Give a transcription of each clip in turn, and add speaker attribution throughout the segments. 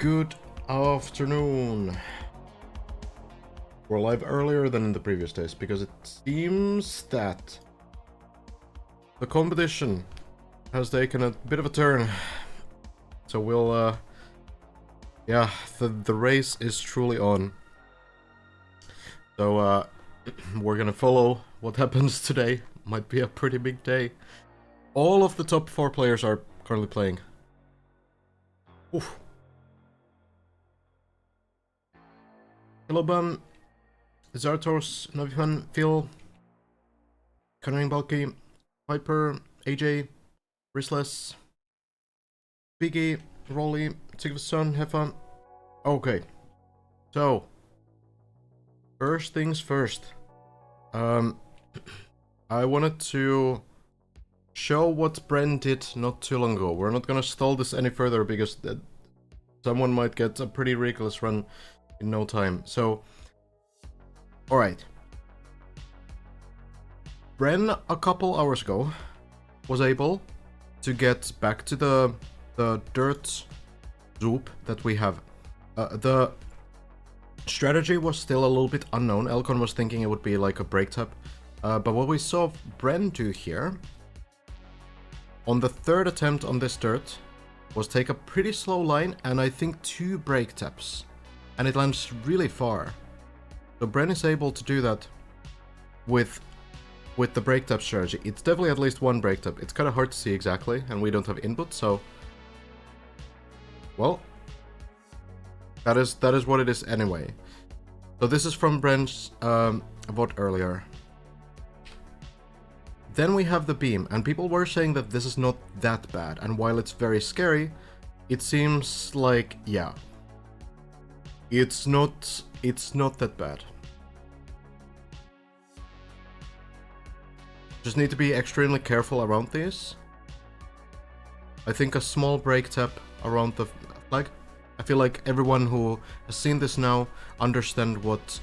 Speaker 1: Good afternoon. We're live earlier than in the previous days because it seems that the competition has taken a bit of a turn. So we'll, yeah, the race is truly on. So, we're gonna follow what happens today. Might be a pretty big day. All of the top 4 players are currently playing. Oof. Hello, Bun. Zartos, Novihan, Phil, Canoeing Bulky, Viper, AJ, Rissless, Biggie, Rolly, Sick of the Sun, have fun. Okay. So, first things first. I wanted to show what Bren did not too long ago. We're not gonna stall this any further because someone might get a pretty ridiculous run in no time. So, alright. Bren, a couple hours ago, was able to get back to the dirt zoop that we have. The strategy was still a little bit unknown. Elcon was thinking it would be like a break tap. But what we saw Bren do here, on the third attempt on this dirt, was take a pretty slow line and I think 2 break taps. And it lands really far. So Bren is able to do that with the break tap strategy. It's definitely at least 1 break tap. It's kind of hard to see exactly, and we don't have input, so... Well, that is what it is anyway. So this is from Bren's VOD earlier. Then we have the beam, and people were saying that this is not that bad, and while it's very scary, it seems like, yeah, it's not that bad. Just need to be extremely careful around these. I think a small break tap around the flag. I feel like everyone who has seen this now understand what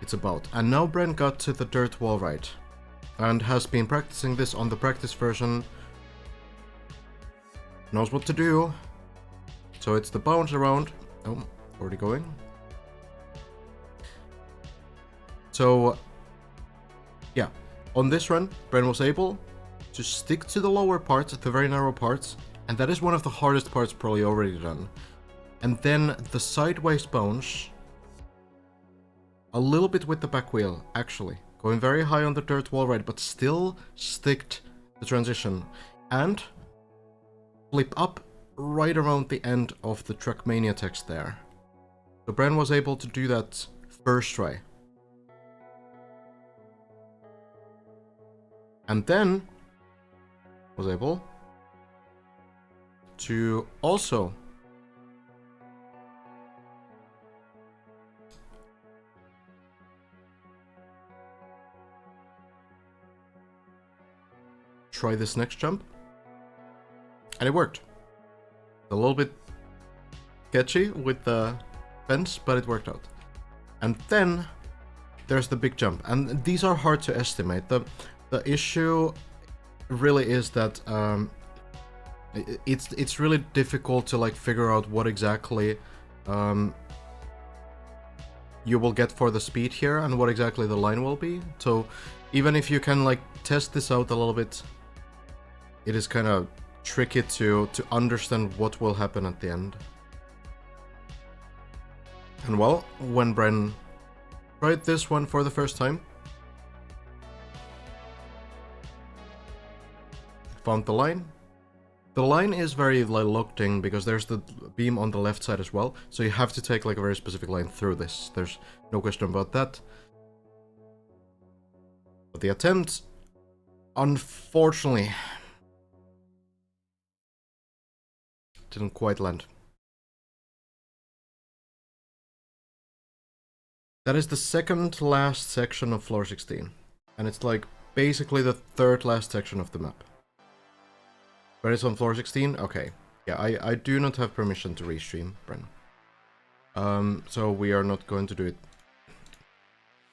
Speaker 1: it's about. And now Bren got to the dirt wall right, and has been practicing this on the practice version. Knows what to do. So it's the bounce around. Oh, already going. So, yeah. On this run, Bren was able to stick to the lower parts, the very narrow parts, and that is one of the hardest parts probably already done. And then the sideways bounce, a little bit with the back wheel, actually. Going very high on the dirt wall right, but still sticked the transition. And flip up right around the end of the Trackmania text there. So Bren was able to do that first try. And then was able to also try this next jump, and it worked. A little bit sketchy with the fence, but it worked out. And then there's the big jump, and these are hard to estimate. The issue really is that it's really difficult to like figure out what exactly you will get for the speed here and what exactly the line will be. So even if you can like test this out a little bit, it is kind of tricky to understand what will happen at the end. And well, when Bren tried this one for the first time, found the line. The line is very like locked in because there's the beam on the left side as well, so you have to take like a very specific line through this. There's no question about that. But the attempt, unfortunately, didn't quite land. That is the second last section of floor 16, and it's like basically the third last section of the map. But it's on floor 16? Okay. Yeah, I do not have permission to restream, Bren. So we are not going to do it.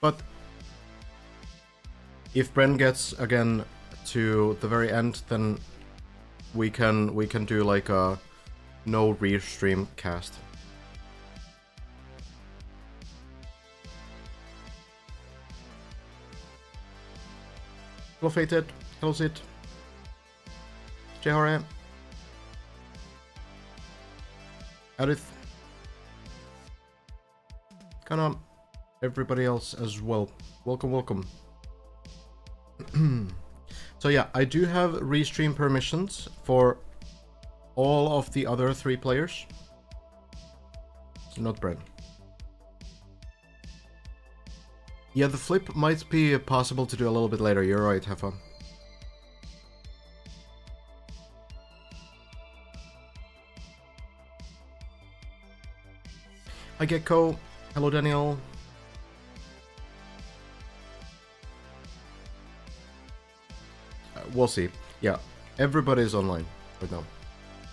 Speaker 1: But if Bren gets again to the very end, then we can do like a no restream cast. Hello Fated, hello Sid, Jehore, Arith, kinda everybody else as well. Welcome, welcome. So yeah, I do have restream permissions for all of the other 3 players. Not Bren. Yeah, the flip might be possible to do a little bit later. You're right, have fun. Hi Gecko. Hello Daniel. We'll see. Yeah, everybody's online right now.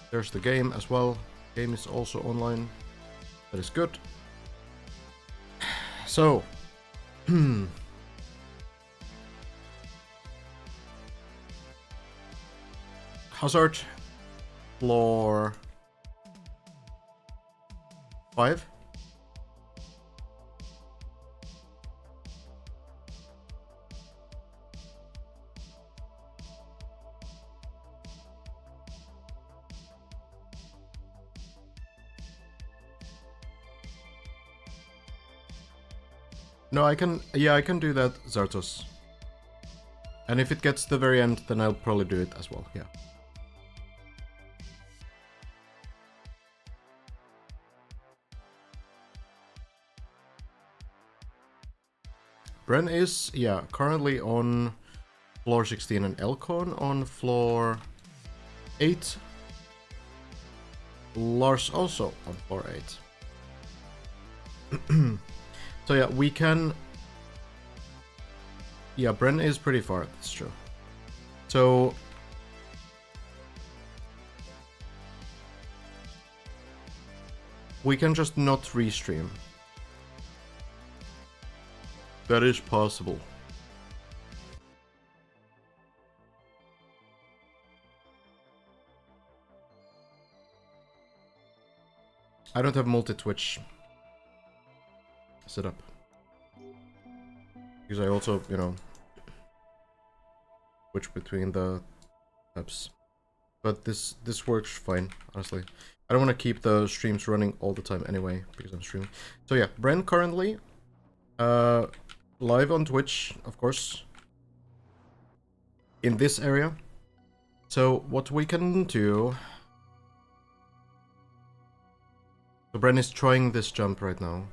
Speaker 1: There's the game as well. Game is also online. That is good. So, Hazard, floor 5. No, I can, yeah, I can do that, Zartos. And if it gets to the very end, then I'll probably do it as well, yeah. Bren is, yeah, currently on floor 16 and Elcon on floor 8. Lars also on floor 8. So yeah, we can... Yeah, Bren is pretty far, that's true. So... we can just not restream. That is possible. I don't have multi-Twitch set up. Because I also, you know, switch between the apps. But this works fine, honestly. I don't want to keep the streams running all the time anyway, because I'm streaming. So yeah, Bren currently live on Twitch, of course, in this area. So what we can do... So Bren is trying this jump right now.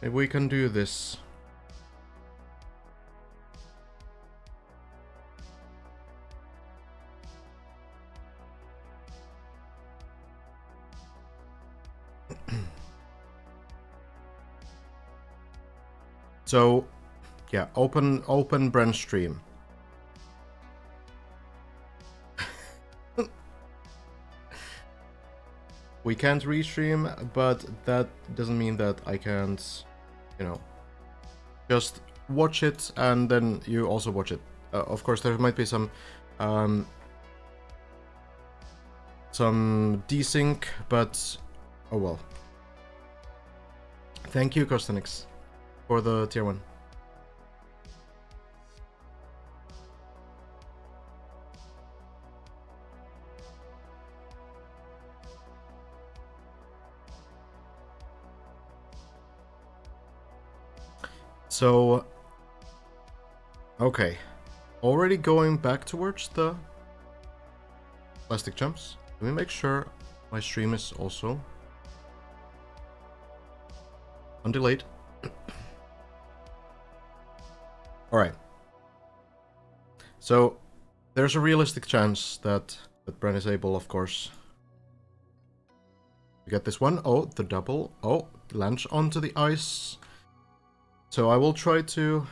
Speaker 1: Maybe we can do this. So, yeah, open Bren stream. We can't restream, but that doesn't mean that I can't, you know, just watch it and then you also watch it. Of course, there might be some desync, but oh well. Thank you, Kostanix, for the tier 1. So, okay, already going back towards the plastic jumps. Let me make sure my stream is also undelayed. Alright. So, there's a realistic chance that Bren is able, of course, You get this one. Oh, the double. Oh, lands onto the ice. So I will try to,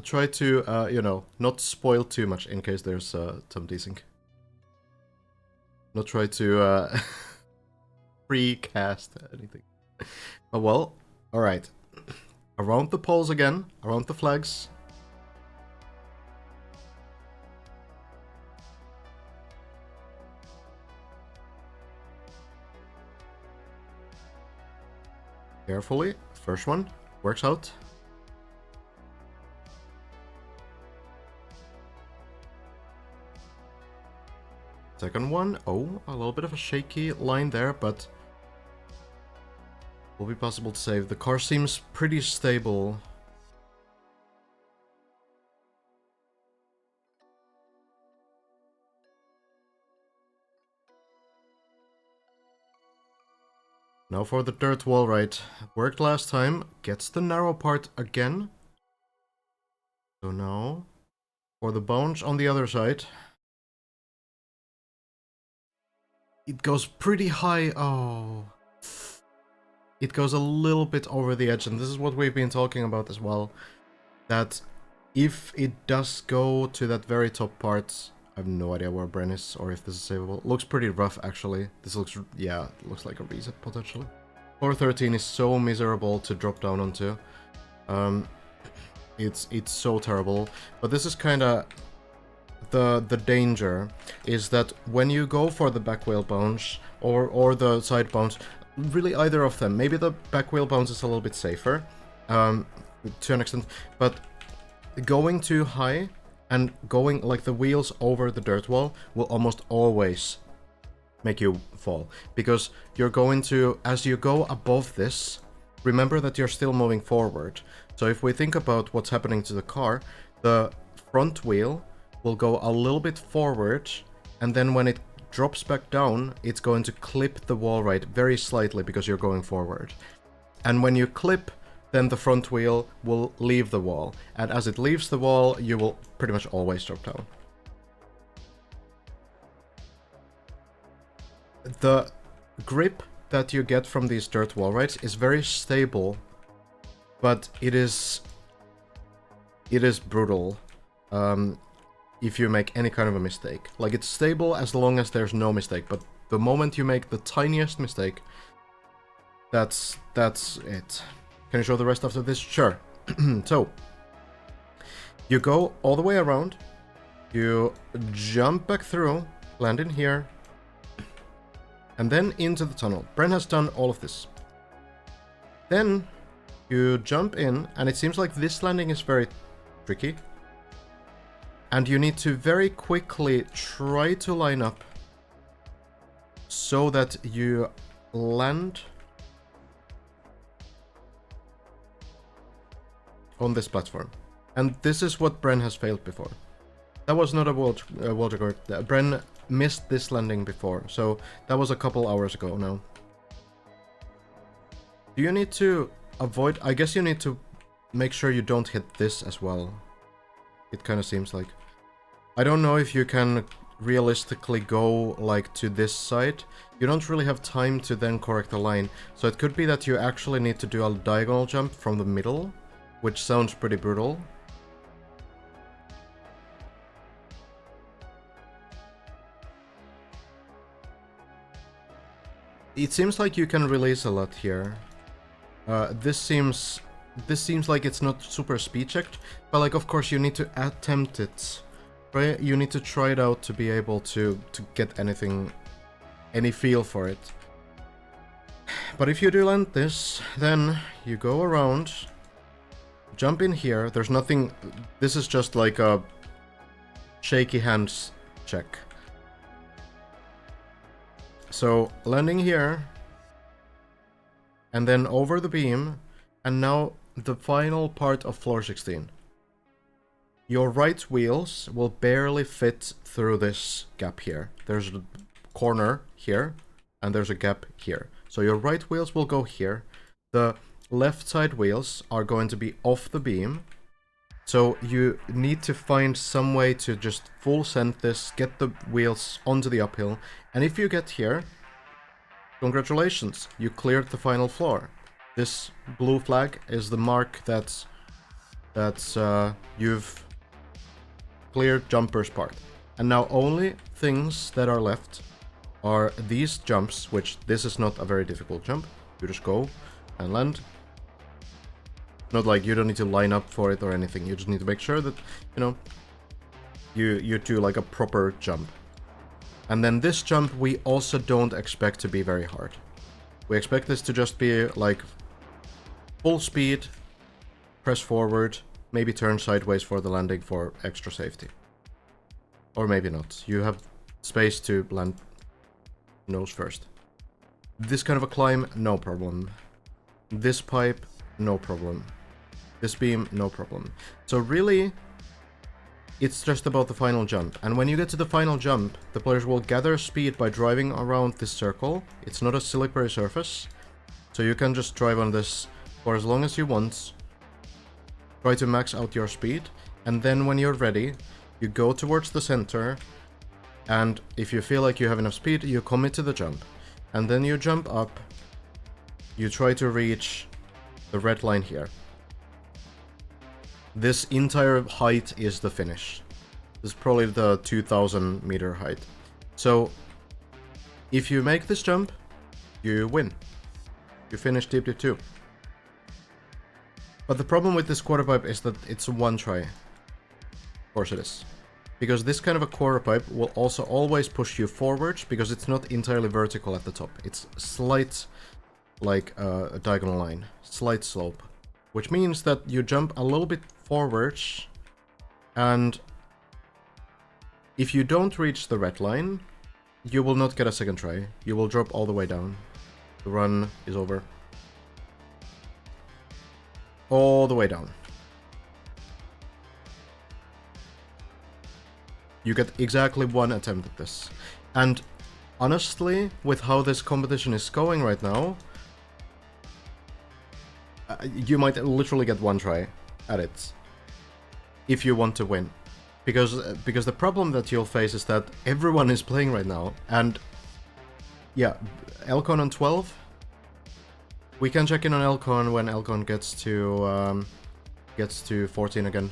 Speaker 1: you know, not spoil too much in case there's some desync. Not try to recast anything. Oh well, alright. Around the poles again, around the flags. Carefully, first one, works out. Second one, oh, a little bit of a shaky line there, but will be possible to save. The car seems pretty stable. Now for the dirt wall ride. Worked last time, gets the narrow part again. So now, for the bounce on the other side. It goes pretty high, oh. It goes a little bit over the edge, and this is what we've been talking about as well. That if it does go to that very top part, I have no idea where Bren is, or if this is savable. Looks pretty rough, actually. This looks, yeah, looks like a reset, potentially. 413 is so miserable to drop down onto. It's so terrible. But this is kind of... The danger is that when you go for the back wheel bounce, or the side bounce, really either of them, maybe the back wheel bounce is a little bit safer, to an extent, but going too high and going like the wheels over the dirt wall will almost always make you fall, because you're going to, as you go above this, remember that you're still moving forward. So if we think about what's happening to the car, the front wheel will go a little bit forward, and then when it drops back down, it's going to clip the wall right very slightly because you're going forward. And when you clip, then the front wheel will leave the wall. And as it leaves the wall, you will pretty much always drop down. The grip that you get from these dirt wall rides is very stable, but it is brutal if you make any kind of a mistake. Like, it's stable as long as there's no mistake, but the moment you make the tiniest mistake, that's it. Can you show the rest after this? Sure. So, you go all the way around, you jump back through, land in here, and then into the tunnel. Bren has done all of this. Then, you jump in, and it seems like this landing is very tricky. And you need to very quickly try to line up so that you land on this platform. And this is what Bren has failed before. That was not a world record. Bren missed this landing before, so that was a couple hours ago now. Do you need to avoid... I guess you need to make sure you don't hit this as well. It kind of seems like. I don't know if you can realistically go like to this side. You don't really have time to then correct the line. So it could be that you actually need to do a diagonal jump from the middle, which sounds pretty brutal. It seems like you can release a lot here. This seems like it's not super speed checked, but like of course you need to attempt it, right? You need to try it out to be able to get any feel for it. But if you do land this, then you go around, jump in here. There's nothing. This is just like a shaky hands check. So landing here, and then over the beam, and now the final part of floor 16. Your right wheels will barely fit through this gap here. There's a corner here, and there's a gap here. So your right wheels will go here. The left side wheels are going to be off the beam. So you need to find some way to just full send this, get the wheels onto the uphill. And if you get here, Congratulations, you cleared the final floor. This blue flag is the mark that you've cleared jumper's part. And now only things that are left are these jumps, which this is not a very difficult jump. You just go and land. Not like you don't need to line up for it or anything. You just need to make sure that, you know, you do like a proper jump. And then this jump we also don't expect to be very hard. We expect this to just be like full speed, press forward, maybe turn sideways for the landing for extra safety. Or maybe not. You have space to land nose first. This kind of a climb, no problem. This pipe, no problem. This beam, no problem. So really, it's just about the final jump. And when you get to the final jump, the players will gather speed by driving around this circle. It's not a slippery surface, so you can just drive on this for as long as you want. Try to max out your speed, and then when you're ready, you go towards the center, and if you feel like you have enough speed, you commit to the jump. And then you jump up, you try to reach the red line here. This entire height is the finish. This is probably the 2000 meter height. So, if you make this jump, you win. You finish Deep Deep 2. But the problem with this quarter pipe is that it's one try. Of course it is. Because this kind of a quarter pipe will also always push you forwards, because it's not entirely vertical at the top. It's slight, like a diagonal line. Slight slope. Which means that you jump a little bit forwards, and if you don't reach the red line, you will not get a second try. You will drop all the way down. The run is over. All the way down. You get exactly one attempt at this. And honestly, with how this competition is going right now, you might literally get one try at it if you want to win, because the problem that you'll face is that everyone is playing right now, and yeah, Elcon on 12. We can check in on Elcon when Elcon gets to 14 again.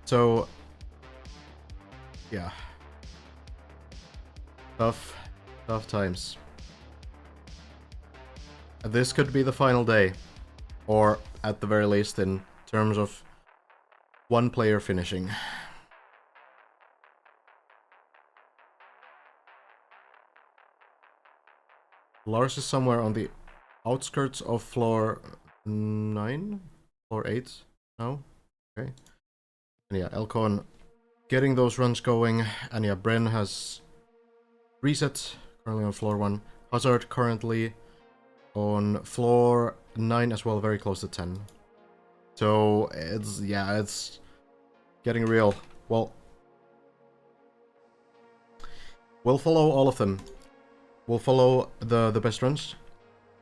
Speaker 1: So yeah. Tough times. This could be the final day, or at the very least in terms of one player finishing. Lars is somewhere on the outskirts of floor 9? Floor 8 now? Okay. And yeah, Elcon getting those runs going, and yeah, Bren has reset, currently on floor 1. Hazard currently on floor 9 as well, very close to 10. So it's, yeah, it's getting real. Well, we'll follow all of them. We'll follow the best runs.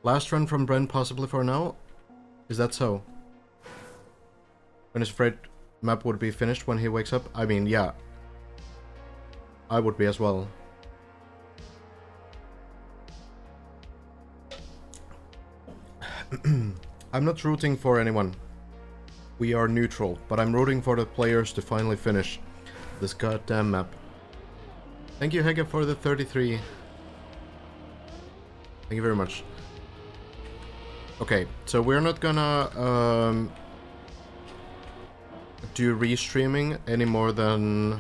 Speaker 1: Last run from Bren possibly for now. Is that so? When his afraid map would be finished when he wakes up? I mean, yeah. I would be as well. I'm not rooting for anyone. We are neutral, but I'm rooting for the players to finally finish this goddamn map. Thank you, Hege, for the 33. Thank you very much. Okay, so we're not gonna do restreaming any more than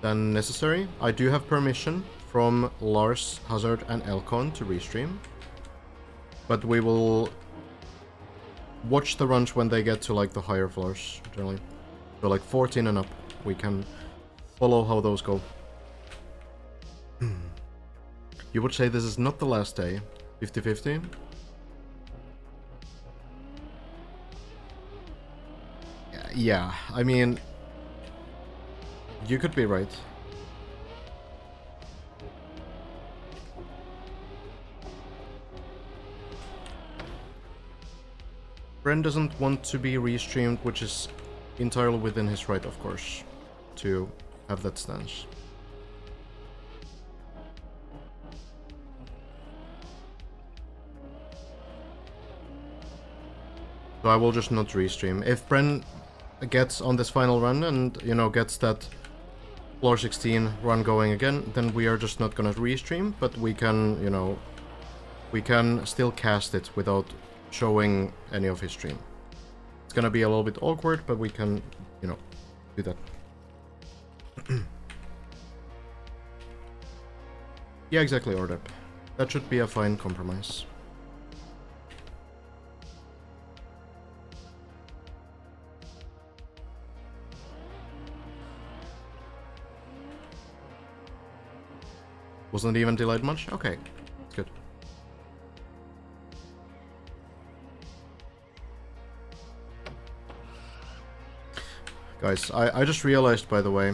Speaker 1: necessary. I do have permission from Lars, Hazard, and Elcon to restream, but we will watch the runs when they get to like the higher floors, generally. So like 14 and up, we can follow how those go. You would say this is not the last day? 50-50? Yeah, I mean, you could be right. Bren doesn't want to be restreamed, which is entirely within his right, of course, to have that stance. So I will just not restream. If Bren gets on this final run and, you know, gets that floor 16 run going again, then we are just not gonna restream, but we can, you know, we can still cast it without showing any of his stream. It's gonna be a little bit awkward, but we can, you know, do that. Yeah, exactly, Ordep. That should be a fine compromise. Wasn't even delayed much? Okay, that's good. Guys, I just realized, by the way,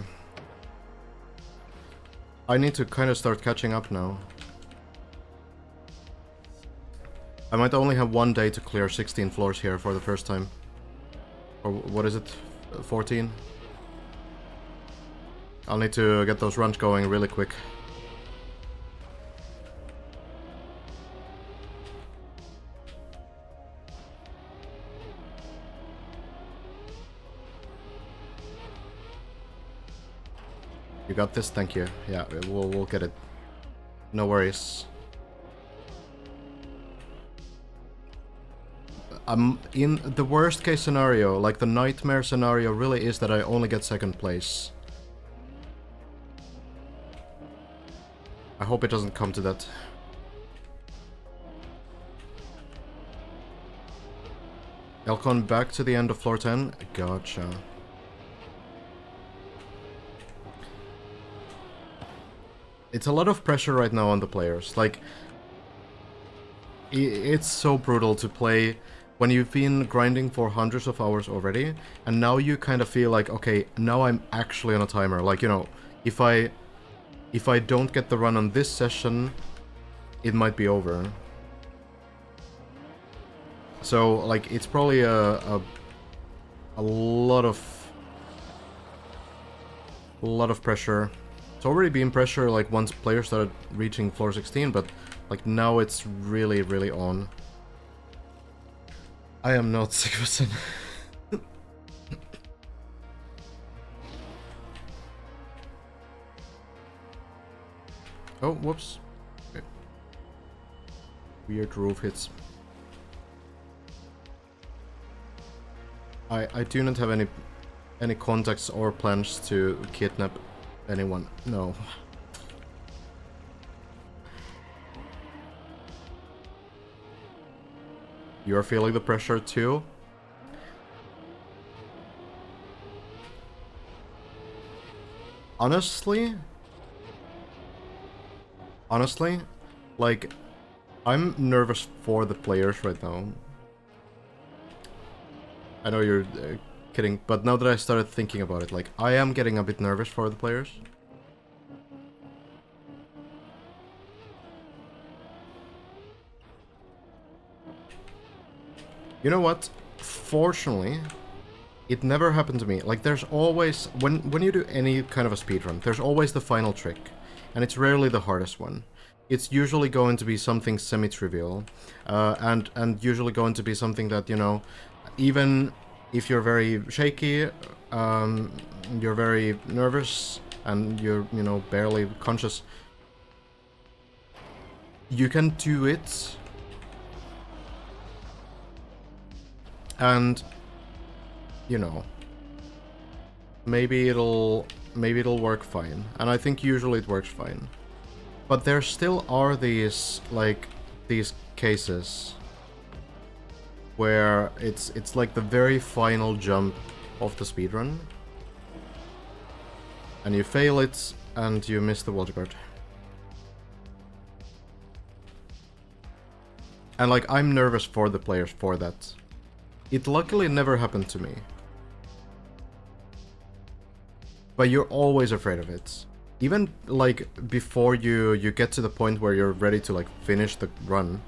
Speaker 1: I need to kind of start catching up now. I might only have one day to clear 16 floors here for the first time. Or what is it? 14? I'll need to get those runs going really quick. You got this? Thank you. Yeah, we'll get it. No worries. In the worst case scenario, like the nightmare scenario really is that I only get second place. I hope it doesn't come to that. Elcon back to the end of floor 10? Gotcha. It's a lot of pressure right now on the players. Like, it's so brutal to play when you've been grinding for hundreds of hours already, and now you kind of feel like, okay, now I'm actually on a timer. Like, you know, if I don't get the run on this session, it might be over. So, like, it's probably a lot of pressure. It's already been pressure, like, once players started reaching floor 16, but, like, now it's really, really on. I am not Sigvason. Oh, whoops. Okay. Weird roof hits. I do not have any contacts or plans to kidnap anyone. No. You're feeling the pressure too? Honestly, like, I'm nervous for the players right now. I know you're kidding, but now that I started thinking about it, like, I am getting a bit nervous for the players. You know what? Fortunately, it never happened to me. Like, there's always, when you do any kind of a speedrun, there's always the final trick. And it's rarely the hardest one. It's usually going to be something semi-trivial. And usually going to be something that, you know, even if you're very shaky, you're very nervous, and you're, you know, barely conscious, you can do it. And, you know, maybe it'll work fine. And I think usually it works fine. But there still are these, like, these cases where it's like the very final jump of the speedrun, and you fail it, and you miss the water guard. And, like, I'm nervous for the players for that. It luckily never happened to me. But you're always afraid of it. Even, like, before you get to the point where you're ready to, like, finish the run.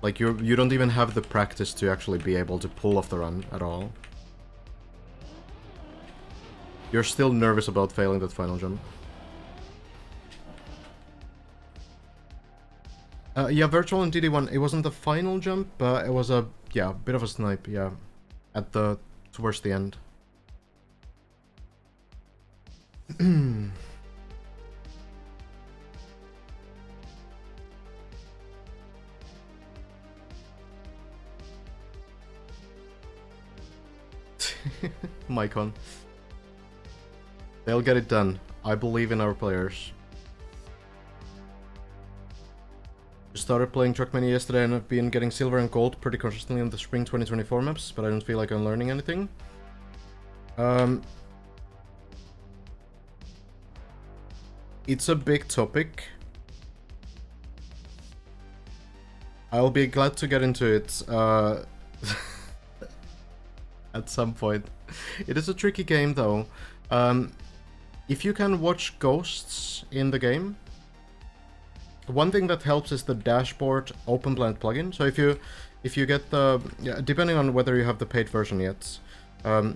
Speaker 1: Like, you don't even have the practice to actually be able to pull off the run at all. you're still nervous about failing that final jump. Yeah, virtual and DD1, it wasn't the final jump, but it was a, yeah, bit of a snipe, yeah, towards the end. Mycon. They'll get it done. I believe in our players. Started playing Trackmania yesterday and I've been getting silver and gold pretty consistently on the spring 2024 maps, but I don't feel like I'm learning anything. It's a big topic. I'll be glad to get into it at some point. It is a tricky game though. If you can watch ghosts in the game, one thing that helps is the dashboard open planet plugin. So if you get the, depending on whether you have the paid version yet,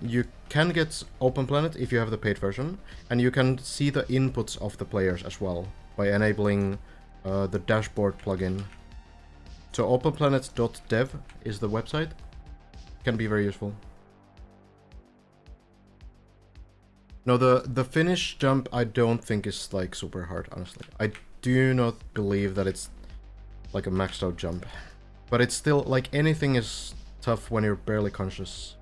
Speaker 1: you can get open planet if you have the paid version, and you can see the inputs of the players as well by enabling the dashboard plugin. So openplanet.dev is the website. Can be very useful. No, the finish jump I don't think is like super hard, honestly. I do not believe that it's like a maxed out jump. But it's still, like, anything is tough when you're barely conscious.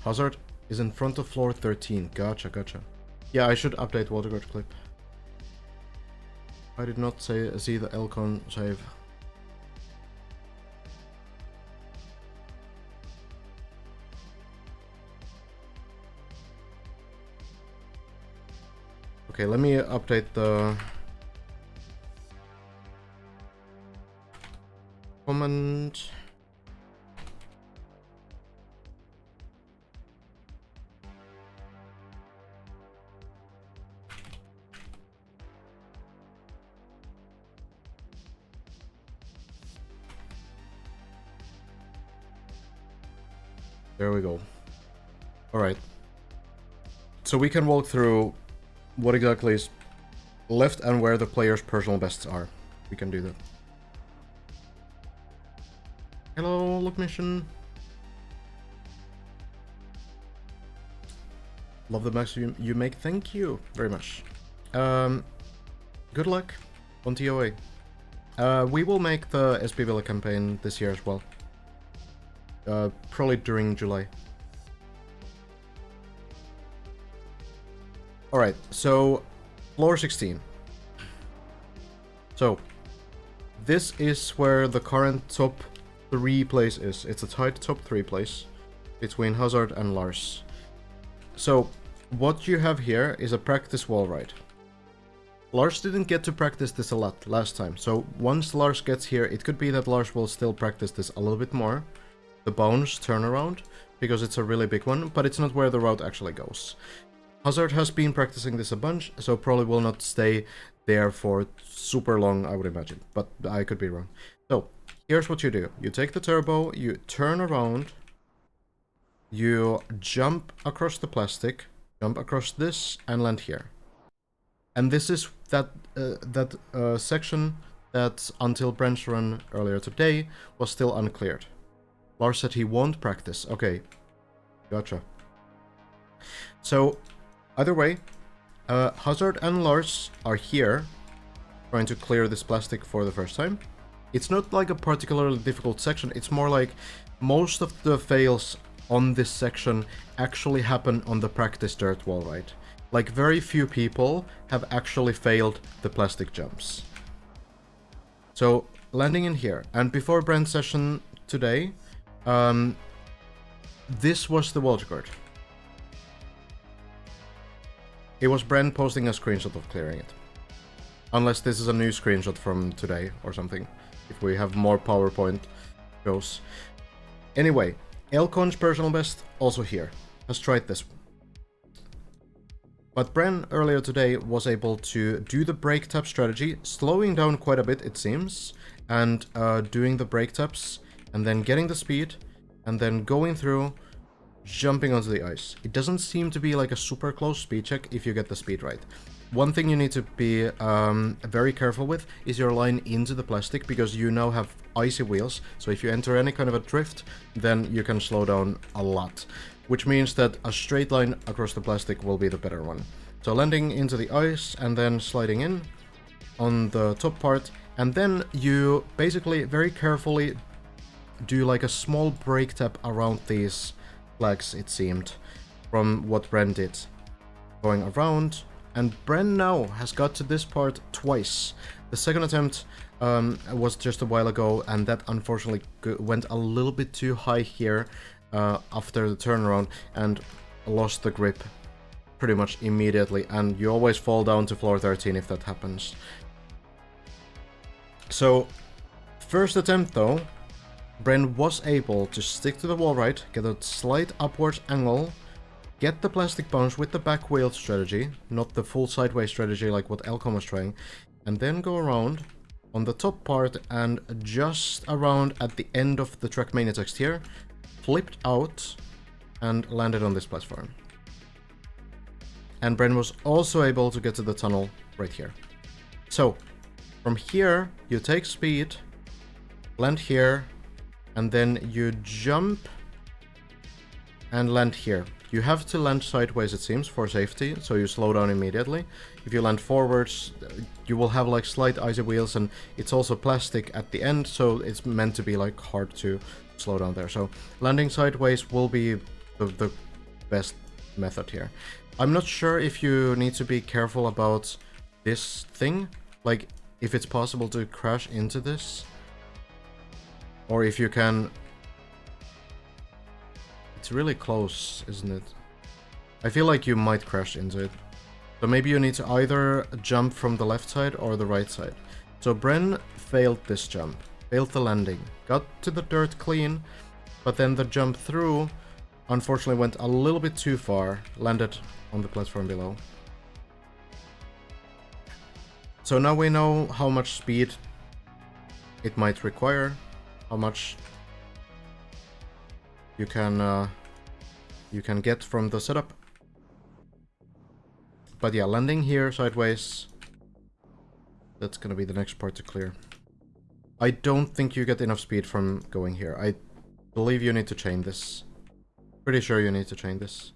Speaker 1: Hazard is in front of floor 13. Gotcha, gotcha. Yeah, I should update Waterguard clip. I did not see the Elcon save. Okay, let me update the comment. There we go. Alright. So we can walk through what exactly is left and where the player's personal bests are. We can do that. Hello, look mission. Love the max you make. Thank you very much. Good luck on TOA. We will make the SP Villa campaign this year as well. Probably during July. Alright, so floor 16. So, this is where the current top 3 place is. It's a tight top 3 place between Hazard and Lars. So, what you have here is a practice wall ride. Lars didn't get to practice this a lot last time, so once Lars gets here, it could be that Lars will still practice this a little bit more. The bonus turnaround, because it's a really big one, but it's not where the route actually goes. Hazard has been practicing this a bunch, so probably will not stay there for super long, I would imagine, but I could be wrong. So, here's what you do. You take the turbo, you turn around, you jump across the plastic, jump across this, and land here. And this is that section that, until Brent's run earlier today, was still uncleared. Lars said he won't practice. Okay, gotcha. So, either way, Hazard and Lars are here, trying to clear this plastic for the first time. It's not like a particularly difficult section, it's more like most of the fails on this section actually happen on the practice dirt wall ride. Like, very few people have actually failed the plastic jumps. So, landing in here, and before Brent's session today, this was the wall guard. It was Brent posting a screenshot of clearing it. Unless this is a new screenshot from today or something. If we have more PowerPoint shows. Anyway, Elcon's personal best, also here. Has tried this. But Bren earlier today was able to do the break tap strategy, slowing down quite a bit it seems, and doing the break taps, and then getting the speed, and then going through, jumping onto the ice. It doesn't seem to be like a super close speed check if you get the speed right. One thing you need to be very careful with is your line into the plastic, because you now have icy wheels, so if you enter any kind of a drift, then you can slow down a lot, which means that a straight line across the plastic will be the better one. So landing into the ice and then sliding in on the top part, and then you basically very carefully do like a small brake tap around these flags, it seemed, from what Bren did. Going around, and Bren now has got to this part twice. The second attempt was just a while ago, and that unfortunately went a little bit too high here after the turnaround, and lost the grip pretty much immediately, and you always fall down to floor 13 if that happens. So, first attempt though, Bren was able to stick to the wall right, get a slight upwards angle, get the plastic bounce with the back wheel strategy, not the full sideways strategy like what Elcom was trying, and then go around on the top part and just around at the end of the Trackmania text here, flipped out and landed on this platform. And Bren was also able to get to the tunnel right here. So, from here, you take speed, land here, and then you jump and land here. You have to land sideways, it seems, for safety, so you slow down immediately. If you land forwards, you will have like slight icy wheels, and it's also plastic at the end, so it's meant to be like hard to slow down there. So landing sideways will be the best method here. I'm not sure if you need to be careful about this thing, like if it's possible to crash into this, or if you can. It's really close, isn't it? I feel like you might crash into it. So maybe you need to either jump from the left side or the right side. So Bren failed this jump, failed the landing, got to the dirt clean, but then the jump through unfortunately went a little bit too far, landed on the platform below. So now we know how much speed it might require, how much you can get from the setup. But yeah, landing here sideways, that's gonna be the next part to clear. I don't think you get enough speed from going here. I believe you need to chain this. Pretty sure you need to chain this.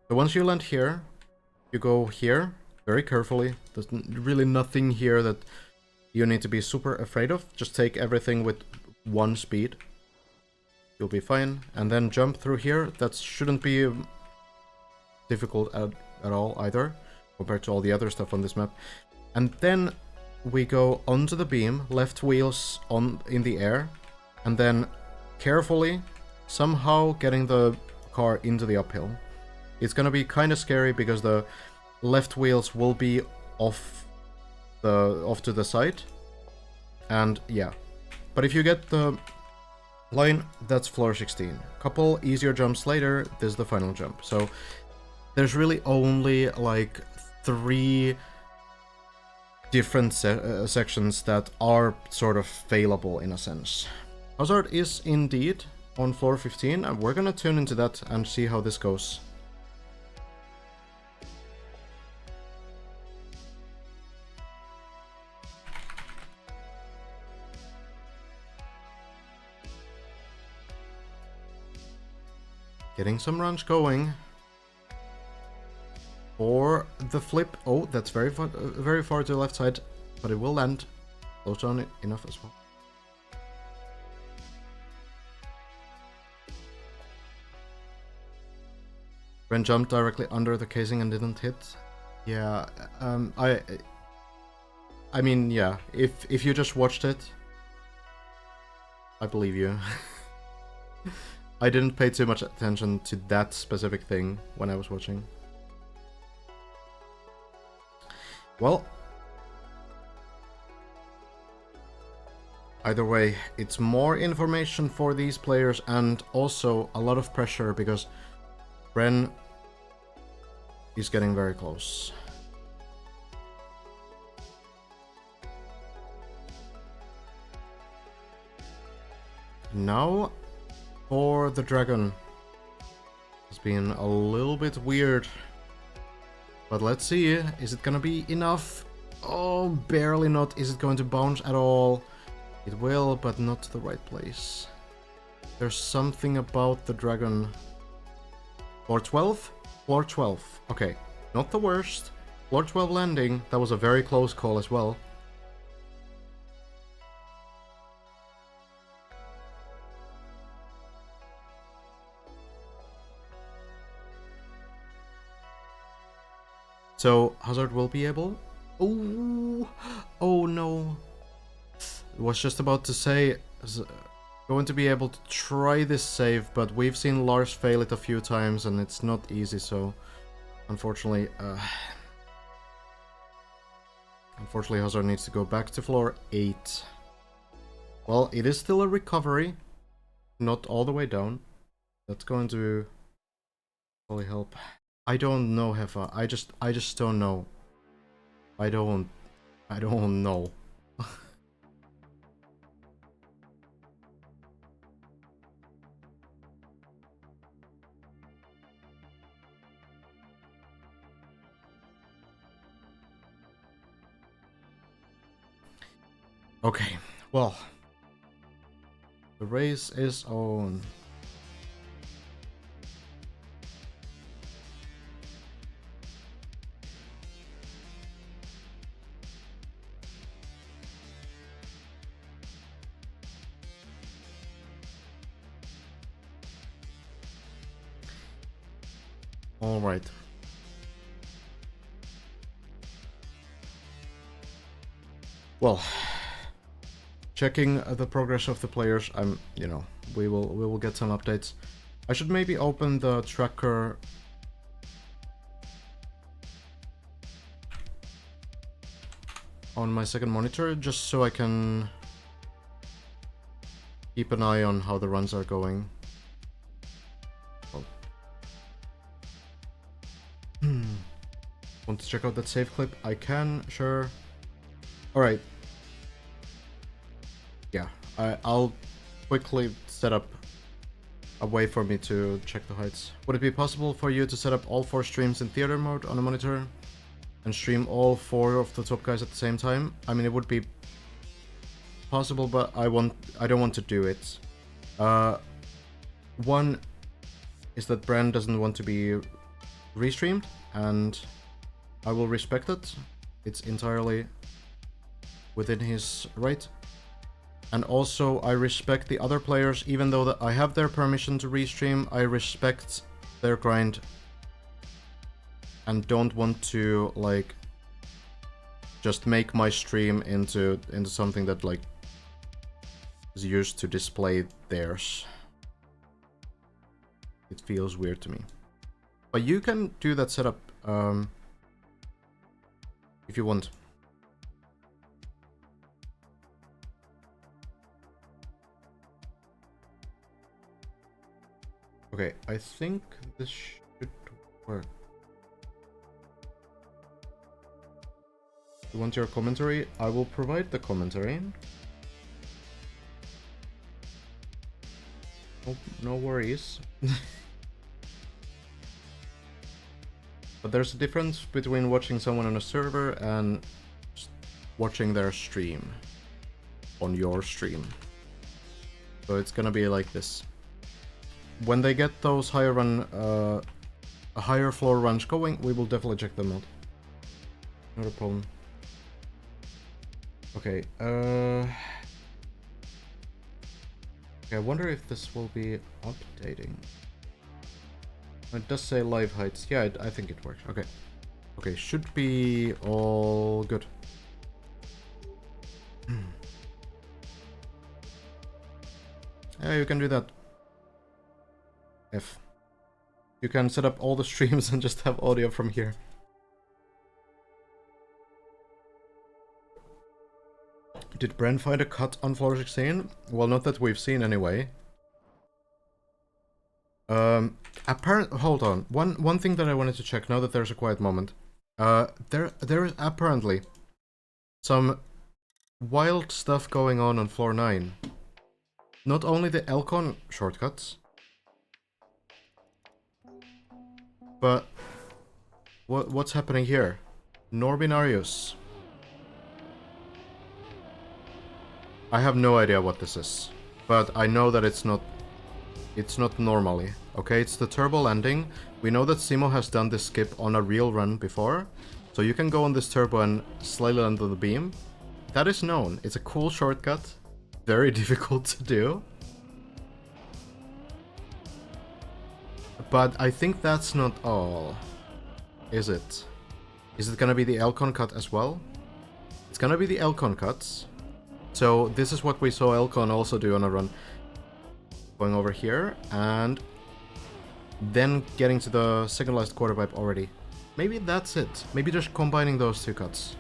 Speaker 1: So once you land here, you go here very carefully. There's really nothing here that you need to be super afraid of. Just take everything with one speed. You'll be fine. And then jump through here. That shouldn't be difficult at all either, compared to all the other stuff on this map. And then we go onto the beam, left wheels in the air, and then carefully somehow getting the car into the uphill. It's gonna be kind of scary because the left wheels will be off to the side, and yeah. But if you get the line, that's floor 16. Couple easier jumps later, this is the final jump. So there's really only like 3 different sections that are sort of failable in a sense. Hazard is indeed on floor 15, and we're gonna tune into that and see how this goes. Getting some runs going for the flip. Oh, that's very far to the left side, but it will land. Close down enough as well. Bren jumped directly under the casing and didn't hit. Yeah, I mean, yeah. If you just watched it, I believe you. I didn't pay too much attention to that specific thing when I was watching. Well, either way, it's more information for these players and also a lot of pressure because Bren is getting very close. now for the dragon. It's been a little bit weird. But let's see, is it gonna be enough? Oh, barely not. Is it going to bounce at all? It will, but not to the right place. There's something about the dragon. Floor 12? Floor 12. Okay, not the worst. Floor 12 landing. That was a very close call as well. So, Hazard will be able... Oh, oh no. Was just about to say... Going to be able to try this save, but we've seen Lars fail it a few times and it's not easy, so... Unfortunately, Hazard needs to go back to floor 8. Well, it is still a recovery. Not all the way down. That's going to probably help. I don't know, Hefa. I just don't know. I don't know. Okay, well, the race is on. All right. Well, checking the progress of the players, we will get some updates. I should maybe open the tracker on my second monitor just so I can keep an eye on how the runs are going. Want to check out that save clip? I can, sure. Alright. Yeah, I'll quickly set up a way for me to check the heights. Would it be possible for you to set up all 4 streams in theater mode on a monitor and stream all 4 of the top guys at the same time? I mean, it would be possible, but I don't want to do it. One is that Brand doesn't want to be restreamed, and I will respect it. It's entirely within his right. And also, I respect the other players, even though I have their permission to restream, I respect their grind and don't want to, like, just make my stream into something that, like, is used to display theirs. It feels weird to me. But you can do that setup if you want. Okay, I think this should work. You want your commentary? I will provide the commentary. Oh, no worries. But there's a difference between watching someone on a server and watching their stream on your stream. So it's gonna be like this. When they get those higher floor runs going, we will definitely check them out. Not a problem. Okay, okay, I wonder if this will be updating. It does say live heights. Yeah, I think it works. Okay. Okay, should be all good. Yeah, you can do that. If you can set up all the streams and just have audio from here. Did Bren find a cut on floor 16? Well, not that we've seen anyway. Hold on. One thing that I wanted to check now that there's a quiet moment. There is apparently some wild stuff going on floor 9. Not only the Elcon shortcuts, but what's happening here? Norbinarius. I have no idea what this is, but I know that it's not normally. Okay, it's the turbo landing. We know that Simo has done this skip on a real run before, so you can go on this turbo and slightly land on the beam. That is known. It's a cool shortcut. Very difficult to do. But I think that's not all. Is it? Is it gonna be the Elcon cut as well? It's gonna be the Elcon cuts. So this is what we saw Elcon also do on a run. Going over here, and then getting to the second last quarter pipe already. Maybe that's it. Maybe just combining those two cuts.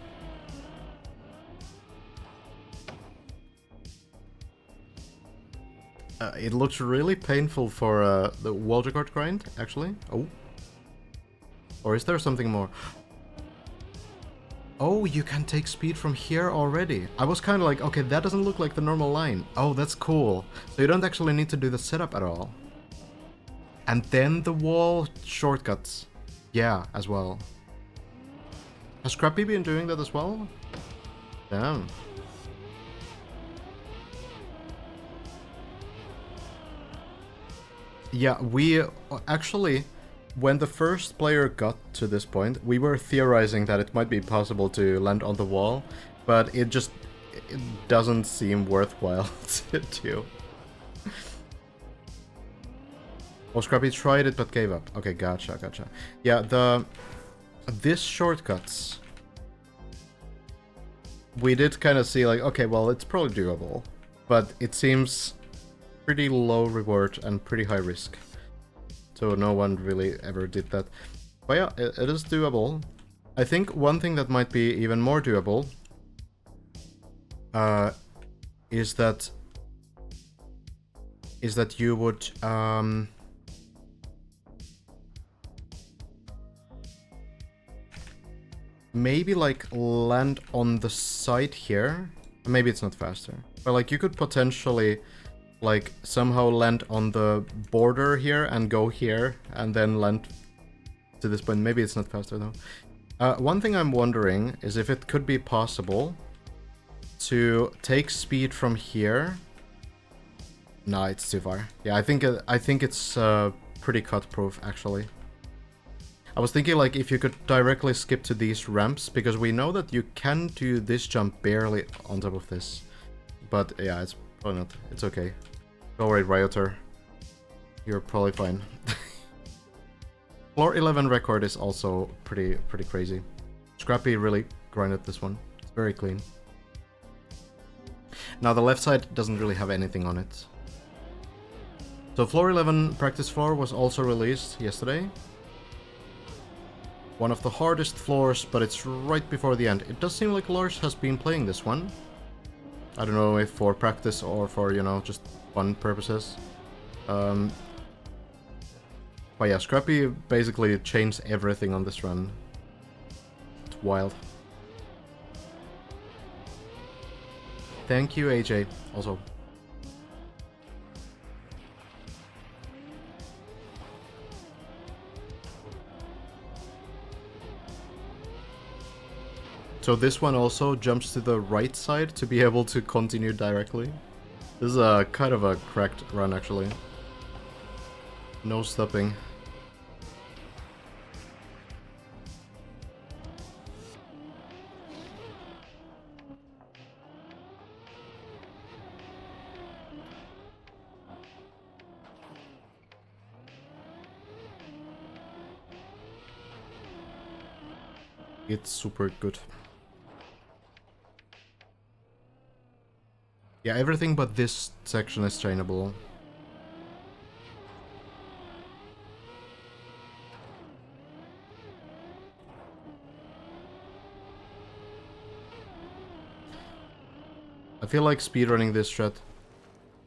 Speaker 1: It looks really painful for the wall record grind, actually. Oh. Or is there something more? Oh, you can take speed from here already. I was kind of like, okay, that doesn't look like the normal line. Oh, that's cool. So you don't actually need to do the setup at all. And then the wall shortcuts. Yeah, as well. Has Scrappy been doing that as well? Damn. Yeah, we actually, when the first player got to this point, we were theorizing that it might be possible to land on the wall, but it doesn't seem worthwhile to do. Oh, Scrappy tried it but gave up. Okay, gotcha. Yeah, this shortcuts, we did kind of see like, okay, well, it's probably doable, but it seems pretty low reward and pretty high risk. So no one really ever did that. But yeah, it is doable. I think one thing that might be even more doable is that you would maybe like land on the side here. Maybe it's not faster, but like you could potentially like somehow land on the border here and go here and then land to this point. Maybe it's not faster though. One thing I'm wondering is if it could be possible to take speed from here. No, it's too far. Yeah, I think it's pretty cut proof actually. I was thinking like if you could directly skip to these ramps, because we know that you can do this jump barely on top of this. But yeah, it's probably not. It's okay. Don't worry, Rioter. You're probably fine. Floor 11 record is also pretty crazy. Scrappy really grinded this one. It's very clean. Now the left side doesn't really have anything on it. So floor 11 practice floor was also released yesterday. One of the hardest floors, but it's right before the end. It does seem like Lars has been playing this one. I don't know if for practice or for, you know, just fun purposes. But yeah, Scrappy basically changed everything on this run. It's wild. Thank you, AJ, also. So this one also jumps to the right side to be able to continue directly. This is a kind of a cracked run, actually. No stopping. It's super good. Yeah, everything but this section is trainable. I feel like speedrunning this strat,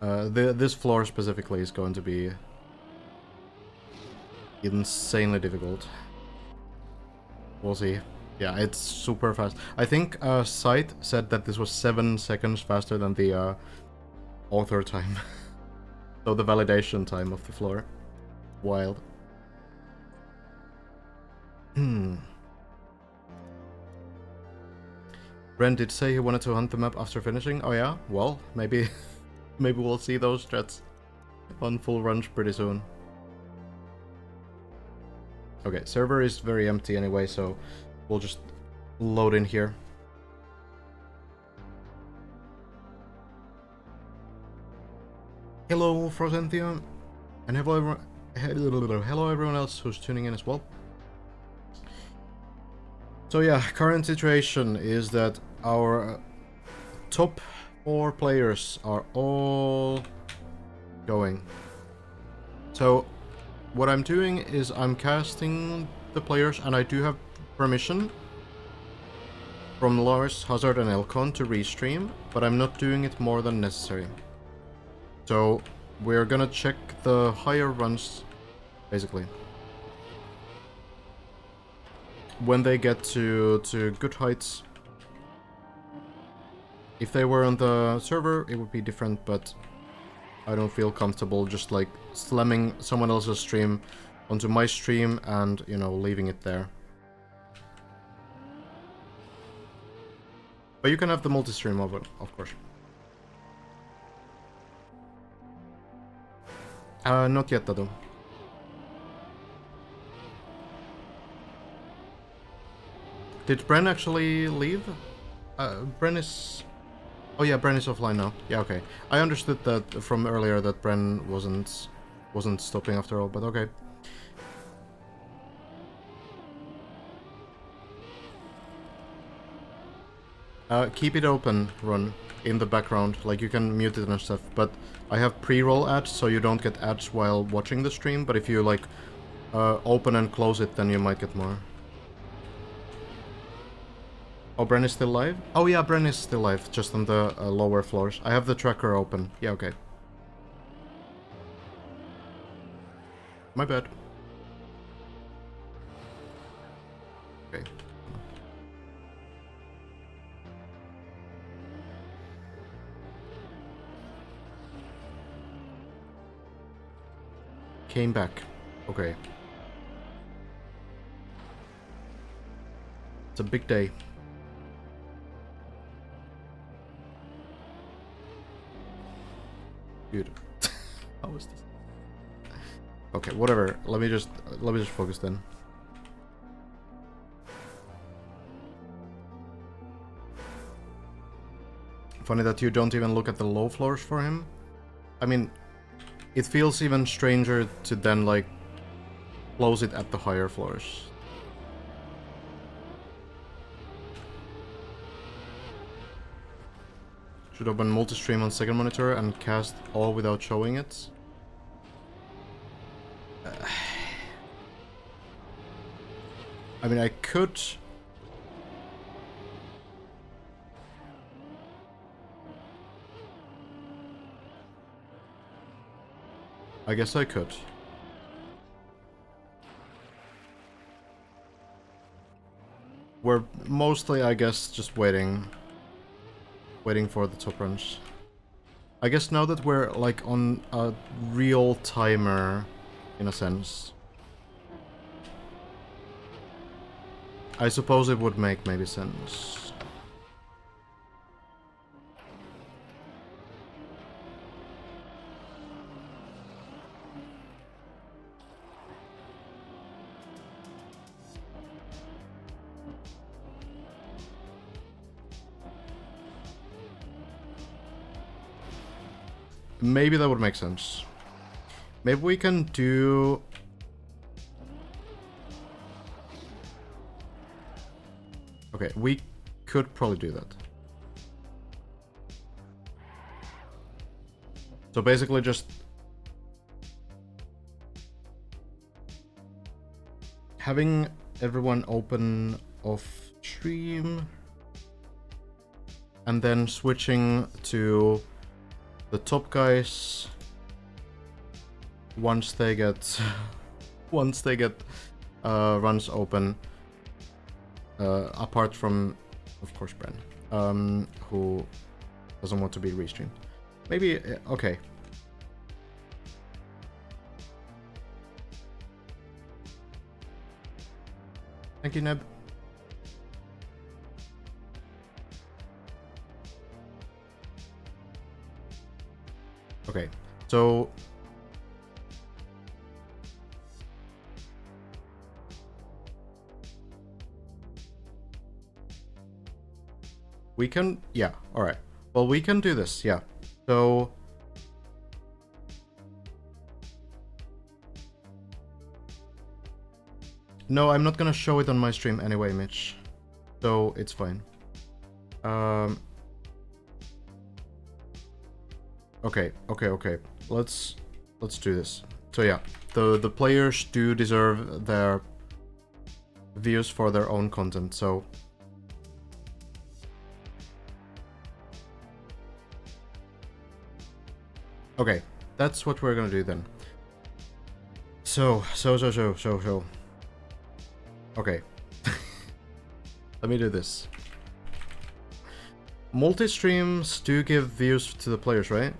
Speaker 1: this floor specifically, is going to be insanely difficult. We'll see. Yeah, it's super fast. I think Sight said that this was 7 seconds faster than the author time. So the validation time of the floor. Wild. Bren did say he wanted to hunt the map after finishing. Oh yeah? Well, maybe maybe we'll see those strats on full runs pretty soon. Okay, server is very empty anyway, so we'll just load in here. Hello, Frozenthia, and hello everyone else who's tuning in as well. So yeah, current situation is that our top 4 players are all going. So what I'm doing is I'm casting the players, and I do have permission from Lars, Hazard and Elcon to restream, but I'm not doing it more than necessary. So we're gonna check the higher runs, basically. When they get to good heights. If they were on the server, it would be different, but I don't feel comfortable just like slamming someone else's stream onto my stream and, you know, leaving it there. But you can have the multi-stream of it, of course. Not yet, Dado. Did Bren actually leave? Bren is... Oh yeah, Bren is offline now. Yeah, okay. I understood that from earlier that Bren wasn't stopping after all, but okay. Keep it open, Run, in the background. Like, you can mute it and stuff, but I have pre-roll ads, so you don't get ads while watching the stream, but if you, like, open and close it, then you might get more. Oh, Bren is still live? Oh yeah, Bren is still live, just on the lower floors. I have the tracker open. Yeah, okay. My bad. Okay. Came back. Okay. It's a big day. Dude. How is this? Okay, whatever. Let me just focus then. Funny that you don't even look at the low floors for him. I mean, it feels even stranger to then, like, close it at the higher floors. Should open multi-stream on second monitor and cast all without showing it. I mean, I could... I guess I could. We're mostly, I guess, just waiting for the top runs. I guess now that we're, like, on a real timer, in a sense, I suppose it would make maybe sense. Maybe that would make sense. Maybe we can do... Okay, we could probably do that. So basically just... having everyone open off stream... and then switching to the top guys once they get runs open, apart from, of course, Bren, who doesn't want to be restreamed. Maybe, okay. Thank you, Neb. Okay, so we can, yeah, all right. Well, we can do this, yeah. So no, I'm not gonna show it on my stream anyway, Mitch. So it's fine. Okay. Let's do this. So yeah, the players do deserve their views for their own content. So okay, that's what we're gonna do then. So. Okay. Let me do this. Multi-streams do give views to the players, right?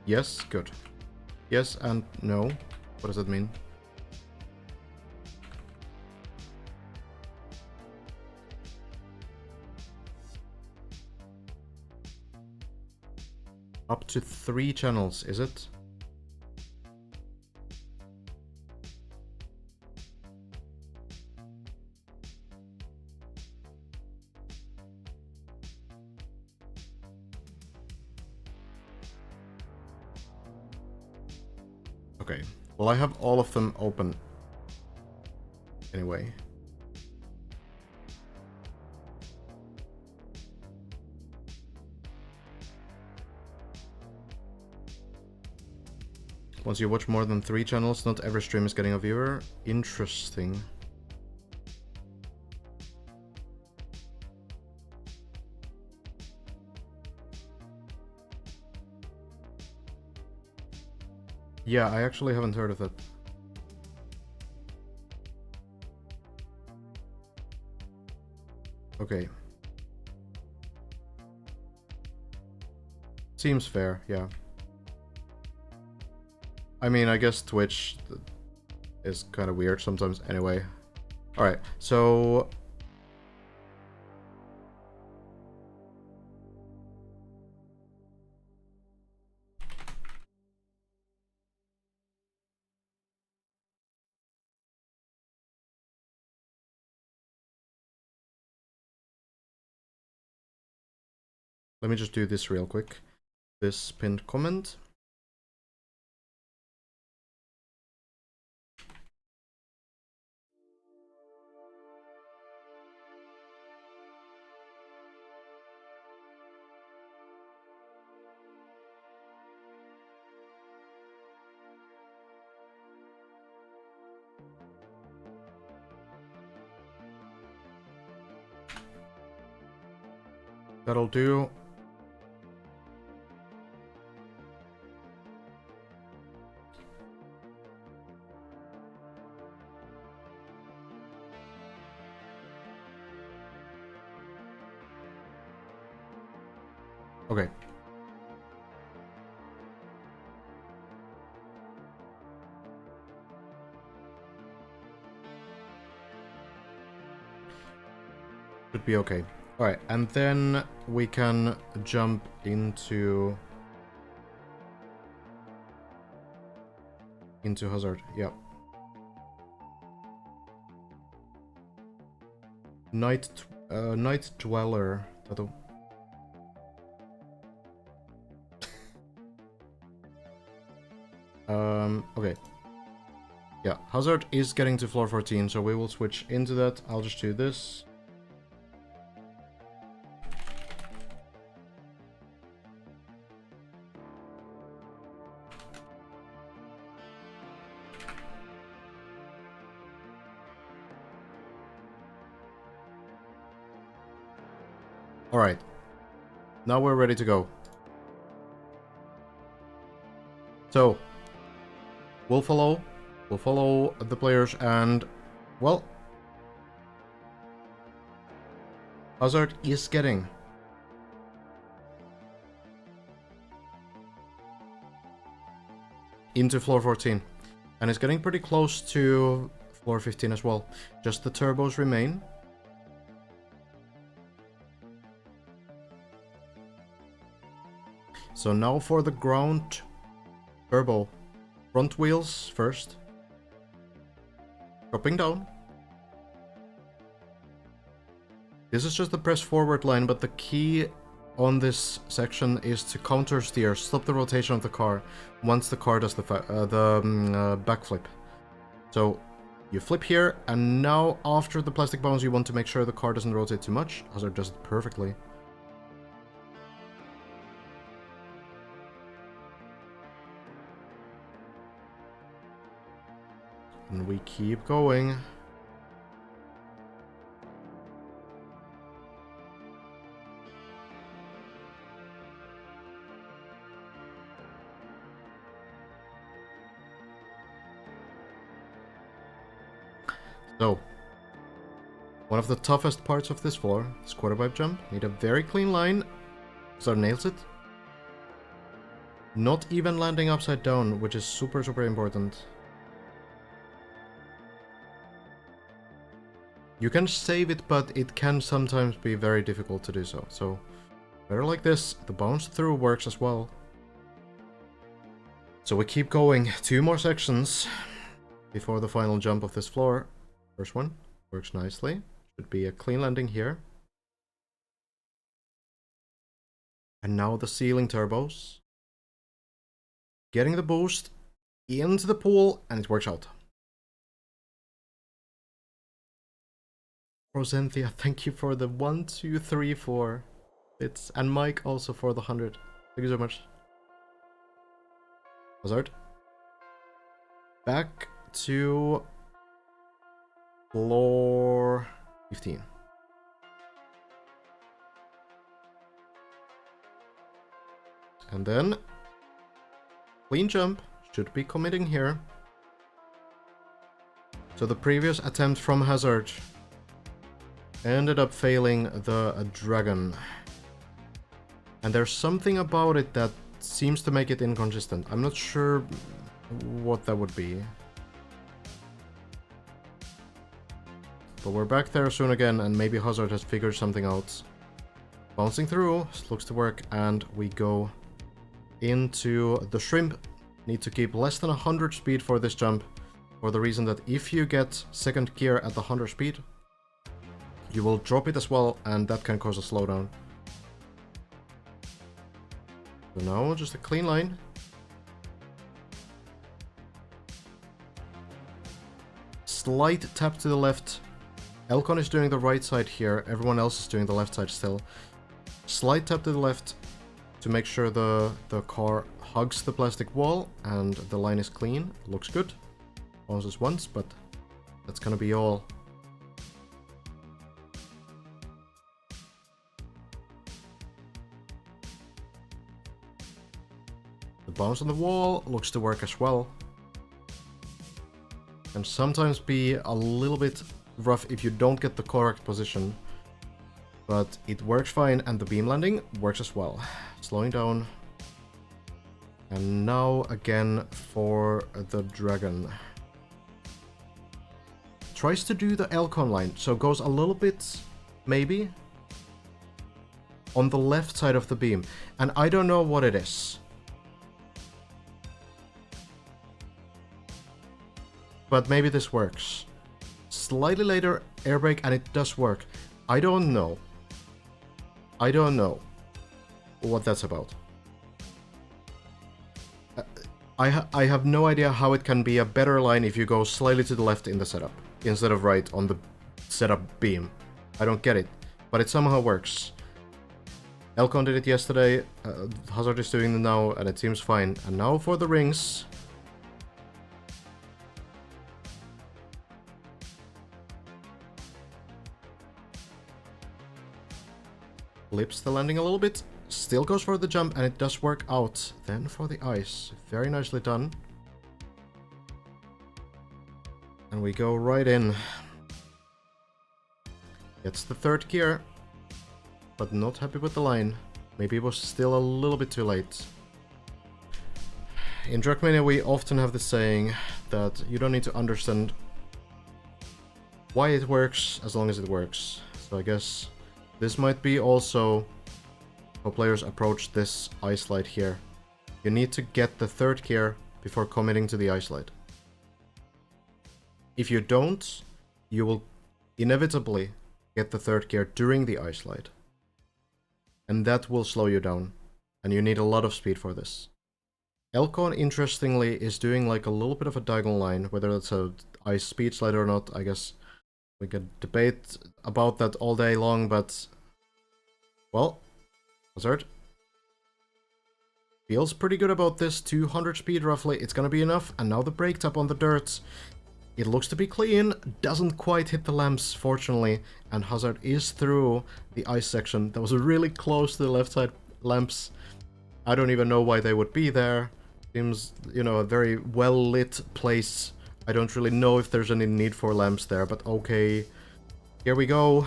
Speaker 1: Yes, good. Yes and no. What does that mean? Up to 3 channels, is it? Okay. Well, I have all of them open. Anyway. Once you watch more than 3 channels, not every stream is getting a viewer. Interesting. Yeah, I actually haven't heard of that. Okay. Seems fair, yeah. I mean, I guess Twitch is kind of weird sometimes anyway. Alright, so... Let me just do this real quick. This pinned comment. That'll do. Okay. Should be okay. Alright, and then we can jump into Hazard, yeah. Night Dweller. Okay. Yeah, Hazard is getting to floor 14, so we will switch into that. I'll just do this. Alright. Now we're ready to go. So, we'll follow the players and, well, Hazard is getting. into floor 14. And it's getting pretty close to floor 15 as well. Just the turbos remain. So now for the ground turbo. Front wheels first. Dropping down. This is just the press forward line, but the key on this section is to counter steer, stop the rotation of the car once the car does the backflip. So you flip here, and now after the plastic bounce you want to make sure the car doesn't rotate too much. Hazard does it perfectly. And we keep going. So, one of the toughest parts of this floor is quarter pipe jump. Need a very clean line. So nails it. Not even landing upside down, which is super important. You can save it, but it can sometimes be very difficult to do so. So, better like this. The bounce through works as well. So we keep going. 2 more sections before the final jump of this floor. First one works nicely. Should be a clean landing here. And now the ceiling turbos. Getting the boost into the pool, and it works out. Rosenthia, thank you for the 1, 2, 3, 4 bits. And Mike also for the 100. Thank you so much. Hazard. Back to floor 15. And then clean jump. Should be committing here. So the previous attempt from Hazard ended up failing the dragon. And there's something about it that seems to make it inconsistent. I'm not sure what that would be. But we're back there soon again, and maybe Hazard has figured something out. Bouncing through, looks to work, and we go into the shrimp. Need to keep less than 100 speed for this jump, for the reason that if you get second gear at the 100 speed, you will drop it as well, and that can cause a slowdown. So now, just a clean line. Slight tap to the left. Elcon is doing the right side here, everyone else is doing the left side still. Slight tap to the left to make sure the car hugs the plastic wall and the line is clean. Looks good. Bounces once, but that's gonna be all. The bounce on the wall looks to work as well. Can sometimes be a little bit rough if you don't get the correct position, but it works fine, and the beam landing works as well. Slowing down. And now again for the dragon. Tries to do the Elcon line, so goes a little bit, maybe, on the left side of the beam. And I don't know what it is. But maybe this works. Slightly later, air brake, and it does work. I don't know. I don't know what that's about. I have no idea how it can be a better line if you go slightly to the left in the setup, instead of right on the setup beam. I don't get it, but it somehow works. Elcon did it yesterday, Hazard is doing it now, and it seems fine. And now for the rings. Flips the landing a little bit, still goes for the jump, and it does work out. Then for the ice, very nicely done. And we go right in. Gets the third gear, but not happy with the line. Maybe it was still a little bit too late. In Trackmania we often have the saying that you don't need to understand why it works as long as it works. So I guess this might be also how players approach this ice slide here. You need to get the third gear before committing to the ice slide. If you don't, you will inevitably get the third gear during the ice slide. And that will slow you down. And you need a lot of speed for this. Elcon, interestingly, is doing like a little bit of a diagonal line, whether that's a ice speed slide or not. I guess we could debate about that all day long, but... Well, Hazard feels pretty good about this. 200 speed roughly, it's gonna be enough. And now the brake tap on the dirt. It looks to be clean, doesn't quite hit the lamps, fortunately, and Hazard is through the ice section. That was really close to the left side lamps. I don't even know why they would be there. Seems, you know, a very well-lit place. I don't really know if there's any need for lamps there, but okay. Here we go.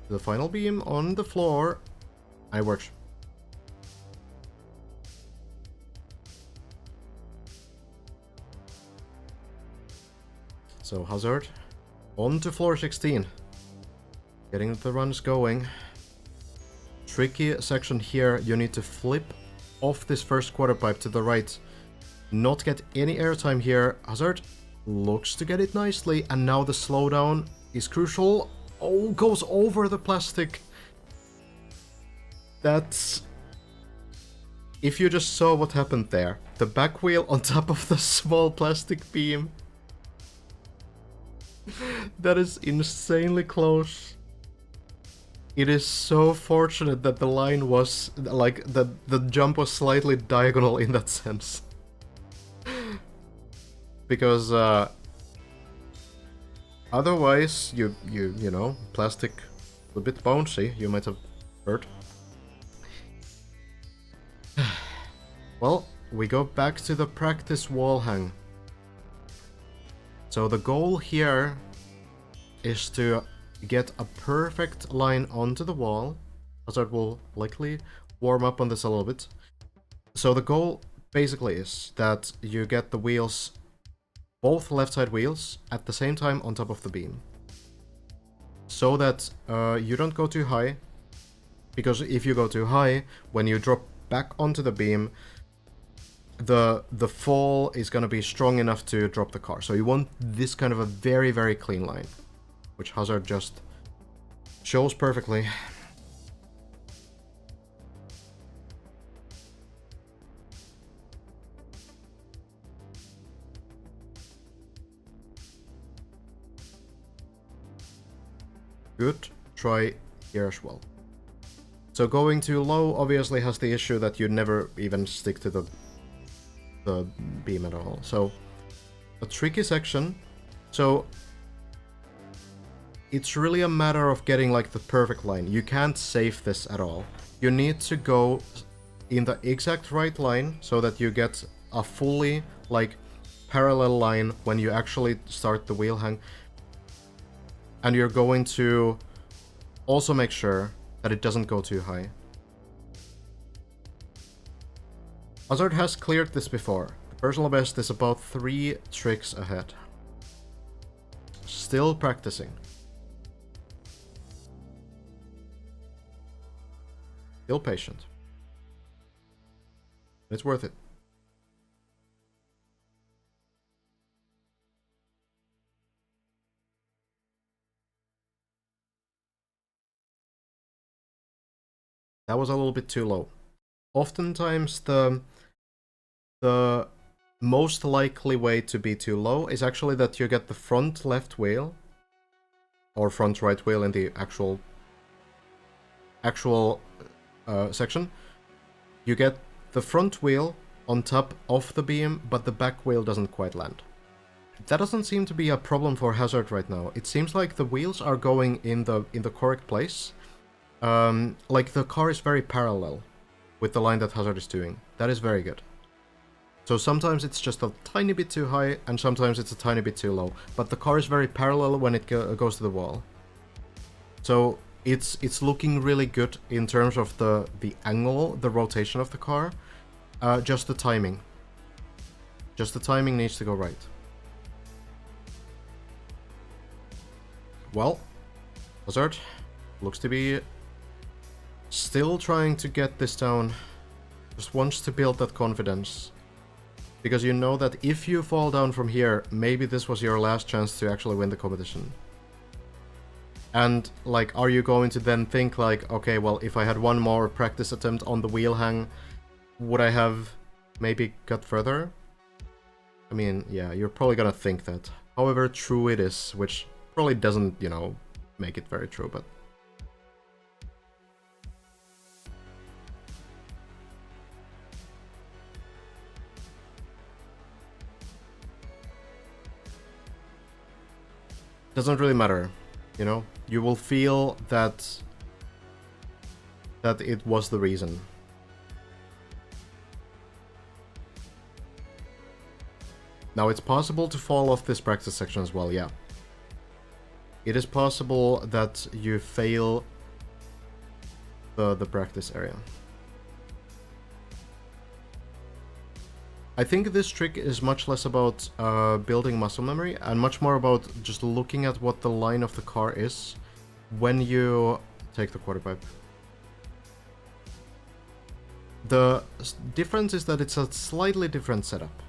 Speaker 1: The final beam on the floor. And it works. So Hazard on to floor 16. Getting the runs going. Tricky section here. You need to flip off this first quarter pipe to the right. Not get any airtime here. Hazard looks to get it nicely. And now the slowdown is crucial. Oh, goes over the plastic. That's... If you just saw what happened there. The back wheel on top of the small plastic beam. That is insanely close. It is so fortunate that the line was, like, the jump was slightly diagonal in that sense. Because, otherwise, you know, plastic a bit bouncy, you might have hurt. Well, we go back to the practice wall hang. So the goal here is to get a perfect line onto the wall. Hazard will likely warm up on this a little bit. So the goal basically is that you get the wheels, both left side wheels, at the same time on top of the beam. So that you don't go too high, because if you go too high, when you drop back onto the beam, the fall is going to be strong enough to drop the car. So you want this kind of a very, very clean line, which Hazard just shows perfectly. Good try here as well. So going too low obviously has the issue that you never even stick to the beam at all. So a tricky section. So it's really a matter of getting like the perfect line. You can't save this at all. You need to go in the exact right line so that you get a fully like parallel line when you actually start the wheel hang. And you're going to also make sure that it doesn't go too high. Hazard has cleared this before. The personal best is about 3 tricks ahead. Still practicing. Still patient. It's worth it. That was a little bit too low. Oftentimes the most likely way to be too low is actually that you get the front left wheel or front right wheel in the actual section. You get the front wheel on top of the beam, but the back wheel doesn't quite land. That doesn't seem to be a problem for Hazard right now. It seems like the wheels are going in the correct place. Like the car is very parallel with the line that Hazard is doing. That is very good. So sometimes it's just a tiny bit too high, and sometimes it's a tiny bit too low. But the car is very parallel when it goes to the wall. So it's looking really good in terms of the angle, the rotation of the car. Just the timing. Just the timing needs to go right. Well, Hazard looks to be still trying to get this down. Just wants to build that confidence. Because you know that if you fall down from here, maybe this was your last chance to actually win the competition. And, like, are you going to then think, like, okay, well, if I had one more practice attempt on the wheel hang, would I have maybe got further? I mean, yeah, you're probably gonna think that. However true it is, which probably doesn't, you know, make it very true, but... doesn't really matter, you know? You will feel that it was the reason. Now, it's possible to fall off this practice section as well, yeah. It is possible that you fail the practice area. I think this trick is much less about building muscle memory and much more about just looking at what the line of the car is when you take the quarter pipe. The difference is that it's a slightly different setup.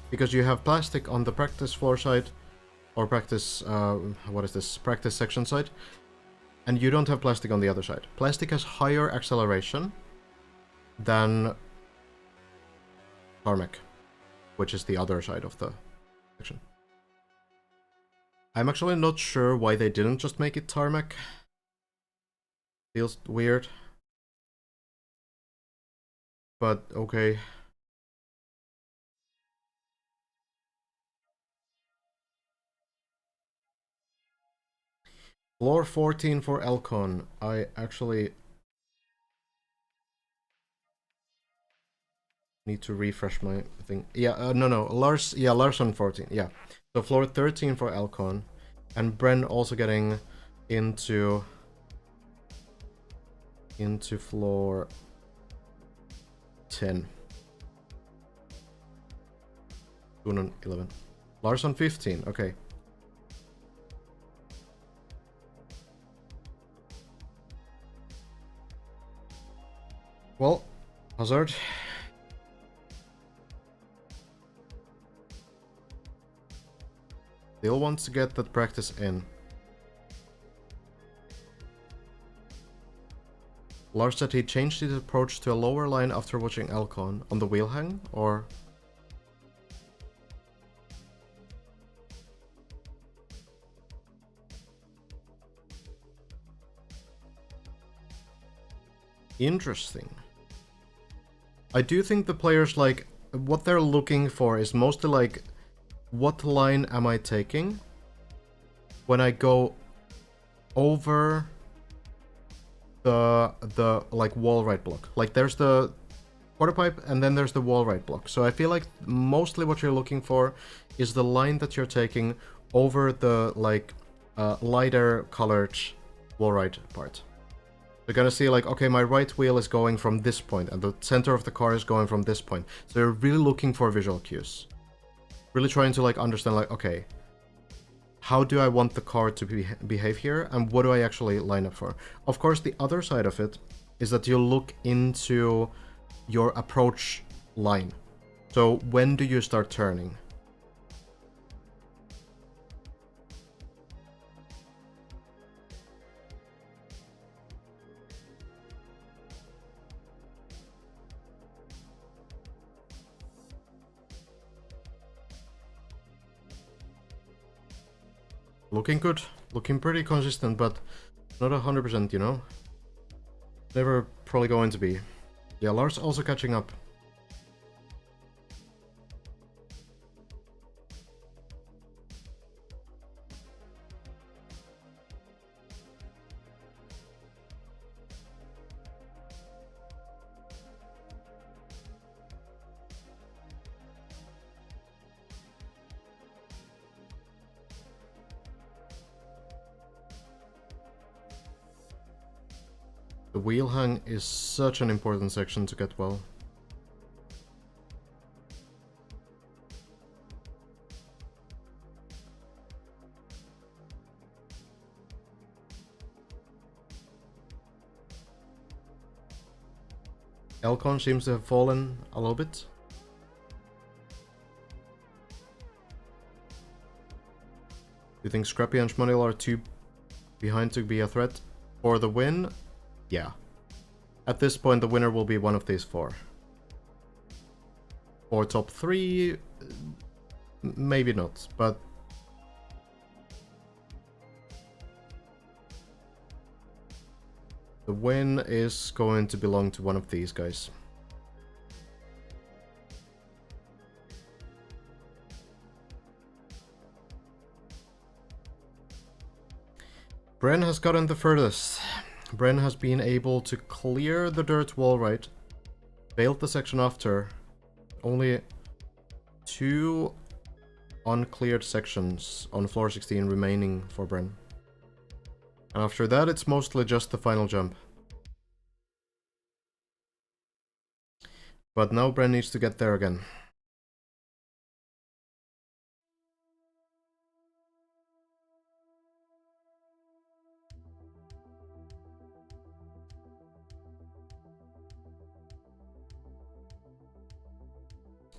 Speaker 1: Because you have plastic on the practice floor side, or practice, practice section side, and you don't have plastic on the other side. Plastic has higher acceleration than tarmac, which is the other side of the section. I'm actually not sure why they didn't just make it tarmac. Feels weird. But okay. Floor 14 for Elcon. I actually need to refresh my thing. Yeah, no, Lars, yeah, Larson 14, yeah. So floor 13 for Elcon. And Bren also getting into floor 10. 11. Larson 15, okay. Well, Hazard. Still wants to get that practice in. Lars said he changed his approach to a lower line after watching Elcon on the wheel hang, or... Interesting. I do think the players, like, what they're looking for is mostly like, what line am I taking when I go over the like wall right block? Like, there's the quarter pipe and then there's the wall right block. So I feel like mostly what you're looking for is the line that you're taking over the like lighter colored wall right part. You're gonna see like, okay, my right wheel is going from this point and the center of the car is going from this point. So you're really looking for visual cues. Really trying to like understand like, okay, how do I want the car to behave here and what do I actually line up for? Of course, the other side of it is that you look into your approach line. So when do you start turning? Looking good, looking pretty consistent, but not 100%, you know? Never probably going to be. Yeah, Lars also catching up. The wheel hang is such an important section to get well. Elcon seems to have fallen a little bit. Do you think Scrappy and Schmunil are too behind to be a threat? For the win? Yeah. At this point, the winner will be one of these four. For top 3, maybe not, but... the win is going to belong to one of these guys. Bren has gotten the furthest. Bren has been able to clear the dirt wall right. Failed the section after. Only 2 uncleared sections on floor 16 remaining for Bren. And after that, it's mostly just the final jump. But now Bren needs to get there again.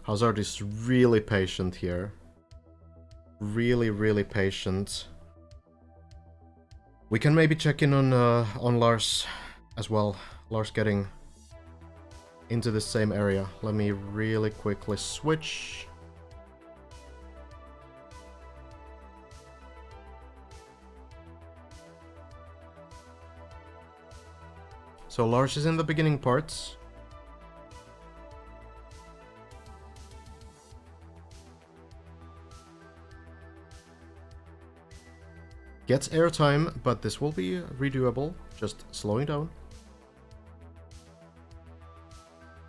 Speaker 1: Hazard is really patient here. Really patient. We can maybe check in on Lars as well. Lars getting into the same area. Let me really quickly switch. So Lars is in the beginning parts. Gets airtime, but this will be redoable, just slowing down.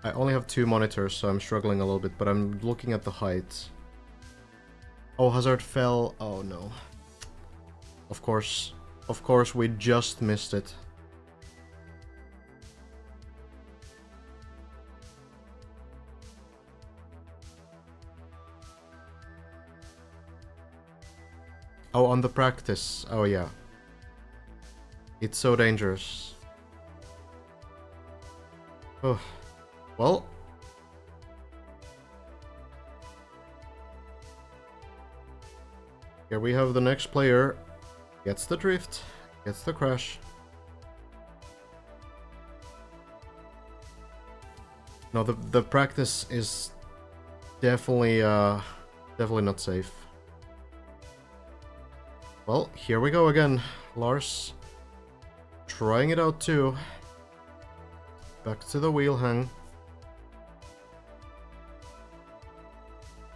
Speaker 1: I only have 2 monitors, so I'm struggling a little bit, but I'm looking at the height. Oh, Hazard fell. Oh no. Of course, we just missed it. Oh, on the practice. Oh, yeah. It's so dangerous. Oh. Well. Here we have the next player. Gets the drift. Gets the crash. No, the practice is definitely not safe. Well, here we go again. Lars trying it out too. Back to the wheel hang.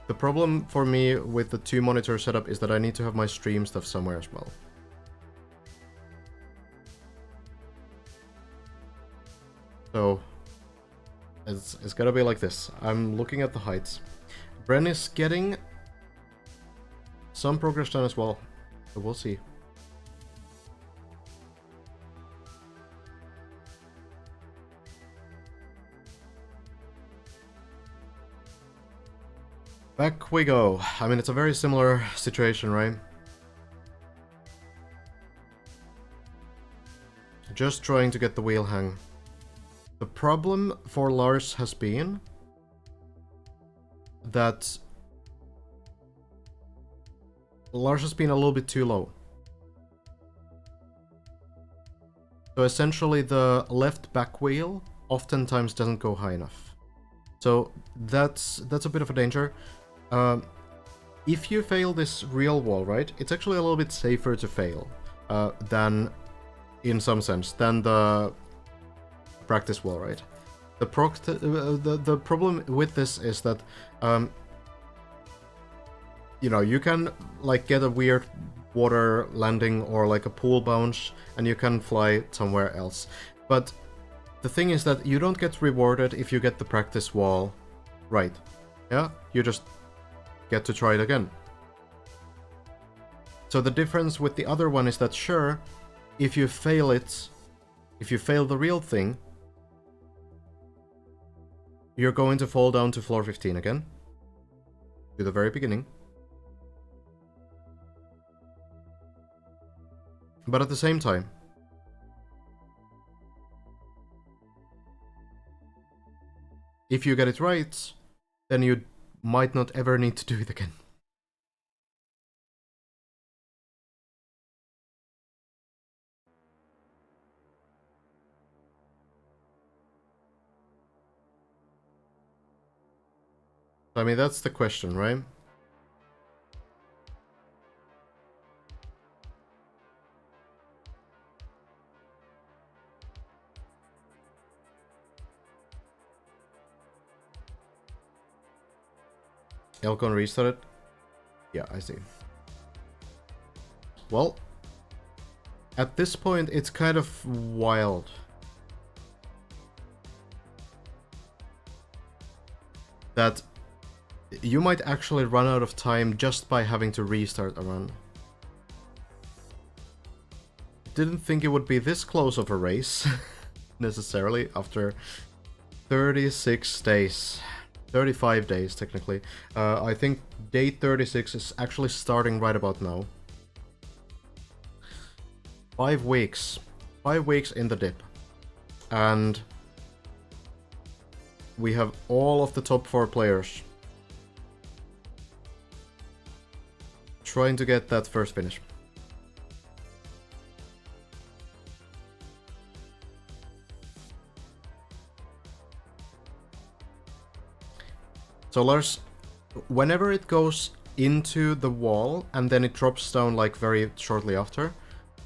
Speaker 1: The problem for me with the 2 monitor setup is that I need to have my stream stuff somewhere as well. So it's gotta be like this. I'm looking at the heights. Bren is getting some progress done as well. So we'll see. Back we go. I mean, it's a very similar situation, right? Just trying to get the wheel hang. The problem for Lars has been that Lars has been a little bit too low. So essentially the left back wheel oftentimes doesn't go high enough. So that's a bit of a danger. If you fail this real wall, right, it's actually a little bit safer to fail than, in some sense, than the practice wall, right? The problem with this is that you know, you can like get a weird water landing or like a pool bounce and you can fly somewhere else. But the thing is that you don't get rewarded if you get the practice wall right. Yeah, you just get to try it again. So the difference with the other one is that sure, if you fail it, if you fail the real thing, you're going to fall down to floor 15 again. To the very beginning. But at the same time, if you get it right, then you might not ever need to do it again. I mean, that's the question, right? Elcon restarted? Yeah, I see. Well, at this point, it's kind of wild. That you might actually run out of time just by having to restart a run. Didn't think it would be this close of a race, necessarily, after 36 days. 35 days, technically. I think day 36 is actually starting right about now. 5 weeks. 5 weeks in the dip. And we have all of the top 4 players trying to get that first finish. So Lars, whenever it goes into the wall and then it drops down like very shortly after,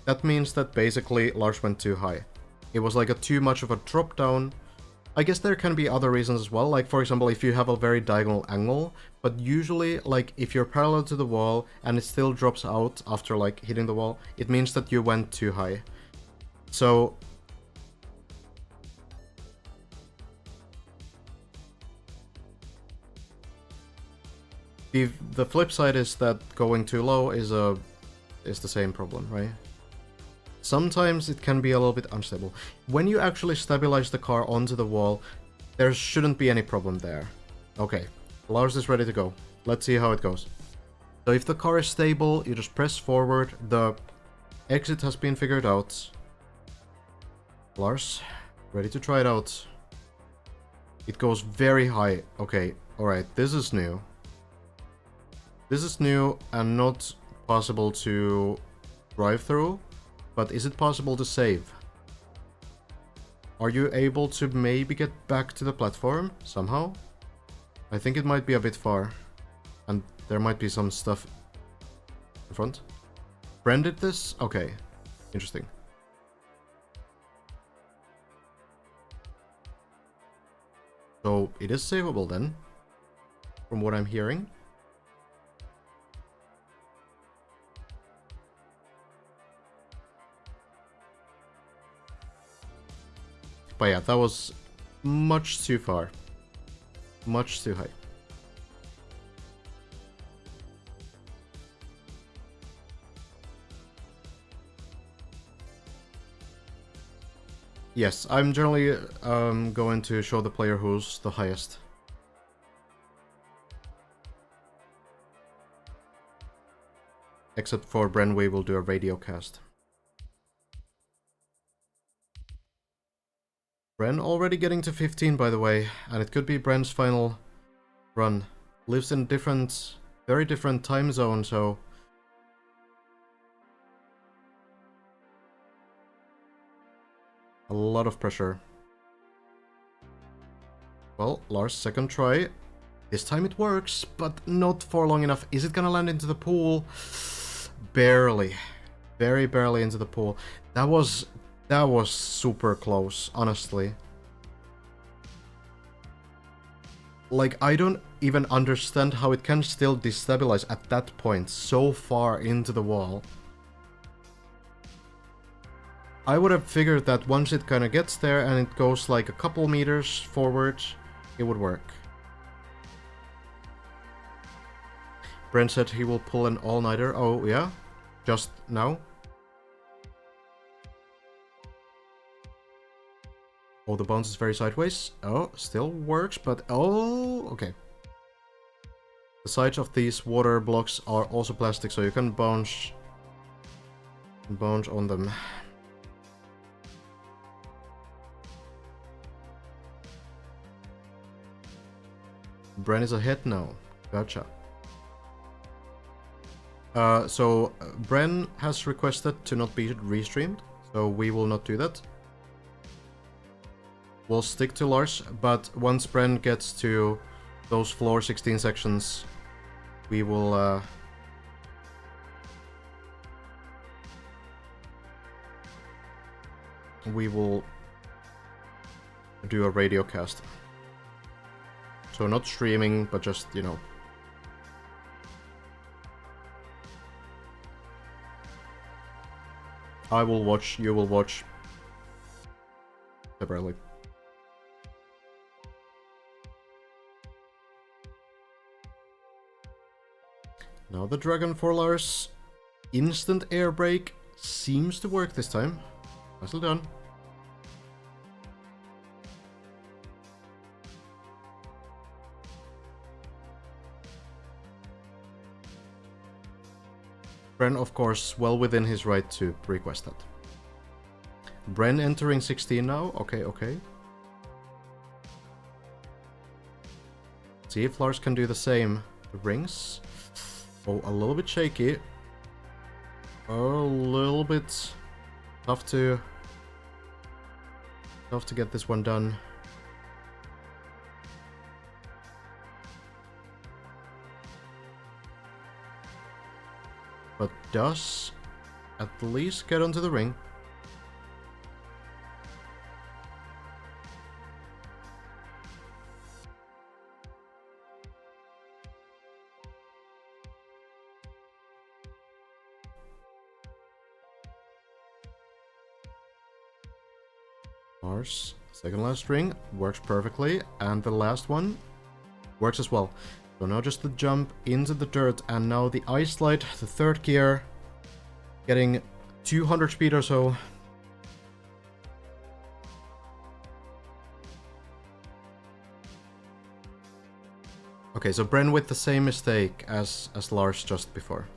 Speaker 1: that means that basically Lars went too high. It was like a too much of a drop down. I guess there can be other reasons as well, like for example if you have a very diagonal angle, but usually like if you're parallel to the wall and it still drops out after like hitting the wall, it means that you went too high. So the flip side is that going too low is the same problem, right? Sometimes it can be a little bit unstable. When you actually stabilize the car onto the wall, there shouldn't be any problem there. Okay, Lars is ready to go. Let's see how it goes. So if the car is stable, you just press forward. The exit has been figured out. Lars, ready to try it out. It goes very high. Okay, alright, this is new. This is new and not possible to drive through, but is it possible to save? Are you able to maybe get back to the platform somehow? I think it might be a bit far, and there might be some stuff in front. Bren did this? Okay, interesting. So it is savable then, from what I'm hearing. But yeah, that was much too far. Much too high. Yes, I'm generally going to show the player who's the highest. Except for Bren, we will do a radio cast. Bren already getting to 15, by the way, and it could be Bren's final run. Lives in different, very different time zone, so... a lot of pressure. Well, Lars, second try. This time it works, but not for long enough. Is it gonna land into the pool? Barely. Very barely into the pool. That was super close, honestly. Like, I don't even understand how it can still destabilize at that point, so far into the wall. I would have figured that once it kind of gets there and it goes like a couple meters forward, it would work. Brent said he will pull an all-nighter. Oh, yeah? Just now? Oh, the bounce is very sideways. Oh, still works, but... oh, okay. The sides of these water blocks are also plastic, so you can bounce on them. Bren is ahead now. Gotcha. So Bren has requested to not be restreamed, so we will not do that. We'll stick to Lars, but once Bren gets to those floor 16 sections, we will do a radio cast. So not streaming, but just, you know. I will watch, you will watch separately. Now the Dragon for Lars. Instant air brake seems to work this time. Nicely done. Bren, of course, well within his right to request that. Bren entering 16 now. Okay, okay. See if Lars can do the same. The rings. Oh, a little bit shaky. A little bit tough to get this one done. But does at least get onto the ring. Lars, second last ring, works perfectly, and the last one works as well. So now just the jump into the dirt, and now the ice slide, the third gear, getting 200 speed or so. Okay, so Bren with the same mistake as Lars just before.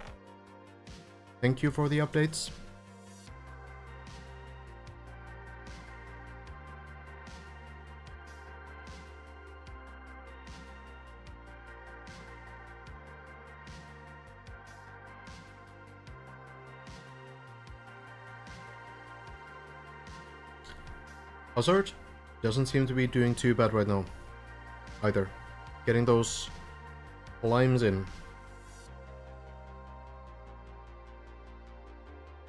Speaker 1: Thank you for the updates. Hazard doesn't seem to be doing too bad right now, either. Getting those climbs in.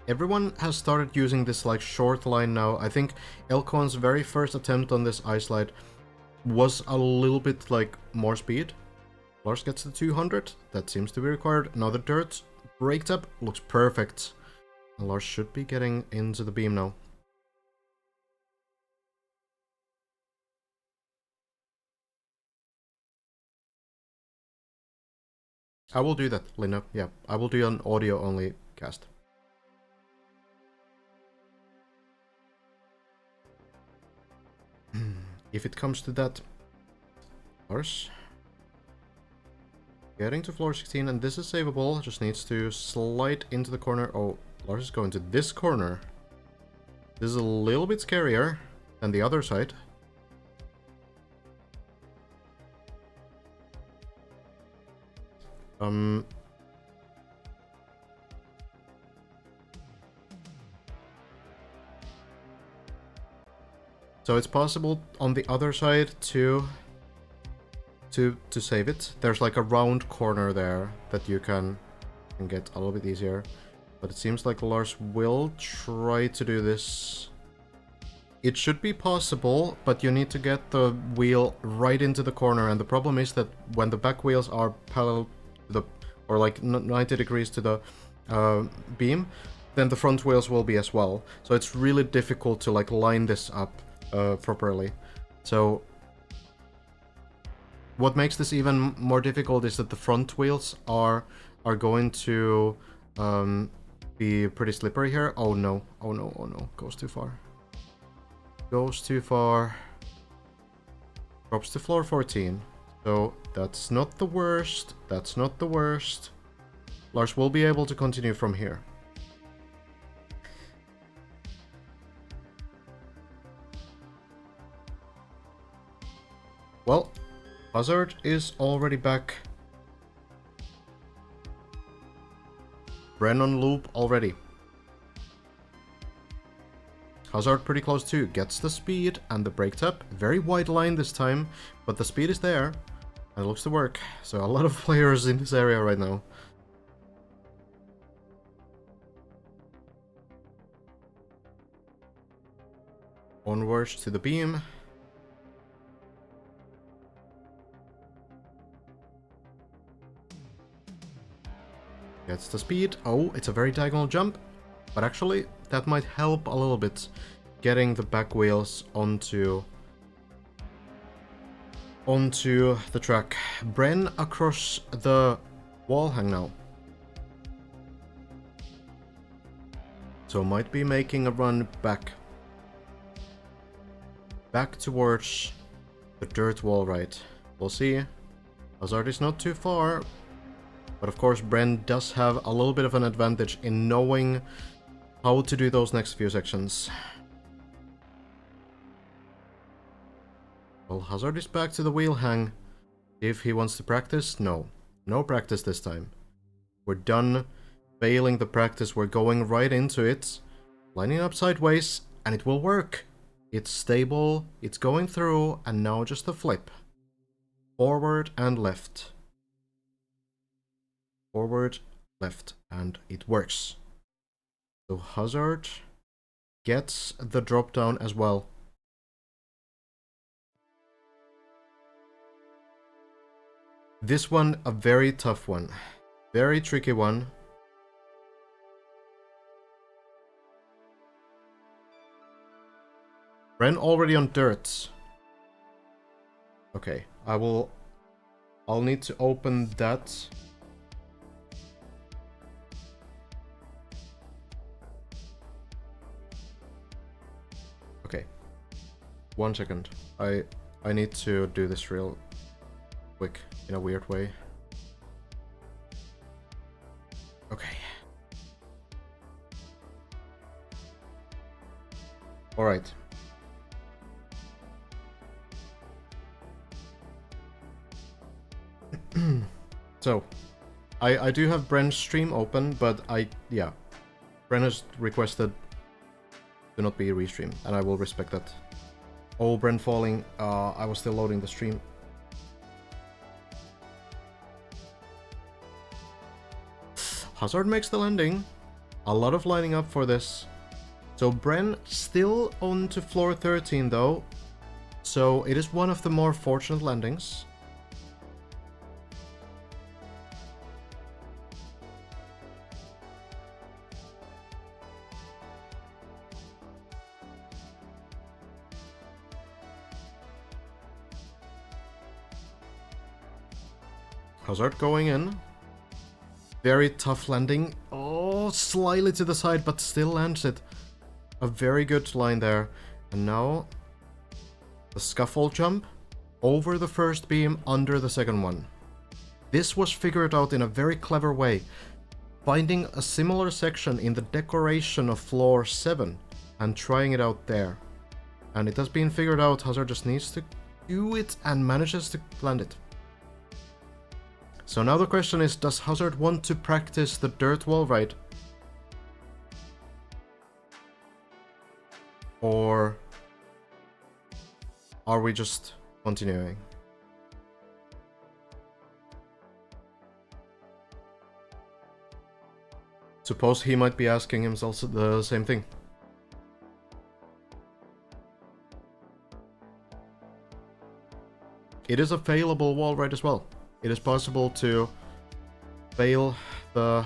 Speaker 1: Everyone has started using this like short line now. I think Elkon's very first attempt on this ice slide was a little bit like more speed. Lars gets the 200. That seems to be required. Now the dirt braked up, looks perfect. And Lars should be getting into the beam now. I will do that, Lina. Yeah, I will do an audio-only cast. If it comes to that. Lars. Getting to floor 16, and this is savable. Just needs to slide into the corner. Oh, Lars is going to this corner. This is a little bit scarier than the other side. So it's possible on the other side to save it. There's like a round corner there that you can get a little bit easier. But it seems like Lars will try to do this. It should be possible, but you need to get the wheel right into the corner, and the problem is that when the back wheels are parallel to the, or like 90 degrees to the beam, then the front wheels will be as well. So it's really difficult to like line this up properly. So what makes this even more difficult is that the front wheels are going to be pretty slippery here. Oh no, oh no, oh no, goes too far. Goes too far. Drops to floor 14. So that's not the worst. That's not the worst. Lars will be able to continue from here. Well, Hazard is already back. Bren on loop already. Hazard pretty close too. Gets the speed and the brake tap. Very wide line this time, but the speed is there. And it looks to work. So a lot of players in this area right now. Onwards to the beam. Gets the speed. Oh, it's a very diagonal jump. But actually, that might help a little bit. Getting the back wheels onto the track. Bren across the wall hang now. So might be making a run back. Back towards the dirt wall right. We'll see. Hazard is not too far. But of course Bren does have a little bit of an advantage in knowing how to do those next few sections. Well, Hazard is back to the wheel hang. If he wants to practice, no. No practice this time. We're done failing the practice, we're going right into it. Lining up sideways, and it will work. It's stable, it's going through, and now just a flip. Forward and left. Forward, left, and it works. So Hazard gets the drop down as well. This one, a very tough one. Very tricky one. Bren already on dirt. Okay, I'll need to open that. Okay. 1 second. I need to do this real quick in a weird way. Okay. All right. So, I do have Bren's stream open, but yeah. Bren has requested to not be restreamed, and I will respect that. Oh, Bren falling. I was still loading the stream. Hazard makes the landing. A lot of lining up for this. So Bren still on to floor 13 though. So it is one of the more fortunate landings. Hazard going in. Very tough landing. Oh, slightly to the side, but still lands it. A very good line there. And now the scuffle jump over the first beam, under the second one. This was figured out in a very clever way. Finding a similar section in the decoration of floor 7 and trying it out there. And it has been figured out. Hazard just needs to do it and manages to land it. So now the question is, does Hazard want to practice the dirt wall ride? Or are we just continuing? Suppose he might be asking himself the same thing. It is a failable wall ride as well. It is possible to fail the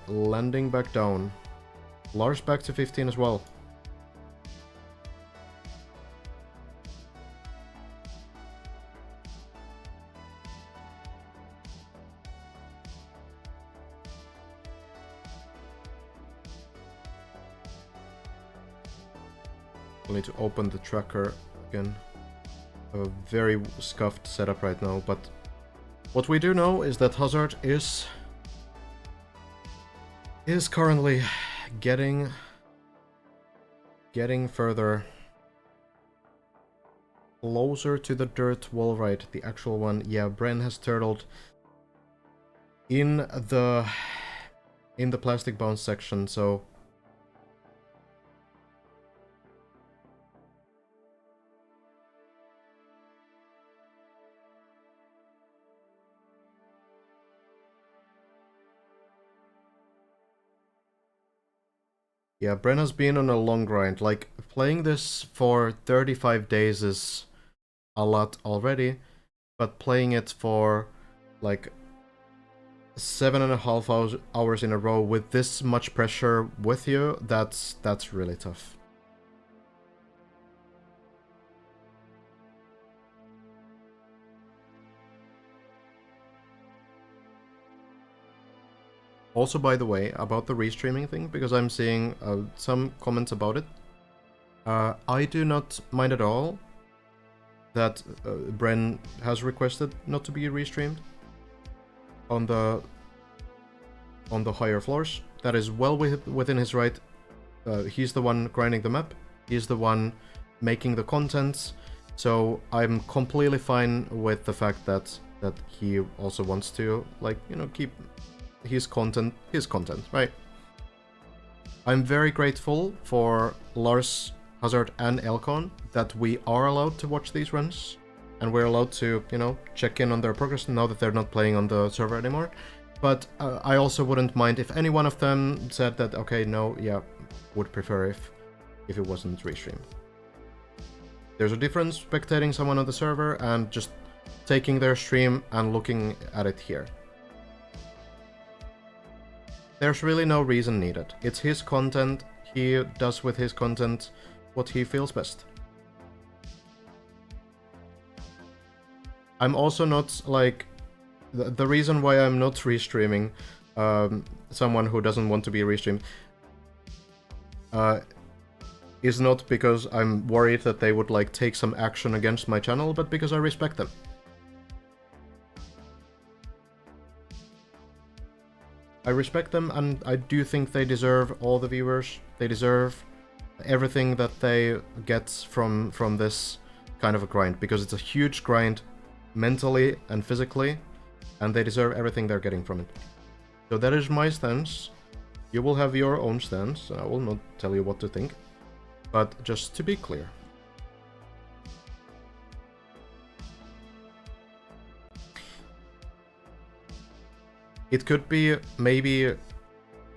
Speaker 1: landing back down. Lars back to 15 as well. We'll need to open the tracker again. A very scuffed setup right now, but what we do know is that Hazard is currently getting further closer to the dirt wall, right? The actual one. Yeah, Bren has turtled in the plastic bounce section, so yeah, Bren has been on a long grind. Like, playing this for 35 days is a lot already, but playing it for like 7.5 hours in a row with this much pressure with you, that's really tough. Also, by the way, about the restreaming thing, because I'm seeing some comments about it, I do not mind at all that Bren has requested not to be restreamed on the higher floors. That is well within his right. He's the one grinding the map. He's the one making the contents. So I'm completely fine with the fact that he also wants to, like, you know, keep his content, right? I'm very grateful for Lars, Hazard, and Elcon that we are allowed to watch these runs, and we're allowed to, you know, check in on their progress now that they're not playing on the server anymore. But I also wouldn't mind if any one of them said that, okay, no, yeah, would prefer if it wasn't restreamed. There's a difference spectating someone on the server and just taking their stream and looking at it here. There's really no reason needed. It's his content. He does with his content what he feels best. I'm also not, like, the reason why I'm not restreaming someone who doesn't want to be restreamed is not because I'm worried that they would, like, take some action against my channel, but because I respect them. I respect them, and I do think they deserve all the viewers. They deserve everything that they get from this kind of a grind, because it's a huge grind mentally and physically, and they deserve everything they're getting from it. So that is my stance. You will have your own stance. I will not tell you what to think, but just to be clear. It could be maybe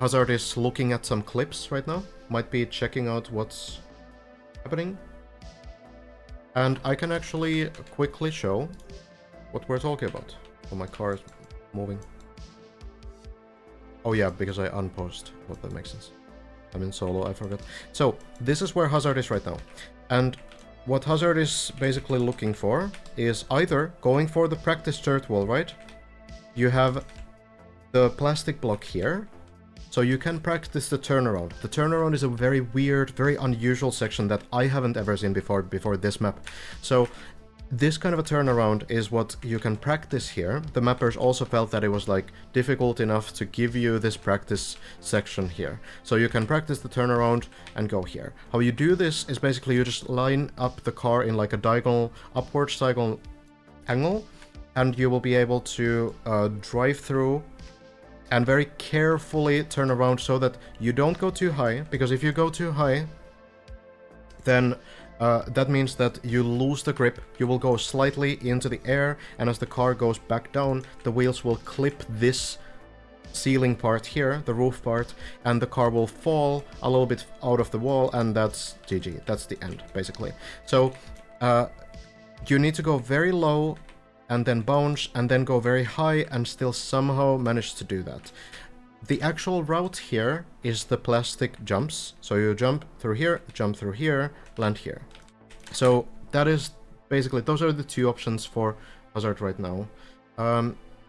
Speaker 1: Hazard is looking at some clips right now, might be checking out what's happening. And I can actually quickly show what we're talking about. Oh, my car is moving. Oh yeah, because I unpaused. Well, that makes sense. I'm in solo, I forgot. So, this is where Hazard is right now. And what Hazard is basically looking for is either going for the practice dirt wall, right? You have the plastic block here, so you can practice the turnaround. The turnaround is a very weird, very unusual section that I haven't ever seen before this map. So this kind of a turnaround is what you can practice here. The mappers also felt that it was, like, difficult enough to give you this practice section here. So you can practice the turnaround and go here. How you do this is basically you just line up the car in, like, a diagonal, upwards diagonal angle, and you will be able to drive through and very carefully turn around so that you don't go too high, because if you go too high, then that means that you lose the grip. You will go slightly into the air, and as the car goes back down, the wheels will clip this ceiling part here, the roof part, and the car will fall a little bit out of the wall, and that's GG. That's the end, basically. So you need to go very low and then bounce, and then go very high, and still somehow manage to do that. The actual route here is the plastic jumps. So you jump through here, land here. So that is basically, those are the two options for Hazard right now.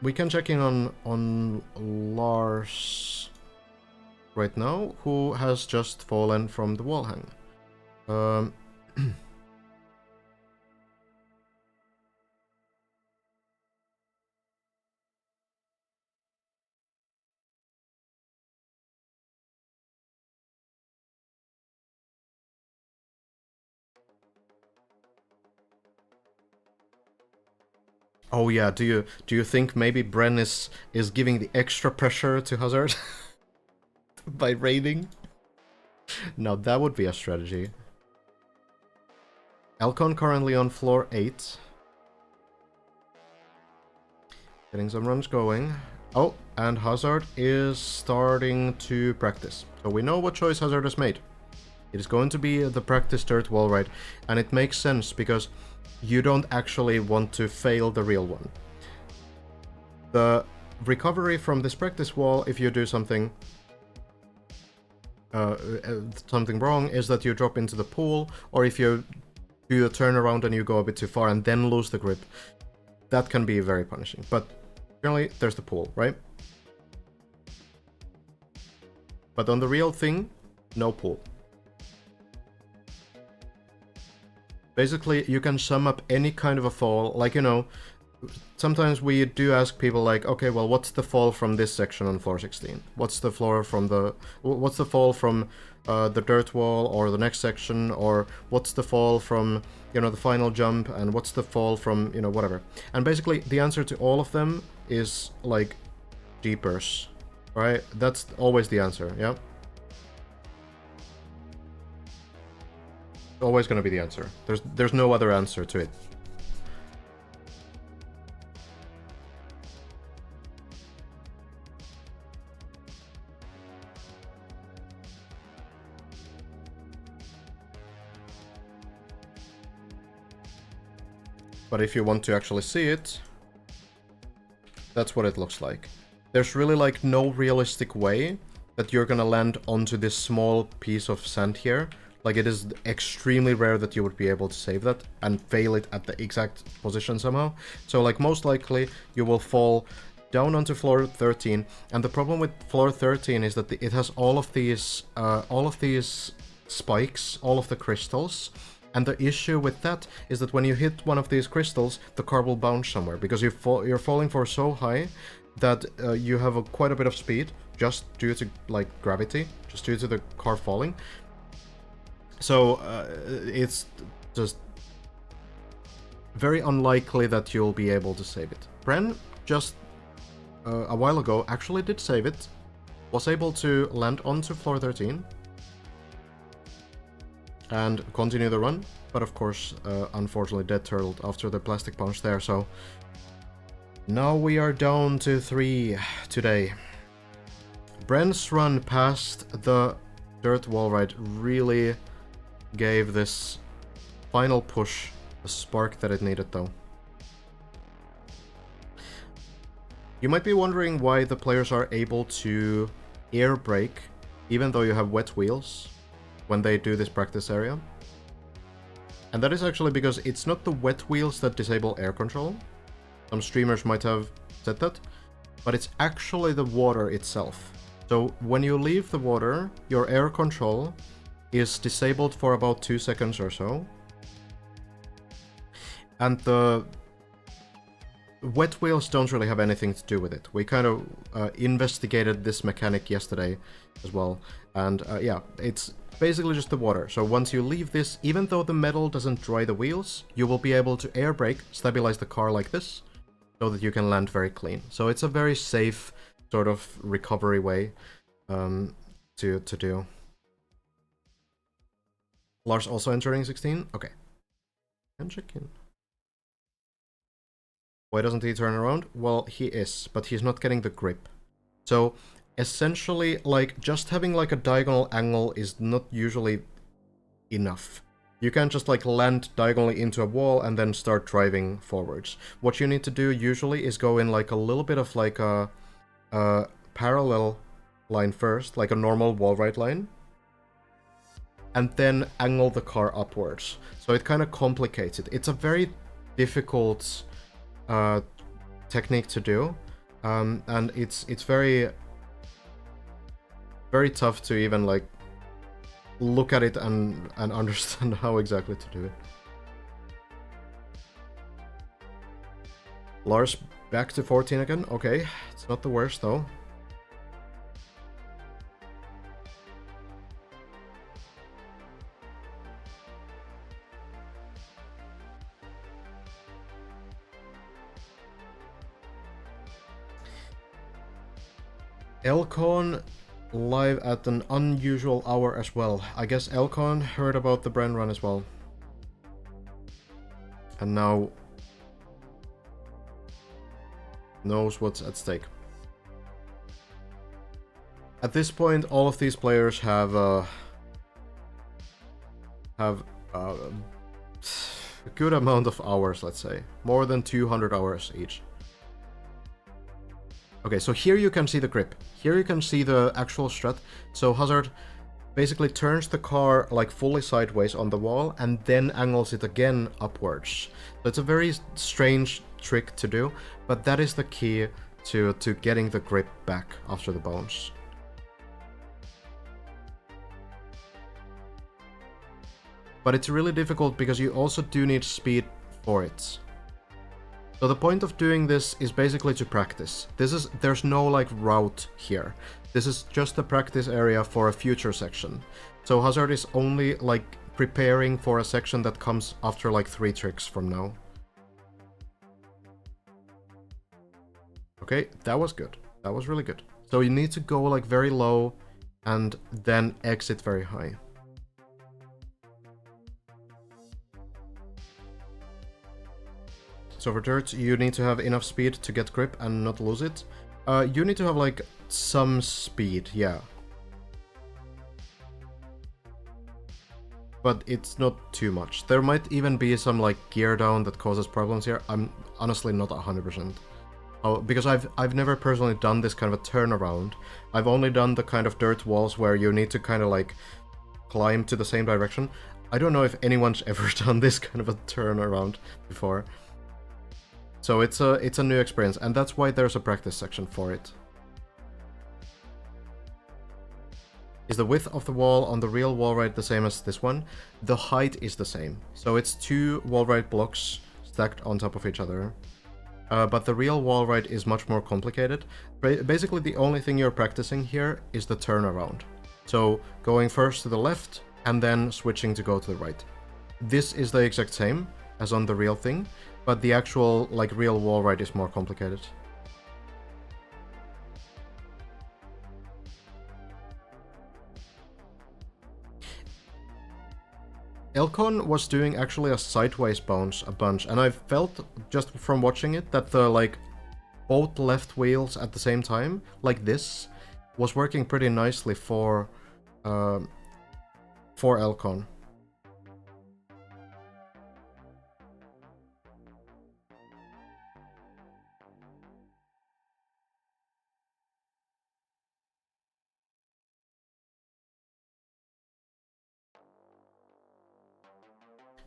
Speaker 1: We can check in on Lars right now, who has just fallen from the wall hang. Oh yeah, do you think maybe Bren is giving the extra pressure to Hazard by raiding? Now that would be a strategy. Elcon currently on floor 8. Getting some runs going. Oh, and Hazard is starting to practice. So we know what choice Hazard has made. It is going to be the practice dirt wall ride, and it makes sense because you don't actually want to fail the real one. The recovery from this practice wall, if you do something wrong, is that you drop into the pool, or if you do a turnaround and you go a bit too far and then lose the grip. That can be very punishing, but generally there's the pool, right? But on the real thing, no pool. Basically, you can sum up any kind of a fall, like, you know, sometimes we do ask people like, okay, well, what's the fall from this section on floor 16? What's the fall from the dirt wall or the next section, or what's the fall from, you know, the final jump, and what's the fall from, you know, whatever. And basically, the answer to all of them is like jeepers, right? That's always the answer, yeah? Always gonna be the answer. There's no other answer to it. But if you want to actually see it, that's what it looks like. There's really like no realistic way that you're gonna land onto this small piece of sand here. Like, it is extremely rare that you would be able to save that and fail it at the exact position somehow. So like, most likely you will fall down onto floor 13, and the problem with floor 13 is that it has all of these spikes, all of the crystals. And the issue with that is that when you hit one of these crystals, the car will bounce somewhere, because you're falling for so high that you have quite a bit of speed just due to like gravity, just due to the car falling. So it's just very unlikely that you'll be able to save it. Bren just a while ago actually did save it, was able to land onto floor 13 and continue the run, but of course, unfortunately dead turtled after the plastic punch there, so now we are down to 3 today. Bren's run past the dirt wall ride really gave this final push the spark that it needed, though. You might be wondering why the players are able to air brake even though you have wet wheels when they do this practice area. And that is actually because it's not the wet wheels that disable air control. Some streamers might have said that, but it's actually the water itself. So when you leave the water, your air control is disabled for about 2 seconds or so. And the wet wheels don't really have anything to do with it. We kind of investigated this mechanic yesterday as well. And yeah, it's basically just the water. So once you leave this, even though the metal doesn't dry the wheels, you will be able to air brake, stabilize the car like this, so that you can land very clean. So it's a very safe sort of recovery way to do. Lars also entering 16? Okay. And check in. Why doesn't he turn around? Well, he is, but he's not getting the grip. So essentially, like, just having like a diagonal angle is not usually enough. You can't just like land diagonally into a wall and then start driving forwards. What you need to do usually is go in like a little bit of like a parallel line first, like a normal wall right line, and then angle the car upwards. So it kind of complicates it. It's a very difficult technique to do, and it's very tough to even like look at it and understand how exactly to do it. Lars back to 14 again. Okay, it's not the worst though. Elcon live at an unusual hour as well. I guess Elcon heard about the Bren run as well. And now knows what's at stake. At this point, all of these players have a good amount of hours, let's say. More than 200 hours each. Okay, so here you can see the grip. Here you can see the actual strat. So Hazard basically turns the car like fully sideways on the wall and then angles it again upwards. So it's a very strange trick to do, but that is the key to getting the grip back after the bounce. But it's really difficult because you also do need speed for it. So the point of doing this is basically to practice. There's no like route here. This is just a practice area for a future section. So Hazard is only like preparing for a section that comes after like 3 tricks from now. Okay, that was good. That was really good. So you need to go like very low and then exit very high. So for dirt, you need to have enough speed to get grip and not lose it. You need to have like some speed, yeah. But it's not too much. There might even be some like gear down that causes problems here. I'm honestly not 100%. Because I've never personally done this kind of a turnaround. I've only done the kind of dirt walls where you need to kind of like climb to the same direction. I don't know if anyone's ever done this kind of a turnaround before. So it's a new experience, and that's why there's a practice section for it. Is the width of the wall on the real wall ride the same as this one? The height is the same. So it's 2 wall ride blocks stacked on top of each other. But the real wall ride is much more complicated. Basically, the only thing you're practicing here is the turnaround. So going first to the left and then switching to go to the right. This is the exact same as on the real thing, but the actual like real wall ride is more complicated. Elcon was doing actually a sideways bounce a bunch, and I felt just from watching it that the like both left wheels at the same time, like this, was working pretty nicely for Elcon.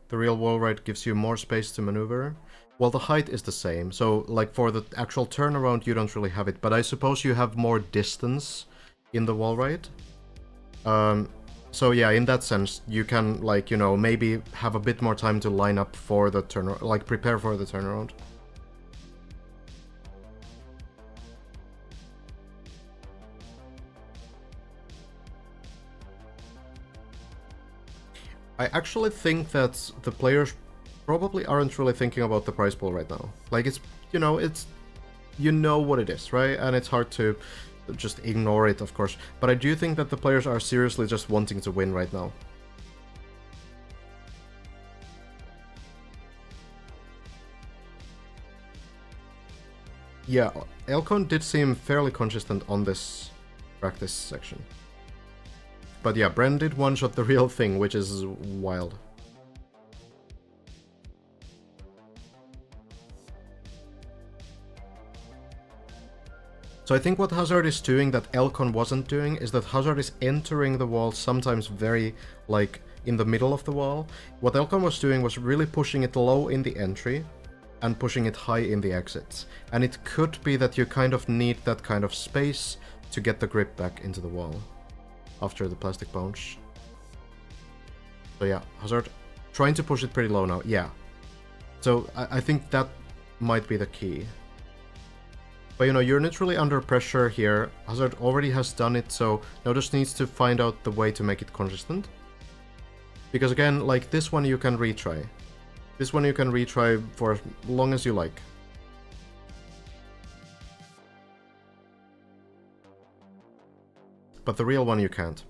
Speaker 1: The real wall ride gives you more space to maneuver. Well, the height is the same, so like for the actual turnaround you don't really have it, but I suppose you have more distance in the wall ride. So yeah, in that sense, you can like, you know, maybe have a bit more time to line up for the turnaround, like prepare for the turnaround. I actually think that the players probably aren't really thinking about the prize pool right now. Like it's, you know what it is, right? And it's hard to just ignore it, of course. But I do think that the players are seriously just wanting to win right now. Yeah, Elcon did seem fairly consistent on this practice section. But yeah, Bren did one-shot the real thing, which is wild. So I think what Hazard is doing that Elcon wasn't doing is that Hazard is entering the wall sometimes very, like, in the middle of the wall. What Elcon was doing was really pushing it low in the entry and pushing it high in the exits. And it could be that you kind of need that kind of space to get the grip back into the wall after the plastic bounce. So yeah, Hazard trying to push it pretty low now, yeah. So I think that might be the key. But you know, you're not really under pressure here. Hazard already has done it, so now just needs to find out the way to make it consistent. Because again, like this one you can retry. This one you can retry for as long as you like. but the real one you can't.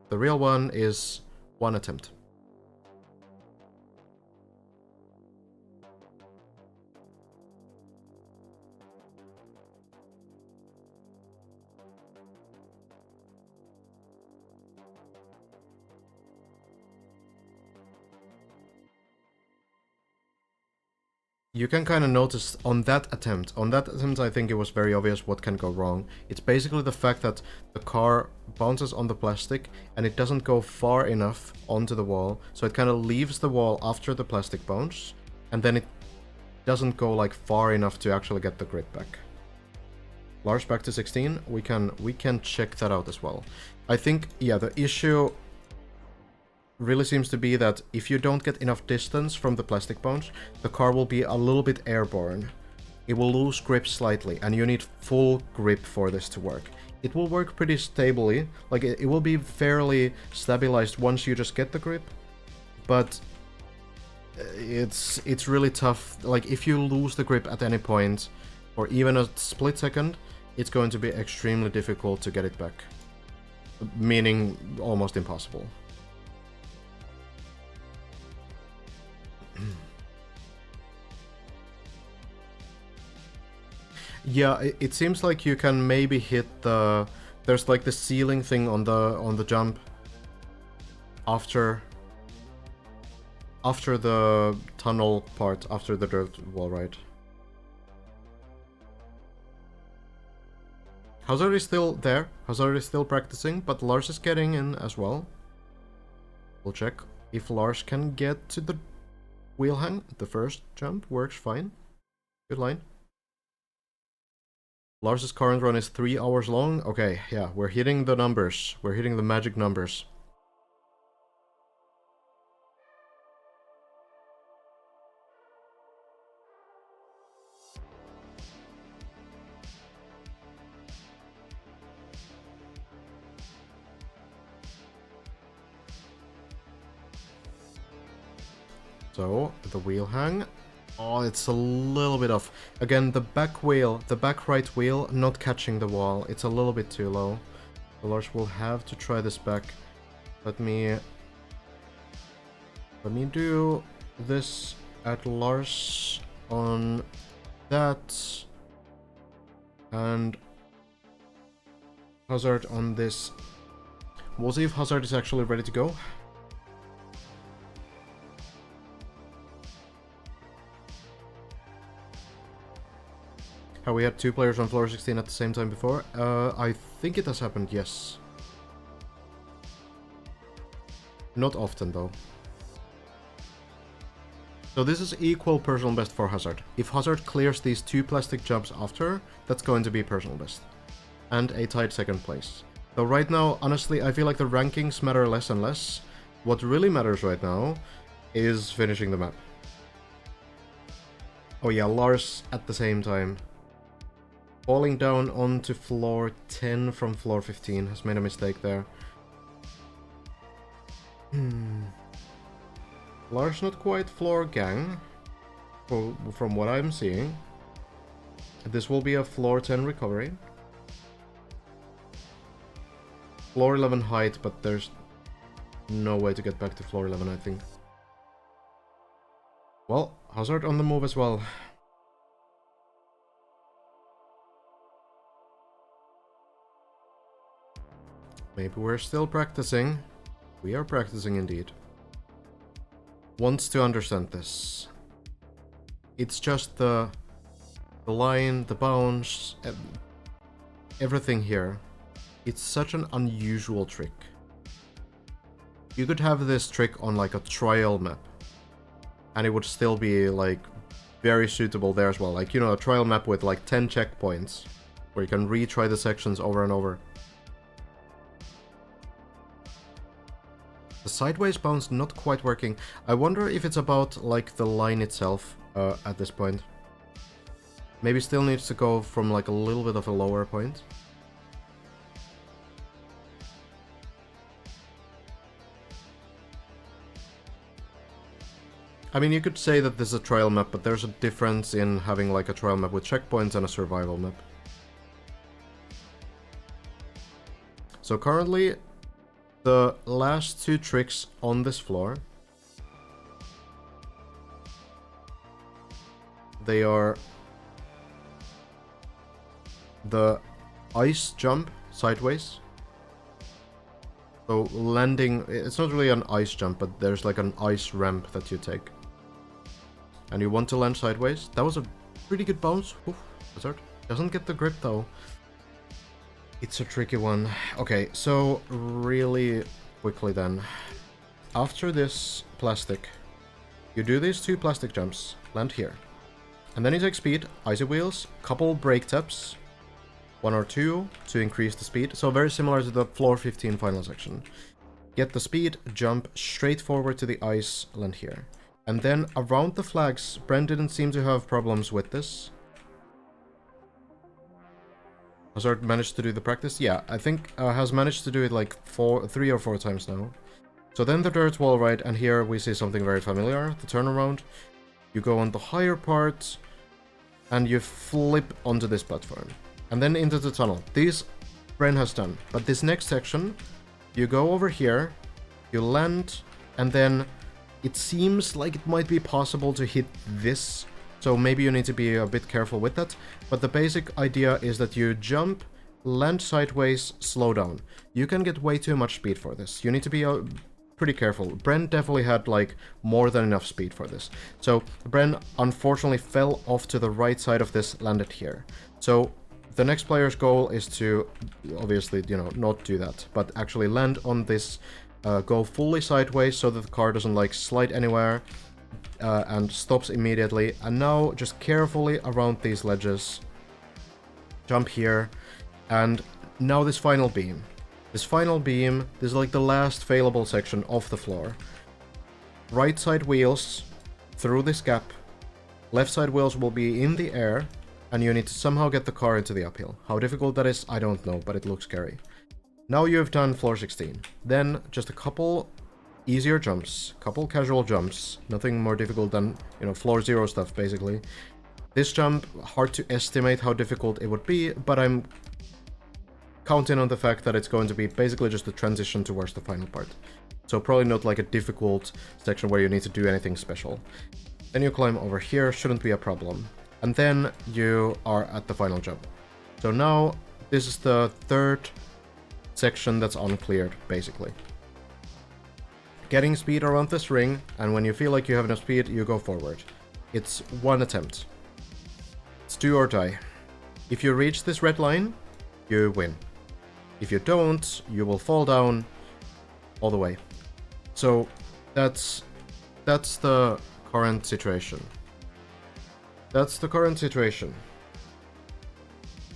Speaker 1: The real one is 1 attempt. You can kind of notice on that attempt I think it was very obvious what can go wrong. It's basically the fact that the car bounces on the plastic and it doesn't go far enough onto the wall, so it kind of leaves the wall after the plastic bounce, and then it doesn't go like far enough to actually get the grip back. Lars, back to 16, we can check that out as well. I think, yeah, the issue really seems to be that if you don't get enough distance from the plastic bounce, the car will be a little bit airborne. It will lose grip slightly, and you need full grip for this to work. It will work pretty stably, like it will be fairly stabilized once you just get the grip, but it's really tough. Like if you lose the grip at any point, or even a split second, it's going to be extremely difficult to get it back. Meaning almost impossible. Yeah, it seems like you can maybe hit the... There's like the ceiling thing on the jump after the tunnel part, after the dirt wall, right? Hazard is still there. Hazard is still practicing, but Lars is getting in as well. We'll check if Lars can get to the wheel hang. The first jump works fine. Good line. Lars's current run is 3 hours long. Okay, yeah, we're hitting the numbers. We're hitting the magic numbers. So, the wheel hang. Oh, it's a little bit off. Again, the back wheel, the back right wheel, not catching the wall. It's a little bit too low. So Lars will have to try this back. Let me do this at Lars on that. And Hazard on this. We'll see if Hazard is actually ready to go. Have we had 2 players on floor 16 at the same time before? I think it has happened, yes. Not often, though. So this is equal personal best for Hazard. If Hazard clears these 2 plastic jumps after, that's going to be personal best. And a tied second place. So right now, honestly, I feel like the rankings matter less and less. What really matters right now is finishing the map. Oh yeah, Lars at the same time. Falling down onto floor 10 from floor 15 has made a mistake there. Lars not quite floor gang, from what I'm seeing. This will be a floor 10 recovery. Floor 11 height, but there's no way to get back to floor 11, I think. Well, Hazard on the move as well. Maybe we're still practicing. We are practicing indeed. Wants to understand this. It's just the line, the bounce, everything here. It's such an unusual trick. You could have this trick on like a trial map, and it would still be like very suitable there as well. Like, you know, a trial map with like 10 checkpoints where you can retry the sections over and over. The sideways bounce not quite working. I wonder if it's about like the line itself at this point. Maybe still needs to go from like a little bit of a lower point. I mean, you could say that this is a trial map, but there's a difference in having like a trial map with checkpoints and a survival map. So currently, the last two tricks on this floor, they are the ice jump sideways. So landing, it's not really an ice jump, but there's like an ice ramp that you take. And you want to land sideways. That was a pretty good bounce. Oof, Wizard. Doesn't get the grip though. It's a tricky one. Okay, so really quickly then. After this plastic, you do these two plastic jumps, land here. And then you take speed, icy wheels, couple brake taps, 1 or 2 to increase the speed. So very similar to the floor 15 final section. Get the speed, jump straight forward to the ice, land here. And then around the flags, Bren didn't seem to have problems with this. Hazard managed to do the practice? Yeah, I think has managed to do it like 3 or 4 times now. So then the dirt wall ride, and here we see something very familiar, the turnaround. You go on the higher part, and you flip onto this platform. And then into the tunnel. These Bren has done. But this next section, you go over here, you land, and then it seems like it might be possible to hit this. So maybe you need to be a bit careful with that. But the basic idea is that you jump, land sideways, slow down. You can get way too much speed for this. You need to be pretty careful. Bren definitely had like more than enough speed for this. So Bren unfortunately fell off to the right side of this, landed here. So the next player's goal is to, obviously, you know, not do that, but actually land on this, go fully sideways so that the car doesn't like slide anywhere, and stops immediately. And now just carefully around these ledges, jump here, and now this final beam. This final beam, this is like the last failable section of the floor. Right side wheels through this gap, left side wheels will be in the air, and you need to somehow get the car into the uphill. How difficult that is, I don't know, but it looks scary. Now you've done floor 16. Then just a couple easier jumps, couple casual jumps, nothing more difficult than, you know, floor 0 stuff, basically. This jump, hard to estimate how difficult it would be, but I'm counting on the fact that it's going to be basically just a transition towards the final part. So probably not like a difficult section where you need to do anything special. Then you climb over here, shouldn't be a problem. And then you are at the final jump. So now, this is the third section that's uncleared, basically. Getting speed around this ring, and when you feel like you have enough speed, you go forward. It's one attempt. It's do or die. If you reach this red line, you win. If you don't, you will fall down all the way. So that's the current situation. That's the current situation.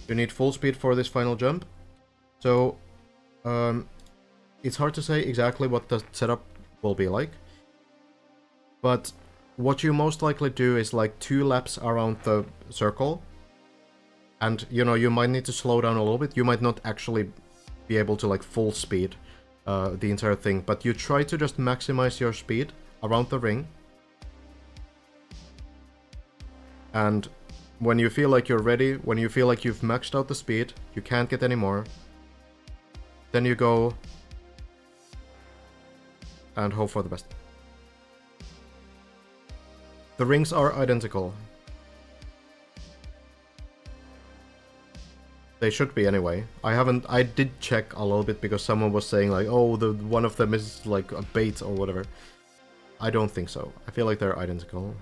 Speaker 1: You need full speed for this final jump. So it's hard to say exactly what the setup will be like. But what you most likely do is like 2 laps around the circle. And, you know, you might need to slow down a little bit. You might not actually be able to like full speed the entire thing. But you try to just maximize your speed around the ring. And when you feel like you're ready, when you feel like you've maxed out the speed, you can't get any more, then you go and hope for the best. The rings are identical. They should be anyway. I did check a little bit because someone was saying like, oh, one of them is like a bait or whatever. I don't think so. I feel like they're identical.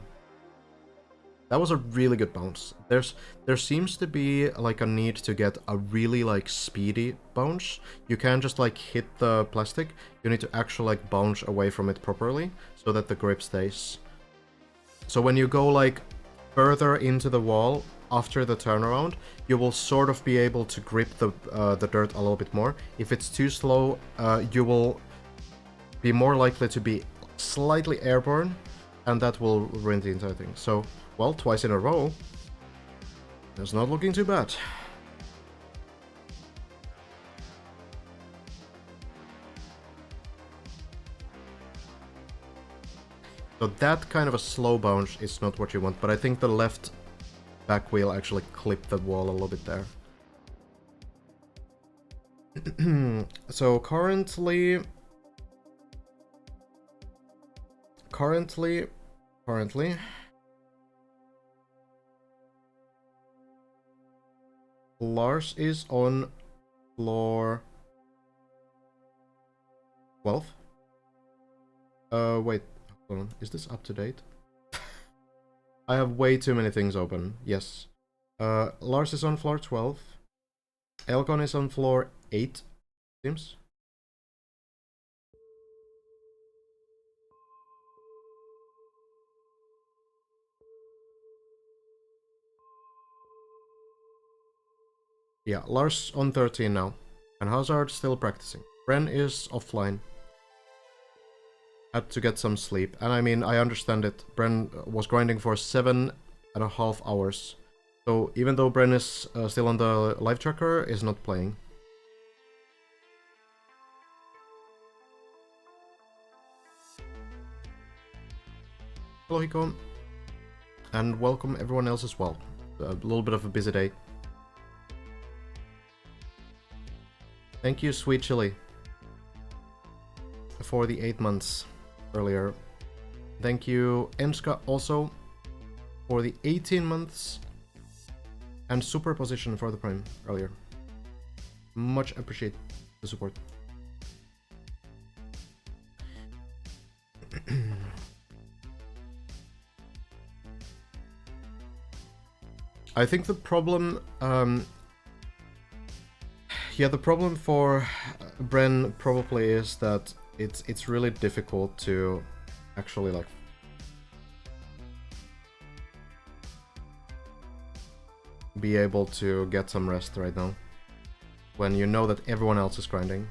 Speaker 1: That was a really good bounce. There seems to be like a need to get a really like speedy bounce. You can't just like hit the plastic. You need to actually like bounce away from it properly so that the grip stays. So when you go like further into the wall after the turnaround, you will sort of be able to grip the dirt a little bit more. If it's too slow, you will be more likely to be slightly airborne, and that will ruin the entire thing. So, well, twice in a row, it's not looking too bad. So that kind of a slow bounce is not what you want, but I think the left back wheel actually clipped the wall a little bit there. So currently, Lars is on floor 12. Wait, hold on. Is this up to date? I have way too many things open. Yes. Lars is on floor 12. Elgon is on floor 8, seems. Yeah, Lars on 13 now. And Hazard still practicing. Bren is offline. Had to get some sleep. And I mean, I understand it. Bren was grinding for 7.5 hours. So even though Bren is still on the live tracker, is not playing. Hello, Hiko. And welcome everyone else as well. A little bit of a busy day. Thank you, Sweet Chili, for the 8 months earlier. Thank you, Enska, also for the 18 months. And Superposition for the Prime earlier. Much appreciate the support. I think the problem... yeah, the problem for Bren probably is that it's really difficult to actually like be able to get some rest right now when you know that everyone else is grinding.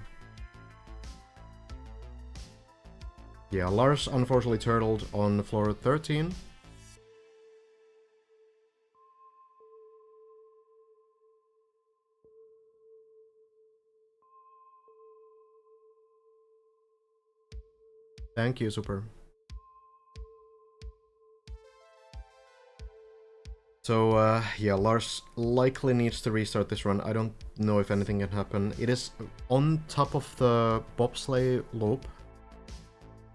Speaker 1: Yeah, Lars unfortunately turtled on floor 13. Thank you, Super. So, yeah, Lars likely needs to restart this run. I don't know if anything can happen. It is on top of the bobsleigh loop.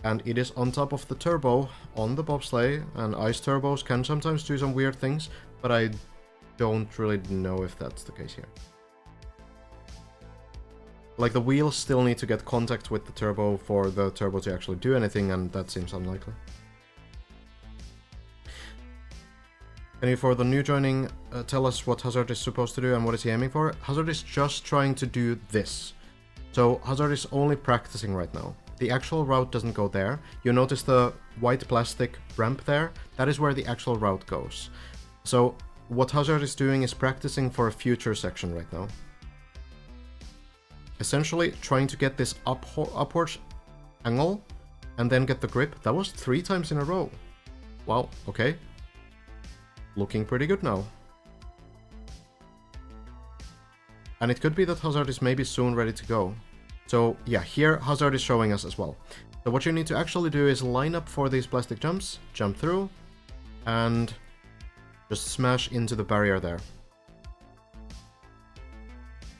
Speaker 1: And it is on top of the turbo on the bobsleigh. And ice turbos can sometimes do some weird things, but I don't really know if that's the case here. Like, the wheels still need to get contact with the turbo for the turbo to actually do anything, and that seems unlikely. Can you, for the new joining, tell us what Hazard is supposed to do and what is he aiming for? Hazard is just trying to do this. So Hazard is only practicing right now. The actual route doesn't go there. You notice the white plastic ramp there? That is where the actual route goes. So what Hazard is doing is practicing for a future section right now. Essentially trying to get this upward angle and then get the grip. That was 3 times in a row. Wow, okay. Looking pretty good now. And it could be that Hazard is maybe soon ready to go. So yeah, here Hazard is showing us as well. So what you need to actually do is line up for these plastic jumps, jump through, and just smash into the barrier there.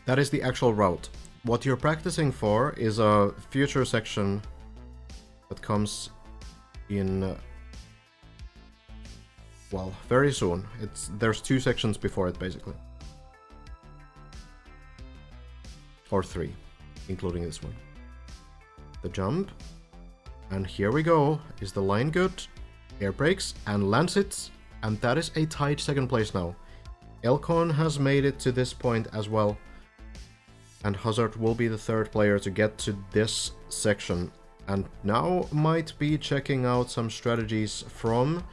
Speaker 1: That is the actual route. What you're practicing for is a future section that comes in... well, very soon. There's 2 sections before it, basically. Or 3, including this one. The jump. And here we go. Is the line good? Air brakes and lands it. And that is a tight 2nd place now. Elcon has made it to this point as well. And Hazard will be the 3rd player to get to this section. And now might be checking out some strategies from...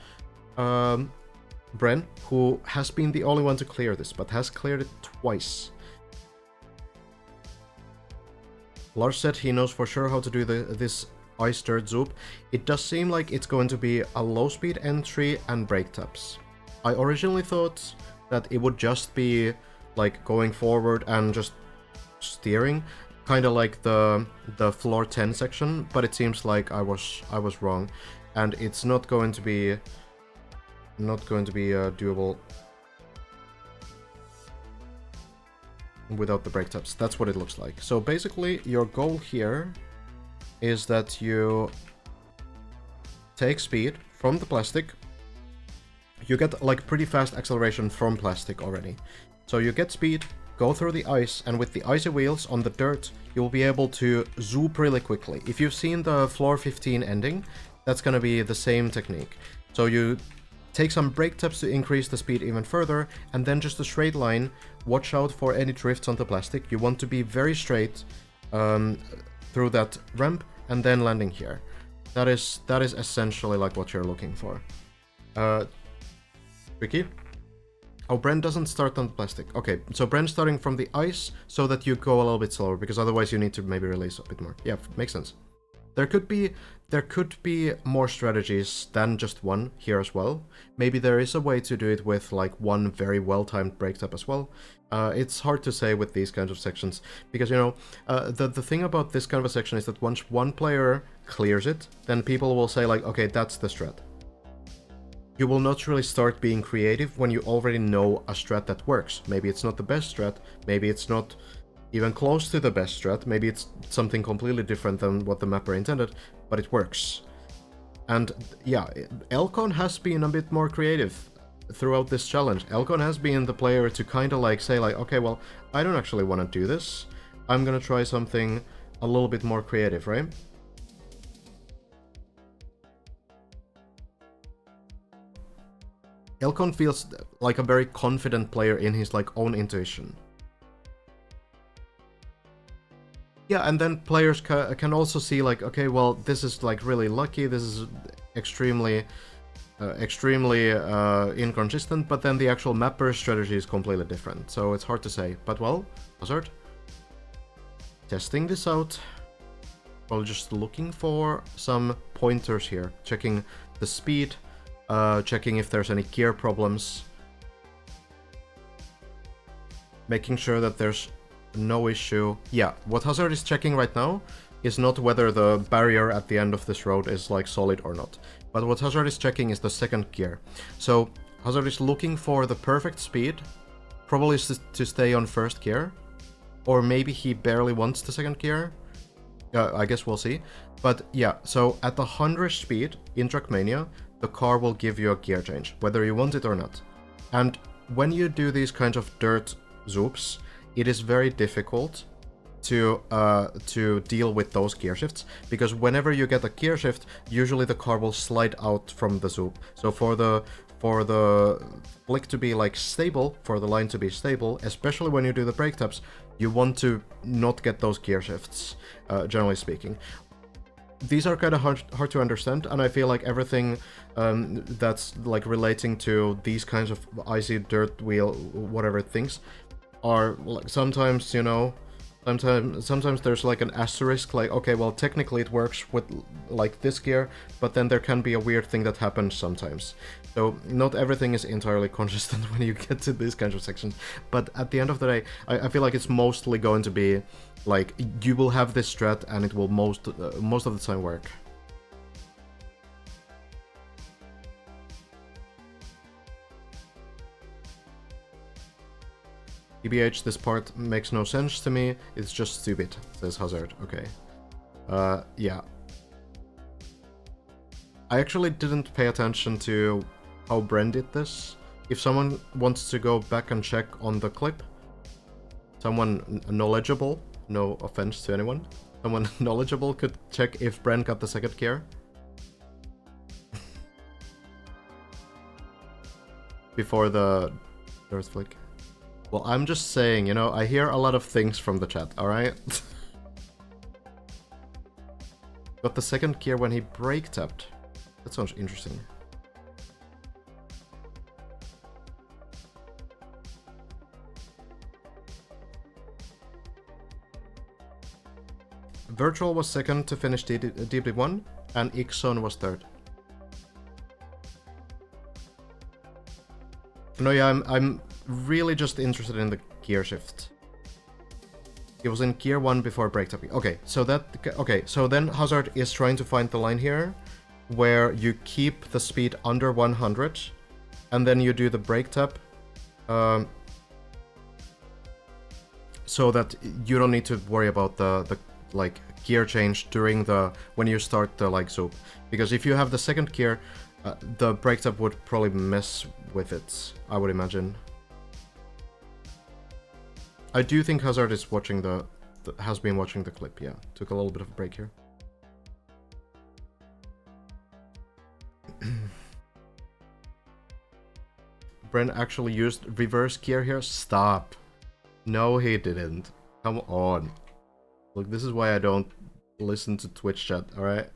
Speaker 1: Bren, who has been the only one to clear this, but has cleared it twice. Lars said he knows for sure how to do this ice dirt zoop. It does seem like it's going to be a low speed entry and brake taps. I originally thought that it would just be like going forward and just steering, kind of like the floor 10 section, but it seems like I was wrong, and it's not going to be doable. without the brake taps. That's what it looks like. So basically, your goal here is that you take speed from the plastic. You get like pretty fast acceleration from plastic already. So you get speed, go through the ice, and with the icy wheels on the dirt, you'll be able to zoop really quickly. If you've seen the floor 15 ending, that's gonna be the same technique. So you take some brake taps to increase the speed even further, and then just a straight line. Watch out for any drifts on the plastic. You want to be very straight through that ramp, and then landing here. That is essentially like what you're looking for. Tricky. Oh, Bren doesn't start on the plastic. Okay, so Bren's starting from the ice so that you go a little bit slower, because otherwise you need to maybe release a bit more. Yeah, makes sense. There could be more strategies than just one here as well. Maybe there is a way to do it with like one very well-timed brake tap as well. It's hard to say with these kinds of sections, because, you know, the thing about this kind of a section is that once one player clears it, then people will say like, okay, that's the strat. You will not really start being creative when you already know a strat that works. Maybe it's not the best strat, maybe it's not even close to the best strat, maybe it's something completely different than what the mapper intended, but it works. And yeah, Elcon has been a bit more creative throughout this challenge. Elcon has been the player to kind of like say like, okay, well, I don't actually want to do this. I'm gonna try something a little bit more creative, right? Elcon feels like a very confident player in his like own intuition. Yeah, and then players can also see like, okay, well, this is like really lucky, this is extremely inconsistent, but then the actual mapper strategy is completely different, so it's hard to say. But well, Hazard, testing this out, well, just looking for some pointers here, checking the speed, checking if there's any gear problems, making sure that there's no issue. Yeah, what Hazard is checking right now is not whether the barrier at the end of this road is like solid or not, but what Hazard is checking is the second gear. So Hazard is looking for the perfect speed, probably to stay on first gear, or maybe he barely wants the second gear. I guess we'll see. But yeah, so at the 100 speed in Trackmania, the car will give you a gear change, whether you want it or not. And when you do these kinds of dirt zoops, it is very difficult to deal with those gear shifts, because whenever you get a gear shift, usually the car will slide out from the zoop. So for the flick to be like stable, for the line to be stable, especially when you do the brake taps, you want to not get those gear shifts, generally speaking. These are kind of hard to understand, and I feel like everything that's like relating to these kinds of icy dirt wheel whatever things are like, sometimes, you know, sometimes there's like an asterisk, like, okay, well, technically it works with like this gear, but then there can be a weird thing that happens sometimes. So not everything is entirely consistent when you get to these kinds of sections. But at the end of the day, I feel like it's mostly going to be like, you will have this strat and it will most of the time work. EBH, this part makes no sense to me, it's just stupid, says Hazard. Okay. Yeah. I actually didn't pay attention to how Bren did this. If someone wants to go back and check on the clip, someone knowledgeable, no offense to anyone, someone knowledgeable could check if Bren got the second gear. Before the first flick. Well, I'm just saying, you know, I hear a lot of things from the chat, alright? Got the second gear when he brake tapped. That sounds interesting. Virtual was second to finish Deeply 1, and Ixon was third. No, yeah, I'm really just interested in the gear shift. It was in gear 1 before brake tapping. Okay, so then Hazard is trying to find the line here where you keep the speed under 100 and then you do the brake tap. so that you don't need to worry about the like gear change during the when you start the like zoop, because if you have the second gear, the break tap would probably mess with it, I would imagine. I do think Hazard is watching has been watching the clip. Yeah, took a little bit of a break here. Brent actually used reverse gear here? Stop. No, he didn't. Come on. Look, this is why I don't listen to Twitch chat, alright?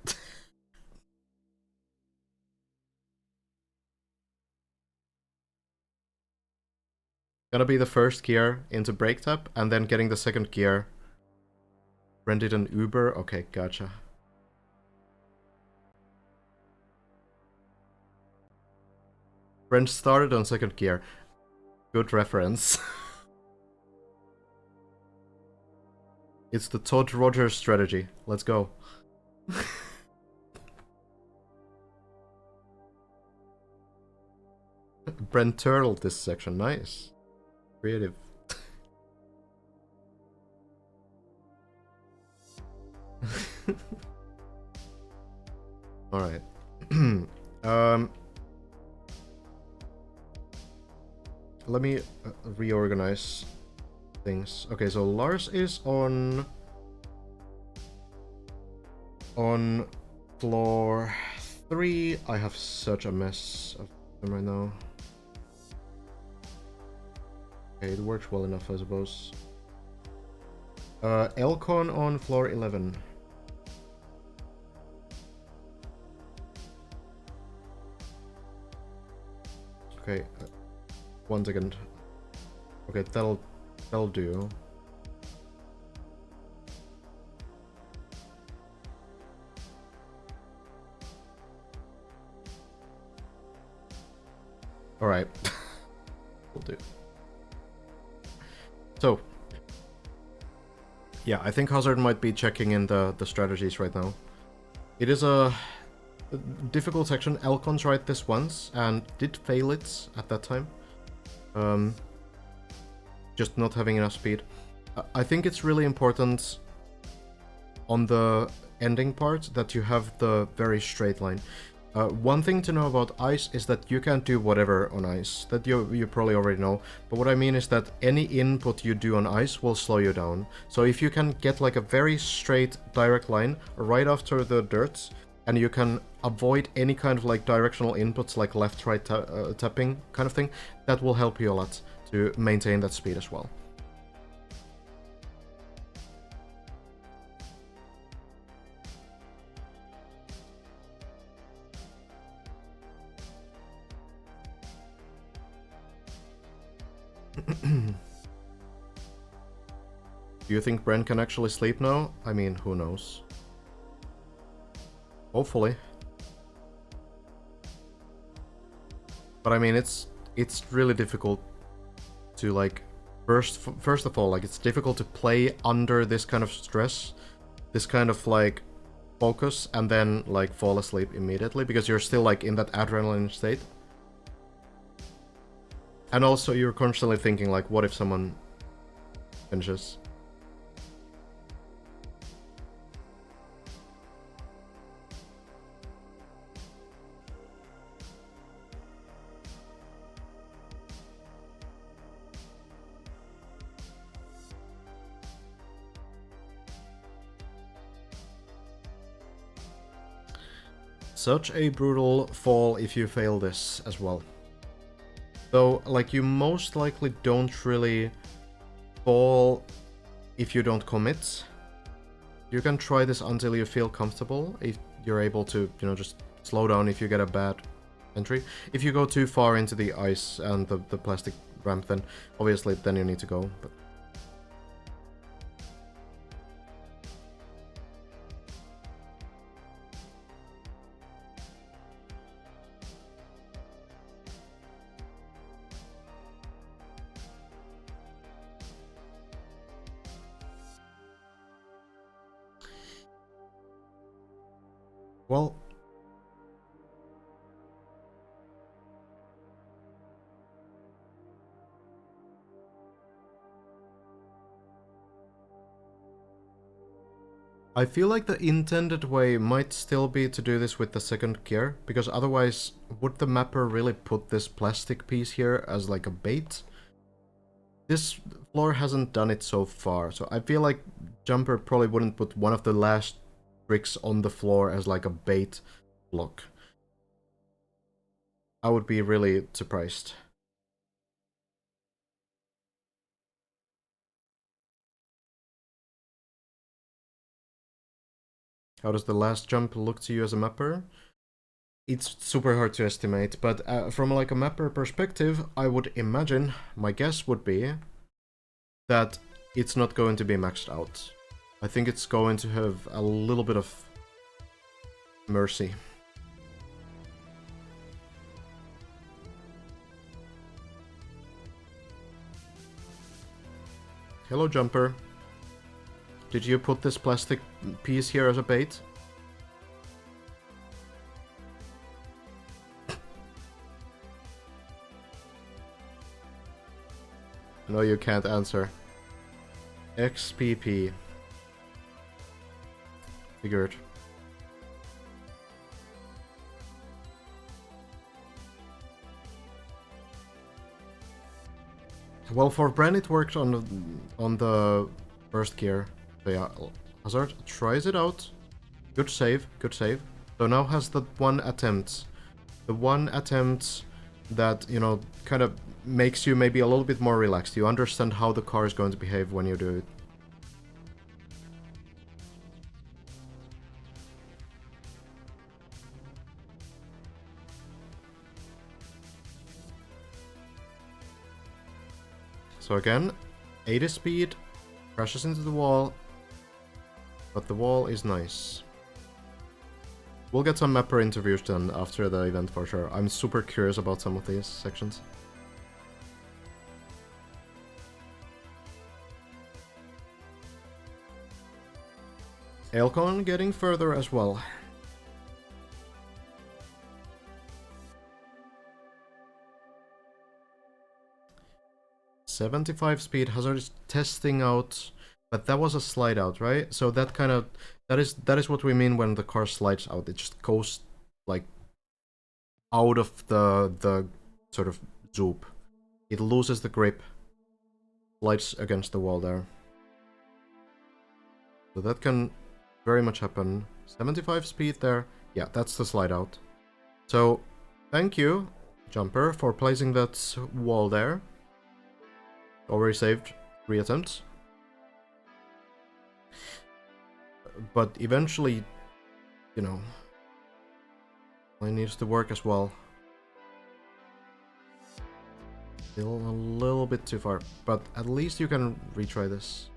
Speaker 1: Gonna be the first gear into break tap, and then getting the second gear. Rented an Uber? Okay, gotcha. Brent started on second gear. Good reference. It's the Todd Rogers strategy. Let's go. Brent turtled this section. Nice. Creative. Alright. Let me reorganize things. Okay, so Lars is on floor 3. I have such a mess of them right now. Okay, it works well enough, I suppose. Elcon on floor 11. Okay, 1 second. Okay, that'll do. All right, will do. So, yeah, I think Hazard might be checking in the strategies right now. It is a difficult section. Elcon tried this once and did fail it at that time. Just not having enough speed. I think it's really important on the ending part that you have the very straight line. One thing to know about ice is that you can't do whatever on ice. That you probably already know. But what I mean is that any input you do on ice will slow you down. So if you can get like a very straight, direct line right after the dirt, and you can avoid any kind of like directional inputs like left-right tapping kind of thing, that will help you a lot to maintain that speed as well. Do you think Brent can actually sleep now? I mean, who knows? Hopefully. But I mean, it's really difficult to like first of all, like it's difficult to play under this kind of stress, this kind of like focus, and then like fall asleep immediately because you're still like in that adrenaline state. And also you're constantly thinking like, what if someone finishes? Such a brutal fall if you fail this as well. Though, like, you most likely don't really fall if you don't commit. You can try this until you feel comfortable, if you're able to, you know, just slow down if you get a bad entry. If you go too far into the ice and the plastic ramp, then obviously then you need to go. But well, I feel like the intended way might still be to do this with the second gear, because otherwise, would the mapper really put this plastic piece here as like a bait? This floor hasn't done it so far, so I feel like Jumper probably wouldn't put one of the last bricks on the floor as like a bait block. I would be really surprised. How does the last jump look to you as a mapper? It's super hard to estimate, but from like a mapper perspective, I would imagine, my guess would be, that it's not going to be maxed out. I think it's going to have a little bit of mercy. Hello, Jumper. Did you put this plastic piece here as a bait? No, you can't answer. XPP. Figured. Well, for Bren it worked on the first gear. So yeah, Hazard tries it out. Good save, good save. So now has the one attempt. The one attempt that, you know, kind of makes you maybe a little bit more relaxed. You understand how the car is going to behave when you do it. So again, 80 speed, crashes into the wall, but the wall is nice. We'll get some mapper interviews then after the event for sure. I'm super curious about some of these sections. Elcon getting further as well. .75 speed, Hazard is testing out, but that was a slide out, right? So that kind of that is what we mean when the car slides out. It just goes like out of the sort of zoop. It loses the grip, slides against the wall there. So that can very much happen. 75 speed there. Yeah, that's the slide out. So thank you, Jumper, for placing that wall there. Already saved 3 attempts. But eventually, you know, it needs to work as well. Still a little bit too far, but at least you can retry this.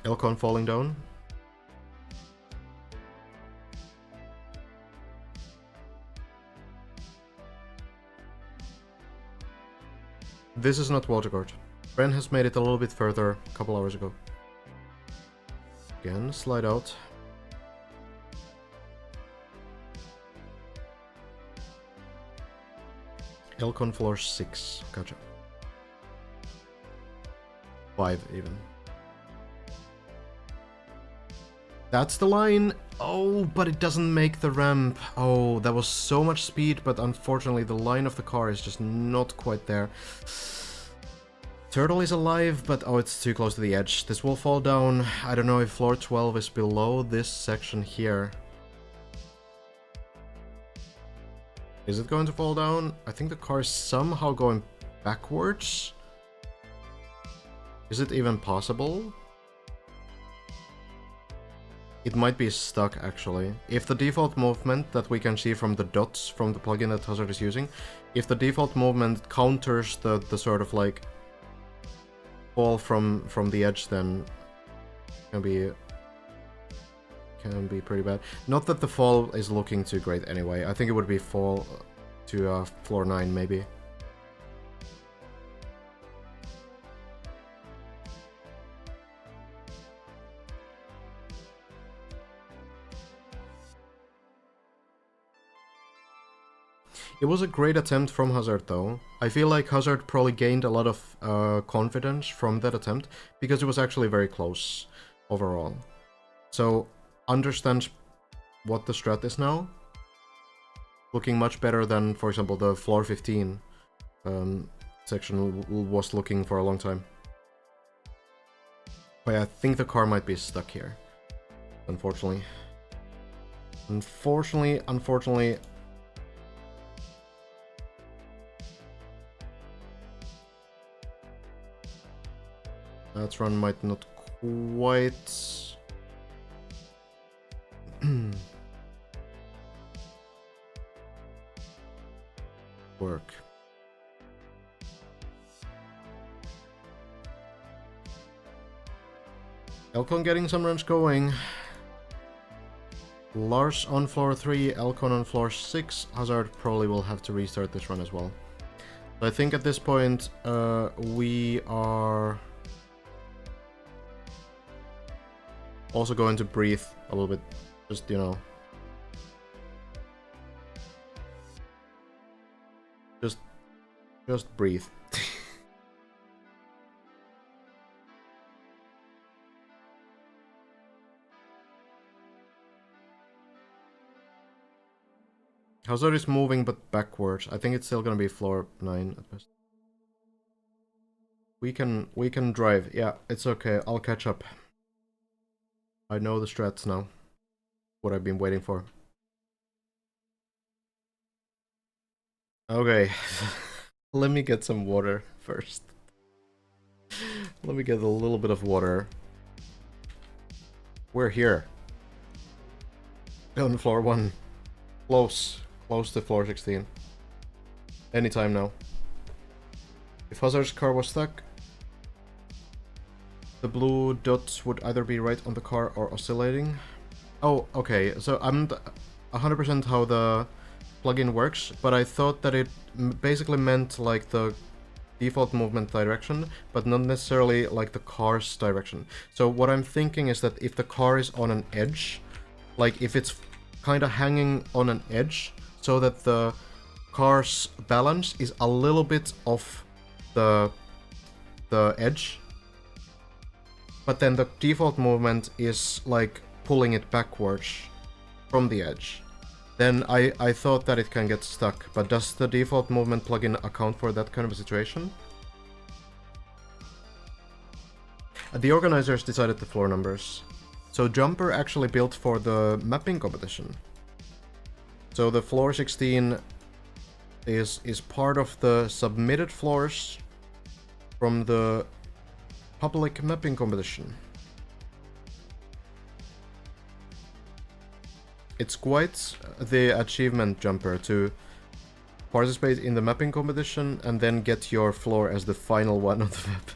Speaker 1: Elcon falling down. This is not water guard. Bren has made it a little bit further a couple hours ago. Again, slide out. Elcon floor 6. Gotcha. 5 even. That's the line. Oh, but it doesn't make the ramp. Oh, that was so much speed, but unfortunately the line of the car is just not quite there. Turtle is alive, but oh, it's too close to the edge. This will fall down. I don't know if floor 12 is below this section here. Is it going to fall down? I think the car is somehow going backwards. Is it even possible? It might be stuck, actually. If the default movement that we can see from the dots from the plugin that Hazard is using, if the default movement counters the sort of like fall from the edge, then can be pretty bad. Not that the fall is looking too great anyway. I think it would be fall to floor 9 maybe. It was a great attempt from Hazard, though. I feel like Hazard probably gained a lot of confidence from that attempt, because it was actually very close overall. So, understand what the strat is now. Looking much better than, for example, the floor 15 section was looking for a long time. But I think the car might be stuck here, unfortunately. Unfortunately... That run might not quite... work. Elcon getting some runs going. Lars on floor 3, Elcon on floor 6. Hazard probably will have to restart this run as well. So I think at this point we are also going to breathe a little bit. Just, you know. Just breathe. Hazard is moving, but backwards. I think it's still gonna be floor 9 at best. We can drive. Yeah, it's okay. I'll catch up. I know the strats now. What I've been waiting for. Okay. Let me get some water first. Let me get a little bit of water. We're here. On floor 1. Close to floor 16. Anytime now. If Hazard's car was stuck, the blue dots would either be right on the car or oscillating. Oh, okay. So I'm 100% how the plugin works, but I thought that it basically meant like the default movement direction, but not necessarily like the car's direction. So what I'm thinking is that if the car is on an edge, like if it's kind of hanging on an edge, so that the car's balance is a little bit off the edge, but then the default movement is like pulling it backwards from the edge, then I thought that it can get stuck. But does the default movement plugin account for that kind of a situation? The organizers decided the floor numbers. So Jumper actually built for the mapping competition. So the floor 16 is part of the submitted floors from the public mapping competition. It's quite the achievement, Jumper, to participate in the mapping competition and then get your floor as the final one on the map.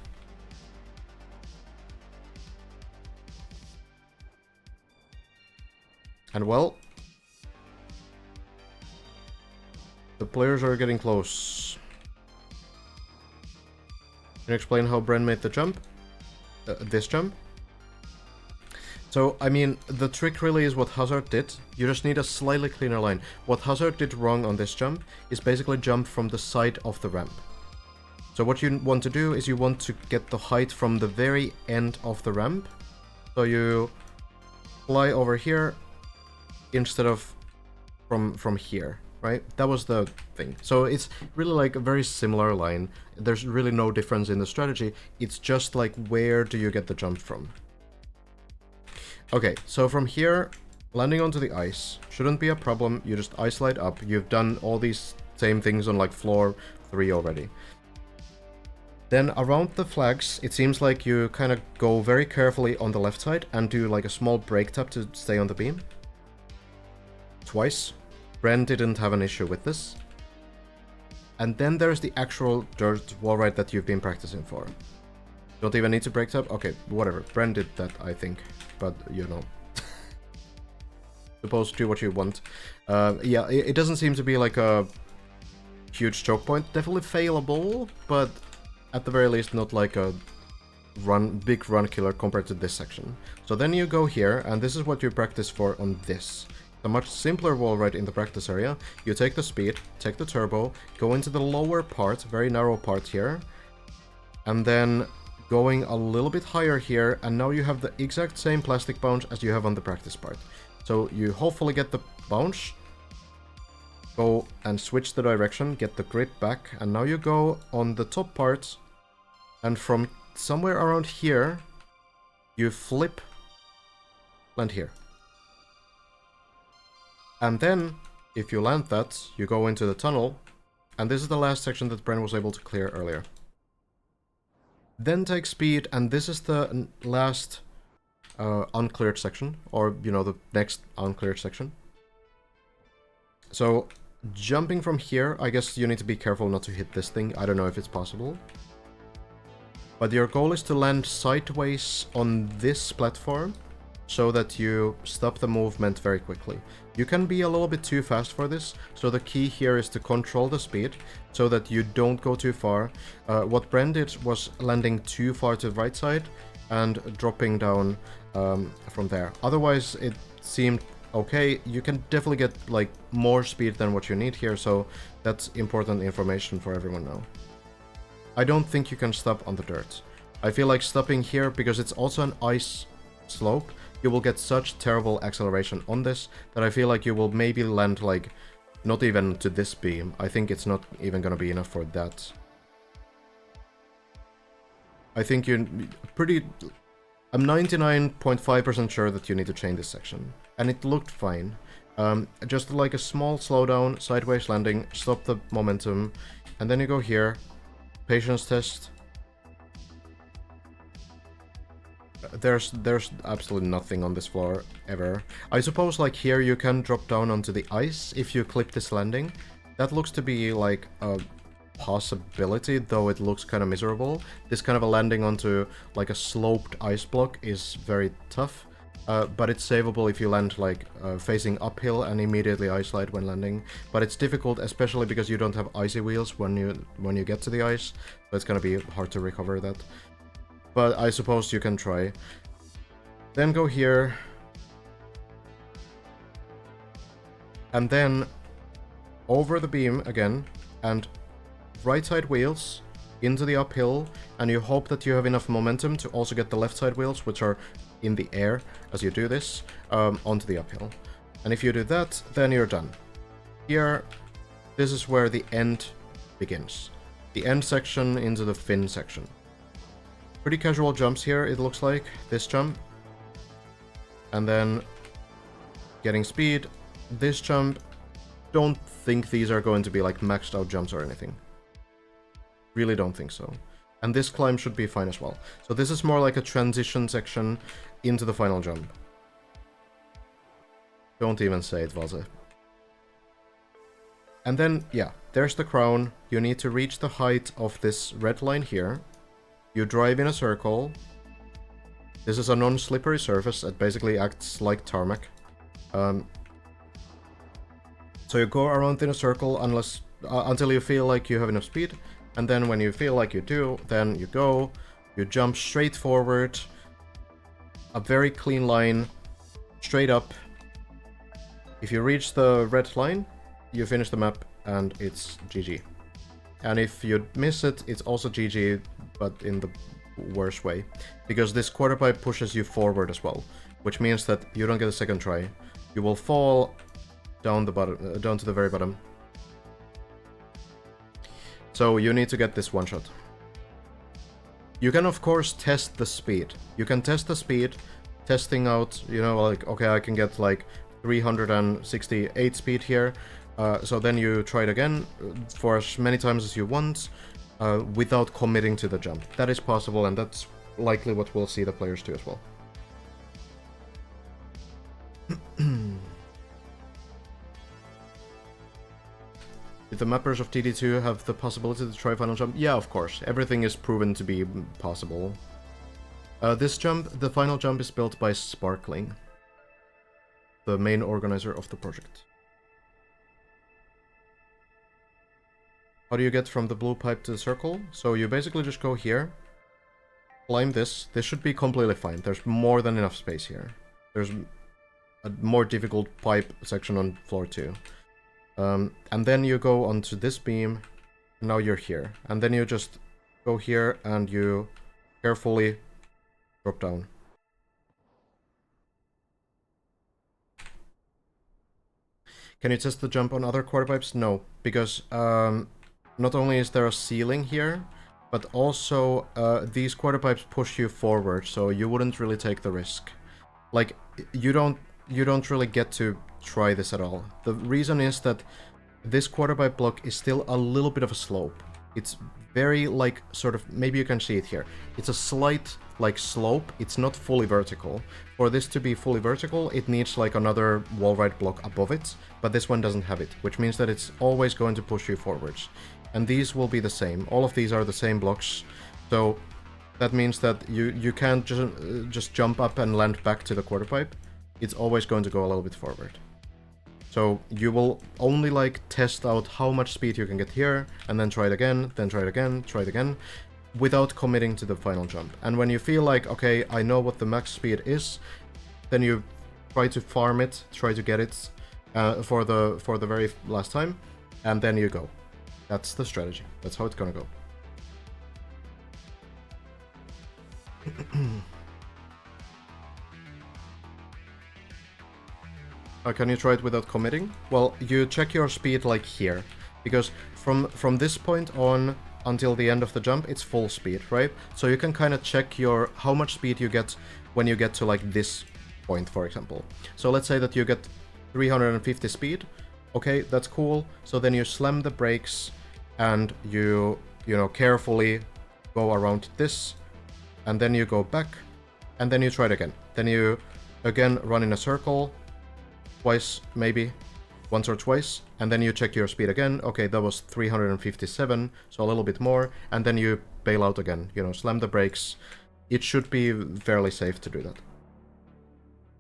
Speaker 1: And well, the players are getting close. Can you explain how Bren made the jump? This jump? So, I mean, the trick really is what Hazard did. You just need a slightly cleaner line. What Hazard did wrong on this jump is basically jump from the side of the ramp. So what you want to do is you want to get the height from the very end of the ramp. So you fly over here instead of from here, right? That was the thing. So it's really like a very similar line. There's really no difference in the strategy. It's just like, where do you get the jump from? Okay, so from here, landing onto the ice shouldn't be a problem. You just ice slide up. You've done all these same things on like floor 3 already. Then around the flags, it seems like you kind of go very carefully on the left side and do like a small brake tap to stay on the beam. Twice. Bren didn't have an issue with this. And then there's the actual dirt wall ride that you've been practicing for. Don't even need to brake tap? Okay, whatever. Bren did that, I think. But, you know. Suppose do what you want. Yeah, it doesn't seem to be like a huge choke point. Definitely failable, but at the very least not like a big run killer compared to this section. So then you go here, and this is what you practice for on this. a much simpler wall right in the practice area. You take the speed, take the turbo, go into the lower part, very narrow part here, and then going a little bit higher here, and now you have the exact same plastic bounce as you have on the practice part. So you hopefully get the bounce, go and switch the direction, get the grip back, and now you go on the top part, and from somewhere around here, you flip, land here. And then, if you land that, you go into the tunnel, and this is the last section that Bren was able to clear earlier. Then take speed, and this is the last uncleared section, or, you know, the next uncleared section. So, jumping from here, I guess you need to be careful not to hit this thing. I don't know if it's possible. But your goal is to land sideways on this platform, so that you stop the movement very quickly. You can be a little bit too fast for this, so the key here is to control the speed, so that you don't go too far. What Bren did was landing too far to the right side, and dropping down from there. Otherwise, it seemed okay. You can definitely get like more speed than what you need here, so that's important information for everyone now. I don't think you can stop on the dirt. I feel like stopping here, because it's also an ice slope, you will get such terrible acceleration on this that I feel like you will maybe land like not even to this beam. I think it's not even gonna be enough for that. I think you're pretty... I'm 99.5% sure that you need to change this section. And it looked fine. Just like a small slowdown, sideways landing, stop the momentum, and then you go here, patience test. There's absolutely nothing on this floor, ever. I suppose, like, here you can drop down onto the ice if you clip this landing. That looks to be, like, a possibility, though it looks kind of miserable. This kind of a landing onto, like, a sloped ice block is very tough. But it's savable if you land, like, facing uphill and immediately ice slide when landing. But it's difficult, especially because you don't have icy wheels when you get to the ice. So it's gonna be hard to recover that. But I suppose you can try. Then go here. And then over the beam again, and right side wheels into the uphill, and you hope that you have enough momentum to also get the left side wheels, which are in the air as you do this, onto the uphill. And if you do that, then you're done. Here, this is where the end begins. The end section into the fin section. Pretty casual jumps here, it looks like. This jump. And then getting speed. This jump. Don't think these are going to be like maxed out jumps or anything. Really don't think so. And this climb should be fine as well. So this is more like a transition section into the final jump. Don't even say it, was it? And then, yeah, there's the crown. You need to reach the height of this red line here. You drive in a circle. This is a non-slippery surface. It basically acts like tarmac. So you go around in a circle until you feel like you have enough speed. And then when you feel like you do, then you go. You jump straight forward. A very clean line. Straight up. If you reach the red line, you finish the map and it's GG. And if you miss it, it's also GG, but in the worst way. Because this quarter pipe pushes you forward as well, which means that you don't get a second try. You will fall down the bottom, down to the very bottom. So you need to get this one shot. You can of course test the speed. You can test the speed, testing out, you know, like, okay, I can get like 368 speed here. So then you try it again for as many times as you want, without committing to the jump. That is possible, and that's likely what we'll see the players do as well. Did the mappers of TD2 have the possibility to try final jump? Yeah, of course. Everything is proven to be possible. This jump, the final jump, is built by Sparkling, the main organizer of the project. How do you get from the blue pipe to the circle? So you basically just go here, climb this. This should be completely fine. There's more than enough space here. There's a more difficult pipe section on floor 2. And then you go onto this beam, and now you're here. And then you just go here and you carefully drop down. Can you test the jump on other quarter pipes? No, because not only is there a ceiling here, but also these quarter pipes push you forward, so you wouldn't really take the risk. Like, you don't really get to try this at all. The reason is that this quarter pipe block is still a little bit of a slope. It's very, like, sort of, maybe you can see it here. It's a slight, like, slope. It's not fully vertical. For this to be fully vertical, it needs, like, another wall ride block above it, but this one doesn't have it, which means that it's always going to push you forwards. And these will be the same. All of these are the same blocks, so that means that you can't just jump up and land back to the quarter pipe. It's always going to go a little bit forward. So you will only, like, test out how much speed you can get here, and then try it again, then try it again, try it again, without committing to the final jump. And when you feel like, okay, I know what the max speed is, then you try to farm it, try to get it for the very last time, and then you go. That's the strategy. That's how it's gonna go. Can you try it without committing? Well, you check your speed, like, here, because from this point on until the end of the jump, it's full speed, right? So you can kind of check how much speed you get when you get to, like, this point, for example. So let's say that you get 350 speed. Okay, that's cool. So then you slam the brakes and you know, carefully go around this, and then you go back, and then you try it again. Then you again run in a circle, twice, maybe, once or twice, and then you check your speed again. Okay, that was 357, so a little bit more, and then you bail out again, you know, slam the brakes. It should be fairly safe to do that.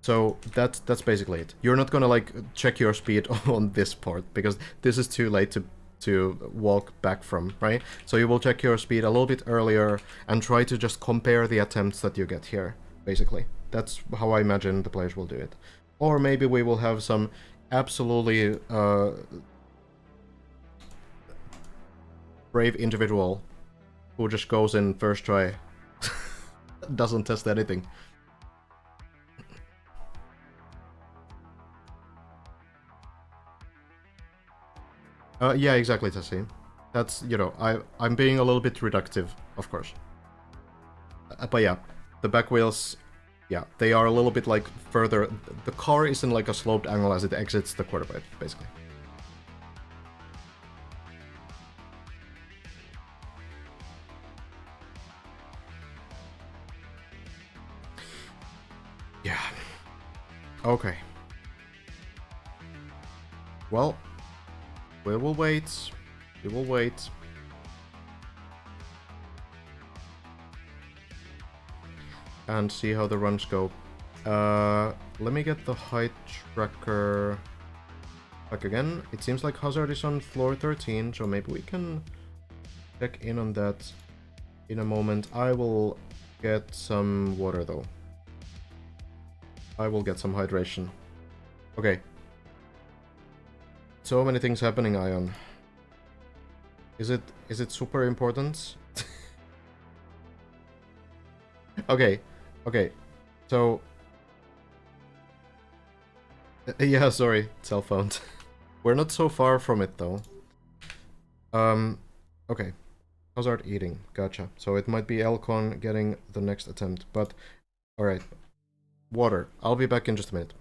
Speaker 1: So that's basically it. You're not gonna, like, check your speed on this part, because this is too late to walk back from, right? So you will check your speed a little bit earlier and try to just compare the attempts that you get here, basically. That's how I imagine the players will do it. Or maybe we will have some absolutely brave individual who just goes in first try, doesn't test anything. Yeah, exactly, Tessie. That's, you know, I'm being a little bit reductive, of course. But yeah, the back wheels, yeah, they are a little bit, like, further. The car is in, like, a sloped angle as it exits the quarter pipe, basically. Yeah. Okay. Well, we will wait. We will wait. And see how the runs go. Let me get the height tracker back again. It seems like Hazard is on floor 13, so maybe we can check in on that in a moment. I will get some water, though. I will get some hydration. Okay. So many things happening, Ion. Is it super important? Okay. Okay. So... yeah, sorry. Cell phone. We're not so far from it, though. Okay. Hazard eating. Gotcha. So it might be Elcon getting the next attempt, but... Alright. Water. I'll be back in just a minute.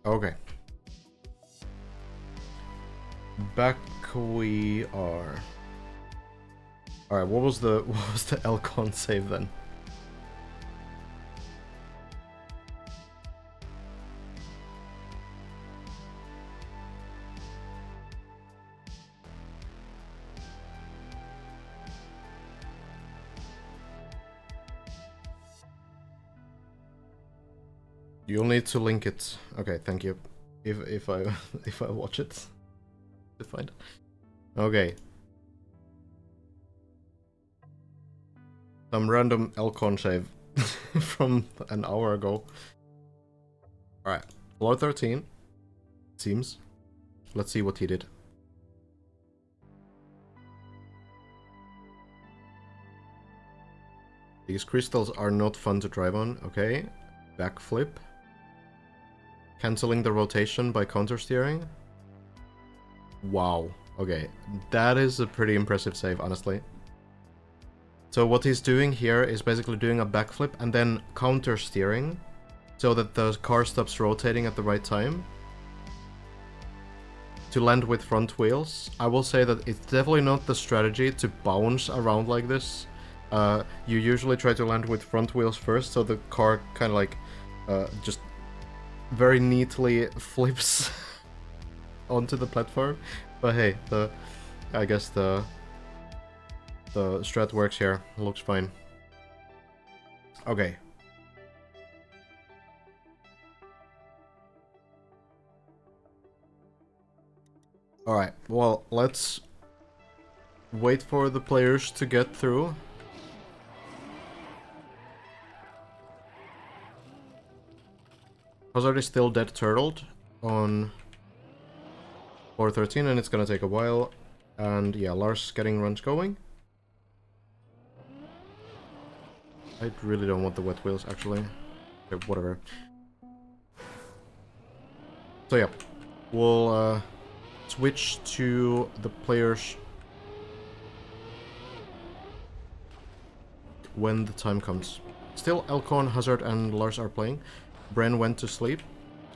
Speaker 1: Okay. Back we are. Alright, what was the Elcon save then? You'll need to link it. Okay, thank you. If I if I watch it to find it. Okay. Some random Elcon save from an hour ago. Alright. Floor 13. It seems. Let's see what he did. These crystals are not fun to drive on. Okay. Backflip. Canceling the rotation by counter-steering. Wow. Okay. That is a pretty impressive save, honestly. So what he's doing here is basically doing a backflip and then counter-steering so that the car stops rotating at the right time to land with front wheels. I will say that it's definitely not the strategy to bounce around like this. You usually try to land with front wheels first, so the car kind of like just very neatly flips onto the platform. But hey, I guess the strat works here. Looks fine. Okay. Alright, well, let's wait for the players to get through. Hazard is still dead turtled on 413, and it's gonna take a while. And yeah, Lars getting runs going. I really don't want the wet wheels, actually. Okay, whatever. So yeah, we'll switch to the players when the time comes. Still, Elcon, Hazard, and Lars are playing. Bren went to sleep.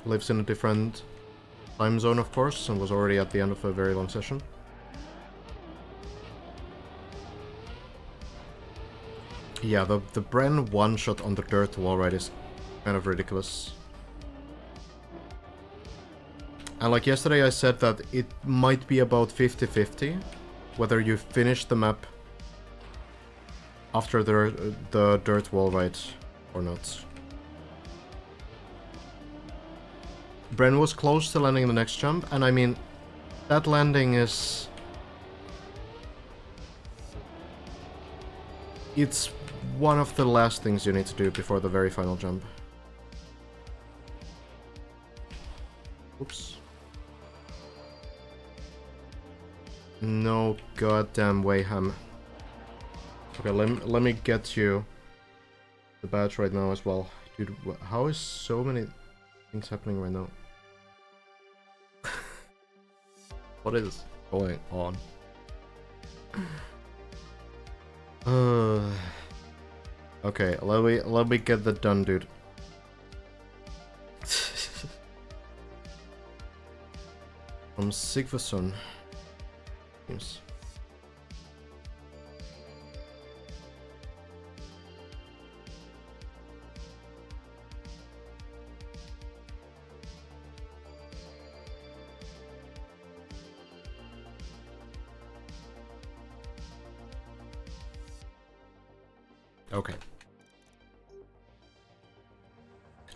Speaker 1: Lives in a different time zone, of course, and was already at the end of a very long session. Yeah, the Bren one-shot on the dirt wall ride is kind of ridiculous. And like yesterday I said that it might be about 50-50 whether you finish the map after the dirt wall ride or not. Bren was close to landing the next jump, and I mean, that landing is... It's one of the last things you need to do before the very final jump. Oops. No goddamn way, Ham. Okay, let me get you the badge right now as well. Dude, how is so many things happening right now? What is going on? Okay, let me get that done, dude. From Sigvason. Yes. Okay.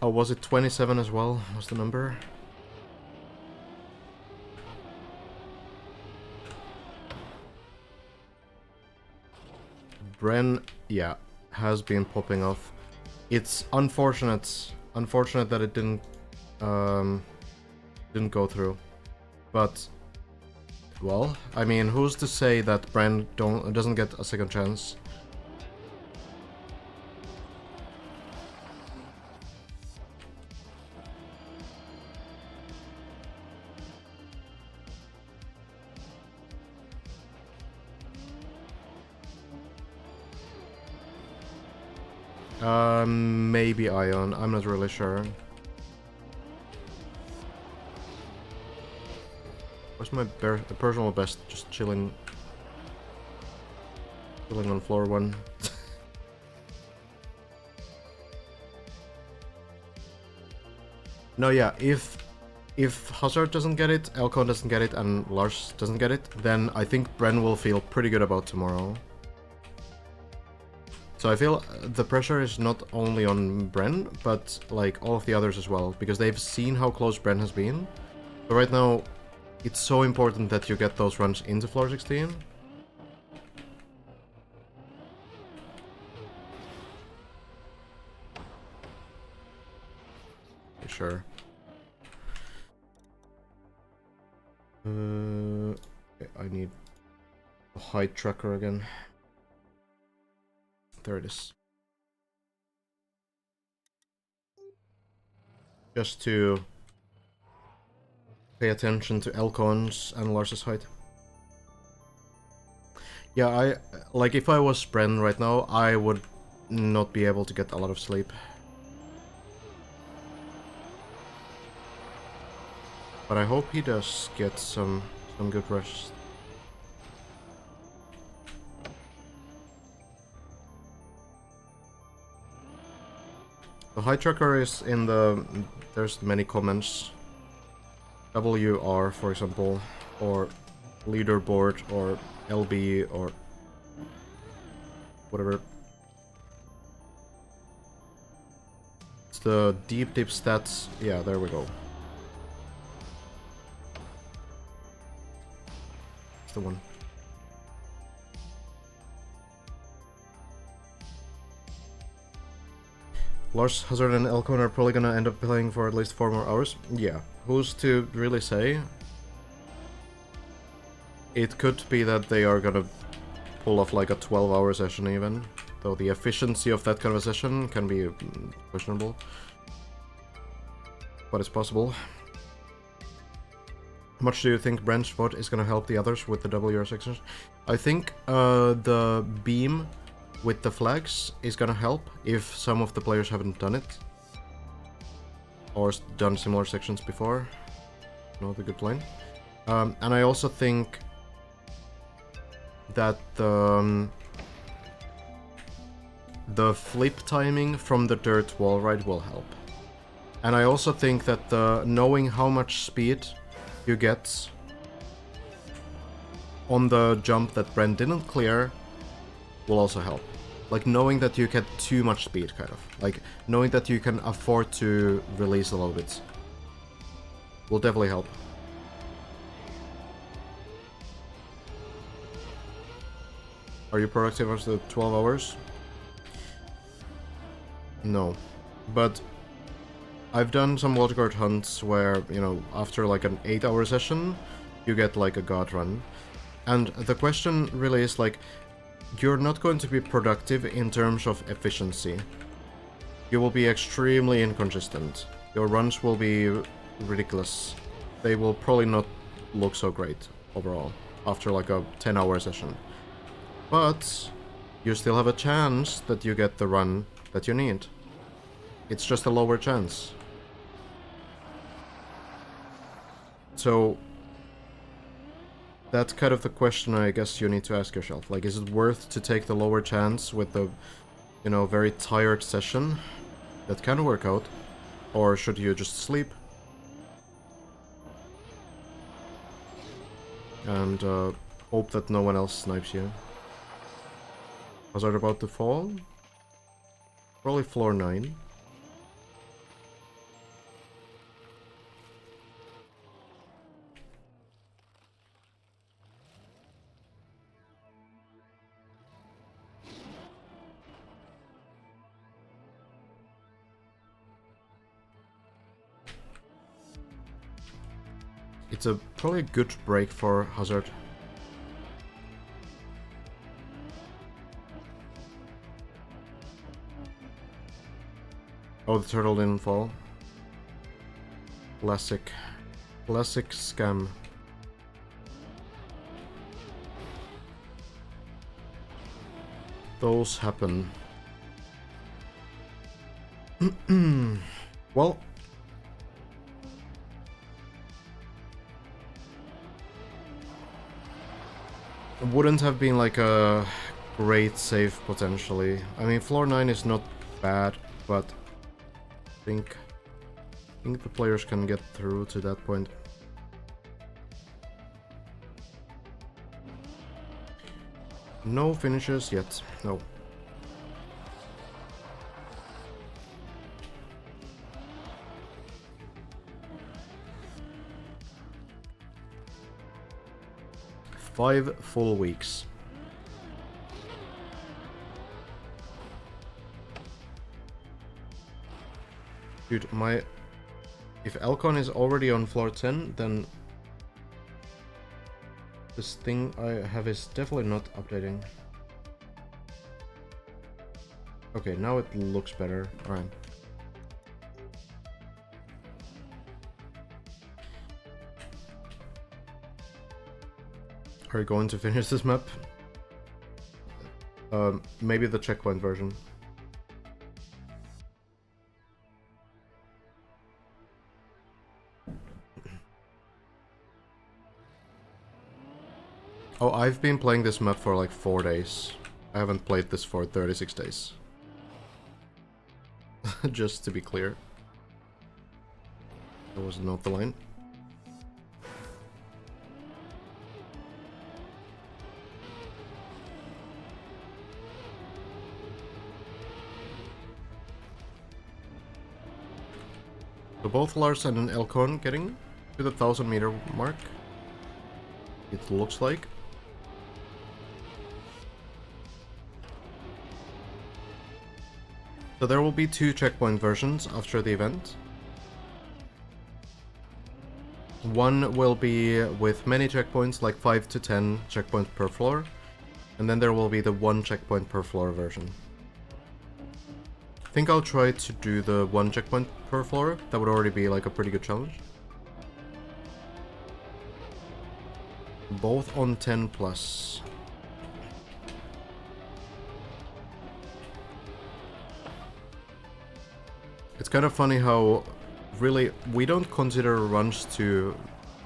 Speaker 1: Oh, was it 27 as well? Was the number? Bren, yeah, has been popping off. It's unfortunate that it didn't go through. But, well, I mean, who's to say that Bren doesn't get a second chance? Maybe Ion. I'm not really sure. Where's my personal best? Just chilling on floor 1. No, yeah, if Hazard doesn't get it, Elcon doesn't get it, and Lars doesn't get it, then I think Bren will feel pretty good about tomorrow. So I feel the pressure is not only on Bren, but like all of the others as well, because they've seen how close Bren has been. So right now, it's so important that you get those runs into floor 16. Sure. I need a height tracker again. There it is. Just to pay attention to Elcon's and Lars's height. Yeah, like if I was Bren right now, I would not be able to get a lot of sleep. But I hope he does get some good rest. The height tracker is in the... There's many comments. WR, for example, or leaderboard, or LB, or whatever. It's the deep stats. Yeah, there we go. It's the one. Lars, Hazard, and Elcon are probably gonna end up playing for at least 4 more hours. Yeah, who's to really say? It could be that they are gonna pull off like a 12-hour session even, though the efficiency of that kind of a session can be questionable. But it's possible. How much do you think Brent's VOD is gonna help the others with the WR sections? I think the beam with the flags is gonna help if some of the players haven't done it. Or done similar sections before. Not a good plan. And I also think that the flip timing from the dirt wall ride will help. And I also think that knowing how much speed you get on the jump that Brent didn't clear will also help. Like knowing that you get too much speed, kind of. Like knowing that you can afford to release a little bit will definitely help. Are you productive after 12 hours? No. But I've done some wildcard hunts where, you know, after like an 8-hour session, you get like a god run. And the question really is like, you're not going to be productive in terms of efficiency. You will be extremely inconsistent. Your runs will be ridiculous. They will probably not look so great overall after like a 10-hour session. But you still have a chance that you get the run that you need. It's just a lower chance. So that's kind of the question I guess you need to ask yourself. Like, is it worth to take the lower chance with the, you know, very tired session that can work out? Or should you just sleep? And hope that no one else snipes you. Hazard about to fall? Probably floor 9. It's probably a good break for Hazard. Oh, the turtle didn't fall. Classic. Classic scam. Those happen. Well, wouldn't have been like a great save potentially. I mean, floor 9 is not bad, but I think the players can get through to that point. No finishes yet. No. Five full weeks. Dude, if Elcon is already on floor 10, then this thing I have is definitely not updating. Okay, now it looks better. Alright. Are you going to finish this map? Maybe the checkpoint version. Oh, I've been playing this map for like 4 days. I haven't played this for 36 days. Just to be clear. That was not the line. So both Lars and Elcon getting to the 1000-meter mark. It looks like. So there will be 2 checkpoint versions after the event. One will be with many checkpoints, like 5 to 10 checkpoints per floor. And then there will be the 1 checkpoint per floor version. I think I'll try to do the 1 checkpoint per floor. That would already be like a pretty good challenge. Both on 10 plus. It's kind of funny how really we don't consider runs to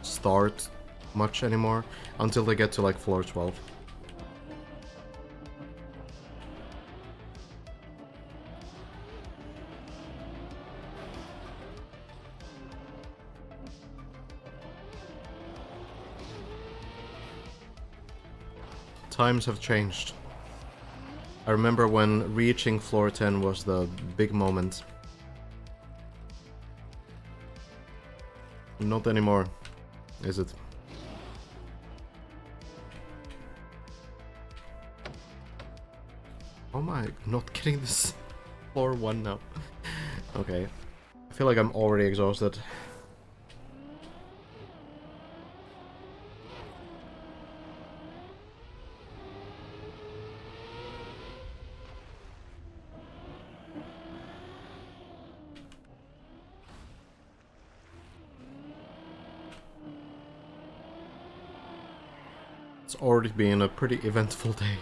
Speaker 1: start much anymore until they get to like floor 12. Times have changed. I remember when reaching floor 10 was the big moment. Not anymore, is it? Oh my, not getting this floor 1 now. Okay. I feel like I'm already exhausted. It's already been a pretty eventful day.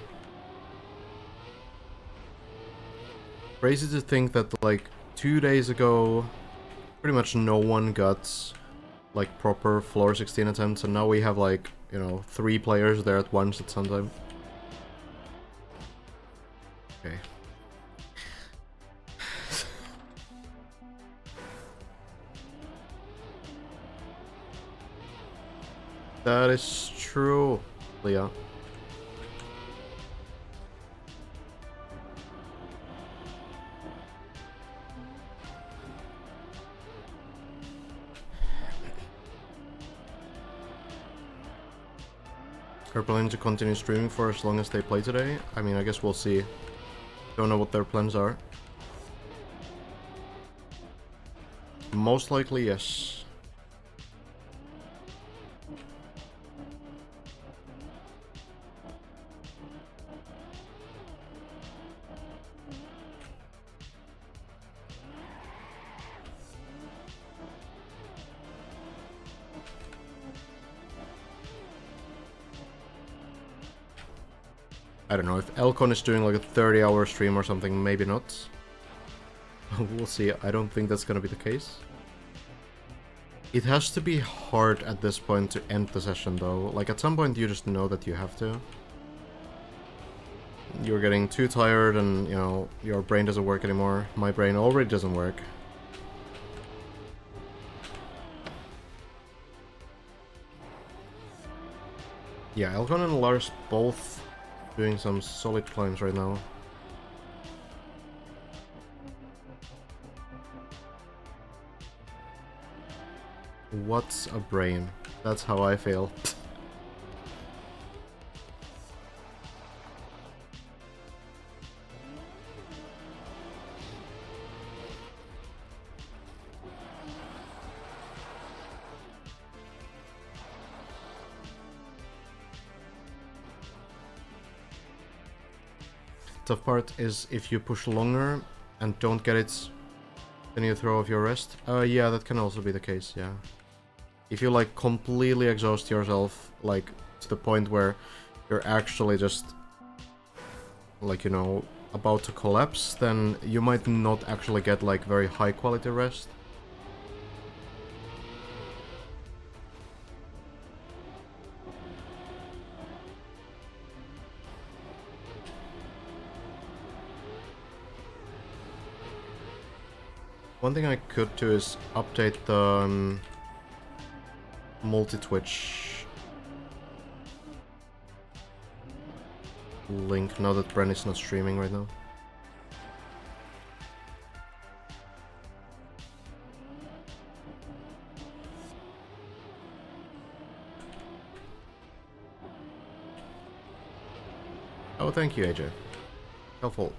Speaker 1: Crazy to think that like 2 days ago, pretty much no one got like proper floor 16 attempts, and now we have like, you know, 3 players there at once at some time. Okay. That is true, Leah. Are planning to continue streaming for as long as they play today? I mean, I guess we'll see. Don't know what their plans are. Most likely, yes. I don't know, if Elcon is doing like a 30-hour stream or something, maybe not. We'll see, I don't think that's gonna be the case. It has to be hard at this point to end the session though, like at some point you just know that you have to. you're getting too tired and, you know, your brain doesn't work anymore. My brain already doesn't work. Yeah, Elcon and Lars both doing some solid climbs right now. What's a brain? That's how I feel. Tough part is if you push longer and don't get it, then you throw off your rest. Yeah, that can also be the case, yeah. If you like completely exhaust yourself, like to the point where you're actually just like, you know, about to collapse, then you might not actually get like very high quality rest. One thing I could do is update the multi-twitch link now that Bren is not streaming right now. Oh, thank you, AJ. Helpful.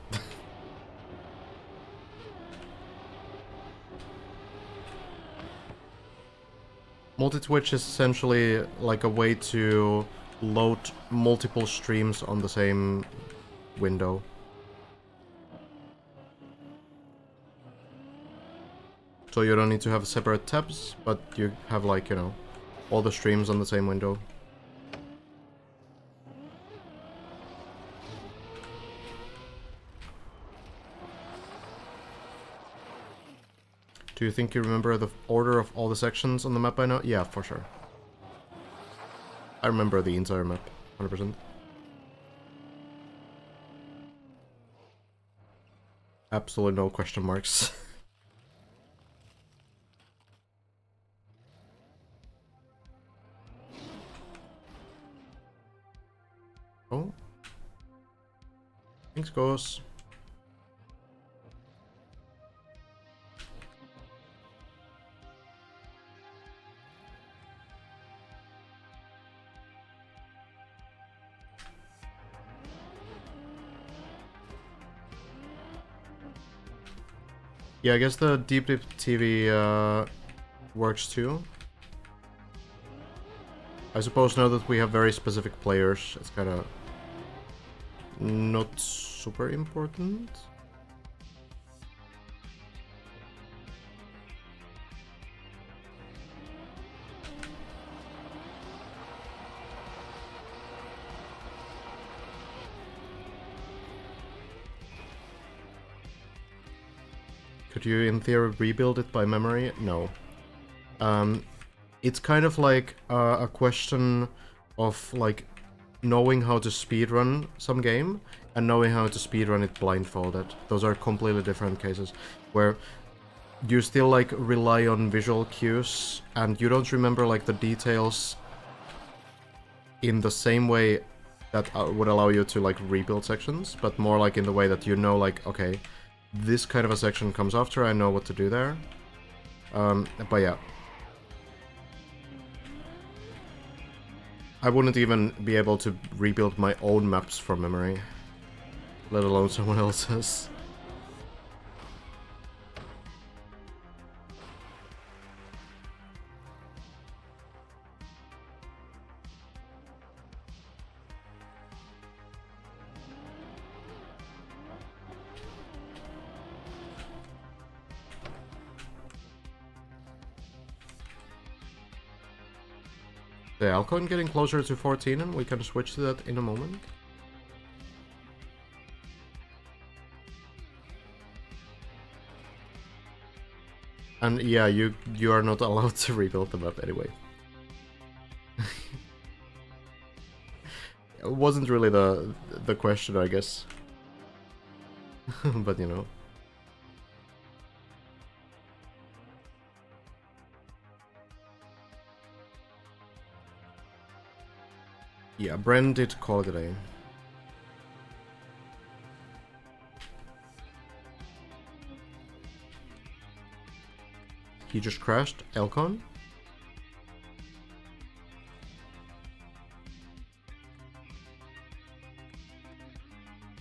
Speaker 1: Multi-twitch is essentially like a way to load multiple streams on the same window. So you don't need to have separate tabs, but you have like, you know, all the streams on the same window. Do you think you remember the order of all the sections on the map by now? Yeah, for sure. I remember the entire map, 100%. Absolutely no question marks. Oh. Thanks, goes. Yeah, I guess the Deep Dip TV works too. I suppose now that we have very specific players, it's kind of not super important. Could you, in theory, rebuild it by memory? No. It's kind of like a question of like knowing how to speedrun some game and knowing how to speedrun it blindfolded. Those are completely different cases, where you still like rely on visual cues and you don't remember like the details in the same way that would allow you to like rebuild sections, but more like in the way that you know, like, okay, this kind of a section comes after, I know what to do there. But yeah. I wouldn't even be able to rebuild my own maps from memory, let alone someone else's. The Alcon getting closer to 14 and we can switch to that in a moment. And yeah, you are not allowed to rebuild the map anyway. wasn't really the question, I guess. But you know. Yeah, Bren did call it a day. He just crashed Elcon.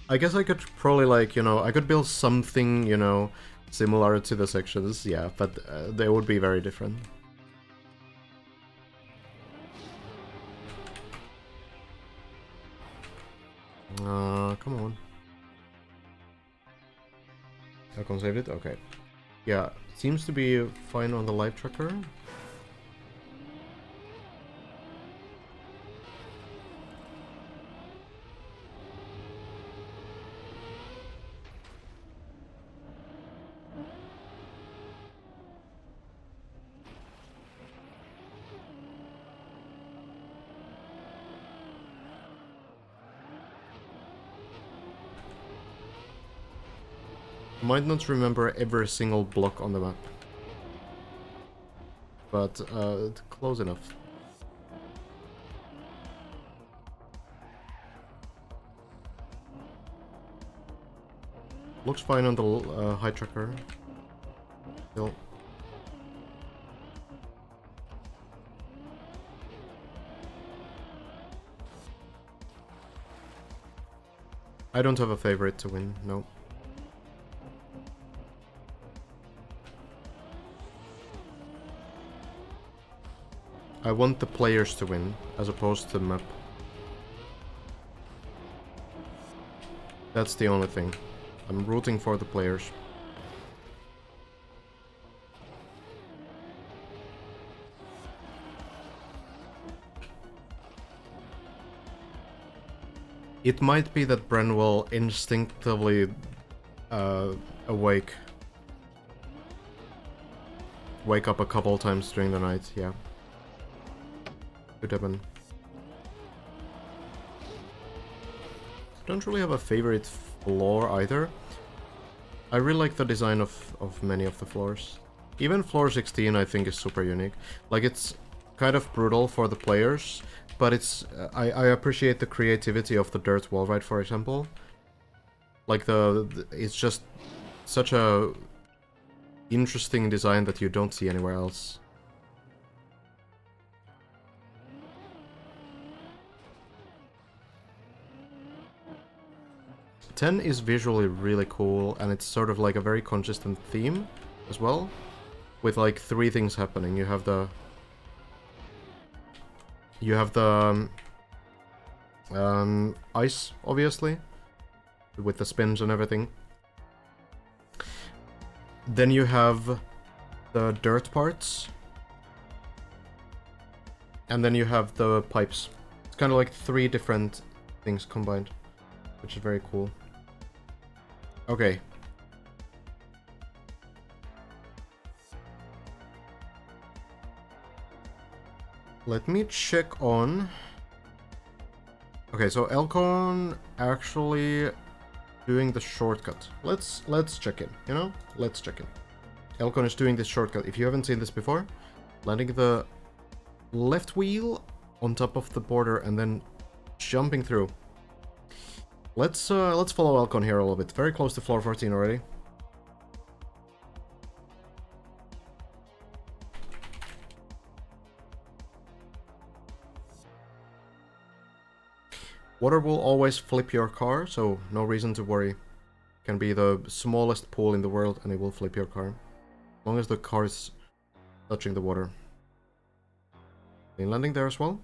Speaker 1: I guess I could probably, like, you know, I could build something, you know, similar to the sections, yeah, but they would be very different. Come on. Elcon saved it? Okay. Yeah, seems to be fine on the live tracker. Might not remember every single block on the map, but close enough. Looks fine on the high tracker. Still. I don't have a favorite to win, no. I want the players to win, as opposed to the map. That's the only thing. I'm rooting for the players. It might be that Bren will instinctively wake up a couple times during the night, yeah. Could happen. Don't really have a favorite floor either. I really like the design of many of the floors. Even floor 16 I think is super unique. Like, it's kind of brutal for the players, but it's I appreciate the creativity of the dirt wall ride, for example. Like it's just such a interesting design that you don't see anywhere else. Ten is visually really cool, and it's sort of like a very consistent theme as well, with like 3 things happening. You have the ice, obviously, with the spins and everything. Then you have the dirt parts, and then you have the pipes. It's kind of like 3 different things combined, which is very cool. Okay. Let me check on... Okay, so Elcon actually doing the shortcut. Let's check in, you know? Let's check in. Elcon is doing this shortcut. If you haven't seen this before, landing the left wheel on top of the border and then jumping through. Let's follow Elcon here a little bit. Very close to floor 14 already. Water will always flip your car, so no reason to worry. Can be the smallest pool in the world and it will flip your car. As long as the car is touching the water. Clean landing there as well.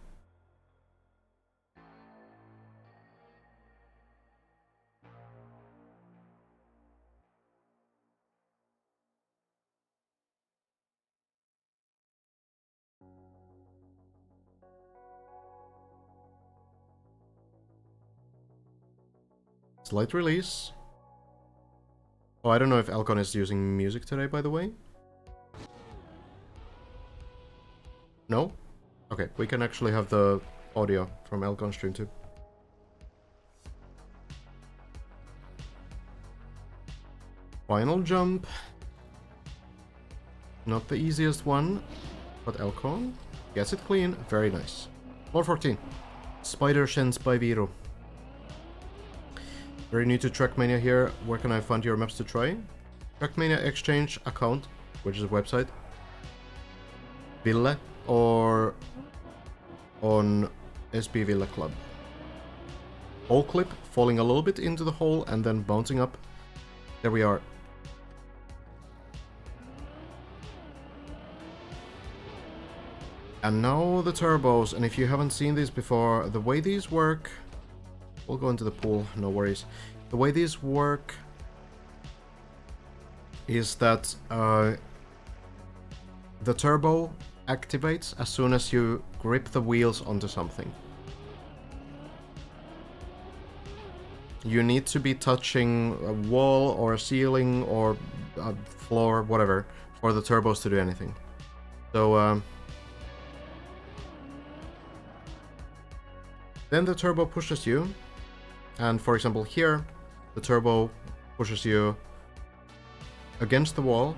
Speaker 1: Slight release. Oh, I don't know if Elcon is using music today, by the way. No? Okay, we can actually have the audio from Elcon stream too. Final jump. Not the easiest one, but Elcon gets it clean. Very nice. Floor 14. Spider Shins by Viro. Very new to Trackmania here. Where can I find your maps to try? Trackmania Exchange account, which is a website. Ville or on SB Villa Club. Hole clip, falling a little bit into the hole and then bouncing up. There we are. And now the turbos, and if you haven't seen these before, the way these work... We'll go into the pool, no worries. The way these work is that the turbo activates as soon as you grip the wheels onto something. You need to be touching a wall or a ceiling or a floor, whatever, for the turbos to do anything. So, then the turbo pushes you, and for example here, the turbo pushes you against the wall,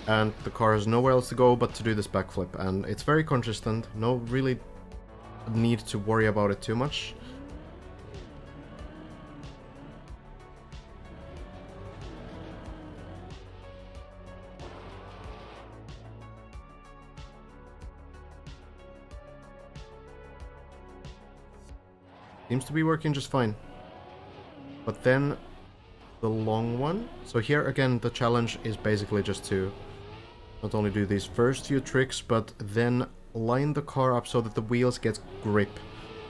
Speaker 1: and the car has nowhere else to go but to do this backflip, and it's very consistent, no really need to worry about it too much. Seems to be working just fine. But then the long one. So here again the challenge is basically just to not only do these first few tricks, but then line the car up so that the wheels get grip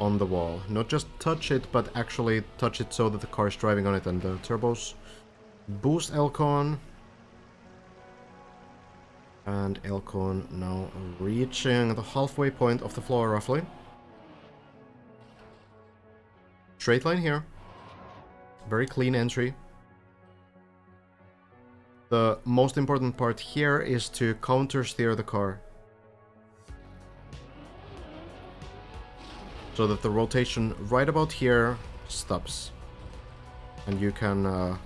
Speaker 1: on the wall. Not just touch it, but actually touch it so that the car is driving on it, and the turbos boost Elcon. And Elcon now reaching the halfway point of the floor roughly. Straight line here. Very clean entry. The most important part here is to counter steer the car, so that the rotation right about here stops. And you can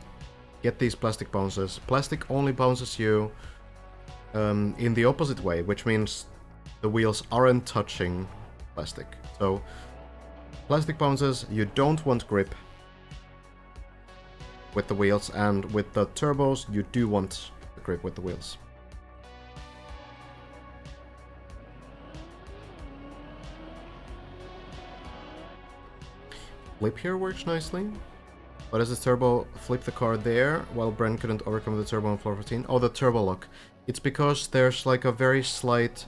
Speaker 1: get these plastic bounces. Plastic only bounces you in the opposite way, which means the wheels aren't touching plastic. So plastic bounces, you don't want grip with the wheels, and with the turbos, you do want the grip with the wheels. Flip here works nicely, but as the turbo flipped the car there, while Bren couldn't overcome the turbo on floor 14. Oh, the turbo lock. It's because there's like a very slight...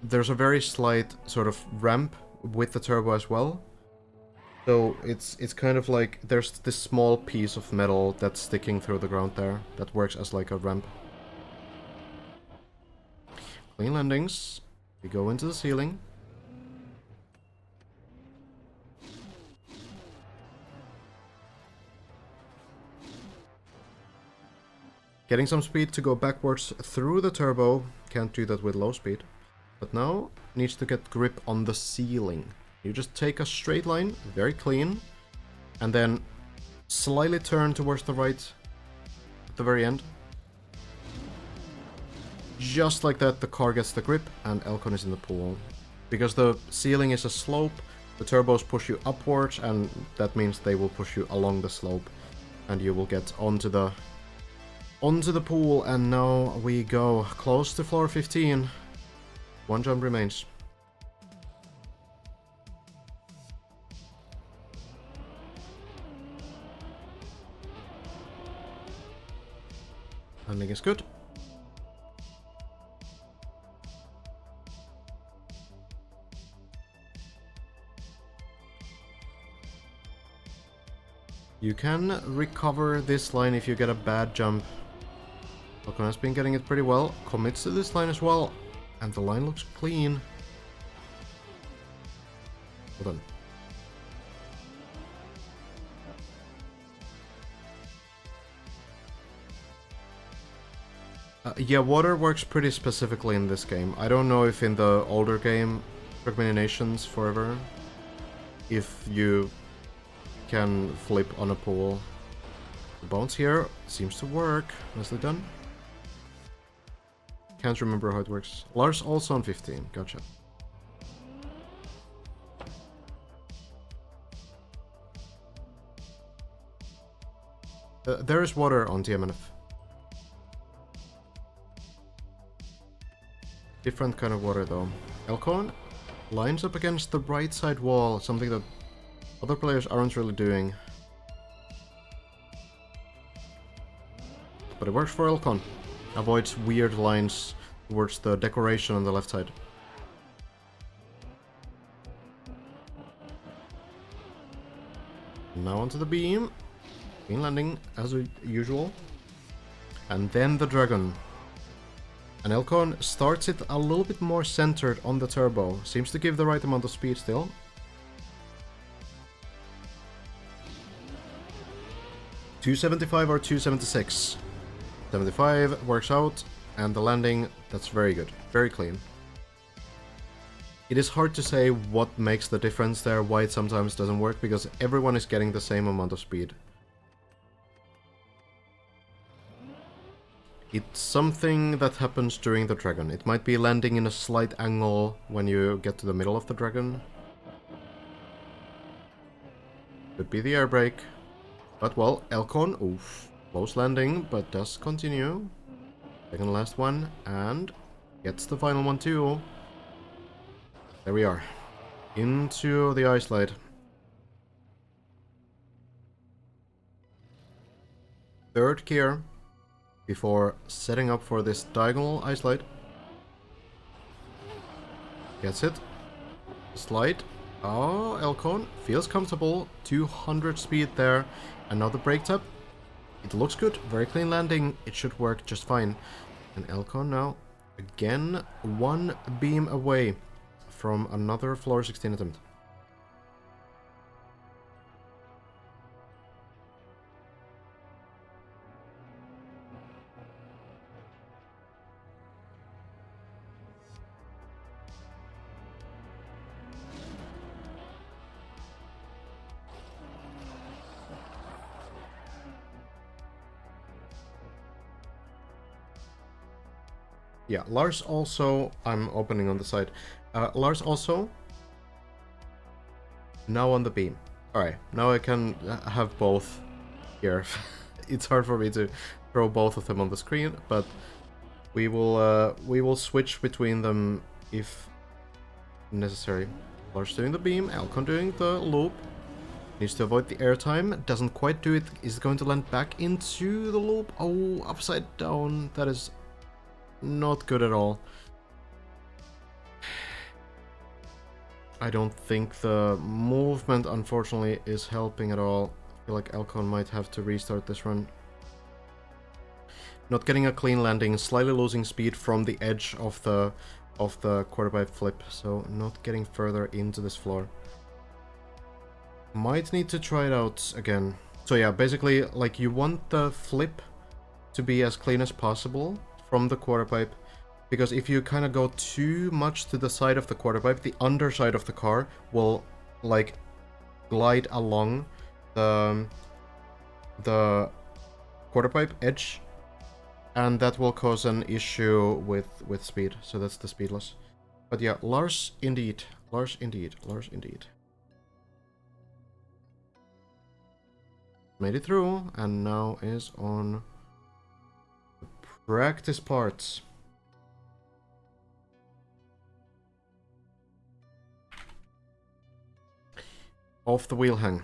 Speaker 1: there's a very slight sort of ramp with the turbo as well. So it's kind of like there's this small piece of metal that's sticking through the ground there that works as like a ramp. Clean landings. We go into the ceiling. Getting some speed to go backwards through the turbo. Can't do that with low speed. But now needs to get grip on the ceiling. You just take a straight line, very clean, and then slightly turn towards the right at the very end. Just like that, the car gets the grip and Elcon is in the pool. Because the ceiling is a slope, the turbos push you upwards, and that means they will push you along the slope, and you will get onto the pool. And now we go close to floor 15. One jump remains. Landing is good. You can recover this line if you get a bad jump. Elcon has been getting it pretty well. Commits to this line as well. And the line looks clean. Well done. Yeah, water works pretty specifically in this game. I don't know if in the older game, Trackmania Nations Forever, if you can flip on a pool. The bounce here seems to work. Nicely done. Can't remember how it works. Lars also on 15. Gotcha. There is water on TMNF. Different kind of water though. Elcon lines up against the right side wall, something that other players aren't really doing. But it works for Elcon. Avoids weird lines towards the decoration on the left side. Now onto the beam. Beam landing as usual. And then the dragon. And Elcon starts it a little bit more centered on the turbo. Seems to give the right amount of speed still. $275 or $276. 75 works out, and the landing, that's very good. Very clean. It is hard to say what makes the difference there, why it sometimes doesn't work, because everyone is getting the same amount of speed. It's something that happens during the dragon. It might be landing in a slight angle when you get to the middle of the dragon. Could be the air brake. But well, Elcon, oof. Close landing, but does continue. Second last one, and gets the final one too. There we are. Into the ice slide. Third gear. Before setting up for this diagonal ice slide. Gets it. Slide. Oh, Elcon feels comfortable. 200 speed there. Another brake tap. It looks good. Very clean landing. It should work just fine. And Elcon now, again, one beam away from another floor 16 attempt. Yeah, Lars also, I'm opening on the side. Lars also, now on the beam. Alright, now I can have both here. It's hard for me to throw both of them on the screen, but we will switch between them if necessary. Lars doing the beam, Elcon doing the loop. Needs to avoid the airtime, doesn't quite do it, is going to land back into the loop. Oh, upside down, that is not good at all. I don't think the movement, unfortunately, is helping at all. I feel like Elcon might have to restart this run. Not getting a clean landing, slightly losing speed from the edge of the quarter pipe flip, so not getting further into this floor. Might need to try it out again. So yeah, basically, like, you want the flip to be as clean as possible from the quarter pipe, because if you kind of go too much to the side of the quarter pipe, the underside of the car will like glide along the quarter pipe edge, and that will cause an issue with speed. So that's the speed loss. But yeah, Lars indeed, Lars indeed, Lars indeed. Made it through, and now is on practice parts. Off the wheel hang.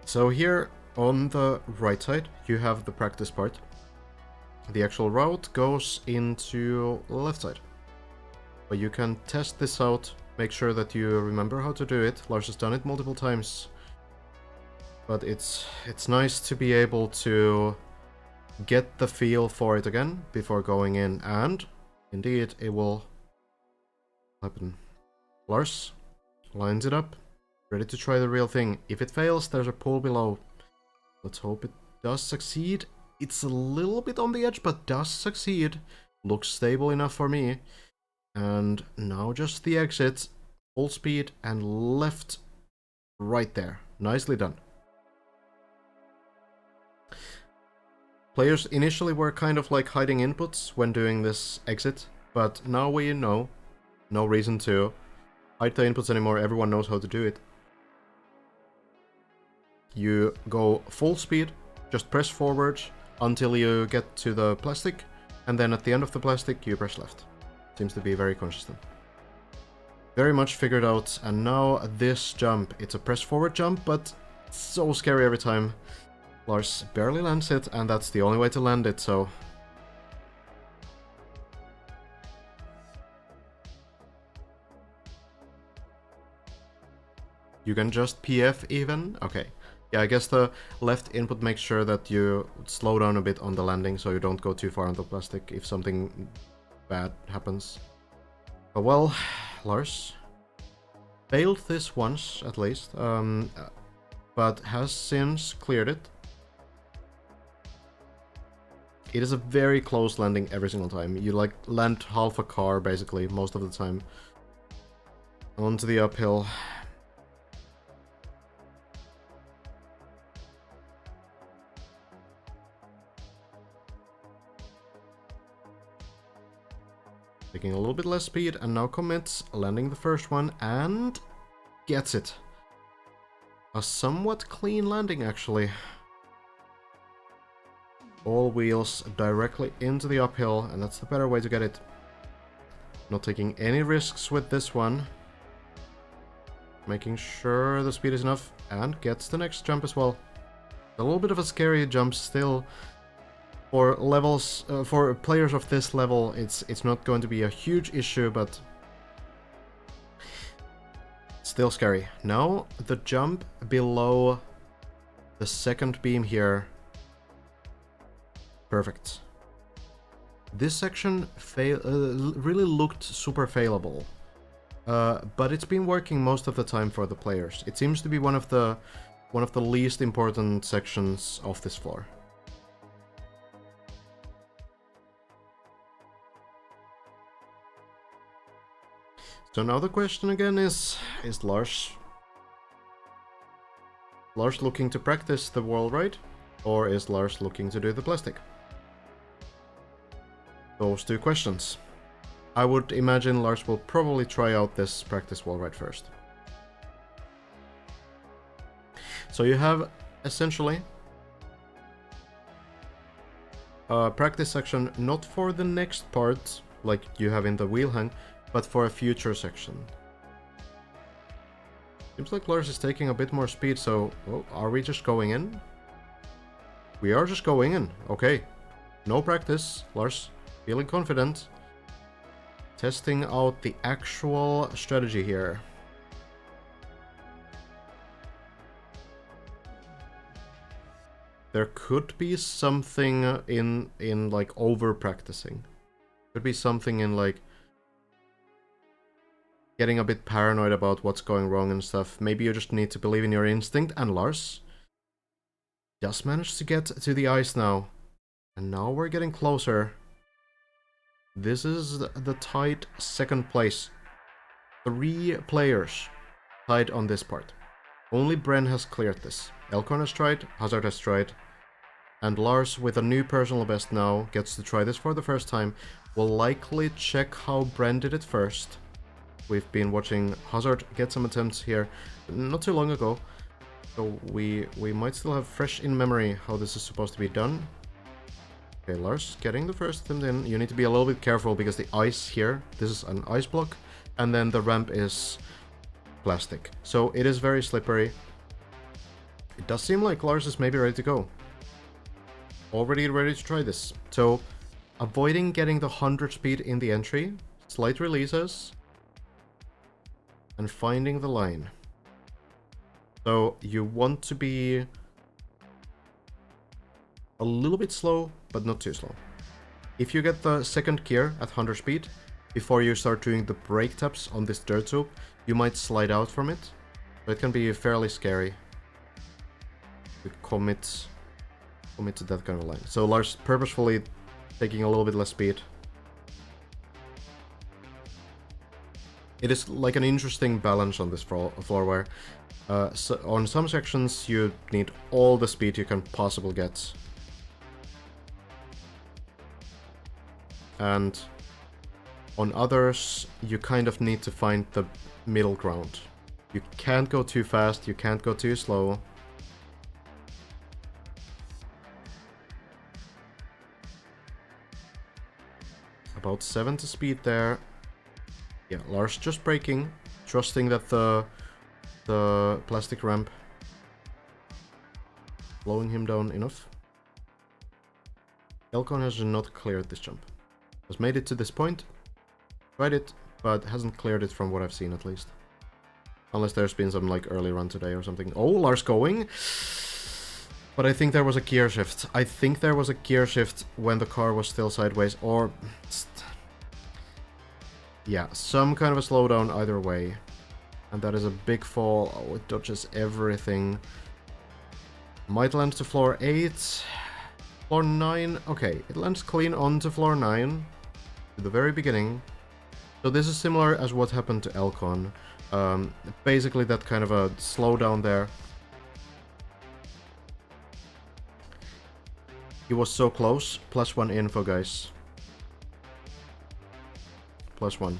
Speaker 1: So here on the right side you have the practice part. The actual route goes into the left side. But you can test this out, make sure that you remember how to do it. Lars has done it multiple times. But it's nice to be able to get the feel for it again before going in. And indeed, it will happen. Lars lines it up, ready to try the real thing. If it fails, there's a pool below. Let's hope it Does succeed. It's a little bit on the edge, but does succeed. Looks stable enough for me. And now just the exit. Full speed and left right there. Nicely done. Players initially were kind of like hiding inputs when doing this exit, but now we know. No reason to hide the inputs anymore, everyone knows how to do it. You go full speed, just press forward until you get to the plastic, and then at the end of the plastic you press left. Seems to be very consistent. Very much figured out, and now this jump, it's a press forward jump, but so scary every time. Lars barely lands it, and that's the only way to land it, so... You can just PF even? Okay. Yeah, I guess the left input makes sure that you slow down a bit on the landing so you don't go too far on the plastic if something bad happens. But well, Lars failed this once at least, but has since cleared it. It is a very close landing every single time. You like land half a car basically most of the time. Onto the uphill. Taking a little bit less speed and now commits, landing the first one and gets it. A somewhat clean landing actually. All wheels directly into the uphill, and that's the better way to get it. Not taking any risks with this one. Making sure the speed is enough, and gets the next jump as well. A little bit of a scary jump still. For levels, for players of this level, it's not going to be a huge issue, but still scary. Now the jump below the second beam here. Perfect. This section really looked super failable, but it's been working most of the time for the players. It seems to be one of the least important sections of this floor. So now the question again is Lars looking to practice the wall ride, or is Lars looking to do the plastic? Those two questions. I would imagine Lars will probably try out this practice wall ride first. So you have essentially a practice section not for the next part, like you have in the wheel hang, but for a future section. Seems like Lars is taking a bit more speed, so... Oh, are we just going in? We are just going in, okay. No practice, Lars. Feeling confident. Testing out the actual strategy here. There could be something in like over practicing. Could be something in like getting a bit paranoid about what's going wrong and stuff. Maybe you just need to believe in your instinct, and Lars just managed to get to the ice now. And now we're getting closer. This is the tied second place. 3 players tied on this part. Only Bren has cleared this. Elkhorn has tried, Hazard has tried, and Lars, with a new personal best now, gets to try this for the first time. Will likely check how Bren did it first. We've been watching Hazard get some attempts here not too long ago, so we might still have fresh in memory how this is supposed to be done. Okay, Lars getting the first attempt in. You need to be a little bit careful because the ice here, this is an ice block, and then the ramp is plastic. So it is very slippery. It does seem like Lars is maybe ready to go. Already ready to try this. So avoiding getting the 100 speed in the entry, slight releases, and finding the line. So you want to be a little bit slow, but not too slow. If you get the second gear at 100 speed, before you start doing the brake taps on this dirt tube, you might slide out from it. So it can be fairly scary to commit commit to that kind of line. So Lars purposefully taking a little bit less speed. It is like an interesting balance on this floor where so on some sections you need all the speed you can possibly get. And on others, you kind of need to find the middle ground. You can't go too fast, you can't go too slow. About 70 speed there. Yeah, Lars just braking, trusting that the plastic ramp slowing him down enough. Elcon has not cleared this jump. Has made it to this point, tried it, but hasn't cleared it from what I've seen at least. Unless there's been some like early run today or something. Oh, Lars going! But I think there was a gear shift. I think there was a gear shift when the car was still sideways, or... yeah, some kind of a slowdown either way. And that is a big fall. Oh, it dodges everything. Might land to floor 8. Floor 9. Okay, it lands clean onto floor 9. To the very beginning. So this is similar as what happened to Elcon. Basically that kind of a slowdown there. He was so close. +1 info, guys. +1.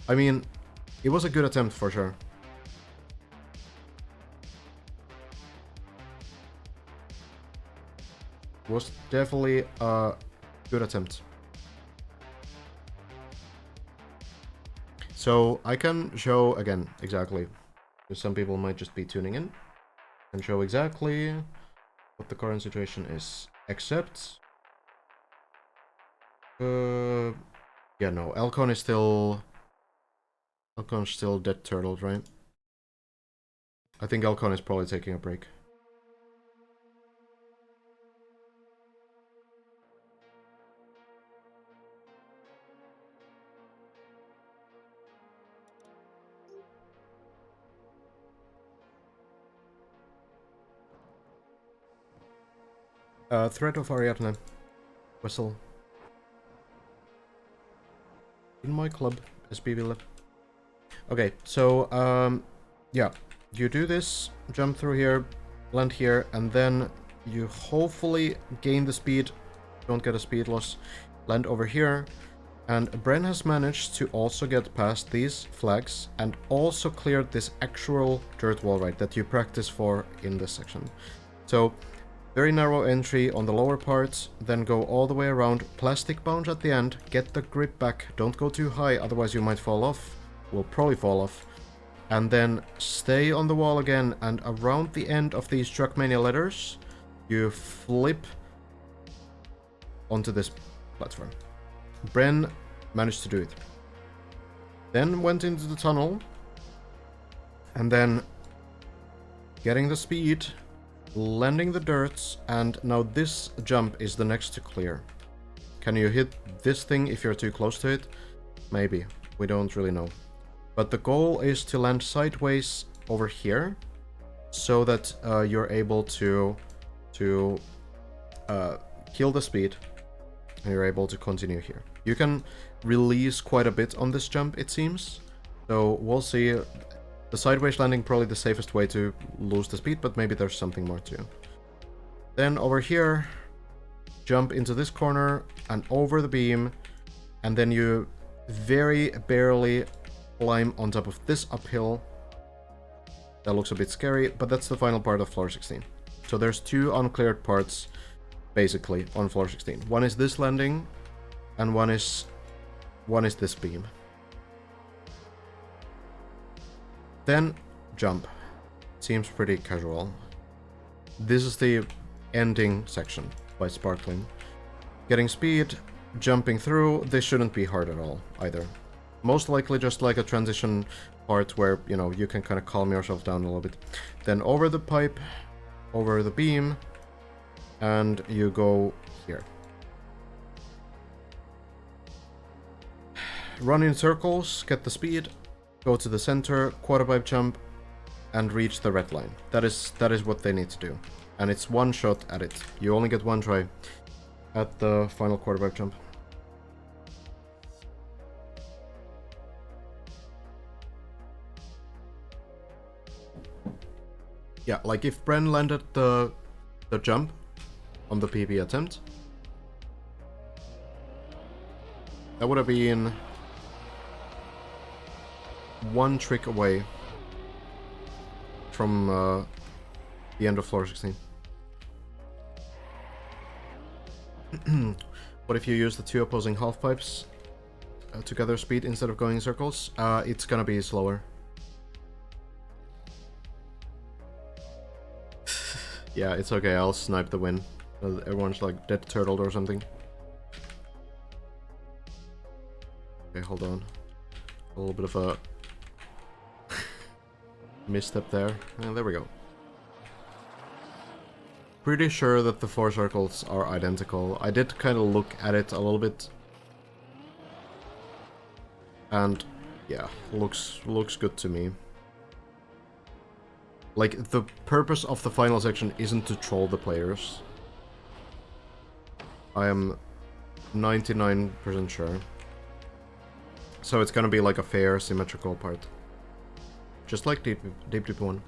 Speaker 1: I mean, it was a good attempt for sure. Was definitely a good attempt. So I can show again exactly, because some people might just be tuning in, and show exactly what the current situation is. Except, yeah, no, Elcon is still dead turtled, right? I think Elcon is probably taking a break. Threat of Ariadne. Whistle. In my club, SPV lab. Okay, so, yeah. You do this, jump through here, land here, and then you hopefully gain the speed, don't get a speed loss, land over here, and Bren has managed to also get past these flags and also cleared this actual dirt wall, right, that you practice for in this section. So, very narrow entry on the lower part, then go all the way around, plastic bounce at the end, get the grip back, don't go too high, otherwise you might fall off, will probably fall off, and then stay on the wall again, and around the end of these Trackmania letters, you flip onto this platform. Bren managed to do it. Then went into the tunnel, and then getting the speed, landing the dirt, and now this jump is the next to clear. Can you hit this thing if you're too close to it? Maybe. We don't really know. But the goal is to land sideways over here, so that you're able to kill the speed, and you're able to continue here. You can release quite a bit on this jump, it seems. So we'll see. The sideways landing probably the safest way to lose the speed, but maybe there's something more too. Then over here, jump into this corner and over the beam, and then you very barely climb on top of this uphill. That looks a bit scary, but that's the final part of floor 16. So there's two uncleared parts, basically, on floor 16. One is this landing, and one is this beam. Then, jump. Seems pretty casual. This is the ending section by Sparkling. Getting speed, jumping through, this shouldn't be hard at all, either. Most likely just like a transition part where, you know, you can kind of calm yourself down a little bit. Then over the pipe, over the beam, and you go here. Run in circles, get the speed, go to the center, quarter pipe jump, and reach the red line. That is what they need to do. And it's one shot at it. You only get one try at the final quarterback jump. Yeah, like if Bren landed the jump on the PB attempt, that would have been one trick away from the end of floor 16. But if you use the two opposing half pipes to gather speed instead of going in circles, it's gonna be slower. Yeah, it's okay, I'll snipe the win. Everyone's like dead turtled or something. Okay, hold on. A little bit of a misstep there. And there we go. Pretty sure that the four circles are identical. I did kind of look at it a little bit. And yeah, looks good to me. Like, the purpose of the final section isn't to troll the players. I am 99% sure. So it's gonna be like a fair, symmetrical part. Just like Deep 1.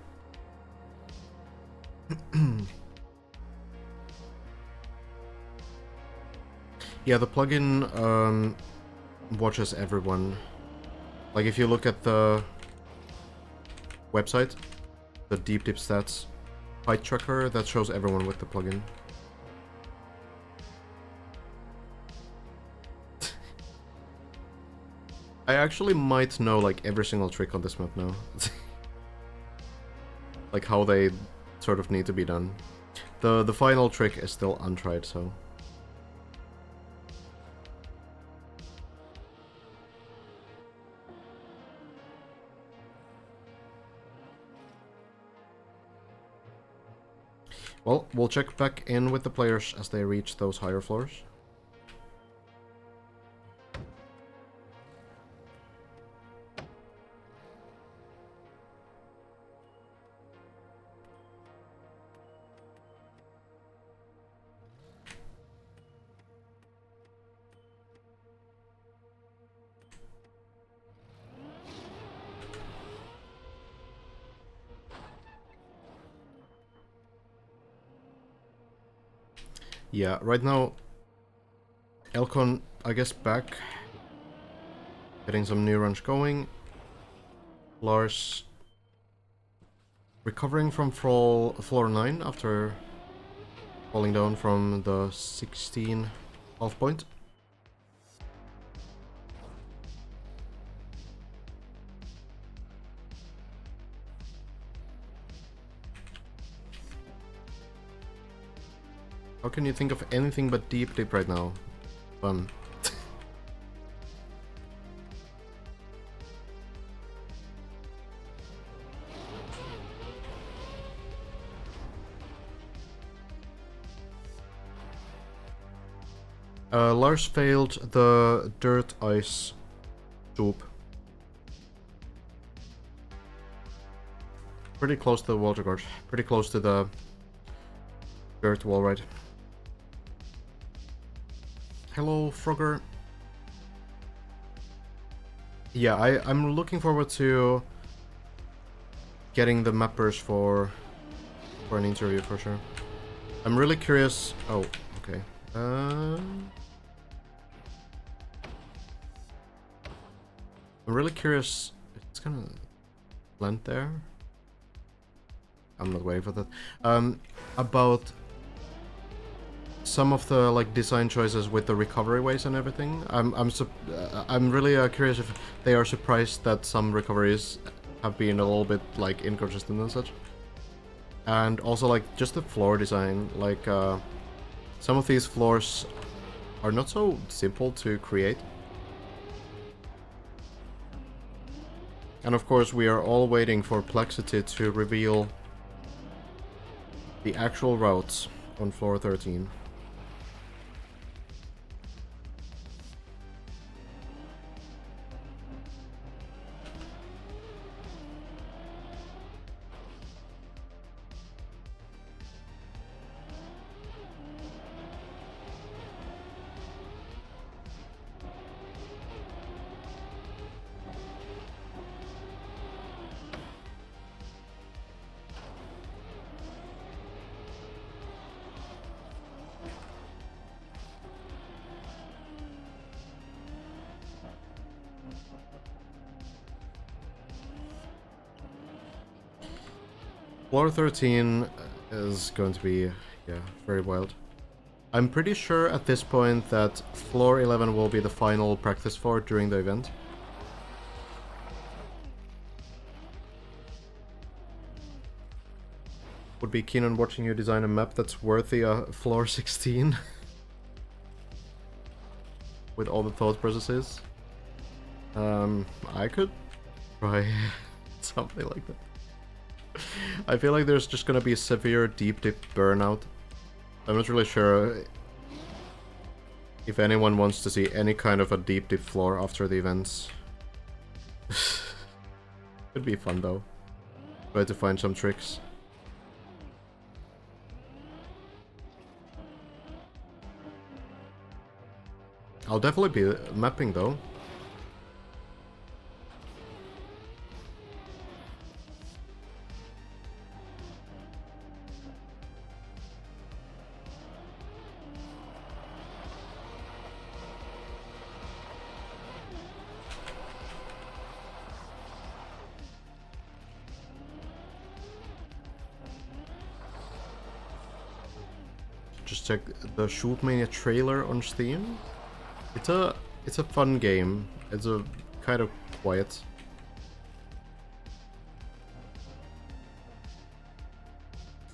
Speaker 1: Yeah, the plugin watches everyone. Like, if you look at the website, the Deep Stats height tracker, that shows everyone with the plugin. I actually might know like every single trick on this map now. Like how they sort of need to be done. The final trick is still untried, so. Well, we'll check back in with the players as they reach those higher floors. Yeah, right now, Elcon, I guess, back. Getting some new runs going. Lars recovering from floor 9 after falling down from the 16 half point. How can you think of anything but deep right now? Fun. Lars failed the dirt ice swoop. Pretty close to the water guard. Pretty close to the dirt wall ride. Hello, Frogger. Yeah, I'm looking forward to getting the mappers for an interview for sure. I'm really curious. Oh, okay. I'm really curious if it's gonna land there. I'm not waiting for that. About some of the like design choices with the recovery ways and everything. I'm really curious if they are surprised that some recoveries have been a little bit like inconsistent and such. And also like just the floor design, like some of these floors are not so simple to create. And of course we are all waiting for Plexity to reveal the actual routes on floor 13. Floor 13 is going to be, yeah, very wild. I'm pretty sure at this point that floor 11 will be the final practice floor during the event. Would be keen on watching you design a map that's worthy of floor 16. With all the thought processes. I could try something like that. I feel like there's just gonna be a severe deep dip burnout. I'm not really sure if anyone wants to see any kind of a deep dip floor after the events. Could be fun though. Try to find some tricks. I'll definitely be mapping though. Just check the Trackmania trailer on Steam. It's a fun game. It's a kind of quiet.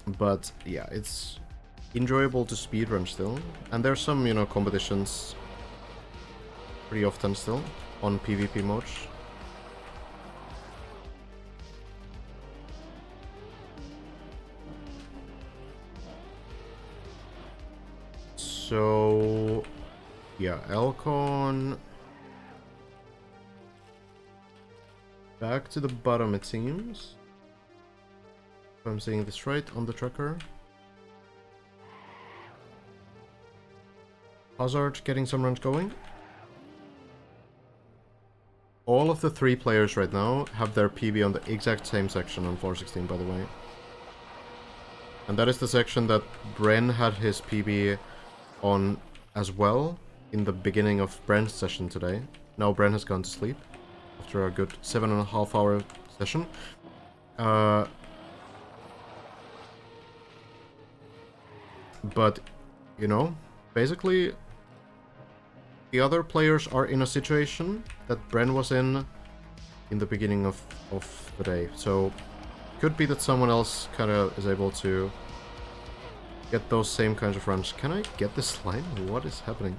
Speaker 1: But yeah, it's enjoyable to speedrun still. And there's some, you know, competitions pretty often still on PvP modes. So yeah, Elcon back to the bottom it seems. If I'm saying this right on the tracker. Hazard getting some runs going. All of the 3 players right now have their PB on the exact same section on 416, by the way. And that is the section that Bren had his PB on as well in the beginning of Bren's session today. Now Bren has gone to sleep after a good 7.5 hour session. But, you know, basically the other players are in a situation that Bren was in the beginning of the day. So could be that someone else kind of is able to get those same kinds of runs. Can I get this slime? What is happening?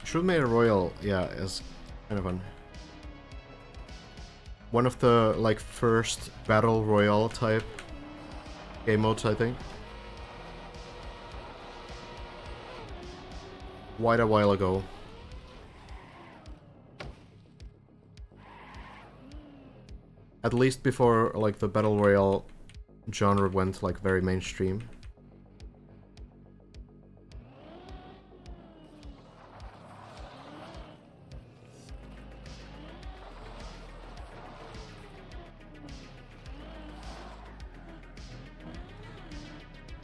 Speaker 1: Trackmania Royal, yeah, is kind of fun. One of the, like, first Battle Royale type game modes, I think. Quite a while ago. At least before, like, the Battle Royale genre went, like, very mainstream.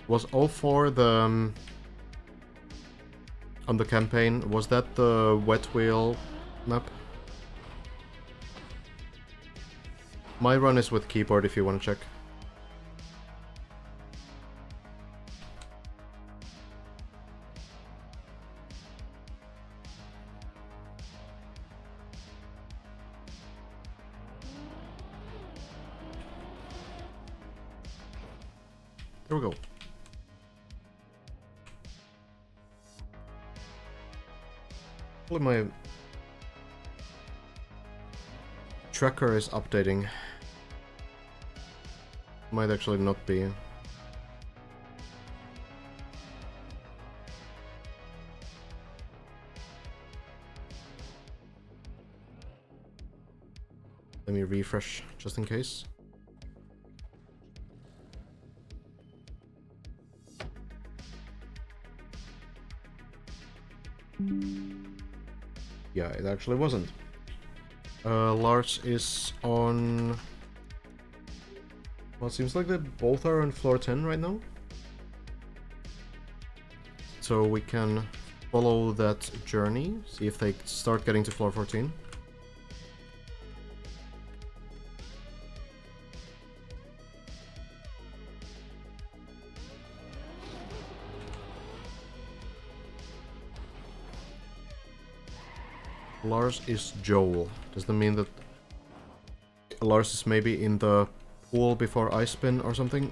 Speaker 1: Was 04 the on the campaign, was that the wet wheel map? My run is with keyboard if you want to check. There we go. My tracker is updating. Might actually not be. Let me refresh just in case. Yeah, it actually wasn't. Lars is on... Well, it seems like they both are on floor 10 right now. so we can follow that journey, see if they start getting to floor 14. Lars is Joel. Does that mean that Lars is maybe in the pool before I spin or something?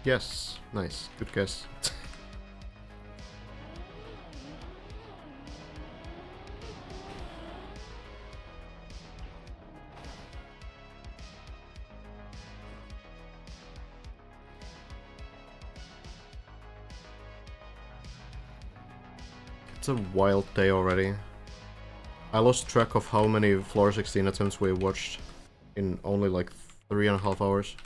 Speaker 1: Yes, nice, good guess. It's a wild day already. I lost track of how many floor 16 attempts we watched in only like 3.5 hours.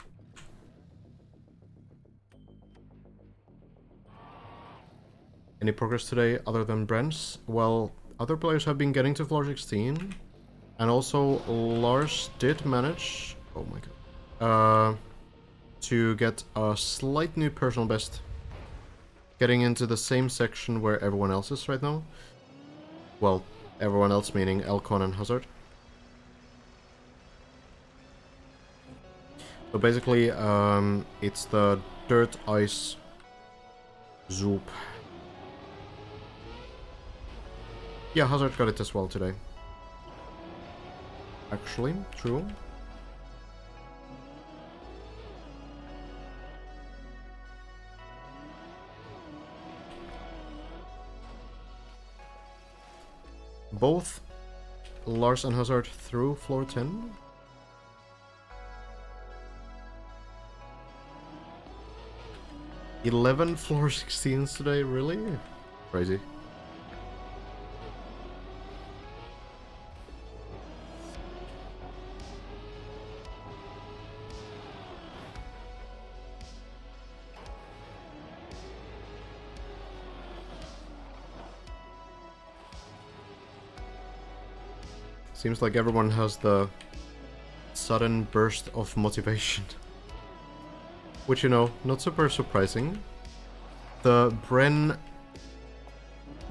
Speaker 1: Any progress today other than Brent's? Well, other players have been getting to floor 16. And also, Lars did manage... Oh my god. To get a slight new personal best. Getting into the same section where everyone else is right now. Well, everyone else meaning Elcon and Hazard. So basically, it's the dirt ice zoop. Yeah, Hazard got it as well today. Actually, true. Both Lars and Hazard through floor 10. $11 floor 16s today, really? Crazy. Seems like everyone has the sudden burst of motivation. Which, you know, not super surprising. The Bren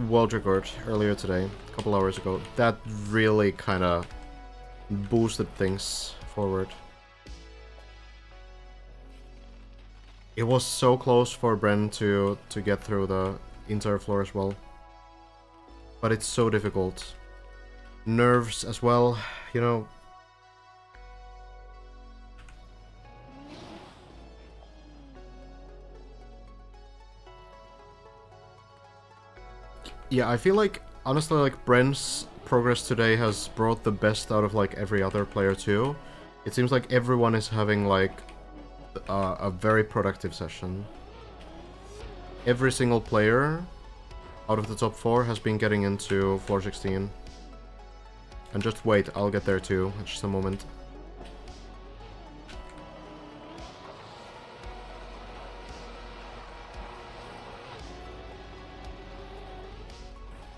Speaker 1: world record earlier today, a couple hours ago, that really kind of boosted things forward. It was so close for Bren to get through the entire floor as well. But it's so difficult. Nerves as well, you know. Yeah, I feel like, honestly, like, Bren's progress today has brought the best out of, like, every other player too. It seems like everyone is having, like, a very productive session. Every single player out of the top 4 has been getting into floor 16. And just wait, I'll get there too, in just a moment.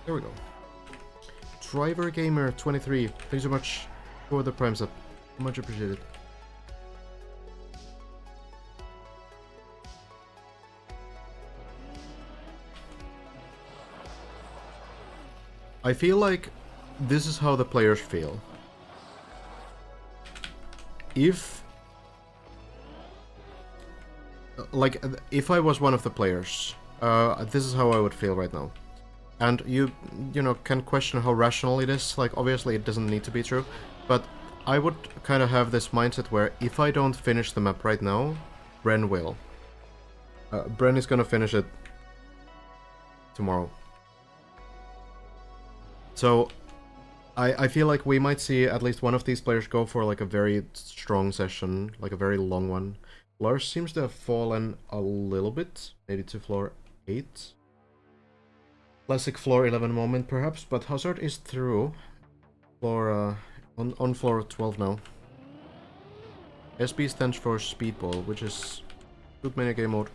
Speaker 1: There we go. Driver Gamer 23, thanks so much for the prime sub. Much appreciated. I feel like this is how the players feel. If... Like, if I was one of the players, this is how I would feel right now. And you know, can question how rational it is. Like, obviously it doesn't need to be true. But I would kind of have this mindset where if I don't finish the map right now, Bren will. Bren is gonna finish it tomorrow. So... I feel like we might see at least one of these players go for like a very strong session, like a very long one. Lars seems to have fallen a little bit, maybe to floor 8. Classic floor 11 moment perhaps, but Hazard is through. Floor, on floor 12 now. SB stands for Speedball, which is Trackmania game mode.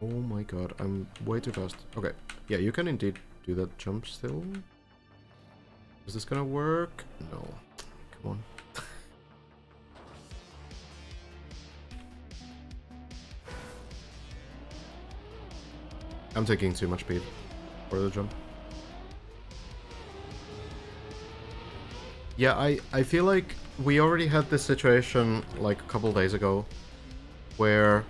Speaker 1: Oh my god, I'm way too fast. Okay, yeah, you can indeed do that jump still. Is this gonna work? No. Come on. I'm taking too much speed for the jump. Yeah, I feel like we already had this situation like a couple days ago where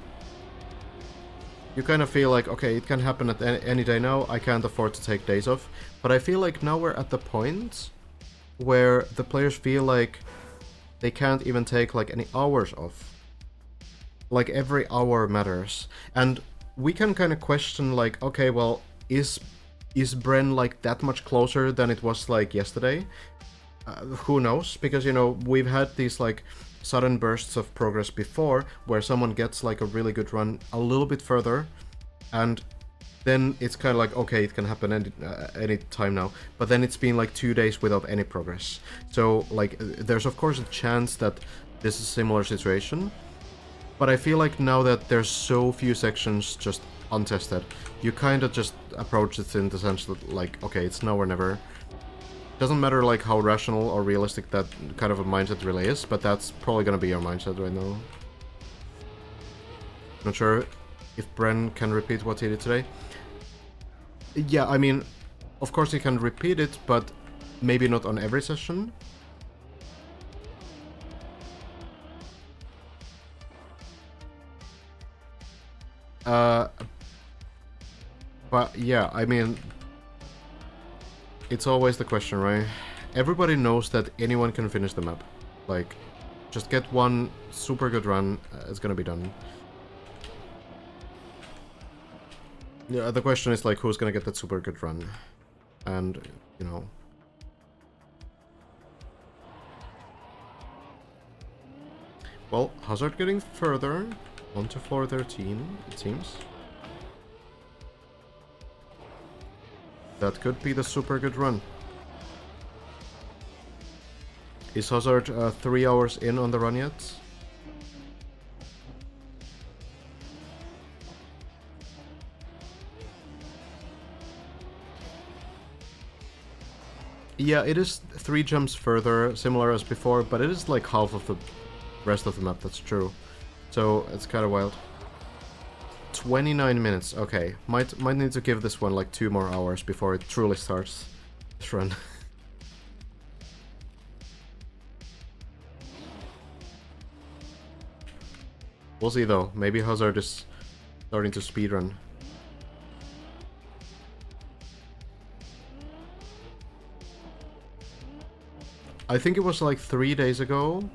Speaker 1: you kind of feel like, okay, it can happen at any day now, I can't afford to take days off. But I feel like now we're at the point where the players feel like they can't even take like any hours off. Like every hour matters. And we can kind of question like, okay, well, is Bren like that much closer than it was like yesterday? Who knows? Because, you know, we've had these like sudden bursts of progress before where someone gets like a really good run a little bit further, and then it's kind of like, okay, it can happen any time now. But then it's been like 2 days without any progress. So like there's of course a chance that this is a similar situation. But I feel like now that there's so few sections just untested, you kind of just approach it in the sense that like, okay, it's now or never. Doesn't matter like how rational or realistic that kind of a mindset really is, but that's probably gonna be your mindset right now. Not sure if Bren can repeat what he did today. Yeah, I mean, of course he can repeat it, but maybe not on every session. But yeah, I mean, it's always the question, right? Everybody knows that anyone can finish the map. Like, just get one super good run, it's gonna be done. Yeah, the question is like, who's gonna get that super good run? And, you know... Well, Hazard getting further onto floor 13, it seems. That could be the super good run. Is Hazard 3 hours in on the run yet? Yeah, it is 3 jumps further, similar as before, but it is like half of the rest of the map, that's true. So it's kind of wild. 29 minutes, okay. Might need to give this one like 2 more hours before it truly starts this run. We'll see though, maybe Hazard is starting to speedrun. I think it was like 3 days ago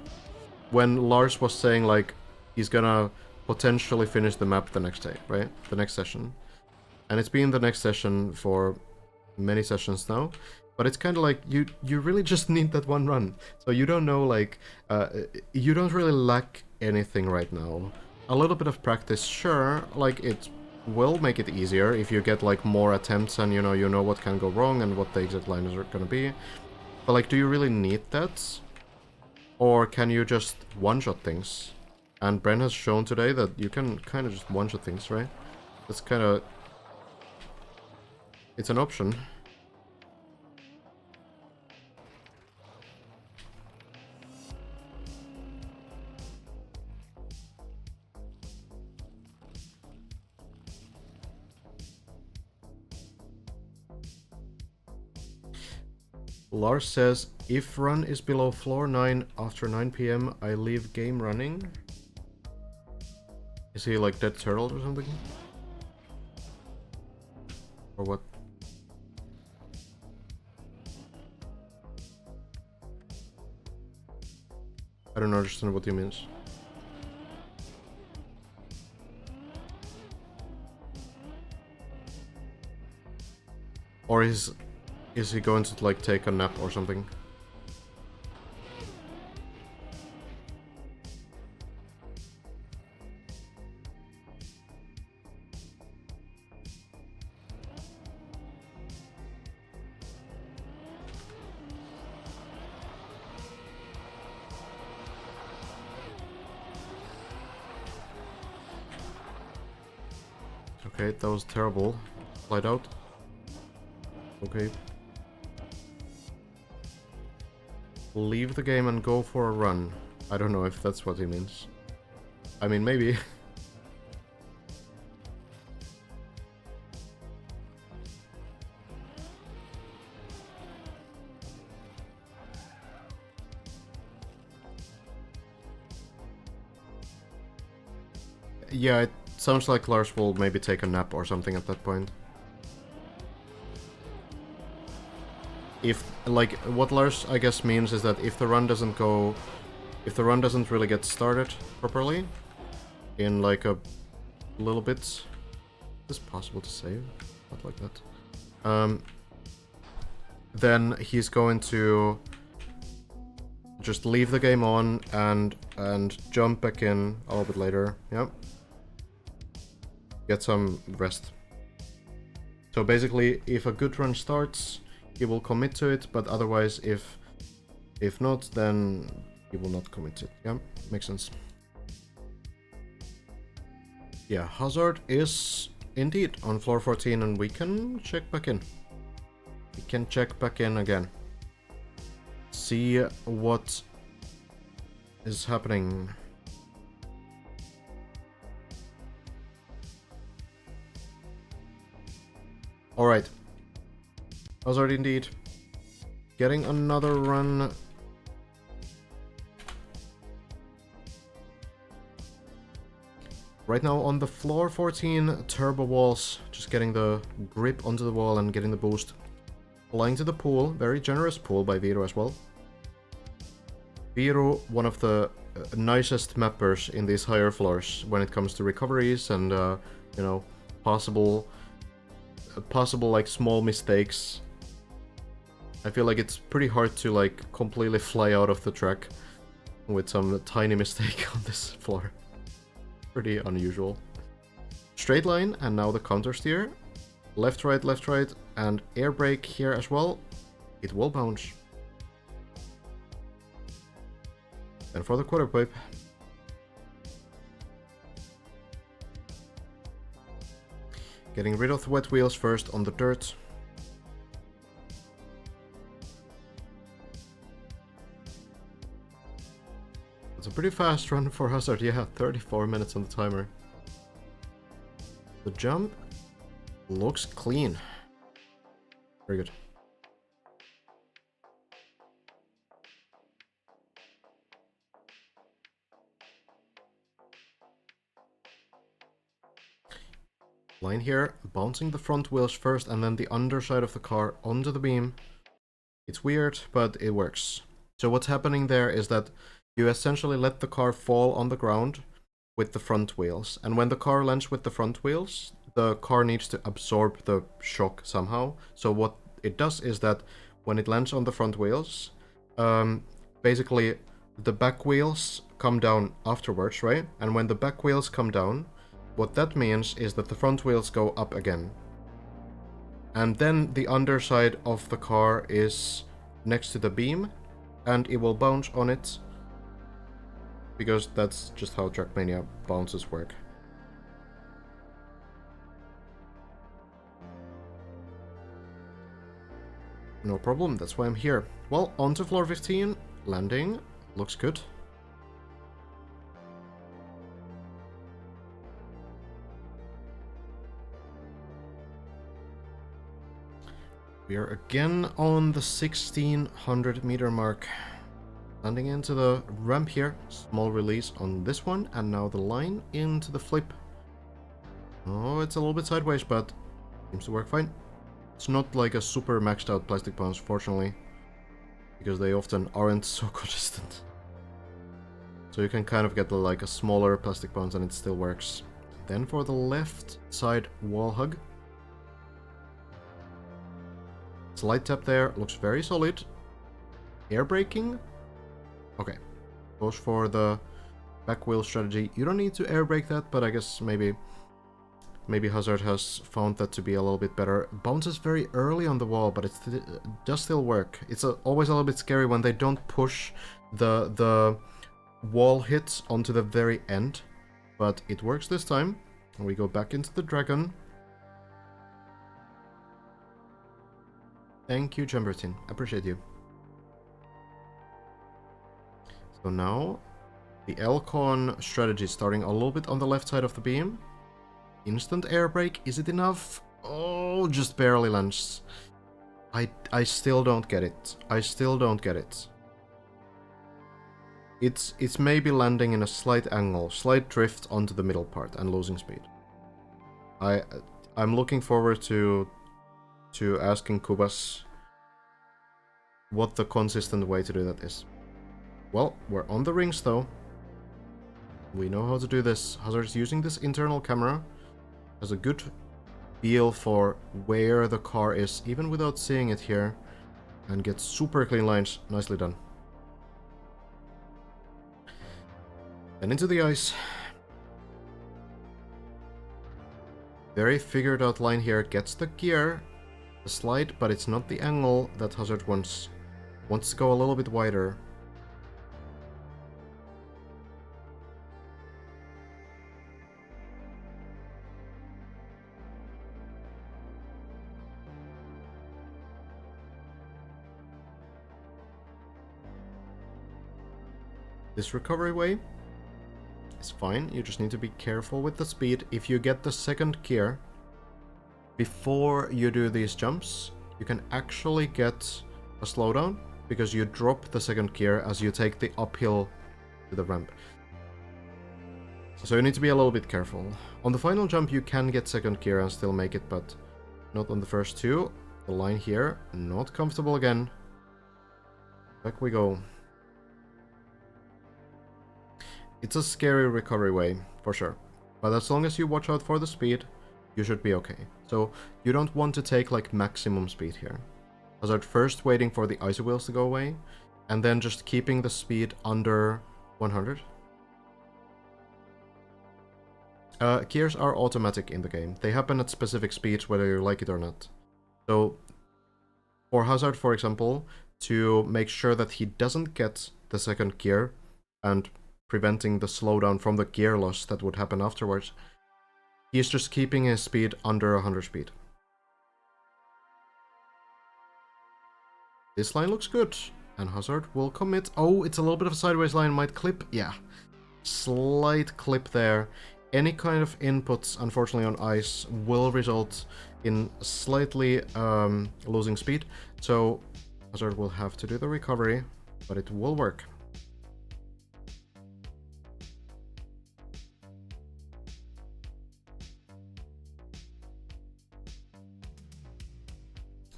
Speaker 1: when Lars was saying like he's gonna potentially finish the map the next day, right? The next session. And it's been the next session for many sessions now. But it's kind of like you really just need that one run. So you don't know, like, you don't really lack anything right now. A little bit of practice, sure, like it will make it easier if you get like more attempts and you know what can go wrong and what the exact lines are gonna be. But like, do you really need that? Or can you just one-shot things? And Bren has shown today that you can kind of just one-shot things, right? That's kind of... It's an option. Lars says, if run is below floor 9 after 9 PM, I leave game running. Is he like Dead Turtle or something? Or what? I don't understand what he means. Or is he going to like take a nap or something? Okay, that was terrible. Slide out. Okay. Leave the game and go for a run. I don't know if that's what he means. I mean, maybe. Yeah, it sounds like Lars will maybe take a nap or something at that point. If, like, what Lars, I guess, means is that if the run doesn't go... If the run doesn't really get started properly, in, like, a little bit... Is this possible to save? Not like that. Then he's going to... just leave the game on and jump back in a little bit later. Yep. Get some rest. So basically, if a good run starts, he will commit to it, but otherwise, if not, then he will not commit to it. Yeah, makes sense. Yeah, Hazard is indeed on floor 14, and we can check back in. We can check back in again. See what is happening. Alright. Hazard indeed. Getting another run. Right now on the floor 14 turbo walls. Just getting the grip onto the wall and getting the boost. Flying to the pool. Very generous pool by Viro as well. Viro, one of the nicest mappers in these higher floors when it comes to recoveries and, you know, possible like small mistakes. I feel like it's pretty hard to like completely fly out of the track with some tiny mistake on this floor. Pretty unusual. Straight line and now the counter steer. Left, right, and air brake here as well. It will bounce. And for the quarter pipe. Getting rid of the wet wheels first on the dirt. It's a pretty fast run for Hazard, yeah, 34 minutes on the timer. The jump looks clean. Very good. Line here, bouncing the front wheels first and then the underside of the car onto the beam. It's weird, but it works. So what's happening there is that you essentially let the car fall on the ground with the front wheels. And when the car lands with the front wheels, the car needs to absorb the shock somehow. So what it does is that when it lands on the front wheels, basically the back wheels come down afterwards, right? And when the back wheels come down, what that means is that the front wheels go up again. And then the underside of the car is next to the beam, and it will bounce on it, because that's just how Trackmania bounces work. No problem, that's why I'm here. Well, onto floor 15, landing, looks good. We are again on the 1600 meter mark. Landing into the ramp here. Small release on this one. And now the line into the flip. Oh, it's a little bit sideways, but seems to work fine. It's not like a super maxed out plastic bounce, fortunately. Because they often aren't so consistent. So you can kind of get like a smaller plastic bounce and it still works. Then for the left side wall hug. Slight tap there, looks very solid. Air braking? Okay. Goes for the back wheel strategy. You don't need to air brake that, but I guess maybe Hazard has found that to be a little bit better. Bounces very early on the wall, but it does still work. It's always a little bit scary when they don't push the wall hits onto the very end. But it works this time. And we go back into the Dragon. Thank you, Chambertin. Appreciate you. So now, the Elcon strategy starting a little bit on the left side of the beam. Instant air brake, is it enough? Oh, just barely lands. I still don't get it. I still don't get it. It's maybe landing in a slight angle, slight drift onto the middle part and losing speed. I'm looking forward to asking Kubas what the consistent way to do that is. Well, we're on the rings though. We know how to do this. Hazard's using this internal camera as a good feel for where the car is, even without seeing it here, and gets super clean lines. Nicely done. And into the ice. Very figured out line here. Gets the gear, the slide, but it's not the angle that Hazard wants. Wants to go a little bit wider. This recovery way is fine, you just need to be careful with the speed. If you get the second gear before you do these jumps, you can actually get a slowdown because you drop the second gear as you take the uphill to the ramp. So you need to be a little bit careful. On the final jump you can get second gear and still make it, but not on the first two. The line here, not comfortable again. Back we go. It's a scary recovery way, for sure. But as long as you watch out for the speed, you should be okay. So you don't want to take like maximum speed here. Hazard first waiting for the icy wheels to go away, and then just keeping the speed under 100. Gears are automatic in the game. They happen at specific speeds whether you like it or not. So for Hazard, for example, to make sure that he doesn't get the second gear and preventing the slowdown from the gear loss that would happen afterwards, he's just keeping his speed under 100 speed. This line looks good, and Hazard will commit. Oh, it's a little bit of a sideways line, might clip. Yeah, slight clip there. Any kind of inputs, unfortunately, on ice will result in slightly losing speed, so Hazard will have to do the recovery, but it will work.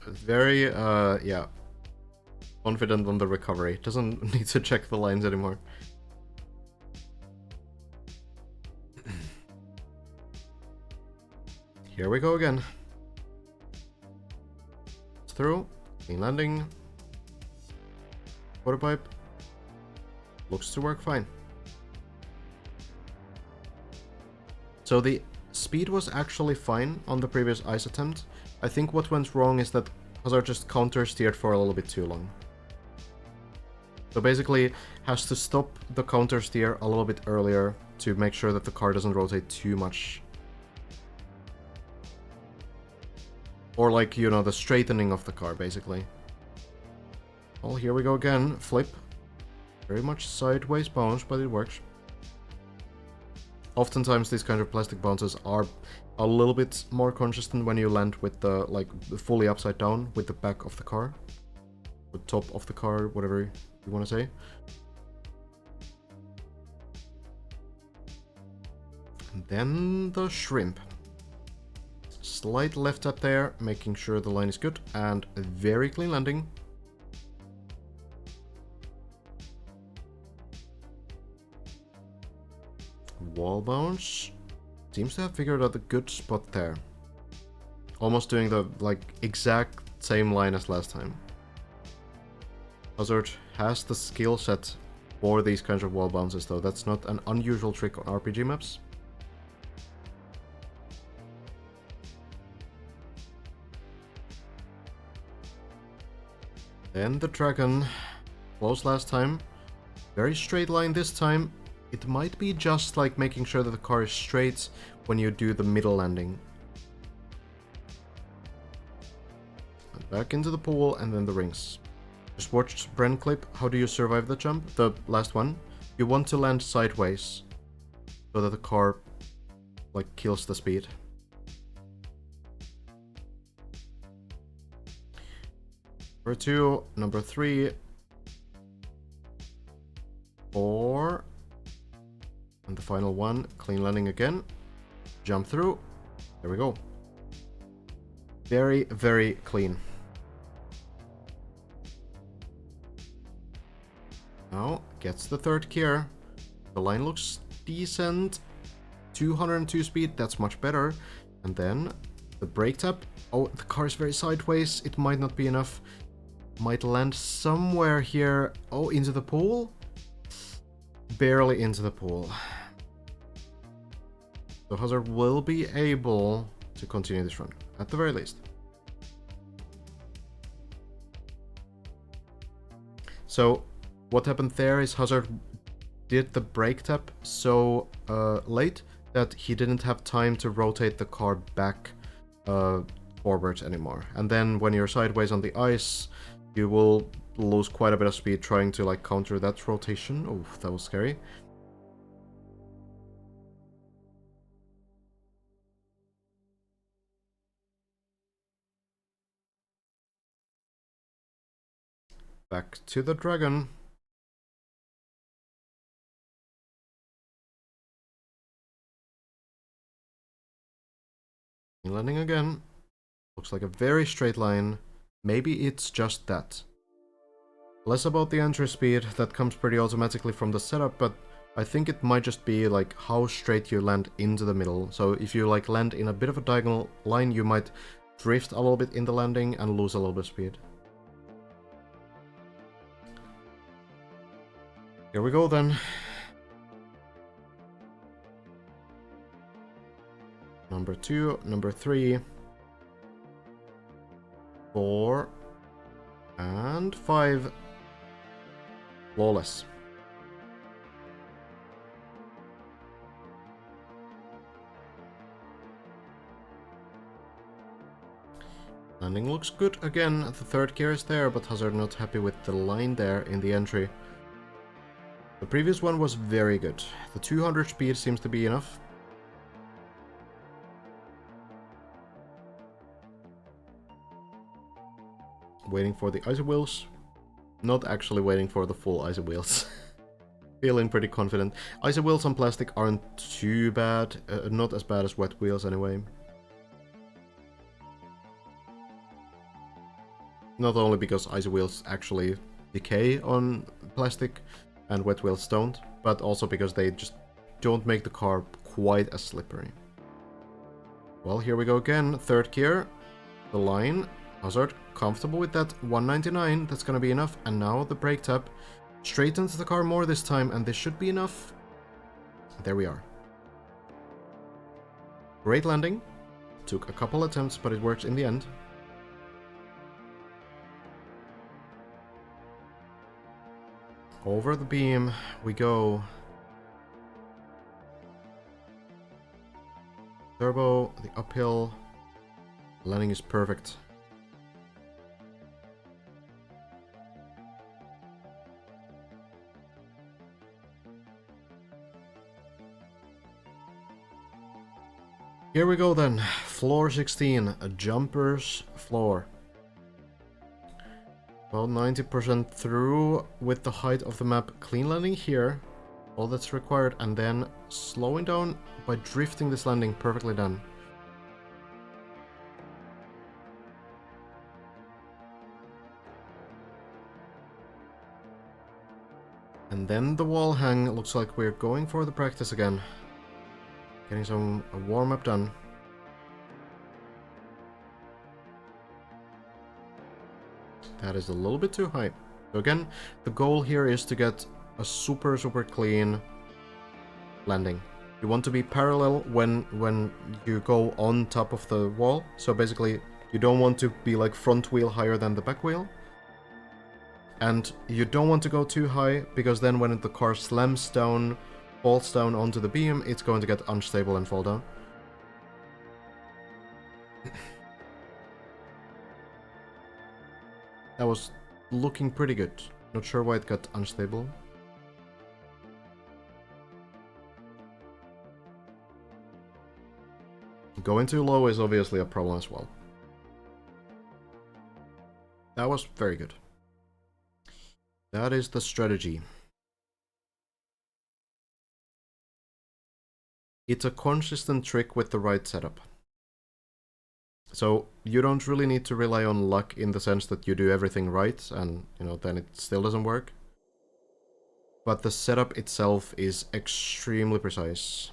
Speaker 1: Very, yeah, confident on the recovery. Doesn't need to check the lines anymore. Here we go again. It's through. Clean landing. Quarter pipe. Looks to work fine. So the speed was actually fine on the previous ice attempt. I think what went wrong is that Hazard just counter-steered for a little bit too long. So basically has to stop the counter-steer a little bit earlier to make sure that the car doesn't rotate too much. Or like, you know, the straightening of the car, basically. Well, here we go again. Flip. Very much sideways bounce, but it works. Oftentimes these kind of plastic bounces are a little bit more consistent when you land with the, like, fully upside down with the back of the car. The top of the car, whatever you want to say. And then the shrimp. Slight left tap there, making sure the line is good, and a very clean landing. Wall bounce. Seems to have figured out a good spot there. Almost doing the, like, exact same line as last time. Hazard has the skill set for these kinds of wall bounces, though. That's not an unusual trick on RPG maps. Then the dragon. Close last time. Very straight line this time. It might be just like making sure that the car is straight when you do the middle landing. And back into the pool and then the rings. Just watched Bren clip. How do you survive the jump? The last one. You want to land sideways so that the car like kills the speed. Number 2, number 3. 4. And the final one, clean landing again. Jump through. There we go. Very, very clean. Now, gets the third gear. The line looks decent. 202 speed, that's much better. And then the brake tap. Oh, the car is very sideways. It might not be enough. Might land somewhere here. Oh, into the pool? Barely into the pool. So Hazard will be able to continue this run, at the very least. So what happened there is Hazard did the brake tap so late that he didn't have time to rotate the car back forwards anymore. And then when you're sideways on the ice, you will lose quite a bit of speed trying to like counter that rotation. Oh, that was scary. Back to the dragon. Landing again. Looks like a very straight line. Maybe it's just that. Less about the entry speed, that comes pretty automatically from the setup, but I think it might just be like how straight you land into the middle. So if you like land in a bit of a diagonal line, you might drift a little bit in the landing and lose a little bit of speed. Here we go then. Number 2, number 3, 4, and 5. Flawless. Landing looks good again. The third gear is there, but Hazard not happy with the line there in the entry. The previous one was very good. The 200 speed seems to be enough. Waiting for the icy wheels. Not actually waiting for the full icy wheels. Feeling pretty confident. Icy wheels on plastic aren't too bad. Not as bad as wet wheels anyway. Not only because icy wheels actually decay on plastic and wet wheels don't, but also because they just don't make the car quite as slippery. Well, here we go again. Third gear. The line. Hazard comfortable with that 199. That's gonna be enough. And now the brake tap. Straightens the car more this time, and this should be enough. There we are. Great landing. Took a couple attempts, but it works in the end. Over the beam we go. Turbo, the uphill. Landing is perfect. Here we go then. Floor 16, a jumper's floor. About 90% through with the height of the map. Clean landing here. All that's required. And then slowing down by drifting this landing. Perfectly done. And then the wall hang. Looks like we're going for the practice again. Getting some warm-up done. That is a little bit too high. So again, the goal here is to get a super clean landing. You want to be parallel when you go on top of the wall. So basically, you don't want to be like front wheel higher than the back wheel. And you don't want to go too high, because then when the car slams down, falls down onto the beam, it's going to get unstable and fall down. That was looking pretty good. Not sure why it got unstable. Going too low is obviously a problem as well. That was very good. That is the strategy. it's a consistent trick with the right setup. So you don't really need to rely on luck in the sense that you do everything right and, you know, then it still doesn't work. But the setup itself is extremely precise.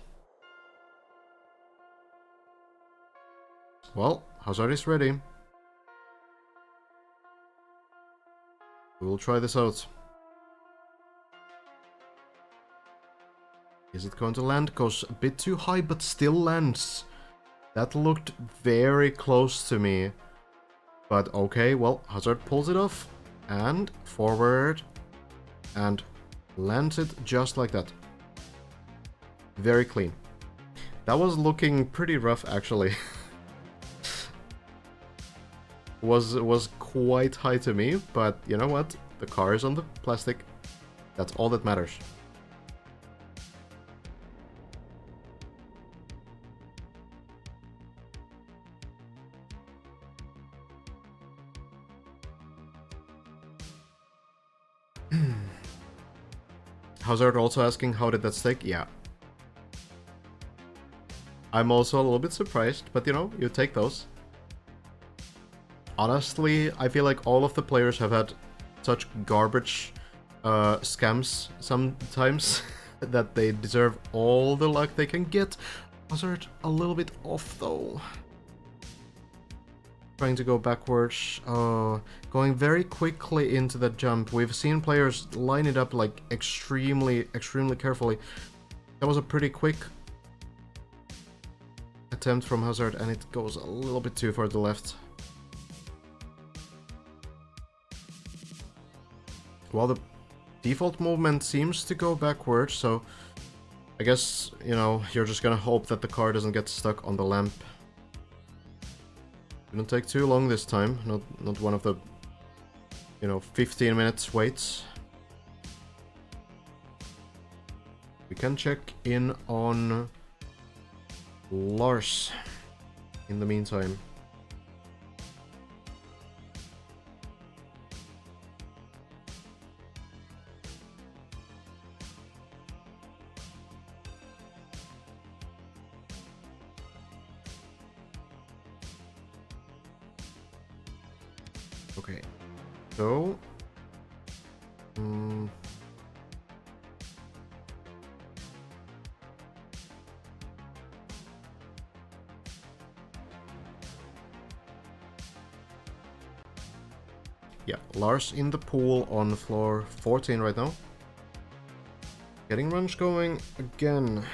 Speaker 1: Well, Hazard is ready. We'll try this out. Is it going to land? Goes a bit too high, but still lands. That looked very close to me. But okay, well, Hazard pulls it off. And forward. And lands it just like that. Very clean. That was looking pretty rough, actually. was quite high to me, but you know what? The car is on the plastic. That's all that matters. Hazard also asking, how did that stick? Yeah. I'm also a little bit surprised, but you know, you take those. Honestly, I feel like all of the players have had such garbage scams sometimes that they deserve all the luck they can get. Hazard a little bit off though. Trying to go backwards, going very quickly into that jump. We've seen players line it up like extremely carefully. That was a pretty quick attempt from Hazard and it goes a little bit too far to the left. Well, the default movement seems to go backwards, so I guess, you know, you're just gonna hope that the car doesn't get stuck on the lamp. Didn't take too long this time, not one of the, you know, 15 minutes waits. We can check in on Lars in the meantime. Okay, so yeah, Lars in the pool on floor 14 right now. Getting runs going again.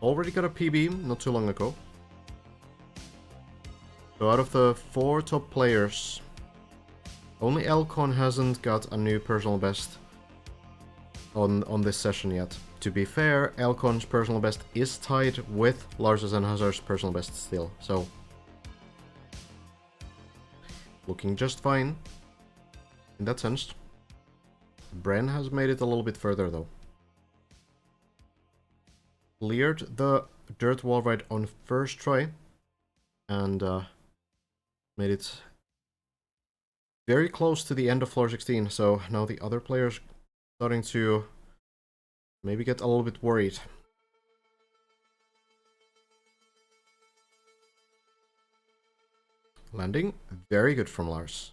Speaker 1: Already got a PB not too long ago. So out of the 4 top players, only Elcon hasn't got a new personal best on this session yet. To be fair, Elcon's personal best is tied with Lars's and Hazard's personal best still, so looking just fine in that sense. Bren has made it a little bit further though. Cleared the dirt wall ride on first try and made it very close to the end of floor 16, so now the other players starting to maybe get a little bit worried. Landing very good from Lars.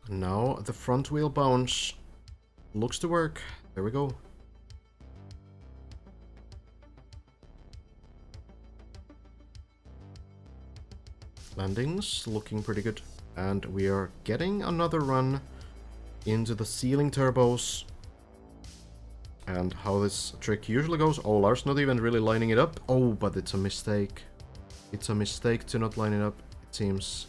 Speaker 1: Now the front wheel bounce looks to work. There we go. Landings looking pretty good. And we are getting another run into the ceiling turbos. And how this trick usually goes. Oh, Lars not even really lining it up. Oh, but it's a mistake. It's a mistake to not line it up, it seems.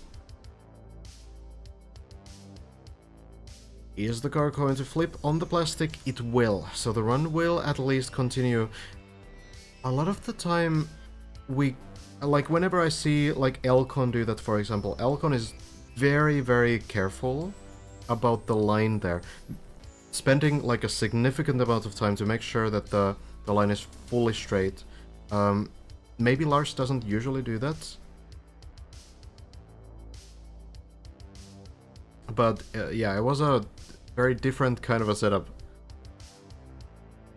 Speaker 1: Is the car going to flip on the plastic? It will. So the run will at least continue. A lot of the time, like whenever I see like Elcon do that, for example, Elcon is very careful about the line there. spending like a significant amount of time to make sure that the line is fully straight. Maybe Lars doesn't usually do that. But yeah, it was a very different kind of a setup.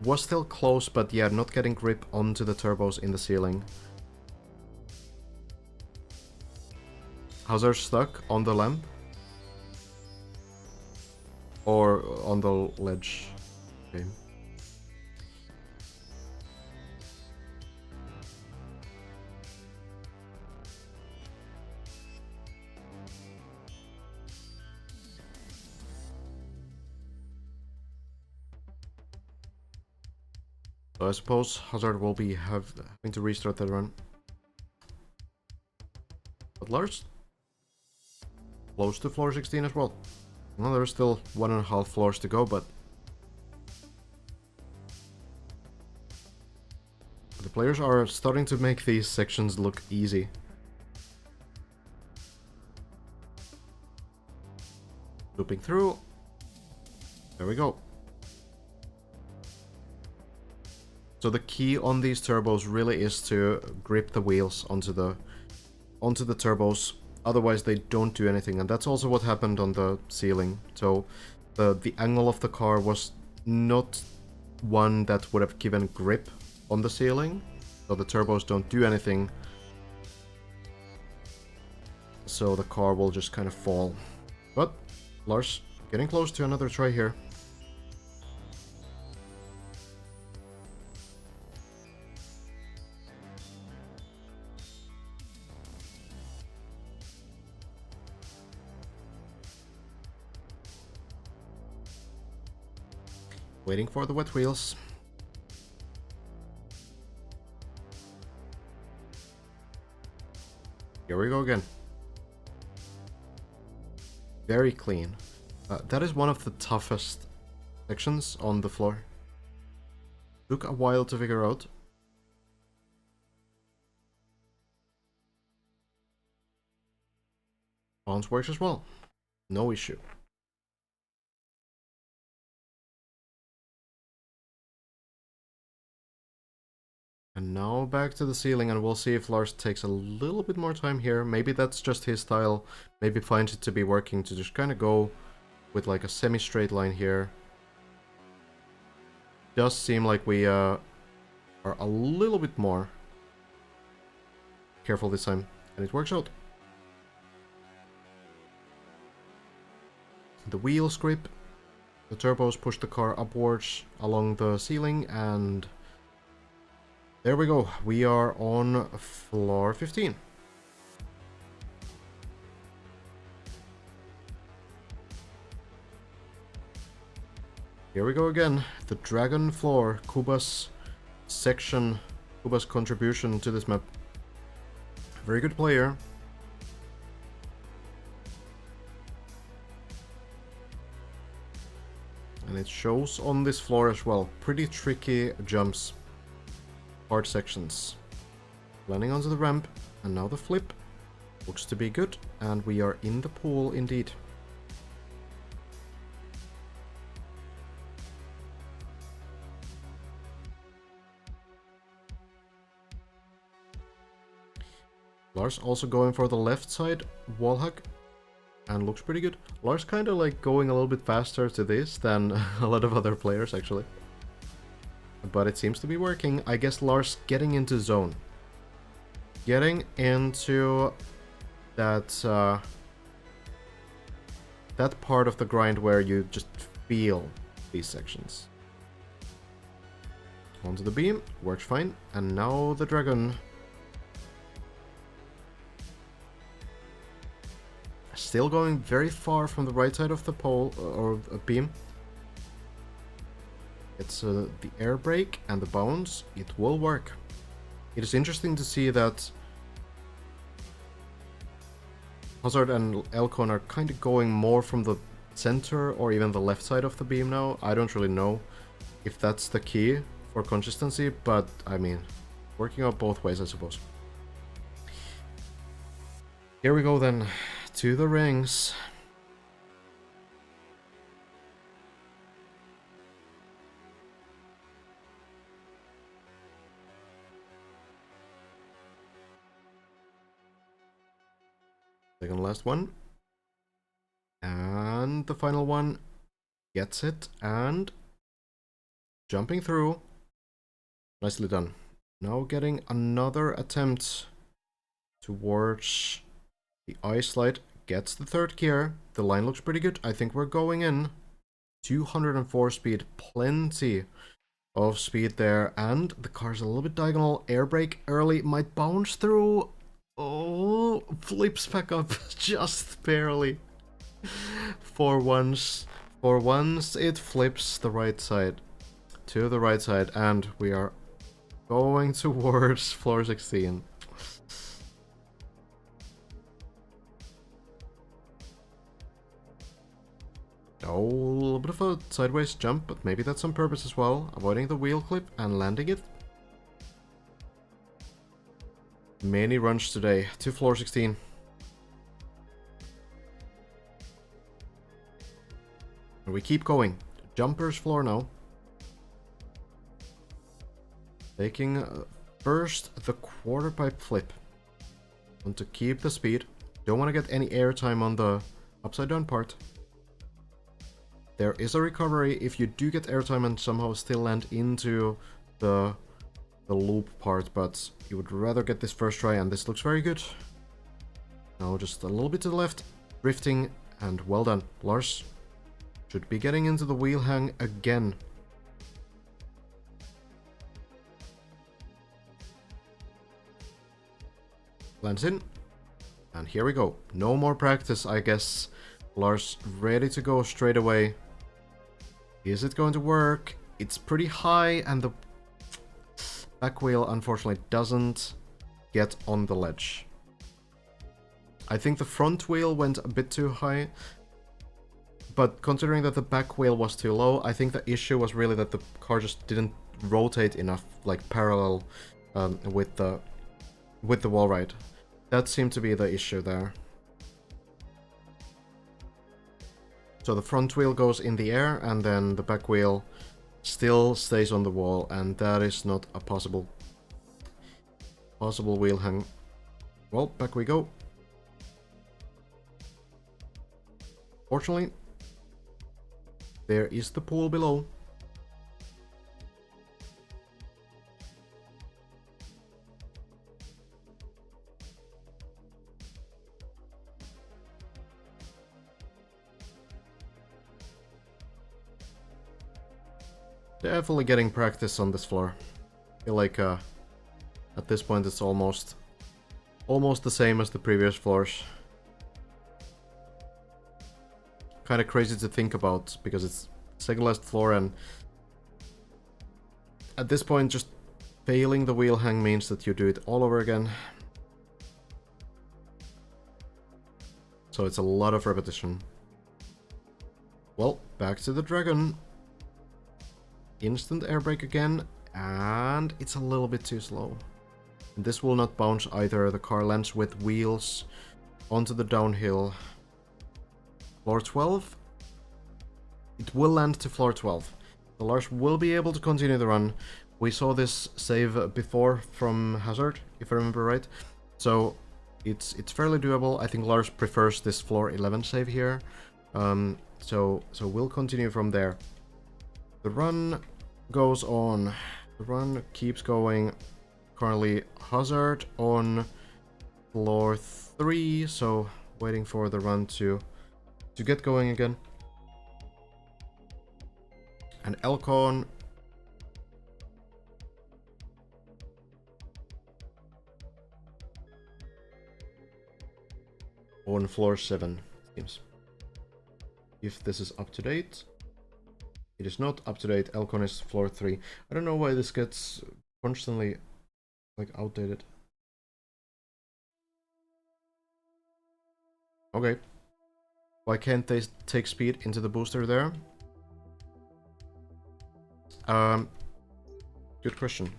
Speaker 1: Was still close, but yeah, not getting grip onto the turbos in the ceiling. Hazard stuck on the lamp? Or on the ledge? Okay. So I suppose Hazard will be having to restart that run. But Lars? Close to floor 16 as well. Well, there's still 1.5 floors to go, but the players are starting to make these sections look easy. Looping through. There we go. So the key on these turbos really is to grip the wheels onto the turbos. Otherwise they don't do anything, and that's also what happened on the ceiling. So the angle of the car was not one that would have given grip on the ceiling. So the turbos don't do anything. So the car will just kind of fall. But Lars getting close to another try here. Waiting for the wet wheels. Here we go again. Very clean. That is one of the toughest sections on the floor. Took a while to figure out. Bounce works as well. No issue. And now back to the ceiling, and we'll see if Lars takes a little bit more time here. Maybe that's just his style. Maybe finds it to be working to just kind of go with like a semi-straight line here. Does seem like we are a little bit more careful this time, and it works out. The wheels grip, the turbos push the car upwards along the ceiling, and there we go. We are on floor 15. Here we go again. The Dragon floor. Kuba's section. Kuba's contribution to this map. Very good player. And it shows on this floor as well. Pretty tricky jumps. Hard sections. Landing onto the ramp, and now the flip. Looks to be good, and we are in the pool indeed. Lars also going for the left side wall hug, and looks pretty good. Lars kind of like going a little bit faster to this than a lot of other players actually. But it seems to be working. I guess Lars getting into zone. Getting into that that part of the grind where you just feel these sections. Onto the beam, works fine. And now the dragon. Still going very far from the right side of the pole or beam. It's the air brake and the bounce. It will work. It is interesting to see that Hazard and Elcon are kind of going more from the center or even the left side of the beam now. I don't really know if that's the key for consistency, but I mean, working out both ways, I suppose. Here we go then, to the rings. Second last one. And the final one gets it, and jumping through. Nicely done. Now getting another attempt towards the ice slide. Gets the third gear. The line looks pretty good. I think we're going in. 204 speed. Plenty of speed there. And the car's a little bit diagonal. Air brake early. Might bounce through. Oh, flips back up just barely. For once it flips the right side. To the right side. And we are going towards floor 16. Oh, a little bit of a sideways jump, but maybe that's on purpose as well. Avoiding the wheel clip and landing it. Many runs today to floor 16. And we keep going. Jumper's floor now. Taking first the quarter pipe flip. Want to keep the speed. Don't want to get any airtime on the upside down part. There is a recovery if you do get airtime and somehow still land into the loop part, but you would rather get this first try, and this looks very good. Now just a little bit to the left, drifting, and well done. Lars should be getting into the wheel hang again. Lands in, and here we go. No more practice, I guess. Lars ready to go straight away. Is it going to work? It's pretty high, and the back wheel unfortunately doesn't get on the ledge. I think the front wheel went a bit too high, but considering that the back wheel was too low, I think the issue was really that the car just didn't rotate enough, like parallel with the wall ride. That seemed to be the issue there. So the front wheel goes in the air, and then the back wheel still stays on the wall, and that is not a possible wheel hang. Well, back we go. Fortunately, there is the pool below. Definitely getting practice on this floor. I feel like at this point it's almost the same as the previous floors. Kind of crazy to think about because it's second last floor, and at this point just failing the wheel hang means that you do it all over again. So it's a lot of repetition. Well, back to the dragon. Instant air brake again, and it's a little bit too slow. And this will not bounce either. The car lands with wheels onto the downhill. Floor 12. It will land to floor 12. The Lars will be able to continue the run. We saw this save before from Hazard, if I remember right. So it's fairly doable. I think Lars prefers this floor 11 save here. So we'll continue from there. The run goes on. The run keeps going. Currently Hazard on floor 3, so waiting for the run to get going again. And Elcon on floor 7, seems. If this is up to date. It is not up to date. Elcon is floor 3. I don't know why this gets constantly like outdated. Okay. Why can't they take speed into the booster there? Good question.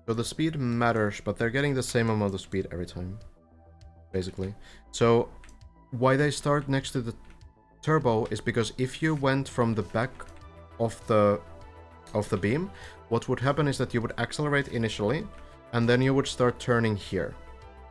Speaker 1: So the speed matters, but they're getting the same amount of speed every time, basically. So why they start next to the turbo is because if you went from the back of the beam, what would happen is that you would accelerate initially, and then you would start turning here.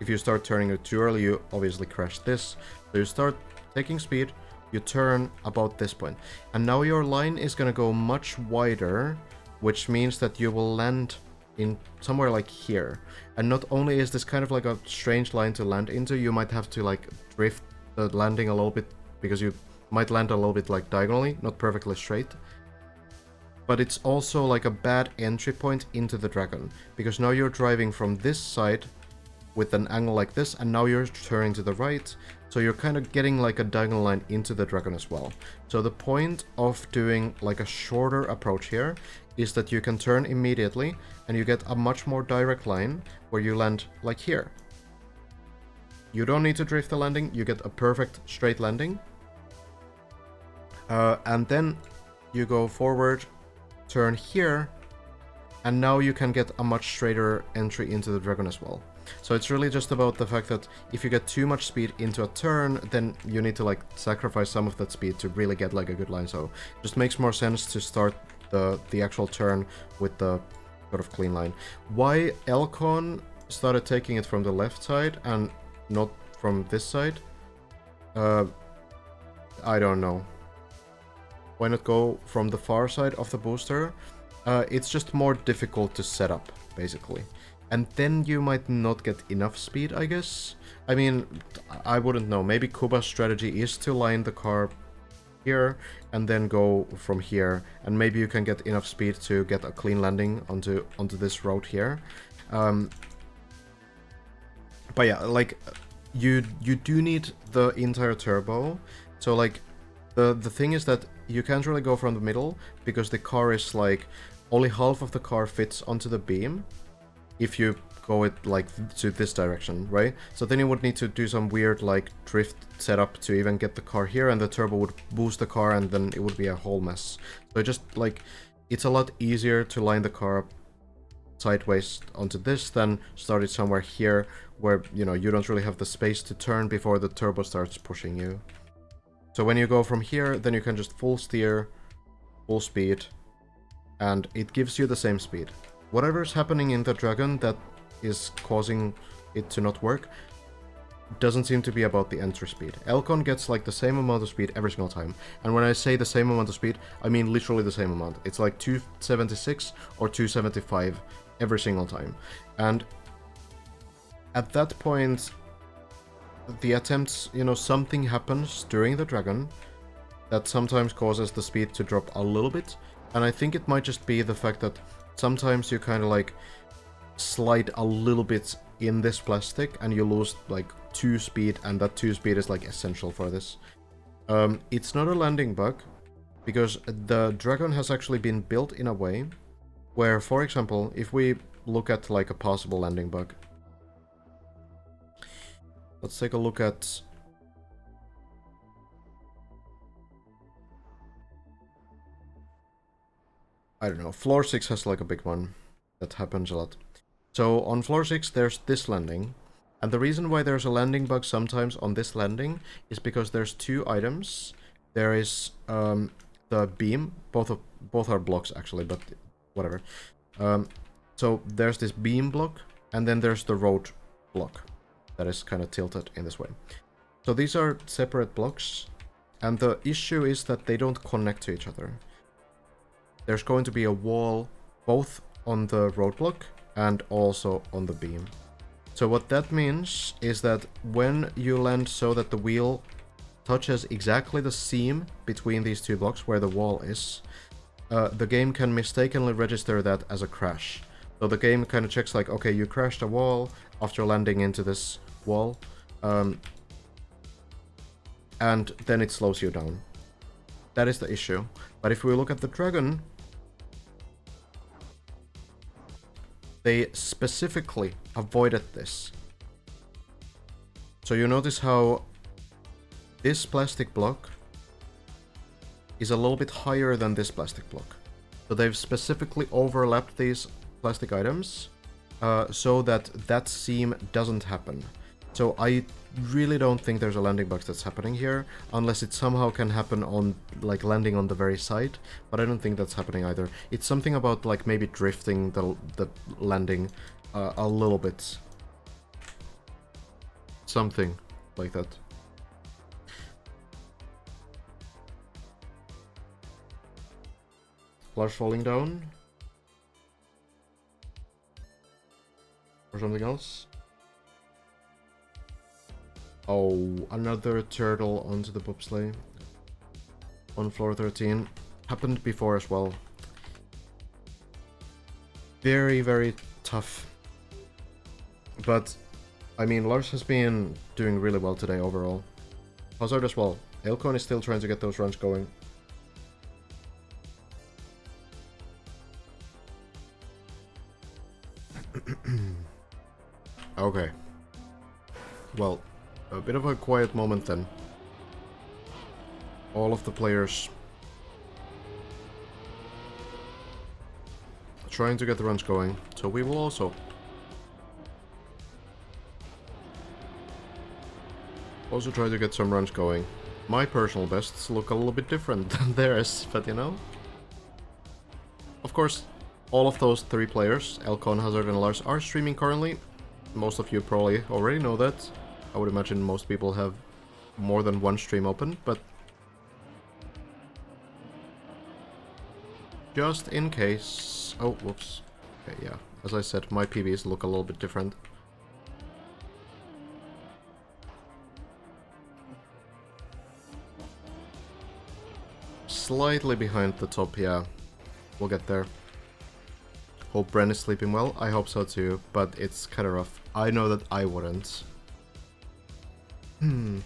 Speaker 1: If you start turning it too early, you obviously crash this. So you start taking speed, you turn about this point. And now your line is gonna go much wider, which means that you will land in somewhere like here. And not only is this kind of like a strange line to land into, you might have to like drift the landing a little bit, because you might land a little bit like diagonally, not perfectly straight. But it's also like a bad entry point into the dragon, because now you're driving from this side with an angle like this, and now you're turning to the right, so you're kind of getting like a diagonal line into the dragon as well. So the point of doing like a shorter approach here is that you can turn immediately, and you get a much more direct line where you land like here. You don't need to drift the landing, you get a perfect straight landing. And then you go forward, turn here, and now you can get a much straighter entry into the dragon as well. So it's really just about the fact that if you get too much speed into a turn, then you need to like sacrifice some of that speed to really get like a good line. So it just makes more sense to start the actual turn with the sort of clean line. Why Elcon started taking it from the left side and not from this side? I don't know. Why not go from the far side of the booster? It's just more difficult to set up, basically. And then you might not get enough speed, I guess. I mean, I wouldn't know. Maybe Kuba's strategy is to line the car here and then go from here, and maybe you can get enough speed to get a clean landing onto this road here. But yeah, like you do need the entire turbo. So like the thing is that you can't really go from the middle, because the car is like only half of the car fits onto the beam if you go it like to this direction, right? So then you would need to do some weird like drift setup to even get the car here, and the turbo would boost the car, and then it would be a whole mess. So just like it's a lot easier to line the car up sideways onto this than start it somewhere here where, you know, you don't really have the space to turn before the turbo starts pushing you. So when you go from here, then you can just full steer, full speed, and it gives you the same speed. Whatever's happening in the dragon that is causing it to not work doesn't seem to be about the entry speed. Elcon gets like the same amount of speed every single time. And when I say the same amount of speed, I mean literally the same amount. It's like 276 or 275 every single time. And at that point, the attempts, you know, something happens during the dragon that sometimes causes the speed to drop a little bit. And I think it might just be the fact that sometimes you kind of like slide a little bit in this plastic and you lose like 2 speed, and that 2 speed is like essential for this. It's not a landing bug, because the dragon has actually been built in a way where, for example, if we look at like a possible landing bug, let's take a look at I don't know, floor 6 has like a big one that happens a lot. So on floor 6 there's this landing, and the reason why there's a landing bug sometimes on this landing is because there's 2 items. There is the beam, both are blocks actually, but whatever. So there's this beam block, and then there's the road block that is kind of tilted in this way. So these are separate blocks, and the issue is that they don't connect to each other. There's going to be a wall both on the roadblock and also on the beam. So what that means is that when you land so that the wheel touches exactly the seam between these 2 blocks where the wall is, the game can mistakenly register that as a crash. So the game kind of checks like, okay, you crashed a wall after landing into this wall, and then it slows you down. That is the issue. But if we look at the dragon, they specifically avoided this. So you notice how this plastic block is a little bit higher than this plastic block. So they've specifically overlapped these plastic items so that that seam doesn't happen. So I really don't think there's a landing bug that's happening here, unless it somehow can happen on like landing on the very side, but I don't think that's happening either. It's something about like maybe drifting the landing a little bit. Something like that. Lars falling down? Or something else? Oh, another turtle onto the bobsleigh. On floor 13. Happened before as well. Very, very tough. But, I mean, Lars has been doing really well today overall. Hazard as well. Elkon is still trying to get those runs going. Okay. Well, a bit of a quiet moment then. All of the players trying to get the runs going, so we will also. Also try to get some runs going. My personal bests look a little bit different than theirs, but you know. Of course, all of those three players, Elkon, Hazard and Lars, are streaming currently. Most of you probably already know that. I would imagine most people have more than one stream open, but just in case. Oh, whoops. Okay, yeah. As I said, my PBs look a little bit different. Slightly behind the top, yeah. We'll get there. Hope Bren is sleeping well. I hope so too, but it's kinda rough. I know that I wouldn't. Can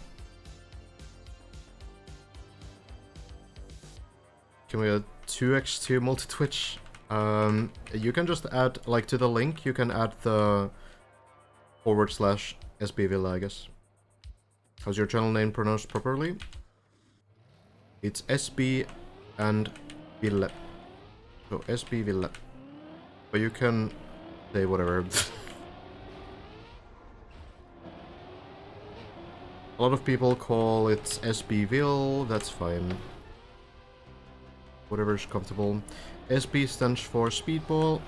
Speaker 1: we get 2x2 multi-twitch? You can just add, like, to the link, you can add the /SBVilla, I guess. How's your channel name pronounced properly? It's SB and Ville. So SB Ville. But you can say whatever. A lot of people call it SBville, that's fine. Whatever's comfortable. SB stands for Speedball.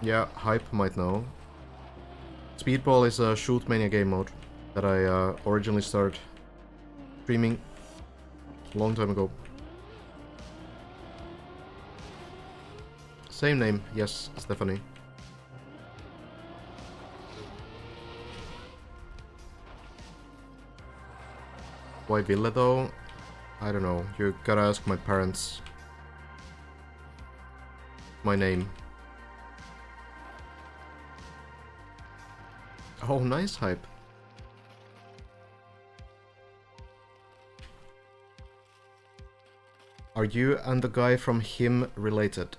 Speaker 1: Yeah, Hype might know. Speedball is a Shootmania game mode that I originally started streaming a long time ago. Same name, yes, Stephanie. Why Ville though? I don't know, you gotta ask my parents. My name. Oh, nice Hype. Are you and the guy from him related?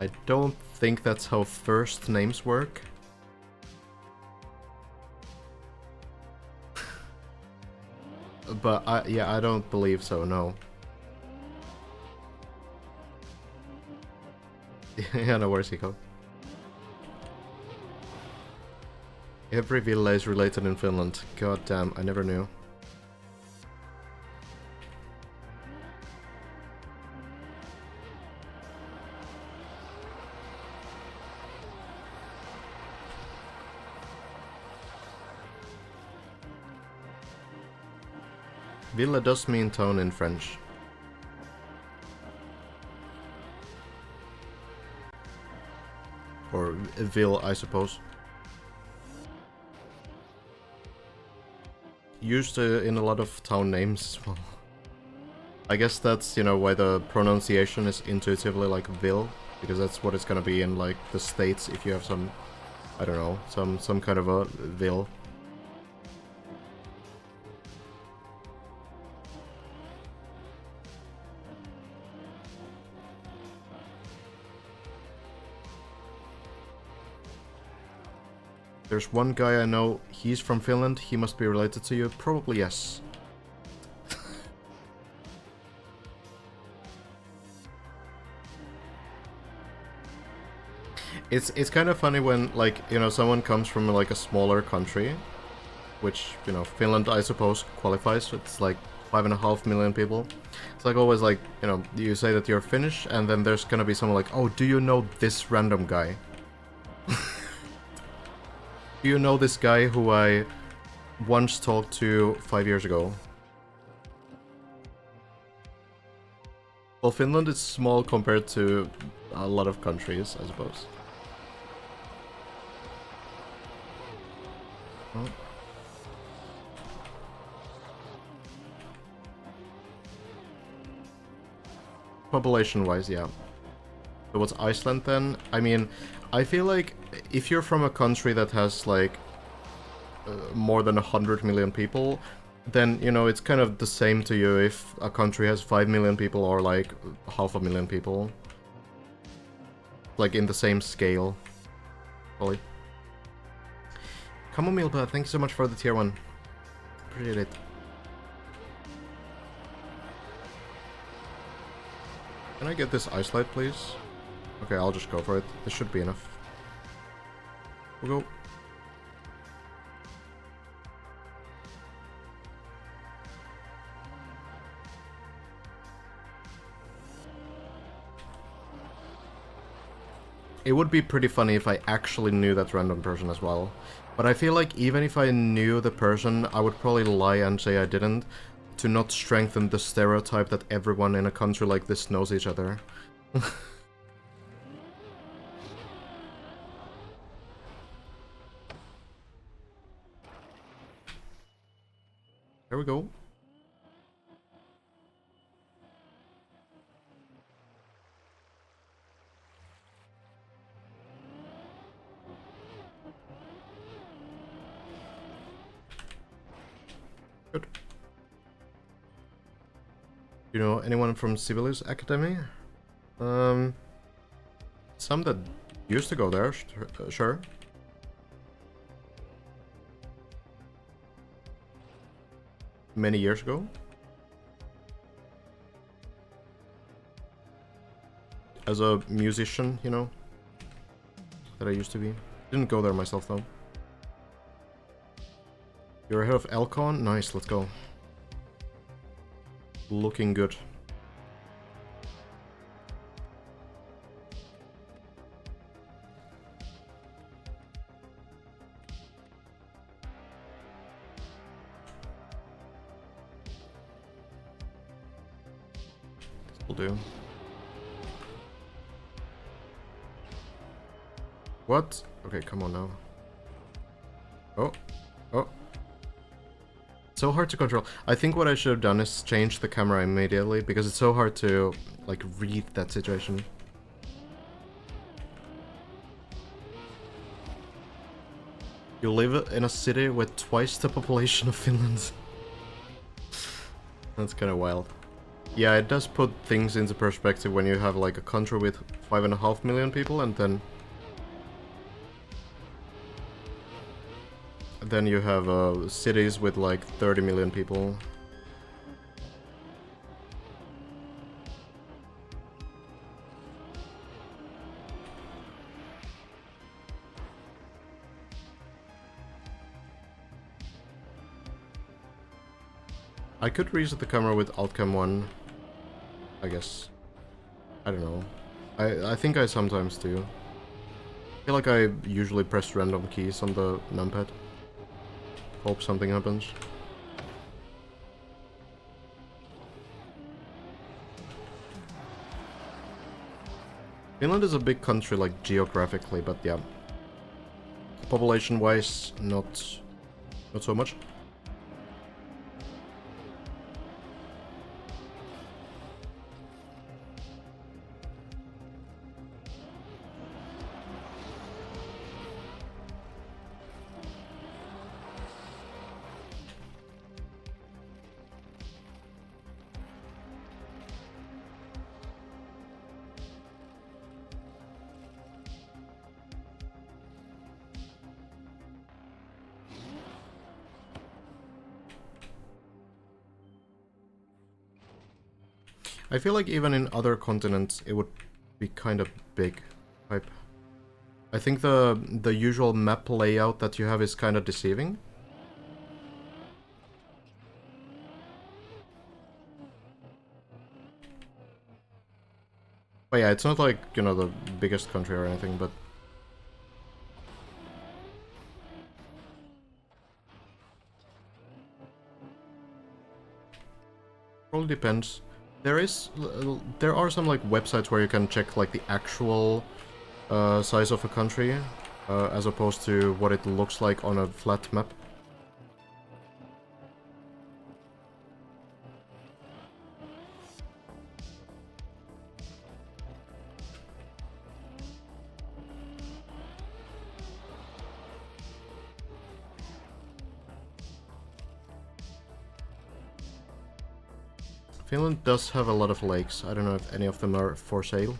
Speaker 1: I don't think that's how first names work. But yeah, I don't believe so, no. Yeah, no, where's he go? Every villa is related in Finland. God damn, I never knew. Villa does mean town in French. Or ville, I suppose. Used in a lot of town names as well. I guess that's, you know, why the pronunciation is intuitively like ville, because that's what it's gonna be in like the States if you have some, I don't know, some kind of a ville. There's one guy I know, he's from Finland, he must be related to you. Probably yes. It's kind of funny when, like, you know, someone comes from like a smaller country, which, you know, Finland I suppose qualifies, it's like 5.5 million people. It's like always like, you know, you say that you're Finnish and then there's gonna be someone like, oh, do you know this random guy? Do you know this guy who I once talked to 5 years ago? Well, Finland is small compared to a lot of countries, I suppose. Oh. Population-wise, yeah. So what's Iceland then? I mean, I feel like if you're from a country that has like more than 100 million people, then, you know, it's kind of the same to you if a country has 5 million people or like 500,000 people. Like in the same scale. Probably. Come on, Milpa, thank you so much for the tier 1. Appreciate it. Can I get this ice light, please? Okay, I'll just go for it. This should be enough. We'll go. It would be pretty funny if I actually knew that random person as well. But I feel like even if I knew the person, I would probably lie and say I didn't, to not strengthen the stereotype that everyone in a country like this knows each other. There we go. Good. You know anyone from Sibelius Academy? Some that used to go there, sure. Many years ago. As a musician, you know, that I used to be. Didn't go there myself though. You're ahead of Elcon? Nice, let's go. Looking good. Will do. What? Okay, come on now. Oh. Oh. So hard to control. I think what I should have done is change the camera immediately, because it's so hard to, like, read that situation. You live in a city with twice the population of Finland. That's kind of wild. Yeah, it does put things into perspective when you have, like, a country with 5.5 million people, and then you have cities with like 30 million people. I could reset the camera with Alt-Cam 1, I guess. I don't know. I think I sometimes do. I feel like I usually press random keys on the numpad. Hope something happens. Finland is a big country, like, geographically, but yeah. Population-wise, not so much. I feel like even in other continents it would be kind of big. I think the usual map layout that you have is kind of deceiving. But yeah, it's not like, you know, the biggest country or anything, but... Probably depends. There are some like websites where you can check like the actual size of a country, as opposed to what it looks like on a flat map. Finland does have a lot of lakes. I don't know if any of them are for sale.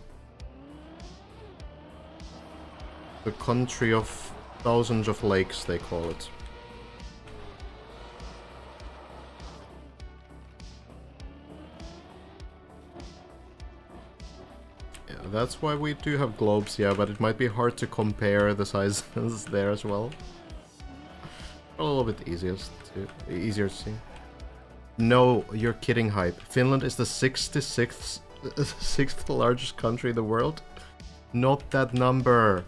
Speaker 1: The country of thousands of lakes, they call it. Yeah, that's why we do have globes, yeah, but it might be hard to compare the sizes there as well. A little bit easier to see. No, you're kidding, Hype. Finland is the 66th sixth largest country in the world. Not that number.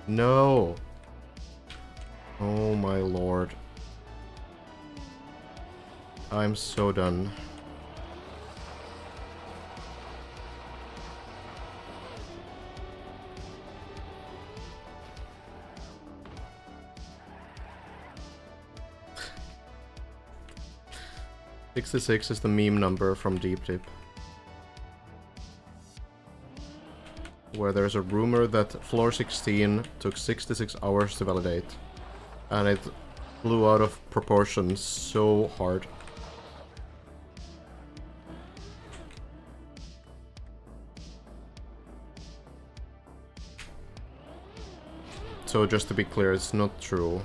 Speaker 1: No. Oh my lord. I'm so done. $66 is the meme number from Deep Dip, where there's a rumor that floor 16 took 66 hours to validate, and it blew out of proportion so hard. So just to be clear, it's not true.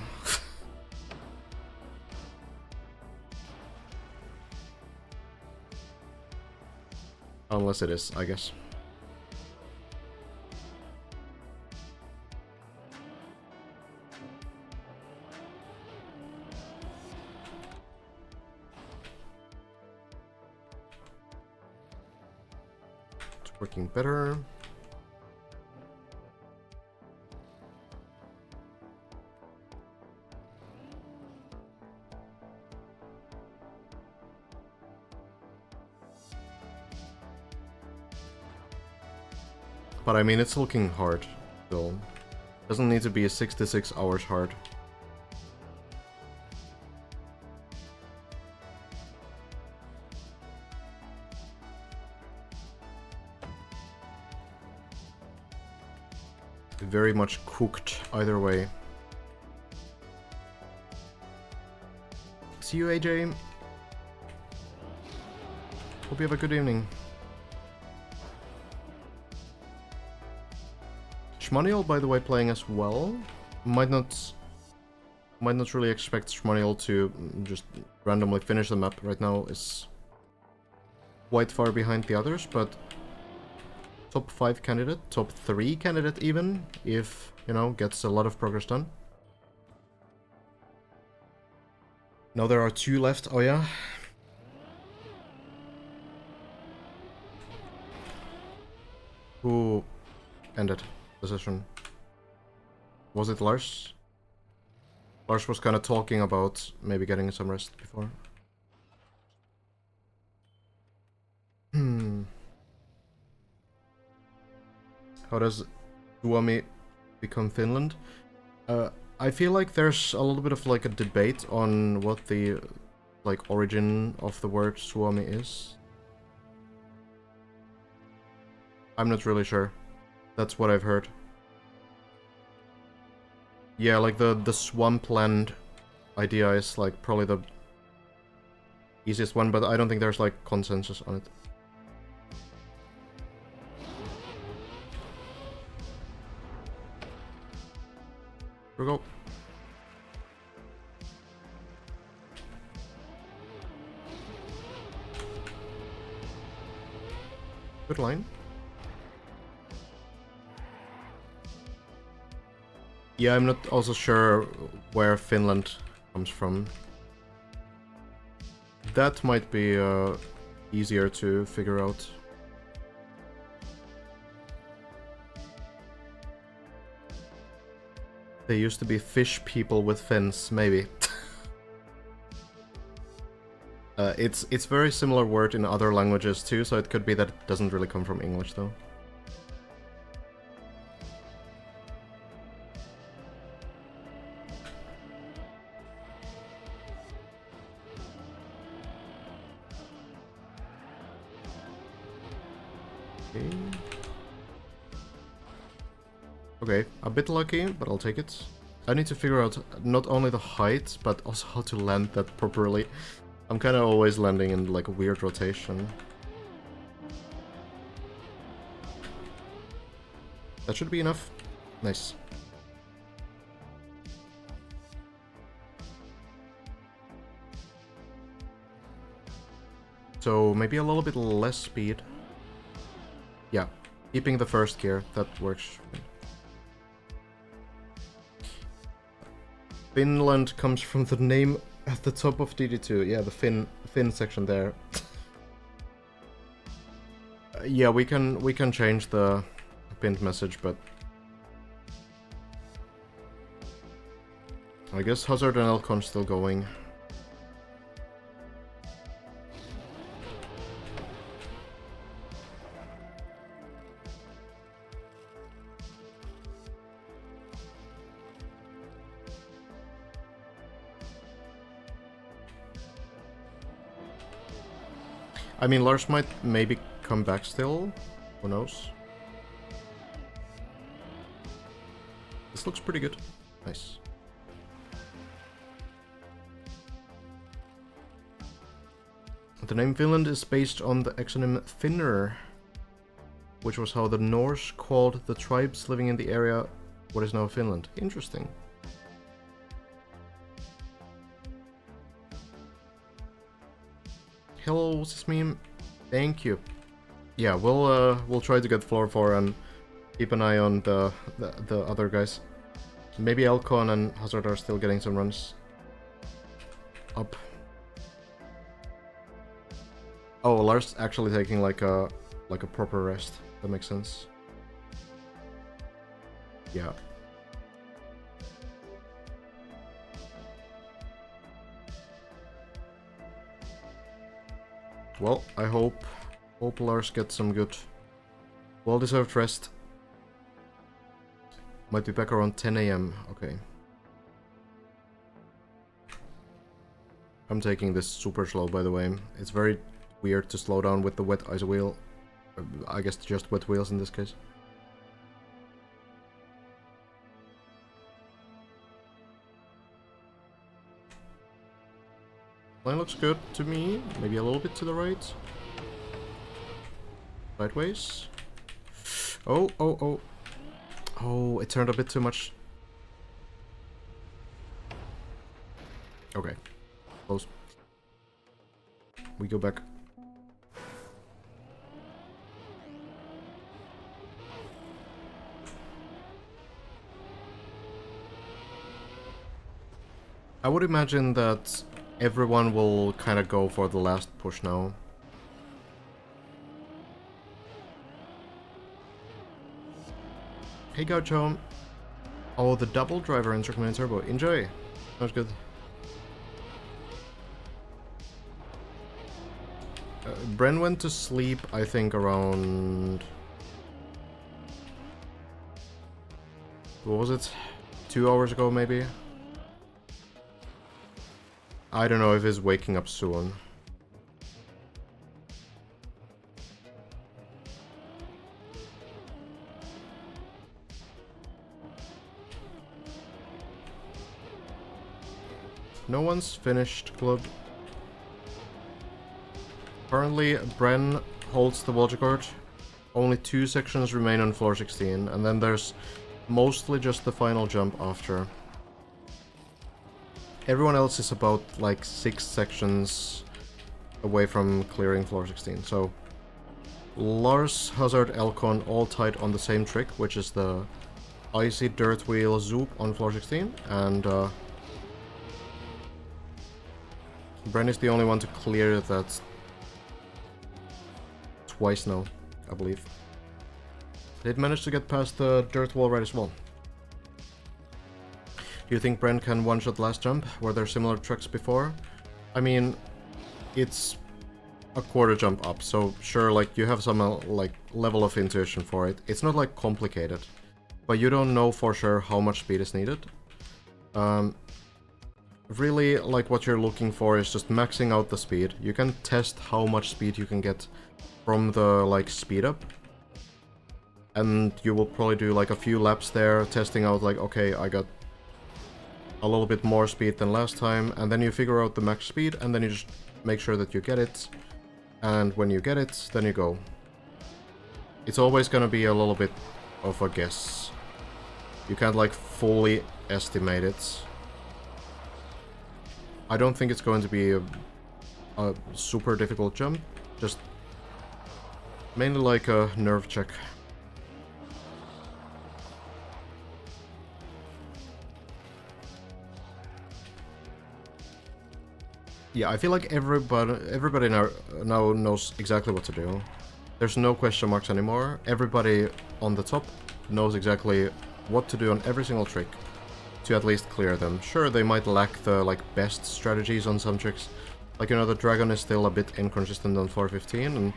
Speaker 1: Unless it is, I guess. It's working better. But I mean, it's looking hard still. Doesn't need to be a 66 hours hard. Very much cooked either way. See you, AJ. Hope you have a good evening. Shmaniel, by the way, playing as well. Might not really expect Shmaniel to just randomly finish the map right now. Is quite far behind the others, but top 5 candidate, top 3 candidate even, if, you know, gets a lot of progress done. Now there are 2 left, oh yeah. Who ended the session? Was it Lars? Lars was kind of talking about maybe getting some rest before. How does Suomi become Finland? I feel like there's a little bit of like a debate on what the like origin of the word Suomi is. I'm not really sure. That's what I've heard. Yeah, like the swampland idea is like probably the easiest one, but I don't think there's like consensus on it. Here we go. Good line. Yeah, I'm not also sure where Finland comes from. That might be easier to figure out. They used to be fish people with fins, maybe. It's very similar word in other languages too, so it could be that it doesn't really come from English though. Okay, a bit lucky, but I'll take it. I need to figure out not only the height, but also how to land that properly. I'm kind of always landing in like a weird rotation. That should be enough. Nice. So maybe a little bit less speed. Yeah, keeping the first gear, that works. Finland comes from the name at the top of DD2. Yeah, the Finn section there. Yeah, we can change the pinned message, but I guess Hazard and Elcon's still going. I mean, Lars might maybe come back still. Who knows? This looks pretty good. Nice. The name Finland is based on the exonym Finner, which was how the Norse called the tribes living in the area what is now Finland. Interesting. Hello, Sismeme. Thank you. Yeah, we'll try to get floor 4 and keep an eye on the other guys. Maybe Elcon and Hazard are still getting some runs up. Oh, Lars actually taking like a proper rest. That makes sense. Yeah. Well, I hope Lars gets some good, well-deserved rest. Might be back around 10 AM. Okay. I'm taking this super slow, by the way. It's very weird to slow down with the wet ice wheel. I guess just wet wheels in this case. Line looks good to me. Maybe a little bit to the right. Sideways. Oh, oh, oh. Oh, it turned a bit too much. Okay. Close. We go back. I would imagine that everyone will kind of go for the last push now. Hey Gaucho. Oh, the double driver in Trackmania Turbo. Enjoy. Sounds good. Bren went to sleep, I think, around... What was it? 2 hours ago, maybe? I don't know if he's waking up soon. No one's finished club. Currently, Bren holds the Volta court. Only 2 sections remain on floor 16, and then there's mostly just the final jump after. Everyone else is about like 6 sections away from clearing floor 16, so Lars, Hazard, Elcon all tied on the same trick, which is the icy dirt wheel zoop on floor 16, and Bren is the only one to clear that twice now, I believe. Did manage to get past the dirt wall right as well. Do you think Bren can one-shot last jump? Were there similar tricks before? I mean, it's a quarter jump up, so sure, like, you have some, like, level of intuition for it. It's not, like, complicated, but you don't know for sure how much speed is needed. Really, like, what you're looking for is just maxing out the speed. You can test how much speed you can get from the, like, speed up. And you will probably do, like, a few laps there, testing out, like, okay, I got a little bit more speed than last time, and then you figure out the max speed, and then you just make sure that you get it. And when you get it, then you go. It's always gonna be a little bit of a guess. You can't, like, fully estimate it. I don't think it's going to be a super difficult jump, just mainly like a nerve check. Yeah, I feel like everybody now knows exactly what to do. There's no question marks anymore. Everybody on the top knows exactly what to do on every single trick to at least clear them. Sure, they might lack the, like, best strategies on some tricks. Like, you know, the dragon is still a bit inconsistent on 415, and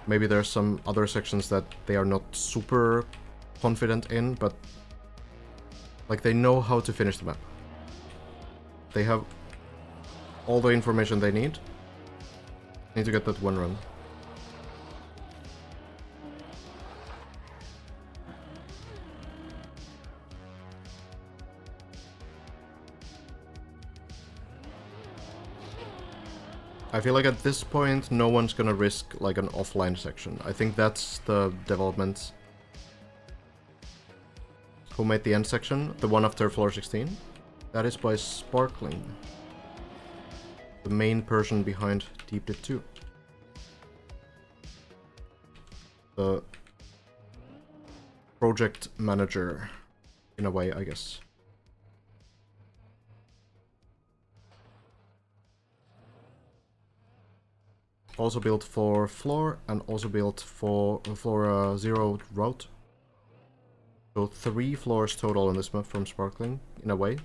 Speaker 1: maybe there's some other sections that they are not super confident in, but, like, they know how to finish the map. They have all the information they need. Need to get that one run. I feel like at this point, no one's gonna risk, like, an offline section. I think that's the development. Who made the end section? The one after floor 16? That is by Sparkling. The main person behind Deep Dip 2. The project manager, in a way, I guess. Also built for floor, and also built for zero route. So 3 floors total in this map from Sparkling, in a way.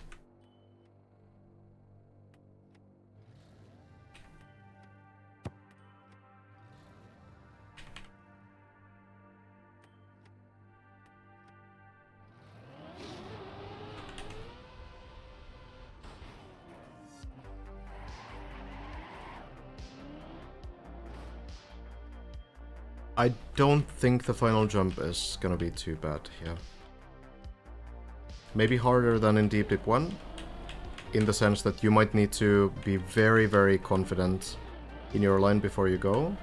Speaker 1: I don't think the final jump is gonna be too bad, yeah. Maybe harder than in Deep Dip 1, in the sense that you might need to be very, very confident in your line before you go.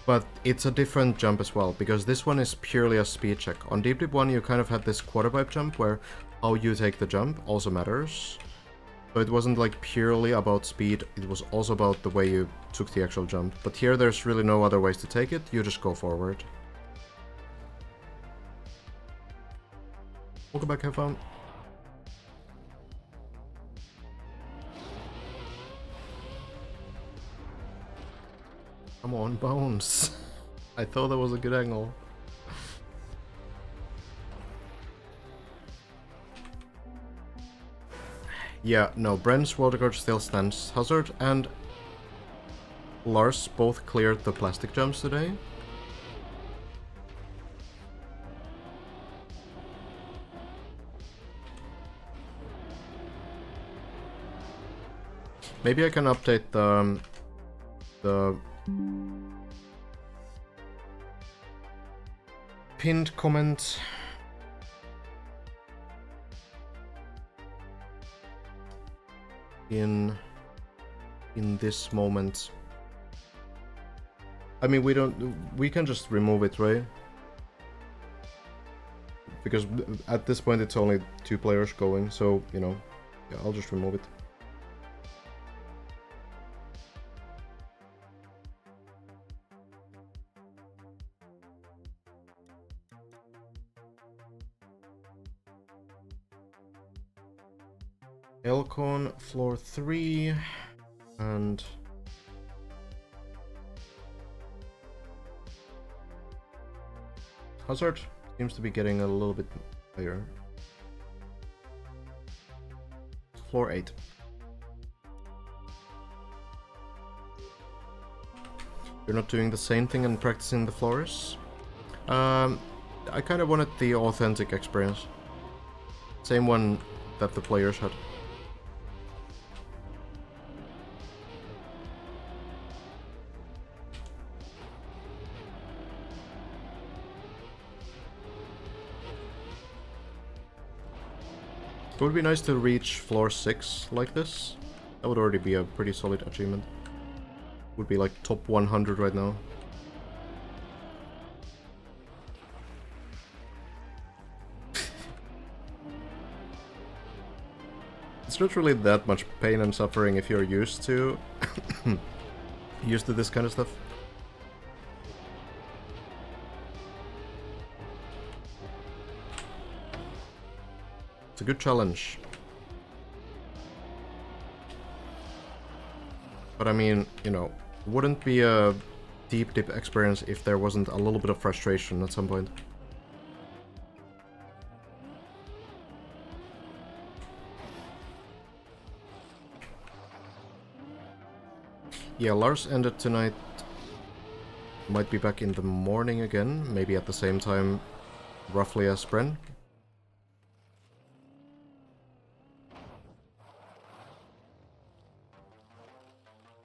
Speaker 1: But it's a different jump as well, because this one is purely a speed check. On Deep Dip 1 you kind of had this quarter pipe jump where how you take the jump also matters. So it wasn't like purely about speed, it was also about the way you took the actual jump. But here there's really no other ways to take it, you just go forward. Welcome back, have fun. Come on, bounce. I thought that was a good angle. Yeah, no, Bren's world record still stands. Hazard and Lars both cleared the plastic jumps today. Maybe I can update the pinned comment. In this moment. I mean, we can just remove it, right? Because at this point it's only 2 players going, so, you know, yeah, I'll just remove it. Elcon, floor 3, and Hazard seems to be getting a little bit higher. Floor 8. You're not doing the same thing and practicing the floors. I kind of wanted the authentic experience. Same one that the players had. It would be nice to reach floor 6 like this. That would already be a pretty solid achievement. Would be like top 100 right now. It's not really that much pain and suffering if you're used to this kind of stuff. It's a good challenge. But I mean, you know, wouldn't be a deep dip experience if there wasn't a little bit of frustration at some point. Yeah, Lars ended tonight. Might be back in the morning again, maybe at the same time, roughly as Bren.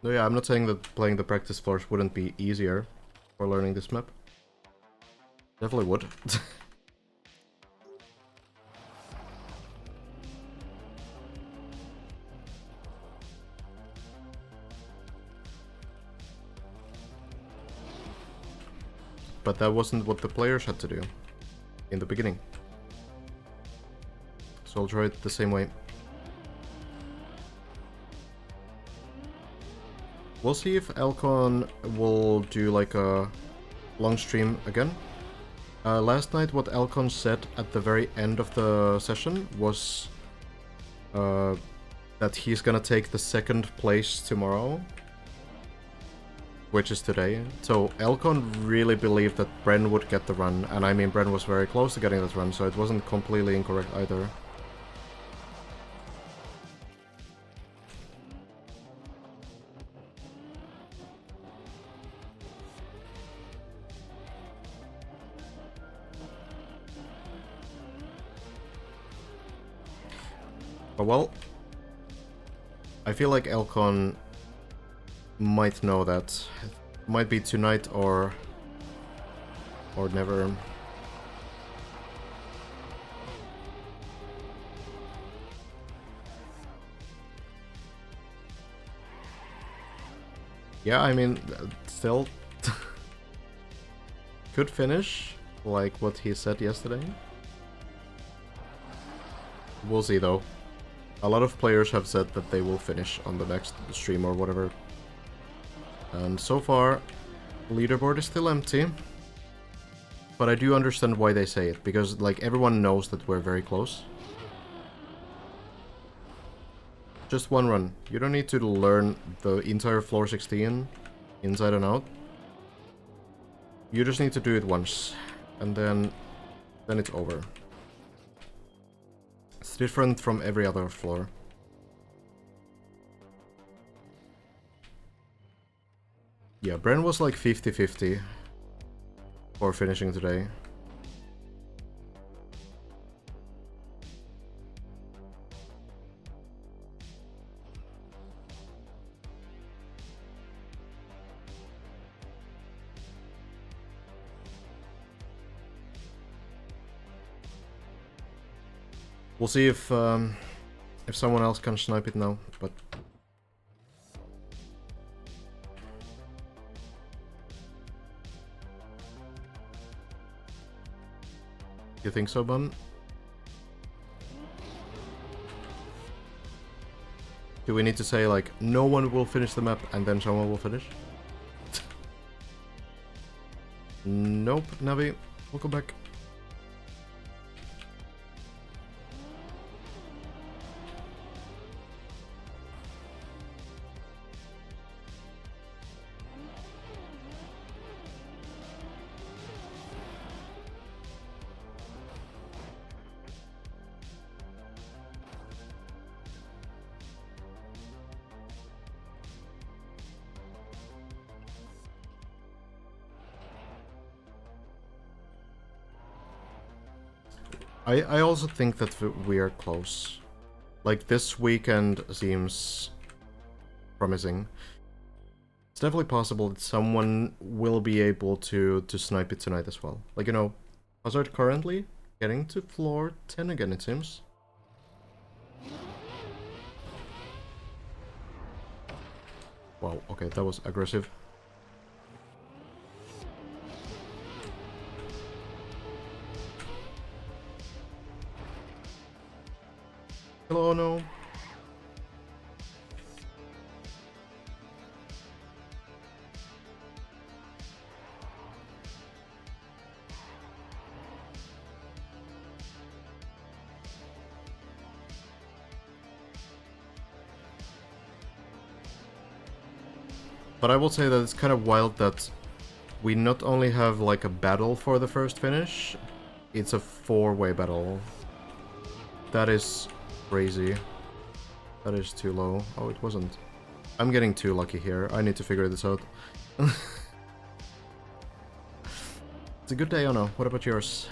Speaker 1: No, yeah, I'm not saying that playing the practice floors wouldn't be easier for learning this map. Definitely would. But that wasn't what the players had to do in the beginning. So I'll try it the same way. We'll see if Elcon will do like a long stream again. Last night what Elcon said at the very end of the session was that he's gonna take the second place tomorrow. Which is today. So Elcon really believed that Bren would get the run, and I mean Bren was very close to getting that run, so it wasn't completely incorrect either. But well, I feel like Elcon might know that. It might be tonight or never. Yeah, I mean, still could finish, like what he said yesterday. We'll see though. A lot of players have said that they will finish on the next stream or whatever. And so far, leaderboard is still empty. But I do understand why they say it, because like everyone knows that we're very close. Just one run. You don't need to learn the entire floor 16 inside and out. You just need to do it once, and then it's over. It's different from every other floor. Yeah, Bren was like 50-50 for finishing today. We'll see if someone else can snipe it now, but you think so, Bun? Do we need to say like no one will finish the map and then someone will finish? Nope, Navi, welcome back. I also think that we are close. Like, this weekend seems promising. It's definitely possible that someone will be able to snipe it tonight as well. Like, you know, Hazard currently getting to floor 10 again, it seems. Wow, okay, that was aggressive. Hello, no. But I will say that it's kind of wild that we not only have like a battle for the first finish, it's a 4-way battle. That is crazy. That is too low. Oh, it wasn't. I'm getting too lucky here. I need to figure this out. It's a good day, Ono. What about yours?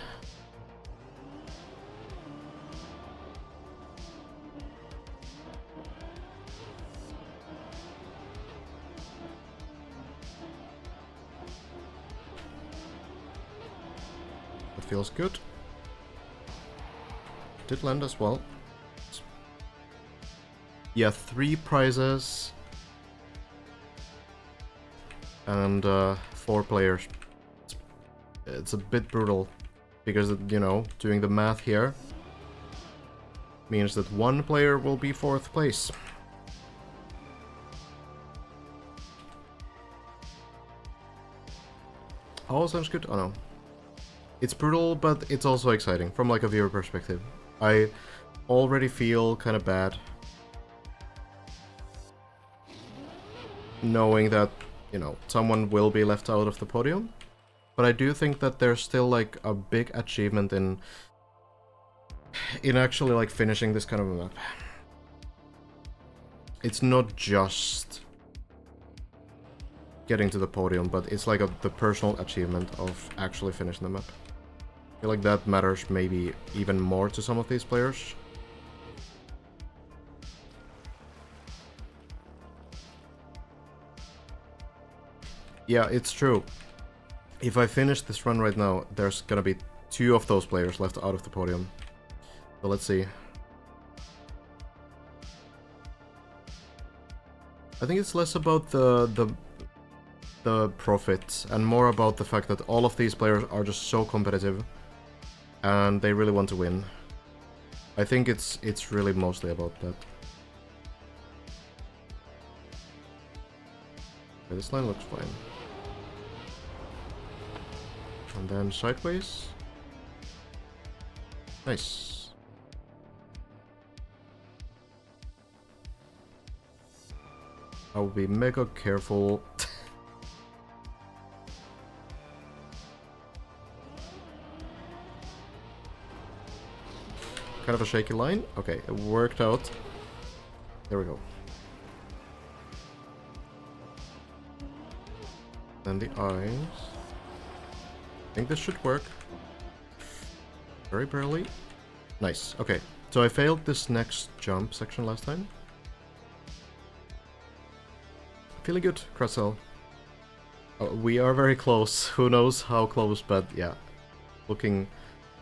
Speaker 1: That feels good. Did land as well. Yeah, 3 prizes. And 4 players. It's a bit brutal. Because, you know, doing the math here means that 1 player will be 4th place. Oh, sounds good. Oh no. It's brutal, but it's also exciting from like a viewer perspective. I already feel kind of bad knowing that, you know, someone will be left out of the podium. But I do think that there's still like a big achievement in actually like finishing this kind of a map. It's not just getting to the podium, but it's like the personal achievement of actually finishing the map. I feel like that matters maybe even more to some of these players. Yeah, it's true. If I finish this run right now, there's gonna be 2 of those players left out of the podium. So let's see. I think it's less about the profit and more about the fact that all of these players are just so competitive and they really want to win. I think it's really mostly about that. Okay, this line looks fine. And then sideways. Nice. I'll be mega careful. Kind of a shaky line. Okay, it worked out. There we go. Then the eyes. I think this should work. Very barely. Nice. Okay, so I failed this next jump section last time. Feeling good, Krasel. Oh, we are very close. Who knows how close, but yeah. Looking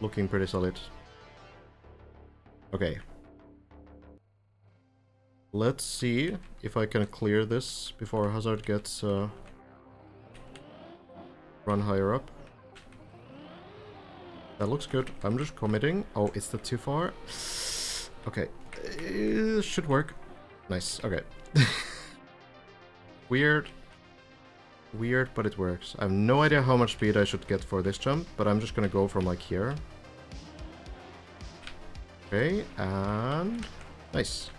Speaker 1: pretty solid. Okay. Let's see if I can clear this before Hazard gets run higher up. That looks good. I'm just committing. Oh, is that too far? Okay. It should work. Nice. Okay. Weird. Weird, but it works. I have no idea how much speed I should get for this jump, but I'm just gonna go from like here. Okay, and... nice.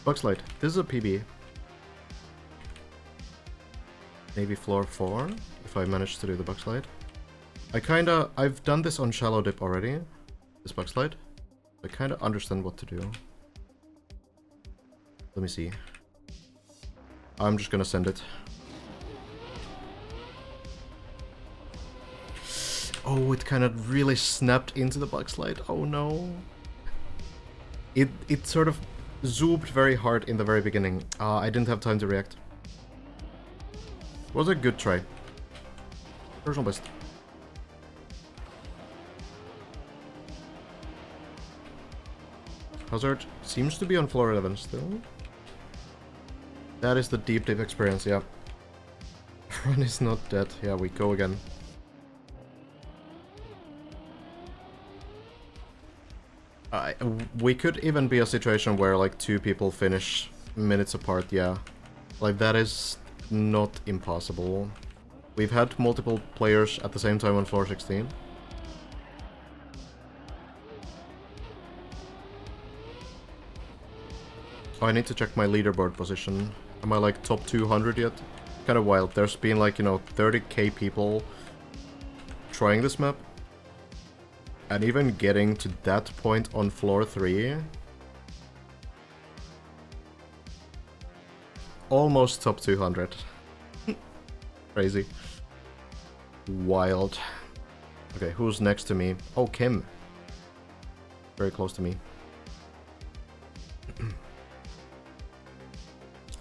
Speaker 1: Bug slide. This is a PB. Maybe floor 4, if I manage to do the bug slide. I've done this on shallow dip already, this bug slide. I kinda understand what to do. Let me see. I'm just gonna send it. Oh, it kind of really snapped into the bug slide. Oh no. It sort of zoomed very hard in the very beginning. I didn't have time to react. It was a good try. Personal best. Hazard seems to be on floor 11 still. That is the deep experience, yeah. Run is not dead. Yeah, we go again. We could even be a situation where like 2 people finish minutes apart, yeah. Like that is not impossible. We've had multiple players at the same time on floor 16. Oh, I need to check my leaderboard position. Am I like top 200 yet? Kind of wild. There's been like, you know, 30k people trying this map. And even getting to that point on floor 3. Almost top 200. Crazy. Wild. Okay, who's next to me? Oh, Kim. Very close to me.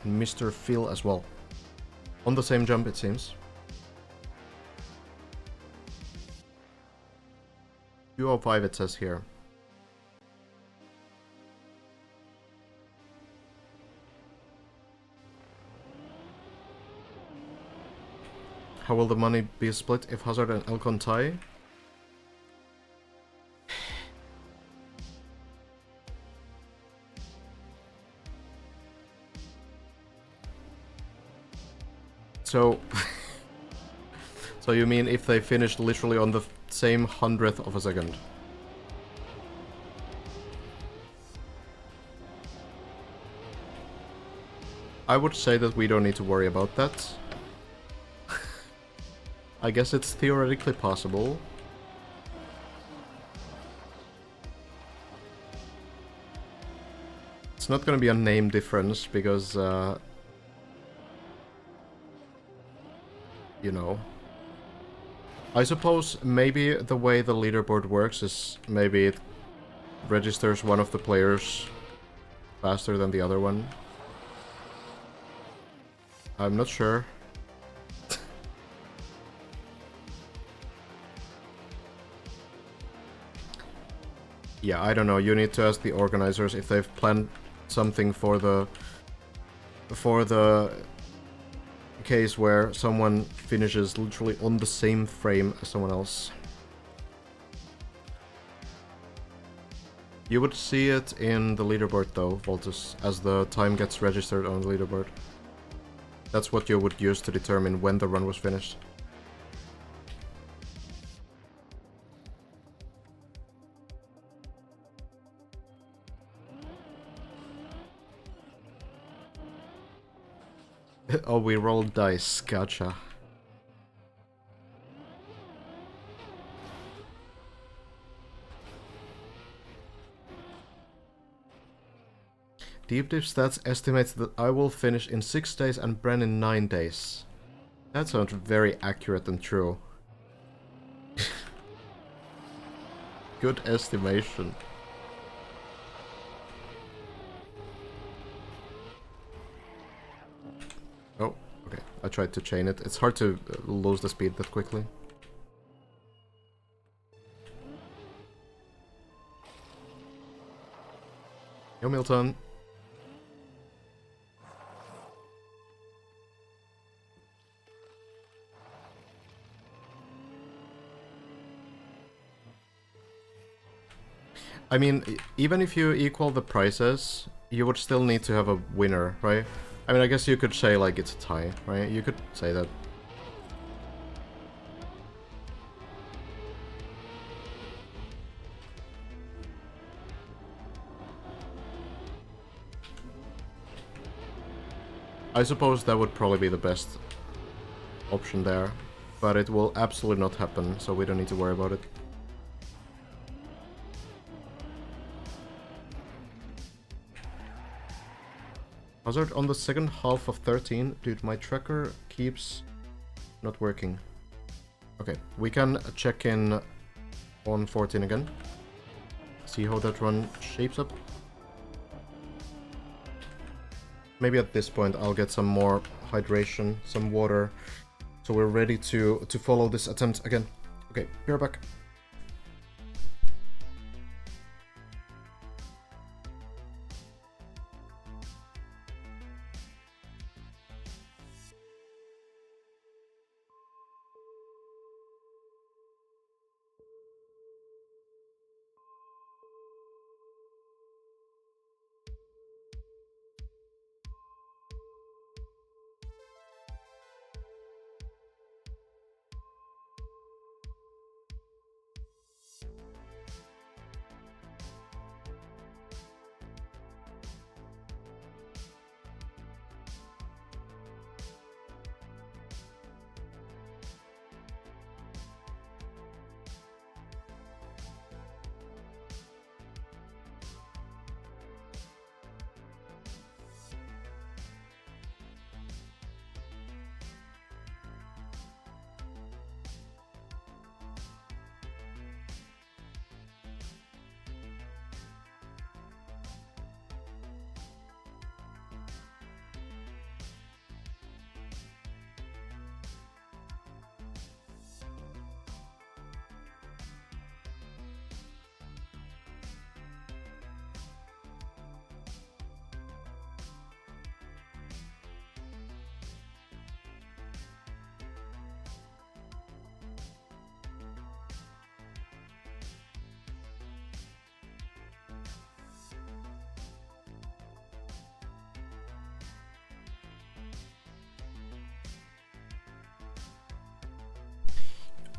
Speaker 1: Mr. Phil as well. On the same jump, it seems. 205 it says here. How will the money be split if Hazard and Elcon tie? So... So you mean if they finished literally on the same 100th of a second? I would say that we don't need to worry about that. I guess it's theoretically possible. It's not gonna be a name difference because, you know. I suppose maybe the way the leaderboard works is maybe it registers one of the players faster than the other one. I'm not sure. Yeah, I don't know. You need to ask the organizers if they've planned something for the case where someone finishes literally on the same frame as someone else. You would see it in the leaderboard though, Voltus, as the time gets registered on the leaderboard. That's what you would use to determine when the run was finished. Oh, we rolled dice. Gotcha. Deep Dip Stats estimates that I will finish in 6 days and Bren in 9 days. That sounds very accurate and true. Good estimation. Oh, okay. I tried to chain it. It's hard to lose the speed that quickly. Yo, Milton. I mean, even if you equal the prices, you would still need to have a winner, right? I mean, I guess you could say, like, it's a tie, right? You could say that. I suppose that would probably be the best option there, but it will absolutely not happen, so we don't need to worry about it. Hazard on the second half of 13. Dude, my tracker keeps not working. Okay, we can check in on 14 again. See how that run shapes up. Maybe at this point I'll get some more hydration, some water, so we're ready to follow this attempt again. Okay, we're back.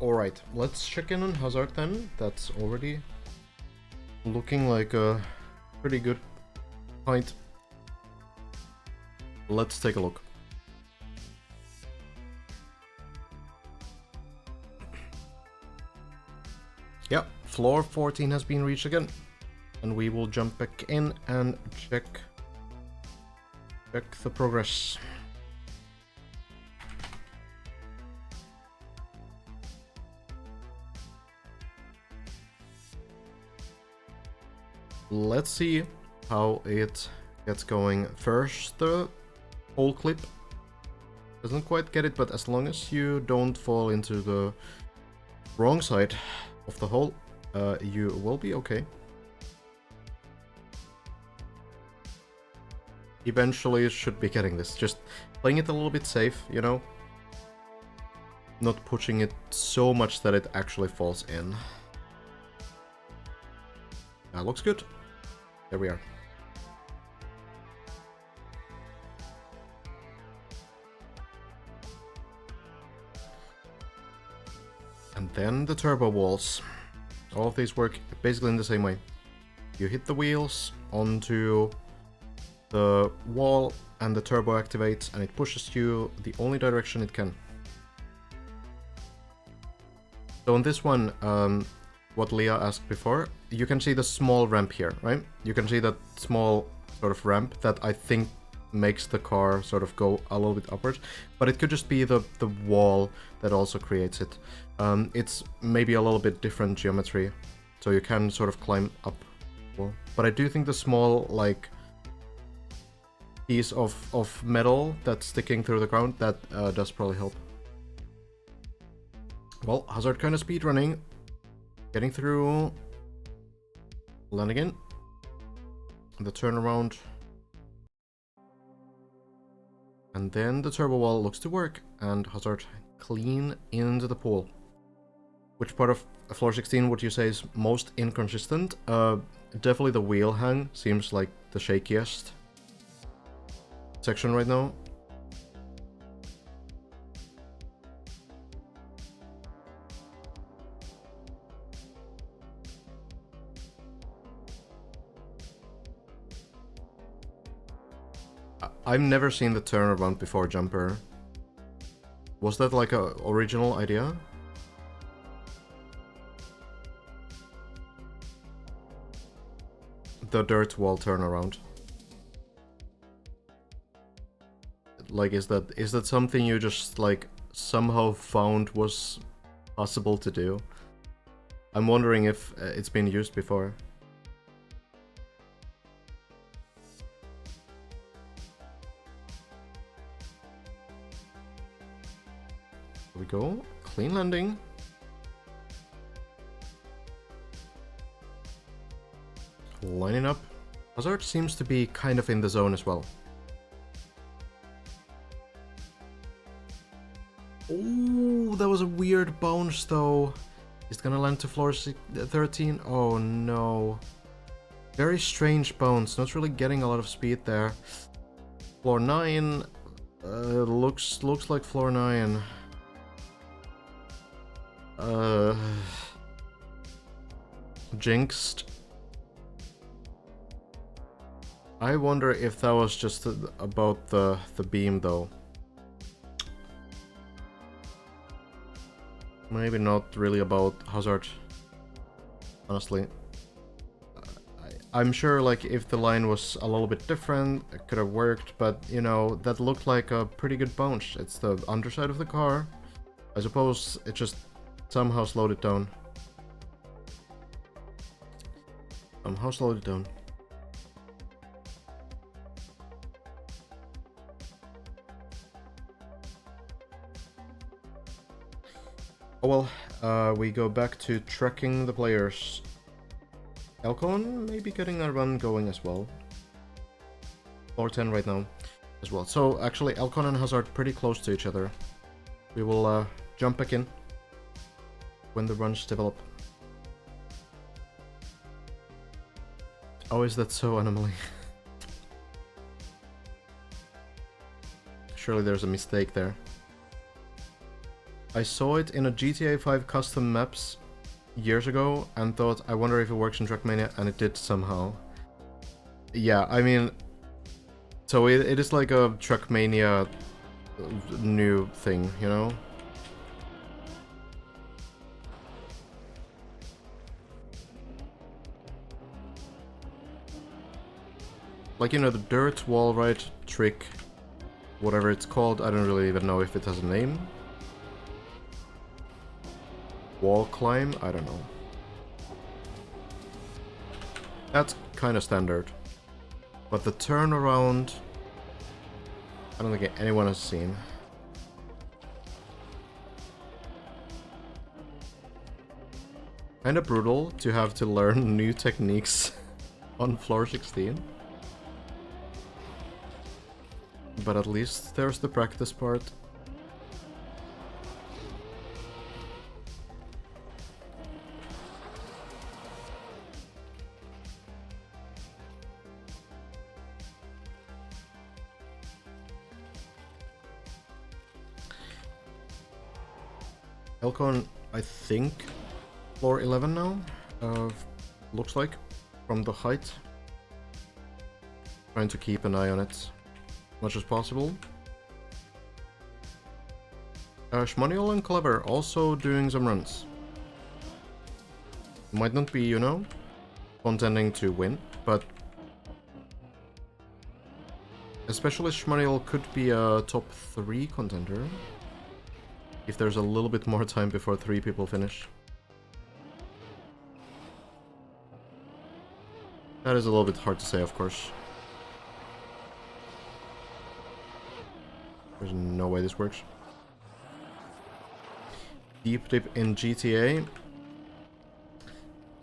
Speaker 1: Alright, let's check in on Hazard then. That's already looking like a pretty good point. Let's take a look. Yeah, floor 14 has been reached again. And we will jump back in and check the progress. Let's see how it gets going. First, the hole clip. Doesn't quite get it, but as long as you don't fall into the wrong side of the hole, you will be okay. Eventually, you should be getting this. Just playing it a little bit safe, you know? Not pushing it so much that it actually falls in. That looks good. There we are. And then the turbo walls. All of these work basically in the same way. You hit the wheels onto the wall and the turbo activates and it pushes you the only direction it can. So on this one, what Leah asked before, you can see the small ramp here, right? You can see that small sort of ramp that I think makes the car sort of go a little bit upwards, but it could just be the wall that also creates it. It's maybe a little bit different geometry, so you can sort of climb up. Well, but I do think the small, like, piece of metal that's sticking through the ground, that does probably help. Well, Hazard kind of speedrunning. Getting through, landing in, the turnaround, and then the turbo wall looks to work, and Hazard clean into the pool. Which part of floor 16 would you say is most inconsistent? Definitely the wheel hang seems like the shakiest section right now. I've never seen the turnaround before jumper. Was that like a original idea? The dirt wall turnaround. Like, is that something you just like somehow found was possible to do. I'm wondering if it's been used before. Here we go. Clean landing. Lining up. Hazard seems to be kind of in the zone as well. Oh, that was a weird bounce though. He's gonna land to floor 13. Oh no. Very strange bounce. Not really getting a lot of speed there. Floor 9. Looks like floor 9. Jinxed. I wonder if that was just about the beam though. Maybe not really about Hazard, honestly. I'm sure like if the line was a little bit different, it could have worked, but you know, that looked like a pretty good bounce. It's the underside of the car. I suppose it just somehow slowed it down. Somehow slowed it down. Oh well, we go back to tracking the players. Elcon may be getting a run going as well. Floor 10 right now as well. So actually Elcon and Hazard pretty close to each other. We will jump back in when the runs develop. Oh, is that so, Anomaly? Surely there's a mistake there. I saw it in a GTA 5 custom maps years ago and thought, I wonder if it works in Trackmania, and it did somehow. Yeah, I mean, so it is like a Trackmania new thing, you know? Like, you know, the dirt wall ride trick, whatever it's called, I don't really even know if it has a name. Wall climb? I don't know. That's kind of standard. But the turnaround, I don't think anyone has seen. Kind of brutal to have to learn new techniques on floor 16. But at least there's the practice part. Elcon, I think, floor 11 now, looks like, from the height. Trying to keep an eye on it as much as possible. Schmaniel and Clever also doing some runs. Might not be, you know, contending to win, but especially Schmaniel could be a top 3 contender. If there's a little bit more time before 3 people finish. That is a little bit hard to say, of course. There's no way this works. Deep dip in GTA.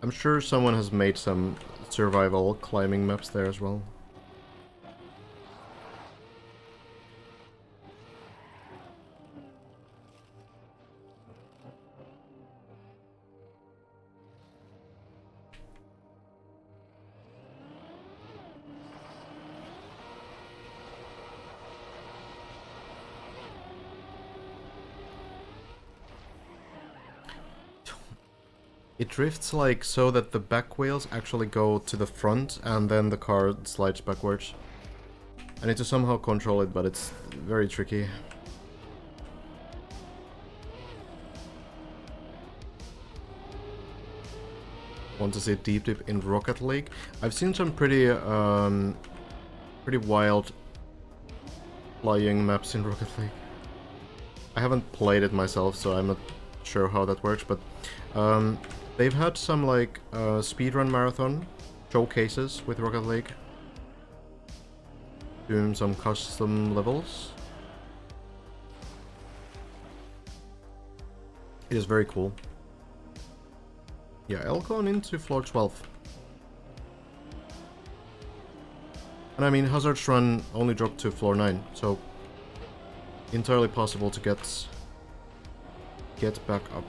Speaker 1: I'm sure someone has made some survival climbing maps there as well. It drifts like so that the back wheels actually go to the front and then the car slides backwards. I need to somehow control it, but it's very tricky. Want to see Deep Dip in Rocket League? I've seen some pretty wild flying maps in Rocket League. I haven't played it myself, so I'm not sure how that works, but they've had some like speedrun marathon showcases with Rocket League, doing some custom levels. It is very cool. Yeah, Elcon into floor 12. And I mean, Hazard's Run only dropped to floor 9, so entirely possible to get back up.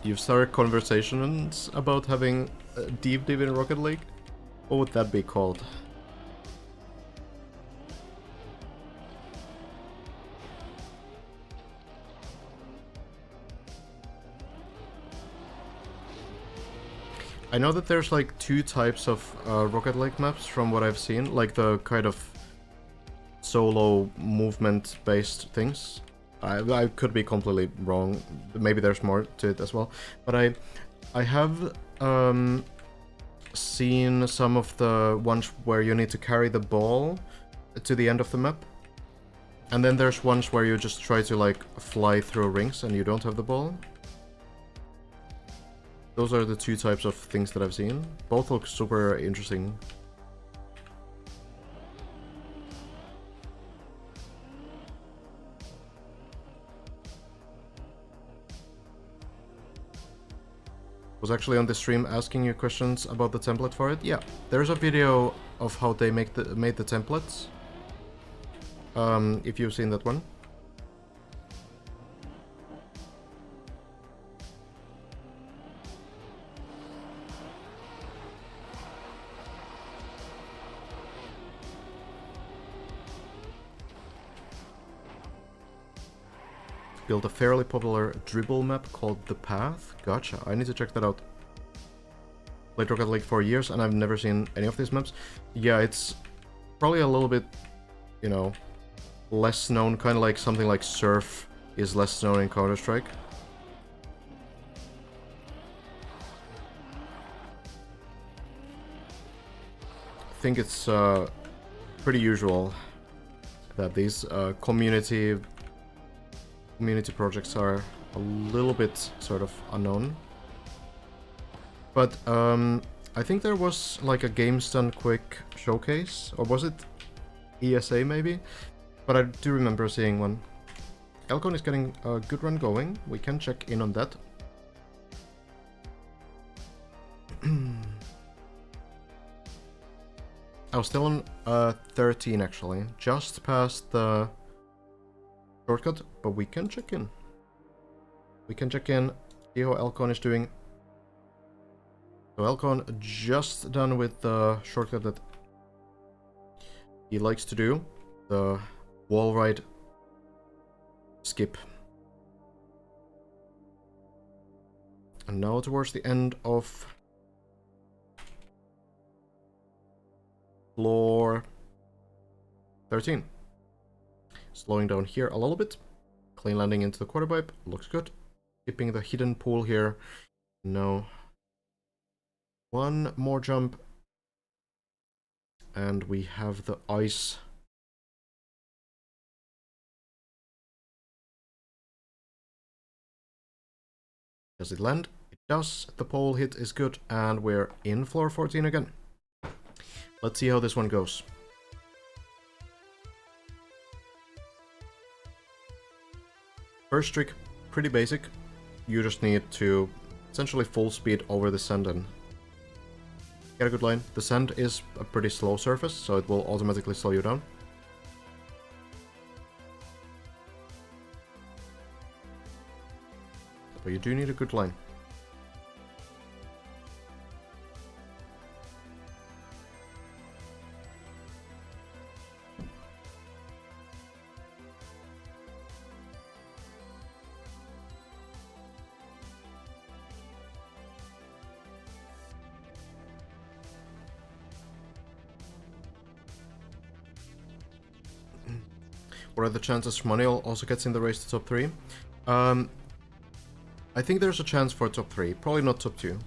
Speaker 1: You've started conversations about having a deep div in Rocket League? What would that be called? I know that there's like two types of Rocket League maps from what I've seen, like the kind of solo movement based things. I could be completely wrong, maybe there's more to it as well, but I have seen some of the ones where you need to carry the ball to the end of the map, and then there's ones where you just try to like fly through rings and you don't have the ball. Those are the two types of things that I've seen. Both look super interesting. Was actually on the stream asking you questions about the template for it. Yeah, there's a video of how they made the templates. If you've seen that one. Built a fairly popular dribble map called The Path. Gotcha, I need to check that out. Played Rocket League for years and I've never seen any of these maps. Yeah, it's probably a little bit, you know, less known, kind of like something like Surf is less known in Counter-Strike. I think it's pretty usual that these community projects are a little bit sort of unknown. But I think there was like a Games Done Quick showcase, or was it ESA maybe? But I do remember seeing one. Elcon is getting a good run going, we can check in on that. I was still on 13 actually, just past the shortcut, but we can check in. We can check in, see how Elcon is doing. So Elcon just done with the shortcut that he likes to do, the wall ride skip. And now towards the end of floor 13. Slowing down here a little bit. Clean landing into the quarter pipe. Looks good. Skipping the hidden pool here. No. One more jump. And we have the ice. Does it land? It does. The pole hit is good. And we're in floor 14 again. Let's see how this one goes. First trick, pretty basic. You just need to essentially full speed over the sand and get a good line. The sand is a pretty slow surface, so it will automatically slow you down. But you do need a good line. What are the chances Manuel also gets in the race to top 3? I think there's a chance for top 3, probably not top 2.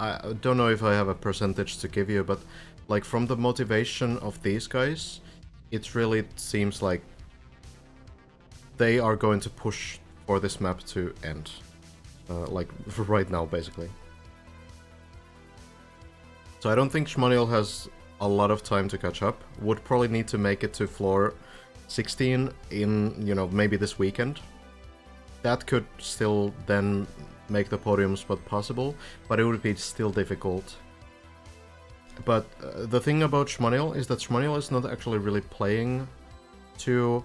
Speaker 1: I don't know if I have a percentage to give you, but like from the motivation of these guys, it really seems like they are going to push for this map to end. Like right now, basically. So I don't think Schmaniel has a lot of time to catch up. Would probably need to make it to floor 16 in, you know, maybe this weekend. That could still then make the podium spot possible, but it would be still difficult. But the thing about Schmaniel is that Schmaniel is not actually really playing to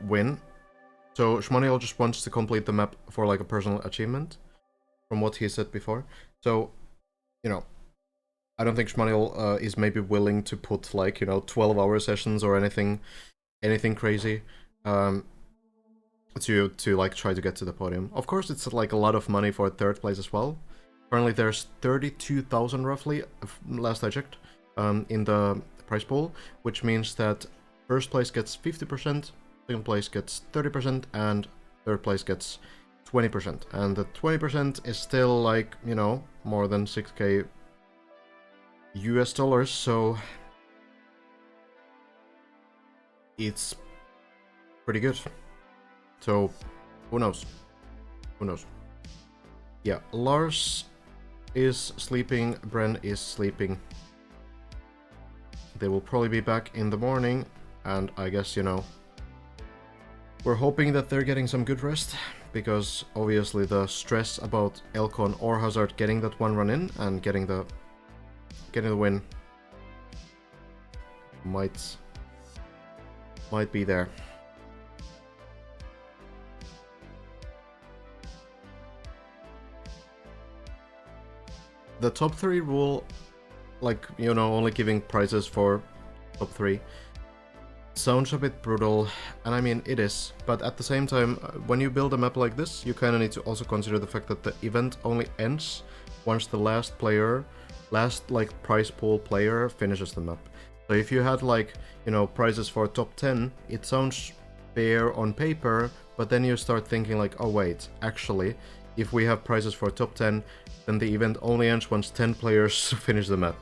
Speaker 1: win. So Schmaniel just wants to complete the map for like a personal achievement, from what he said before. So, you know, I don't think Schmaniel is maybe willing to put like, you know, 12-hour sessions or anything crazy to like try to get to the podium. Of course, it's like a lot of money for third place as well. Currently, there's 32,000 roughly, last I checked, in the prize pool, which means that first place gets 50%, second place gets 30%, and third place gets 20%. And the 20% is still like, you know, more than 6k US dollars, so it's pretty good. So, who knows? Who knows? Yeah, Lars is sleeping, Bren is sleeping. They will probably be back in the morning, and I guess, you know, we're hoping that they're getting some good rest, because obviously the stress about Elcon or Hazard getting that one run in and getting the win might be there. The top 3 rule, like, you know, only giving prizes for top 3, sounds a bit brutal, and I mean, it is, but at the same time, when you build a map like this, you kind of need to also consider the fact that the event only ends once the last like prize pool player finishes the map. So if you had like, you know, prizes for top 10, it sounds fair on paper, but then you start thinking like, oh wait, actually, if we have prizes for top 10, then the event only ends once 10 players finish the map.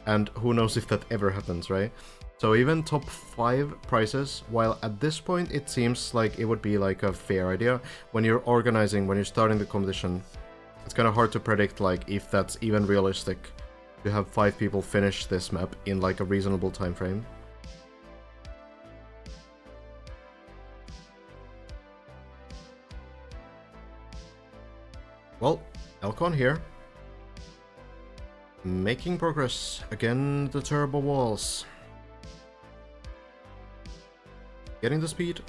Speaker 1: And who knows if that ever happens, right? So even top 5 prizes, while at this point it seems like it would be like a fair idea, when you're organizing, when you're starting the competition, it's kind of hard to predict like if that's even realistic to have 5 people finish this map in like a reasonable time frame. Well, Elcon here. Making progress. Again, the turbo walls. Getting the speed.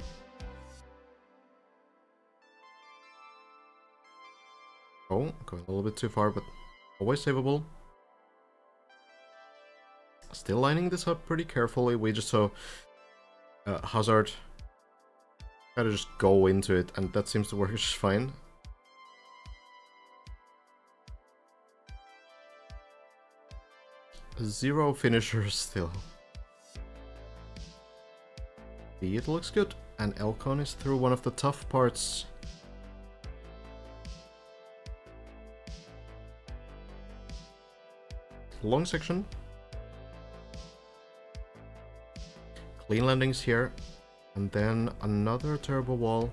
Speaker 1: Oh, going a little bit too far, but always savable. Still lining this up pretty carefully. We just saw Hazard kind of just go into it, and that seems to work just fine. Zero finishers still. It looks good, and Elcon is through one of the tough parts. Long section. Clean landings here, and then another turbo wall.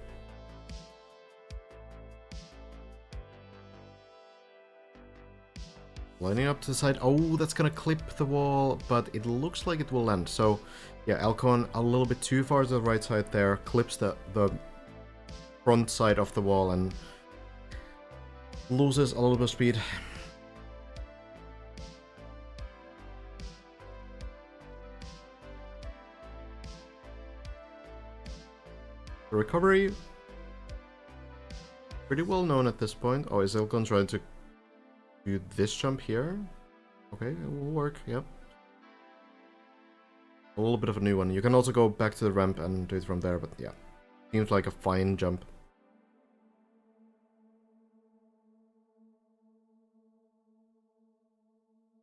Speaker 1: Lining up to the side. Oh, that's gonna clip the wall, but it looks like it will land. So, yeah, Elcon a little bit too far to the right side there, clips the front side of the wall and loses a little bit of speed. The recovery, pretty well known at this point. Oh, is Elcon trying to do this jump here? Okay, it will work, yep. A little bit of a new one. You can also go back to the ramp and do it from there, but yeah. Seems like a fine jump.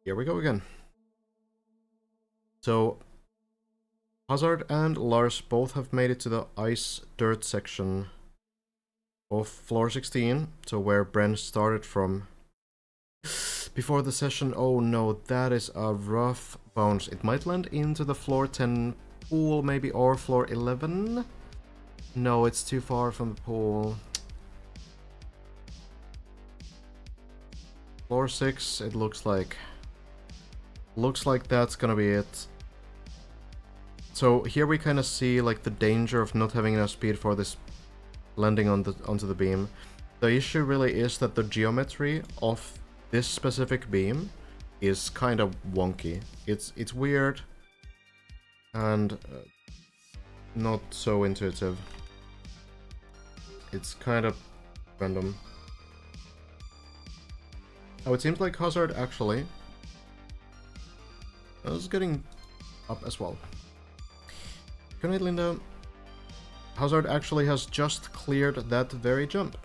Speaker 1: Here we go again. So, Hazard and Lars both have made it to the ice dirt section. of floor 16, so where Bren started from before the session. Oh no, that is a rough bounce. It might land into the floor 10 pool maybe, or floor 11. No, it's too far from the pool. Floor 6, it looks like. Looks like that's gonna be it. So here we kind of see like the danger of not having enough speed for this landing onto the beam. The issue really is that the geometry of this specific beam is kind of wonky. It's weird and not so intuitive. It's kind of random. Oh, it seems like Hazard actually is getting up as well. Good night, Linda. Hazard actually has just cleared that very jump.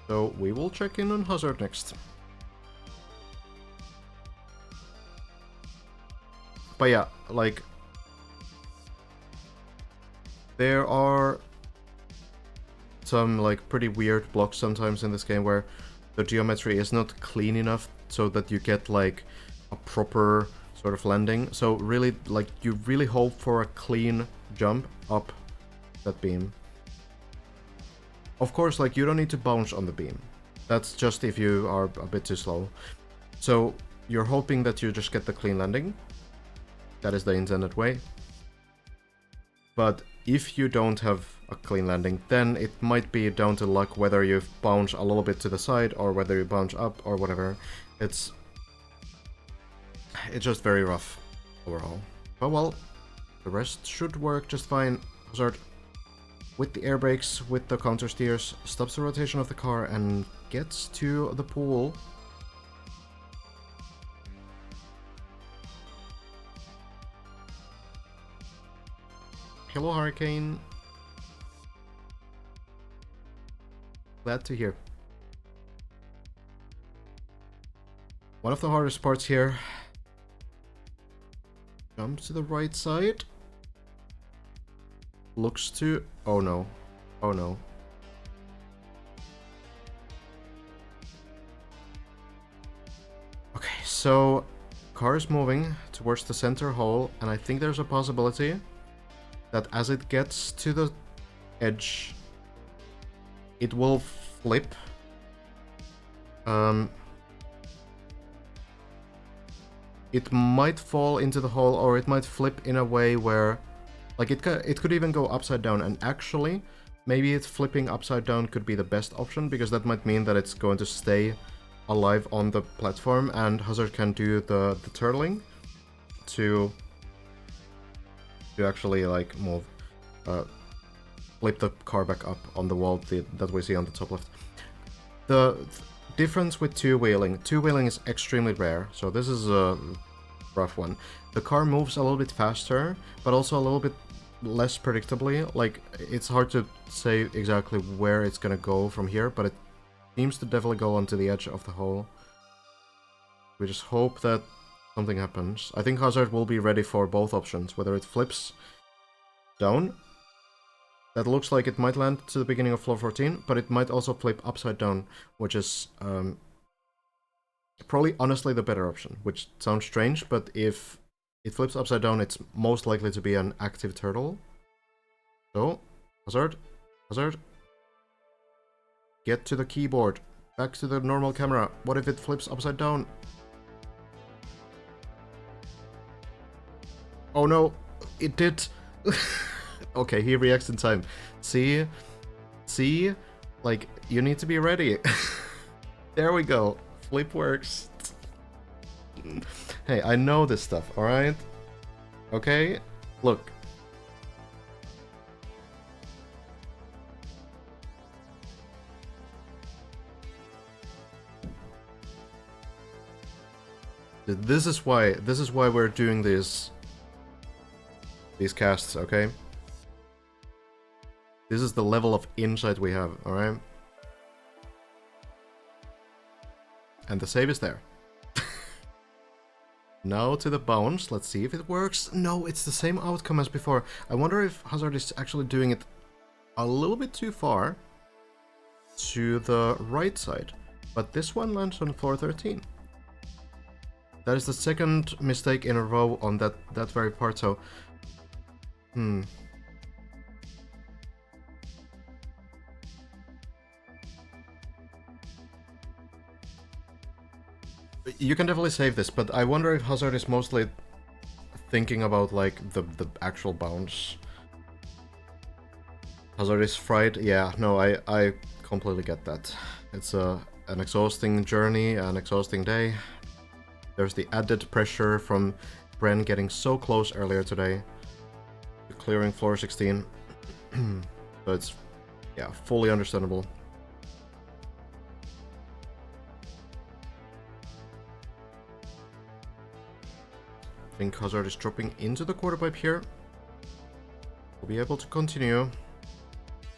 Speaker 1: So we will check in on Hazard next. But yeah, like, there are some like pretty weird blocks sometimes in this game where the geometry is not clean enough so that you get like a proper sort of landing. So really, like, you really hope for a clean jump up that beam. Of course, like, you don't need to bounce on the beam. That's just if you are a bit too slow. So you're hoping that you just get the clean landing. That is the intended way. But if you don't have a clean landing, then it might be down to luck whether you bounce a little bit to the side or whether you bounce up or whatever. It's just very rough overall. But well, the rest should work just fine. Hazard, with the air brakes, with the counter steers, stops the rotation of the car and gets to the pool. Hello, Hurricane. Glad to hear. One of the hardest parts here. Jump to the right side. Looks to... oh no. Oh no. Okay, so car is moving towards the center hole, and I think there's a possibility that as it gets to the edge, it will flip. It might fall into the hole, or it might flip in a way where, like, it could even go upside down, and actually, maybe it's flipping upside down could be the best option, because that might mean that it's going to stay alive on the platform, and Hazard can do the turtling to actually, like, move, flip the car back up on the wall that we see on the top left. The difference with two-wheeling is extremely rare, so this is a rough one. The car moves a little bit faster, but also a little bit less predictably. Like, it's hard to say exactly where it's gonna go from here, but it seems to definitely go onto the edge of the hole. We just hope that something happens. I think Hazard will be ready for both options, whether it flips down. That looks like it might land to the beginning of floor 14, but it might also flip upside down, which is probably honestly the better option, which sounds strange, but if it flips upside down, it's most likely to be an active turtle. So, Hazard, get to the keyboard, back to the normal camera. What if it flips upside down? Oh no, it did. Okay, he reacts in time. See? Like, you need to be ready. There we go. Flip works. Hey, I know this stuff, alright? Okay? Look. This is why we're doing these casts, okay? This is the level of insight we have, alright? And the save is there. Now to the bounce, let's see if it works. No, it's the same outcome as before. I wonder if Hazard is actually doing it a little bit too far. to the right side. But this one lands on floor 13. That is the second mistake in a row on that very part, so... You can definitely save this, but I wonder if Hazard is mostly thinking about, like, the actual bounce. Hazard is fried? Yeah, no, I completely get that. It's an exhausting journey, an exhausting day. There's the added pressure from Bren getting so close earlier today to clearing floor 16. So it's, yeah, fully understandable. I think Hazard is dropping into the quarter pipe here. Will be able to continue.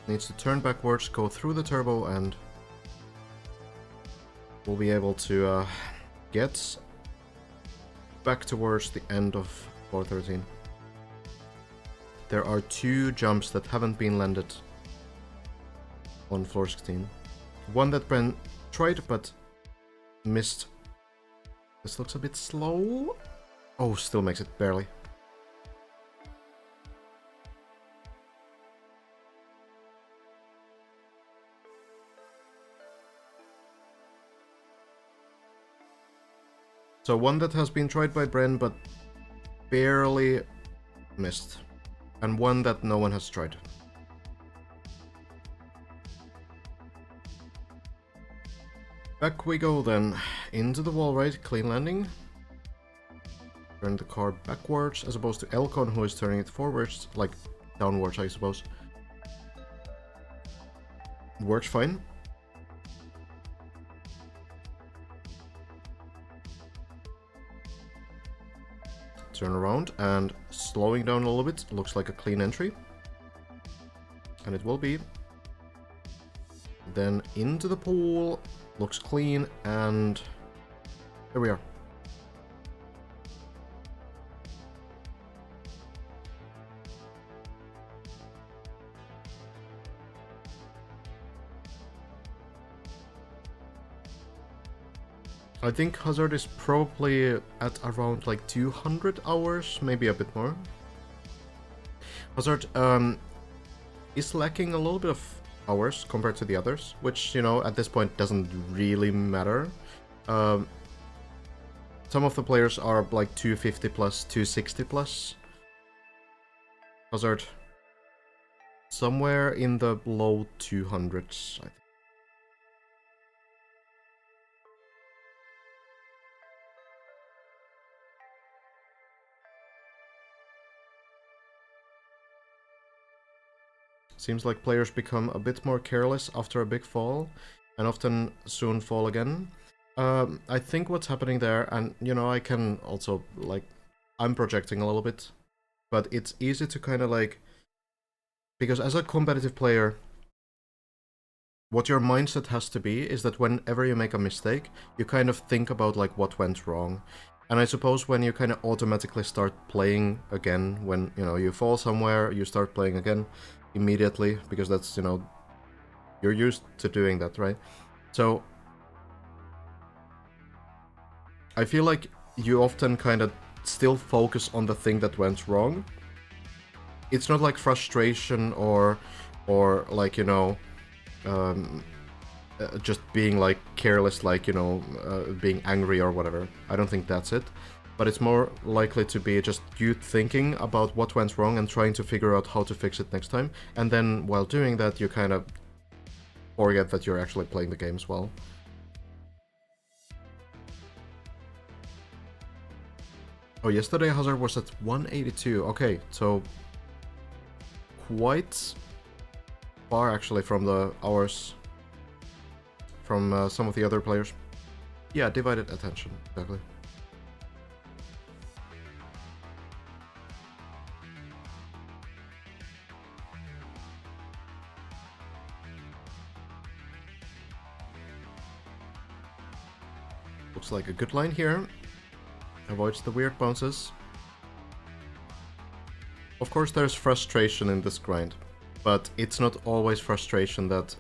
Speaker 1: Needs to turn backwards, go through the turbo, and we'll be able to get back towards the end of floor 13. There are 2 jumps that haven't been landed on floor 16. One that Bren tried but missed. This looks a bit slow. Oh, still makes it barely. So one that has been tried by Bren but barely missed. And one that no one has tried. Back we go then. Into the wall right, clean landing. Turn the car backwards as opposed to Elcon, who is turning it forwards, like downwards I suppose. Works fine. Turn around and slowing down a little bit. Looks like a clean entry. And it will be. Then into the pool. Looks clean, and there we are. I think Hazard is probably at around like 200 hours, maybe a bit more. Hazard is lacking a little bit of hours compared to the others, which, you know, at this point doesn't really matter. Some of the players are like 250 plus, 260 plus. Hazard somewhere in the low 200s, I think. Seems like players become a bit more careless after a big fall, and often soon fall again. I think what's happening there, and you know, I can also, like, I'm projecting a little bit, but it's easy to kind of like, because as a competitive player, what your mindset has to be is that whenever you make a mistake, you kind of think about like what went wrong. And I suppose when you kind of automatically start playing again, when, you know, you fall somewhere, you start playing again immediately, because that's, you know, you're used to doing that, right? So I feel like you often kind of still focus on the thing that went wrong. It's not like frustration or like, you know, just being like careless, like, you know, being angry or whatever. I don't think that's it. But it's more likely to be just you thinking about what went wrong and trying to figure out how to fix it next time. And then while doing that, you kind of forget that you're actually playing the game as well. Oh, yesterday Hazard was at 182. Okay, so quite far actually from the hours from some of the other players. Yeah, divided attention, exactly. Looks like a good line here. Avoids the weird bounces. Of course there's frustration in this grind, but it's not always frustration that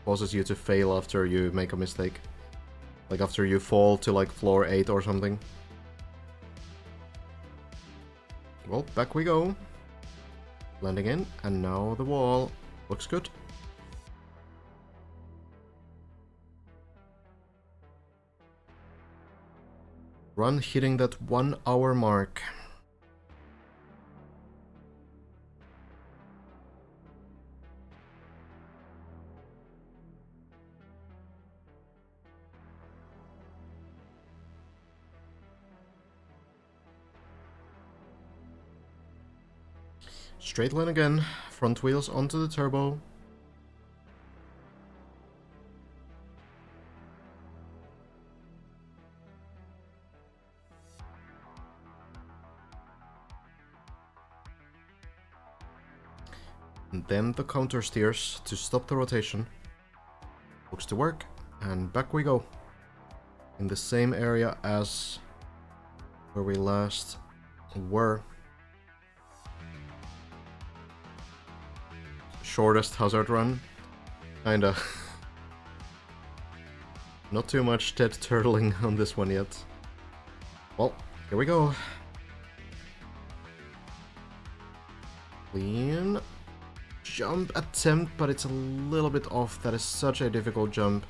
Speaker 1: causes you to fail after you make a mistake. Like after you fall to like floor 8 or something. Well, back we go. Landing in, and now the wall looks good. Run hitting that 1 hour mark. Straight line again, front wheels onto the turbo. And then the counter steers to stop the rotation. Looks to work, and back we go. In the same area as where we last were. Shortest hazard run, kinda. Not too much dead turtling on this one yet. Well, here we go. Clean jump attempt, but it's a little bit off. That is such a difficult jump.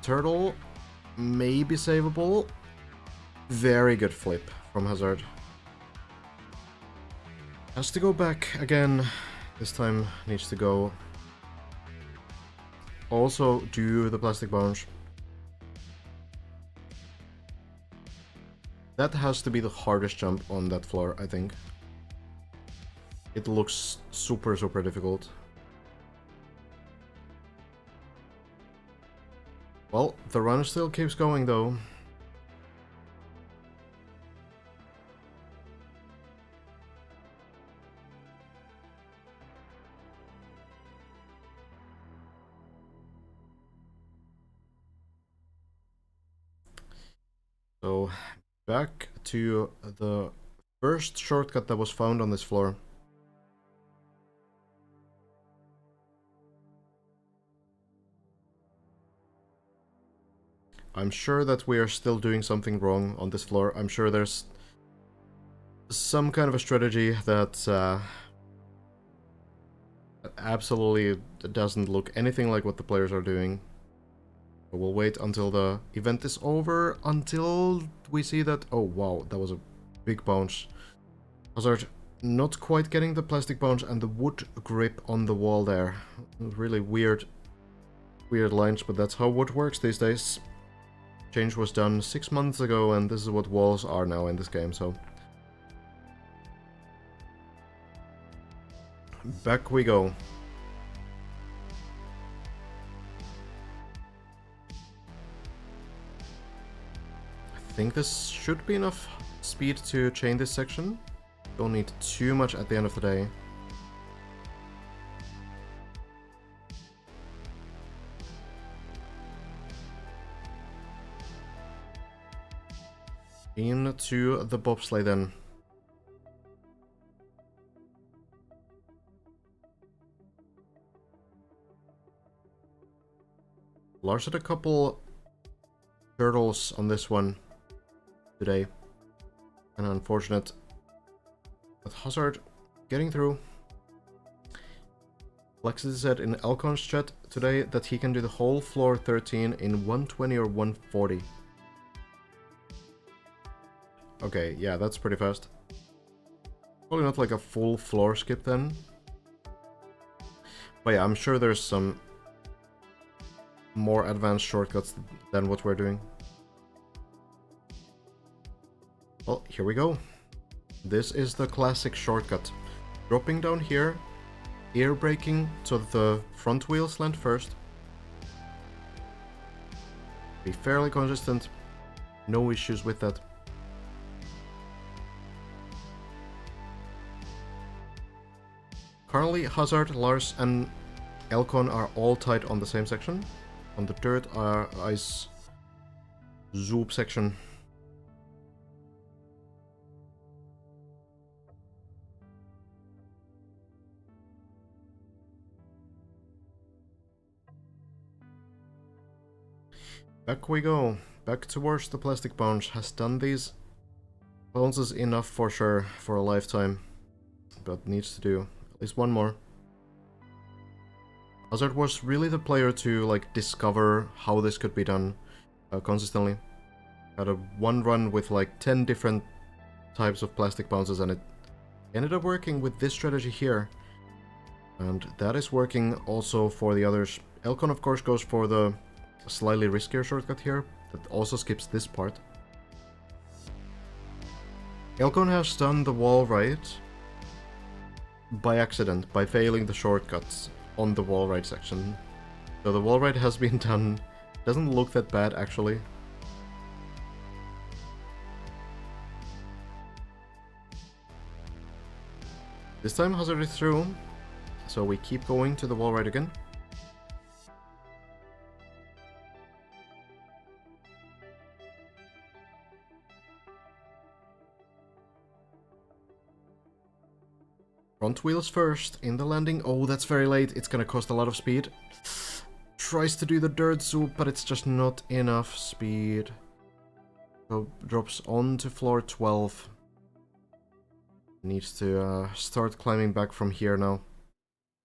Speaker 1: Turtle may be savable. Very good flip from Hazard. Has to go back again. This time needs to go. Also do the plastic bounce. That has to be the hardest jump on that floor, I think. It looks super, super difficult. Well, the run still keeps going though. So, back to the first shortcut that was found on this floor. I'm sure that we are still doing something wrong on this floor. I'm sure there's some kind of a strategy that absolutely doesn't look anything like what the players are doing. But we'll wait until the event is over, until we see that... Oh wow, that was a big bounce. Hazard not quite getting the plastic bounce and the wood grip on the wall there. Really weird lines, but that's how wood works these days. Change was done 6 months ago, and this is what walls are now in this game, so... Back we go. I think this should be enough speed to chain this section. Don't need too much at the end of the day. Into the bobsleigh then. Lars had a couple turtles on this one today. And unfortunate. But Hazard getting through. Lexus said in Elcon's chat today that he can do the whole floor 13 in 120 or 140. Okay, yeah, that's pretty fast. Probably not like a full floor skip then. But yeah, I'm sure there's some more advanced shortcuts than what we're doing. Well, here we go. This is the classic shortcut. Dropping down here, air braking so that the front wheels land first. Be fairly consistent, no issues with that. Currently, Hazard, Lars, and Elcon are all tied on the same section. On the dirt ice zoop section. Back we go. Back towards the plastic bounce. Has done these bounces enough for sure for a lifetime. But needs to do at least one more. Hazard was really the player to like discover how this could be done consistently. Had a one run with like 10 different types of plastic bounces and it ended up working with this strategy here. And that is working also for the others. Elcon of course goes for the slightly riskier shortcut here that also skips this part. Elcon has done the wall right by accident, by failing the shortcuts on the wall right section. So the wall right has been done. Doesn't look that bad actually. This time Hazard is through, so we keep going to the wall right again. Front wheels first, in the landing. Oh, that's very late. It's gonna cost a lot of speed. Tries to do the dirt zoop, but it's just not enough speed. So drops onto floor 12. Needs to start climbing back from here now.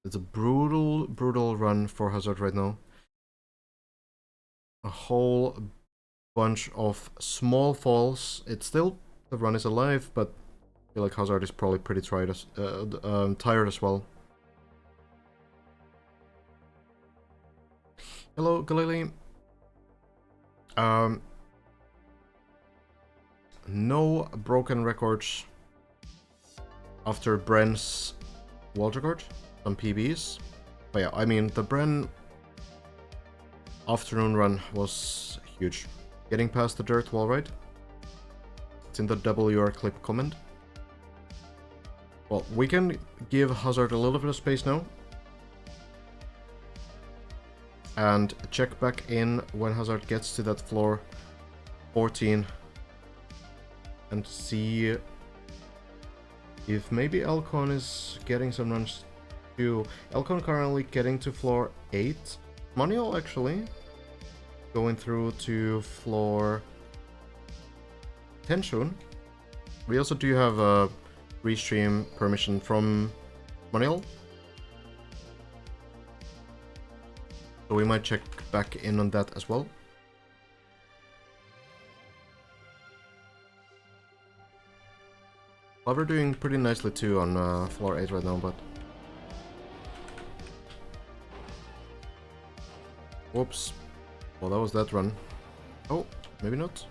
Speaker 1: It's a brutal, brutal run for Hazard right now. A whole bunch of small falls. It's still, the run is alive, but I feel like Hazard is probably pretty tired as well. Hello, Galili. No broken records after Bren's world record, some PBs. But yeah, I mean, the Bren afternoon run was huge. Getting past the dirt wall, right? It's in the WR clip comment. Well, we can give Hazard a little bit of space now. And check back in when Hazard gets to that floor 14. And see if maybe Elcon is getting some runs too. Elcon currently getting to floor 8. Manuel actually going through to floor 10 soon. We also do have a restream permission from Manuel. So we might check back in on that as well. Well, we're doing pretty nicely too on floor 8 right now, but... Whoops. Well, that was that run. Oh, maybe not.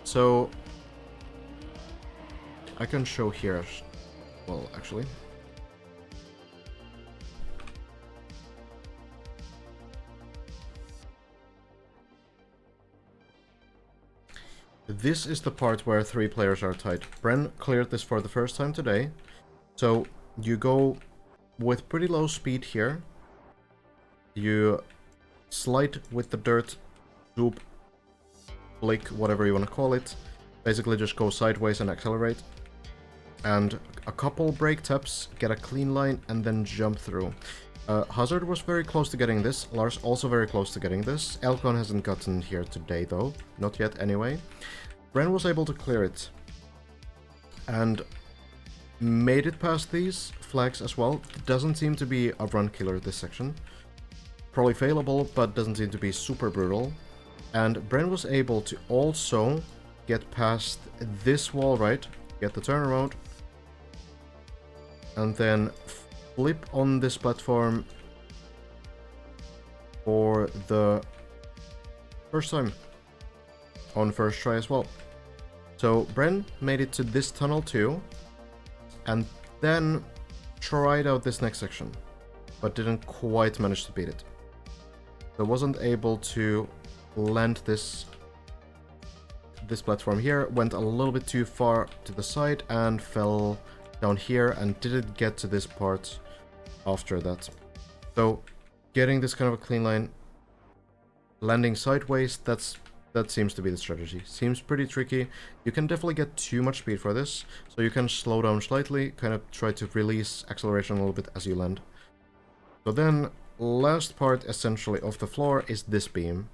Speaker 1: So... I can show here. Well, actually. This is the part where 3 players are tied. Bren cleared this for the first time today. So you go with pretty low speed here. You slide with the dirt, zoop, flick, whatever you want to call it. Basically just go sideways and accelerate. And a couple brake taps, get a clean line, and then jump through. Hazard was very close to getting this. Lars also very close to getting this. Elcon hasn't gotten here today though. Not yet anyway. Bren was able to clear it. And made it past these flags as well. Doesn't seem to be a run killer this section. Probably failable, but doesn't seem to be super brutal. And Bren was able to also get past this wall right. Get the turnaround. And then flip on this platform for the first time on first try as well. So Bren made it to this tunnel too, and then tried out this next section, but didn't quite manage to beat it. So wasn't able to land this platform here, went a little bit too far to the side and fell down here and didn't get to this part after that. So getting this kind of a clean line, landing sideways, that's That seems to be the strategy. Seems pretty tricky. You can definitely get too much speed for this, so you can slow down slightly, kind of try to release acceleration a little bit as you land. So then, last part essentially of the floor is this beam.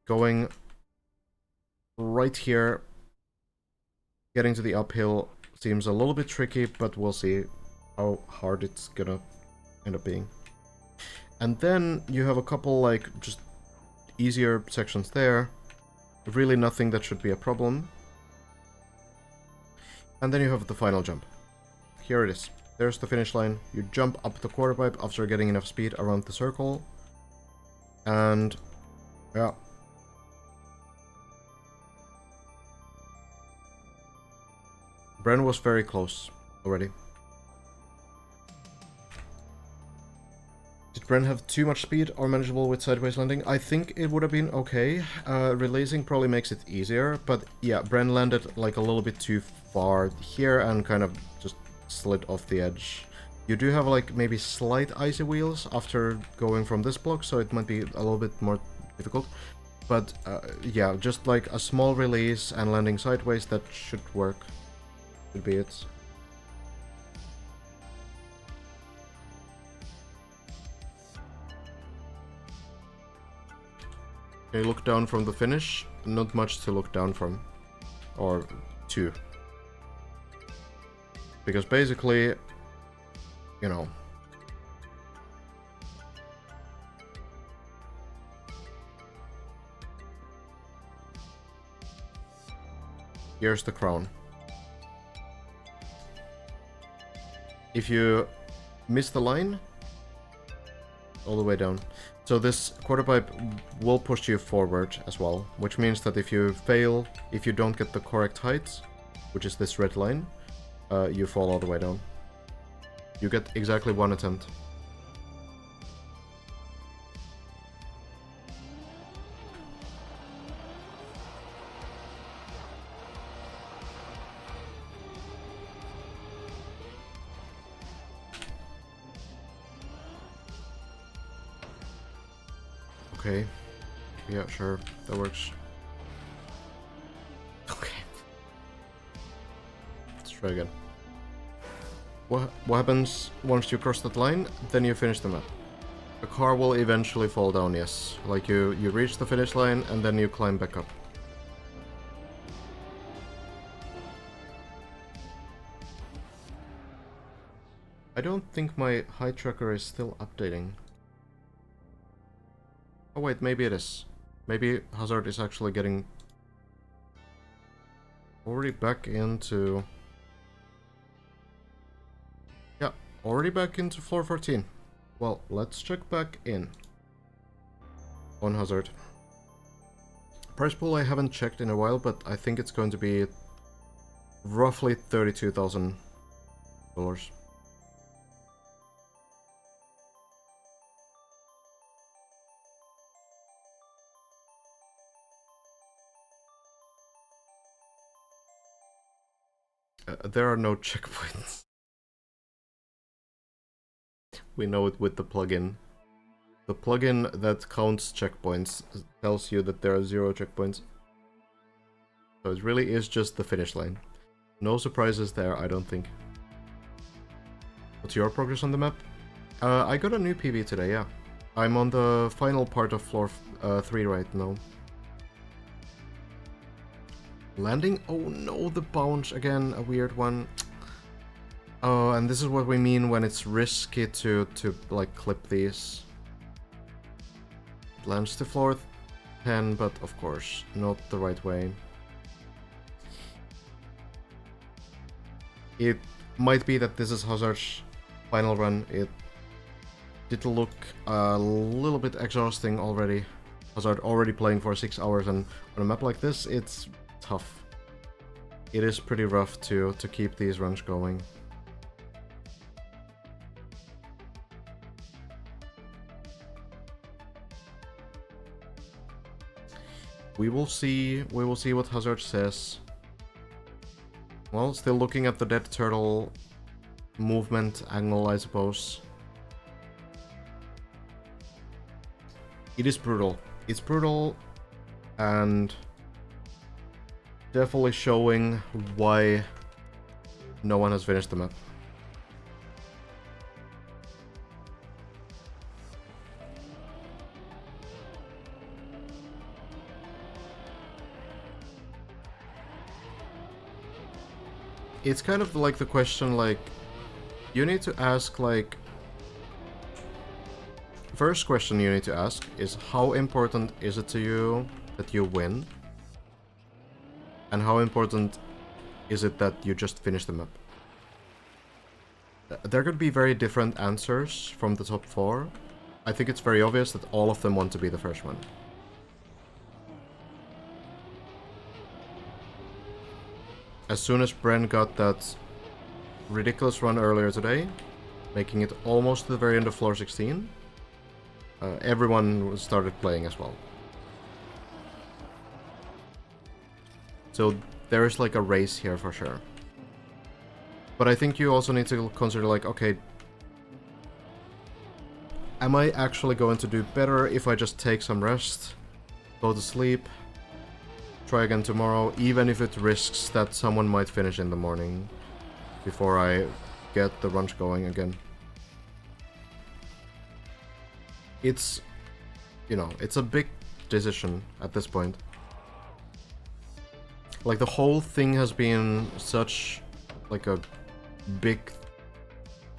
Speaker 1: Going right here, getting to the uphill seems a little bit tricky, but we'll see how hard it's gonna end up being. And then you have a couple, like, just easier sections there. Really nothing that should be a problem. And then you have the final jump. Here it is. There's the finish line. You jump up the quarter pipe after getting enough speed around the circle. And yeah. Bren was very close already. Did Bren have too much speed or manageable with sideways landing? I think it would have been okay. Releasing probably makes it easier, but yeah, Bren landed like a little bit too far here and kind of just slid off the edge. You do have like maybe slight icy wheels after going from this block, so it might be a little bit more difficult. But yeah, just like a small release and landing sideways, that should work. Should be it. Okay, look down from the finish. Not much to look down from. Or to. Because basically, you know, here's the crown. If you miss the line, all the way down. So this quarter pipe will push you forward as well, which means that if you fail, if you don't get the correct height, which is this red line, you fall all the way down. You get exactly one attempt. Okay. Yeah, sure. That works. Okay. Let's try again. What happens once you cross that line? Then you finish the map. The car will eventually fall down, yes. Like you reach the finish line and then you climb back up. I don't think my height tracker is still updating. Oh wait, maybe it is. Maybe Hazard is actually getting already back into... Yeah, already back into floor 14. Well, let's check back in on Hazard. Price pool I haven't checked in a while, but I think it's going to be roughly $32,000. There are no checkpoints. We know it with the plugin. The plugin that counts checkpoints tells you that there are 0 checkpoints. So it really is just the finish line. No surprises there, I don't think. What's your progress on the map? I got a new PB today, yeah. I'm on the final part of floor 3 right now. Landing? Oh no, the bounce again, a weird one. Oh, and this is what we mean when it's risky to like clip these. It lands to floor 10, but of course, not the right way. It might be that this is Hazard's final run. It did look a little bit exhausting already. Hazard already playing for 6 hours, and on a map like this, it's tough. It is pretty rough to keep these runs going. We will see what Hazard says. Well, still looking at the dead turtle movement angle, I suppose. It is brutal. It's brutal, and definitely showing why no one has finished the map. It's kind of like the question, like, you need to ask, like, first question you need to ask is how important is it to you that you win? And how important is it that you just finish the map? There could be very different answers from the top 4. I think it's very obvious that all of them want to be the first one. As soon as Bren got that ridiculous run earlier today, making it almost to the very end of floor 16, everyone started playing as well. So there is like a race here for sure. But I think you also need to consider, like, okay, am I actually going to do better if I just take some rest, go to sleep, try again tomorrow, even if it risks that someone might finish in the morning before I get the runs going again? It's, you know, it's a big decision at this point. Like, the whole thing has been such, like, a big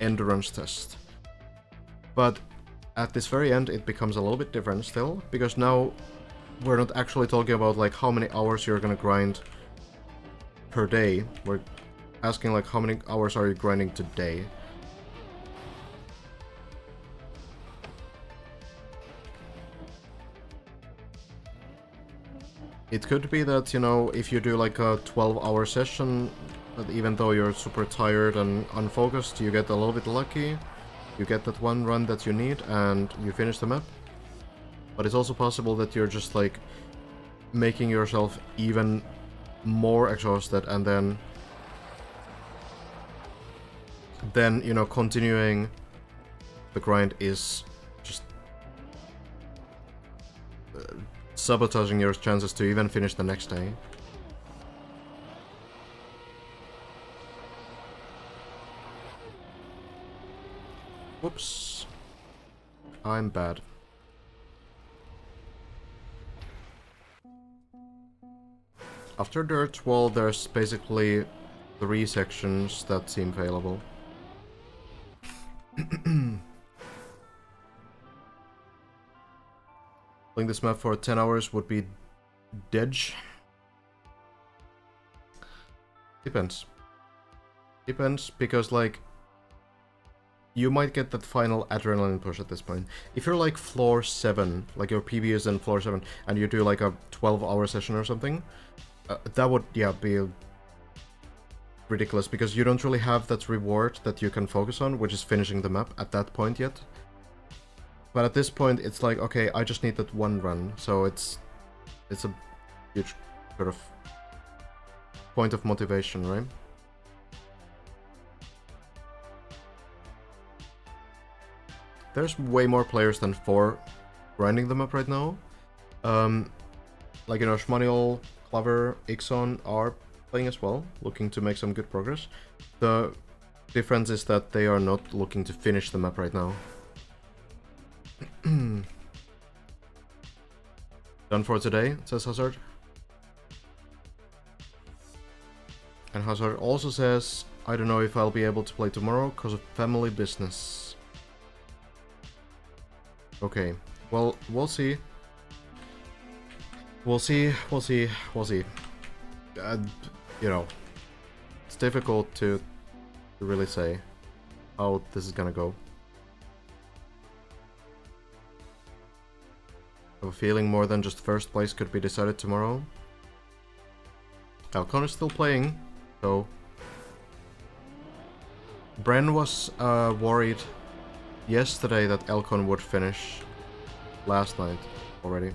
Speaker 1: endurance test. But at this very end, it becomes a little bit different still, because now we're not actually talking about, like, how many hours you're gonna grind per day. We're asking, like, how many hours are you grinding today? It could be that, you know, if you do like a 12-hour session, that even though you're super tired and unfocused, you get a little bit lucky, you get that one run that you need, and you finish the map. But it's also possible that you're just, like, making yourself even more exhausted, and then, you know, continuing the grind is just sabotaging your chances to even finish the next day. Whoops. I'm bad. After Dirt, well, there's basically 3 sections that seem failable. Playing this map for 10 hours would be dead. Depends. Depends, because, like, you might get that final adrenaline push at this point. If you're like floor 7, like your PB is in floor 7, and you do like a 12-hour session or something, that would, yeah, be ridiculous, because you don't really have that reward that you can focus on, which is finishing the map at that point yet. But at this point, it's like, okay, I just need that one run, so it's a huge sort of point of motivation, right? There's way more players than 4 grinding them up right now. Like, you know, Shmaniol, Clover, Ixon are playing as well, looking to make some good progress. The difference is that they are not looking to finish the map right now. Done for today, says Hazard. And Hazard also says, I don't know if I'll be able to play tomorrow because of family business. Okay, well, we'll see. We'll see. You know, it's difficult to really say how this is gonna go. I have a feeling more than just first place could be decided tomorrow. Alcon is still playing, so... Bren was worried yesterday that Elcon would finish last night already.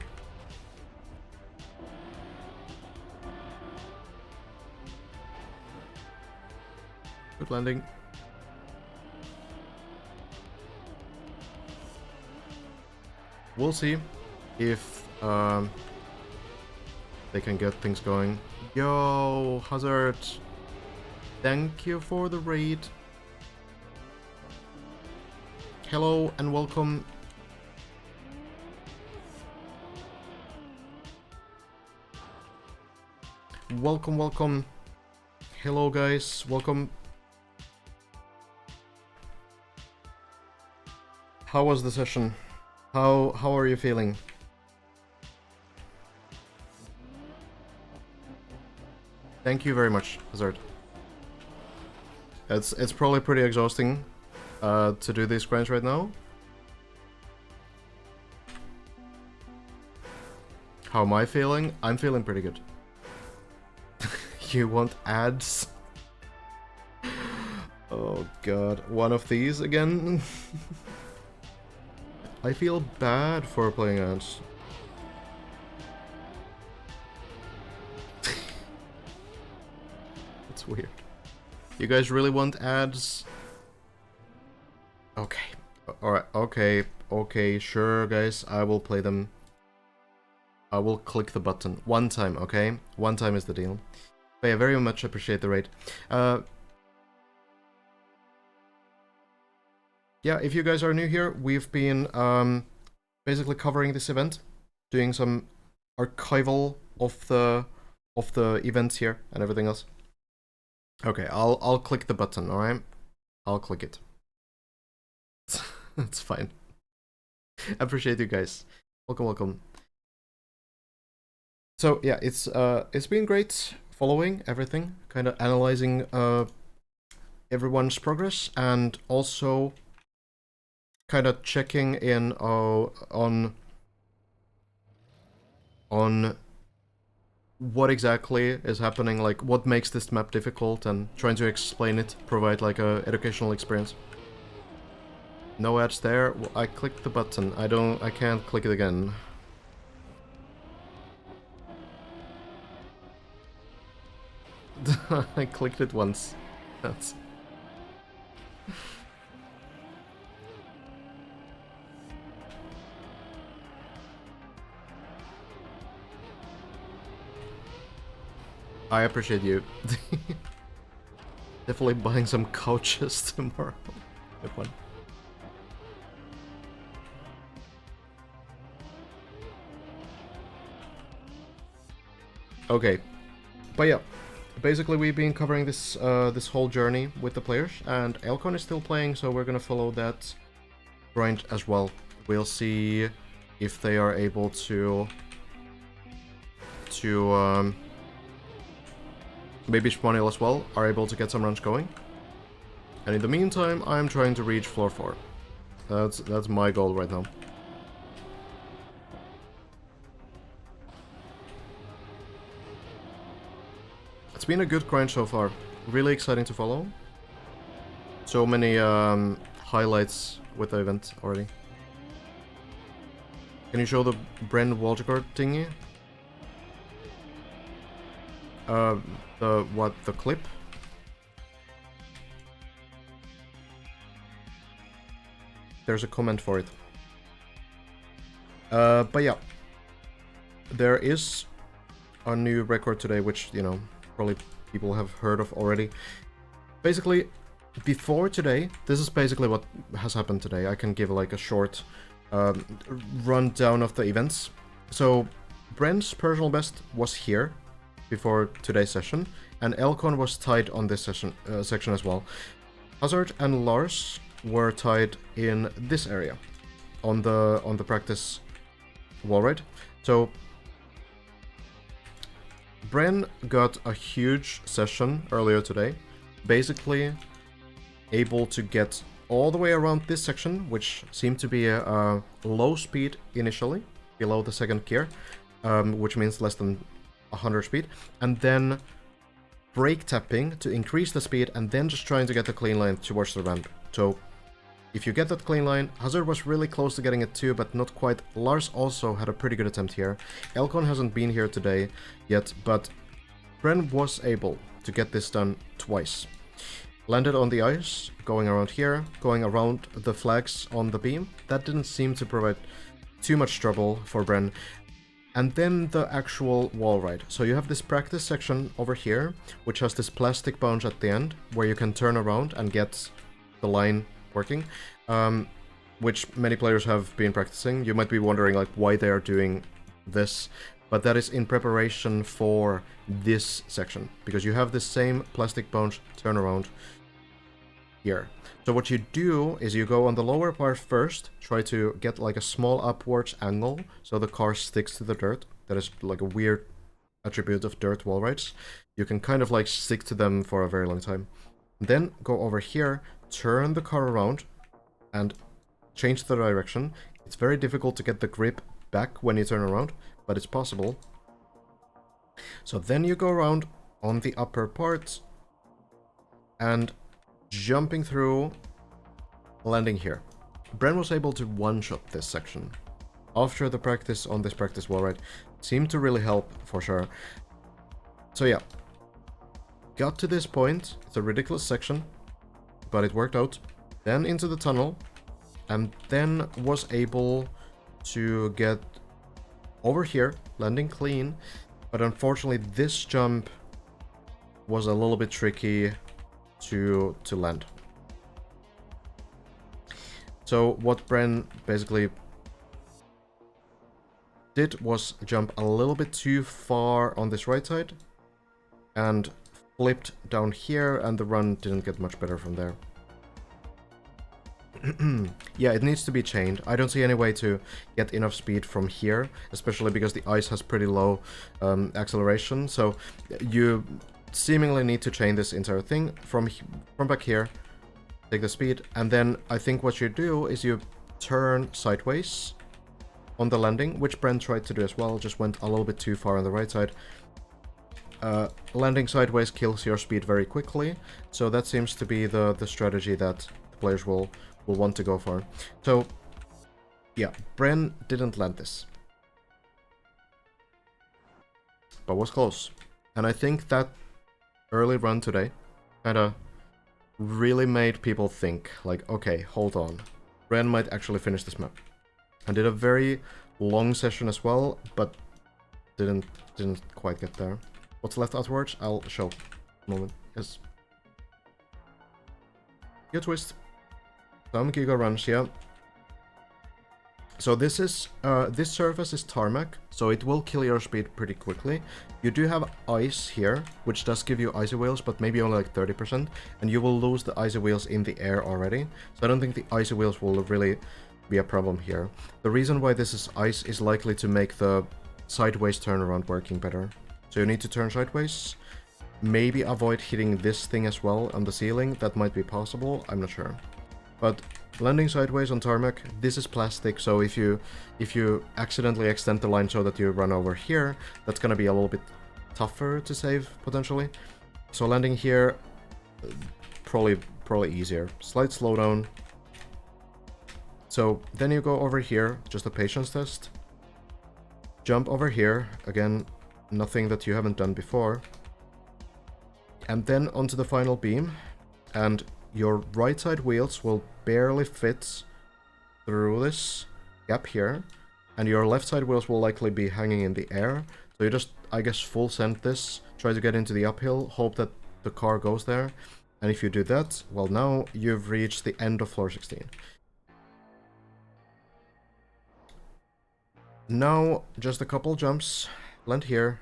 Speaker 1: Good landing. We'll see if they can get things going. Yo, Hazard. Thank you for the raid. Hello and welcome. Welcome, welcome. Hello guys, welcome. How was the session? How are you feeling? Thank you very much, Hazard. It's probably pretty exhausting to do these grinds right now. How am I feeling? I'm feeling pretty good. You want ads? Oh god, one of these again? I feel bad for playing ads. It's weird. You guys really want ads? Okay. Alright, okay, sure guys, I will play them. I will click the button. One time, okay? One time is the deal. But I very much appreciate the raid. Yeah, if you guys are new here, we've been basically covering this event, doing some archival of the events here and everything else. Okay, I'll click the button, alright? I'll click it. That's fine. Appreciate you guys. Welcome, welcome. So yeah, it's been great following everything, kind of analyzing everyone's progress, and also kind of checking in on what exactly is happening, like what makes this map difficult, and trying to explain it, provide like a educational experience. No ads there. Well, I clicked the button. I can't click it again. I clicked it once. That's... I appreciate you. Definitely buying some couches tomorrow. Good one. Okay, but yeah, basically we've been covering this this whole journey with the players, and Elcon is still playing, so we're gonna follow that grind as well. We'll see if they are able to maybe Shmonil as well are able to get some runs going. And in the meantime, I'm trying to reach floor 4. That's my goal right now. It's been a good grind so far. Really exciting to follow. So many highlights with the event already. Can you show the Bren Waldegard thingy? The clip? There's a comment for it. But yeah. There is a new record today, which, you know, probably people have heard of already. Basically, before today, this is basically what has happened today. I can give like a short rundown of the events. So, Bren's personal best was here before today's session, and Elcon was tied on this section as well. Hazard and Lars were tied in this area, on the practice wall, right? So Bren got a huge session earlier today, basically able to get all the way around this section, which seemed to be a low speed initially, below the second gear, which means less than 100 speed, and then brake tapping to increase the speed, and then just trying to get the clean line towards the ramp. So if you get that clean line, Hazard was really close to getting it too, but not quite. Lars also had a pretty good attempt here. Elcon hasn't been here today yet, but Bren was able to get this done twice. Landed on the ice, going around here, going around the flags on the beam. That didn't seem to provide too much trouble for Bren. and then the actual wall ride. So you have this practice section over here, which has this plastic bounce at the end, where you can turn around and get the line working, which many players have been practicing. You might be wondering like why they are doing this, but that is in preparation for this section, because you have the same plastic bounce turnaround here. So what you do is you go on the lower part first, try to get like a small upwards angle so the car sticks to the dirt. That is like a weird attribute of dirt wall rides. You can kind of like stick to them for a very long time. Then go over here, turn the car around and change the direction. It's very difficult to get the grip back when you turn around, but it's possible. So then you go around on the upper part and jumping through, landing here. Bren was able to one-shot this section. After the practice on this practice wall ride seemed to really help for sure. So yeah, got to this point. It's a ridiculous section, but it worked out. Then into the tunnel, and then was able to get over here, landing clean. But unfortunately, this jump was a little bit tricky to land. So what Bren basically did was jump a little bit too far on this right side and flipped down here, and the run didn't get much better from there. Yeah, it needs to be chained. I don't see any way to get enough speed from here, especially because the ice has pretty low acceleration, so you seemingly need to chain this entire thing from back here, take the speed, and then I think what you do is you turn sideways on the landing, which Brent tried to do as well, just went a little bit too far on the right side. Landing sideways kills your speed very quickly, so that seems to be the strategy that the players will want to go for. So yeah, Bren didn't land this, but was close. And I think that early run today kinda really made people think, like, okay, hold on, Bren might actually finish this map. And did a very long session as well, but didn't quite get there. What's left afterwards? I'll show. Moment. Yes. Good twist. Some Giga runs, yeah. So this is this surface is tarmac, so it will kill your speed pretty quickly. You do have ice here, which does give you icy wheels, but maybe only like 30%, and you will lose the icy wheels in the air already. So I don't think the icy wheels will really be a problem here. The reason why this is ice is likely to make the sideways turnaround working better. So you need to turn sideways, maybe avoid hitting this thing as well on the ceiling. That might be possible, I'm not sure. But landing sideways on tarmac, this is plastic, so if you accidentally extend the line so that you run over here, that's gonna be a little bit tougher to save, potentially. So landing here, probably easier. Slight slowdown. So then you go over here, just a patience test. Jump over here, again, nothing that you haven't done before. And then onto the final beam, and your right side wheels will barely fit through this gap here, and your left side wheels will likely be hanging in the air. So you just, I guess, full send this, try to get into the uphill, hope that the car goes there. And if you do that, well, now you've reached the end of floor 16. Now, just a couple jumps, land here.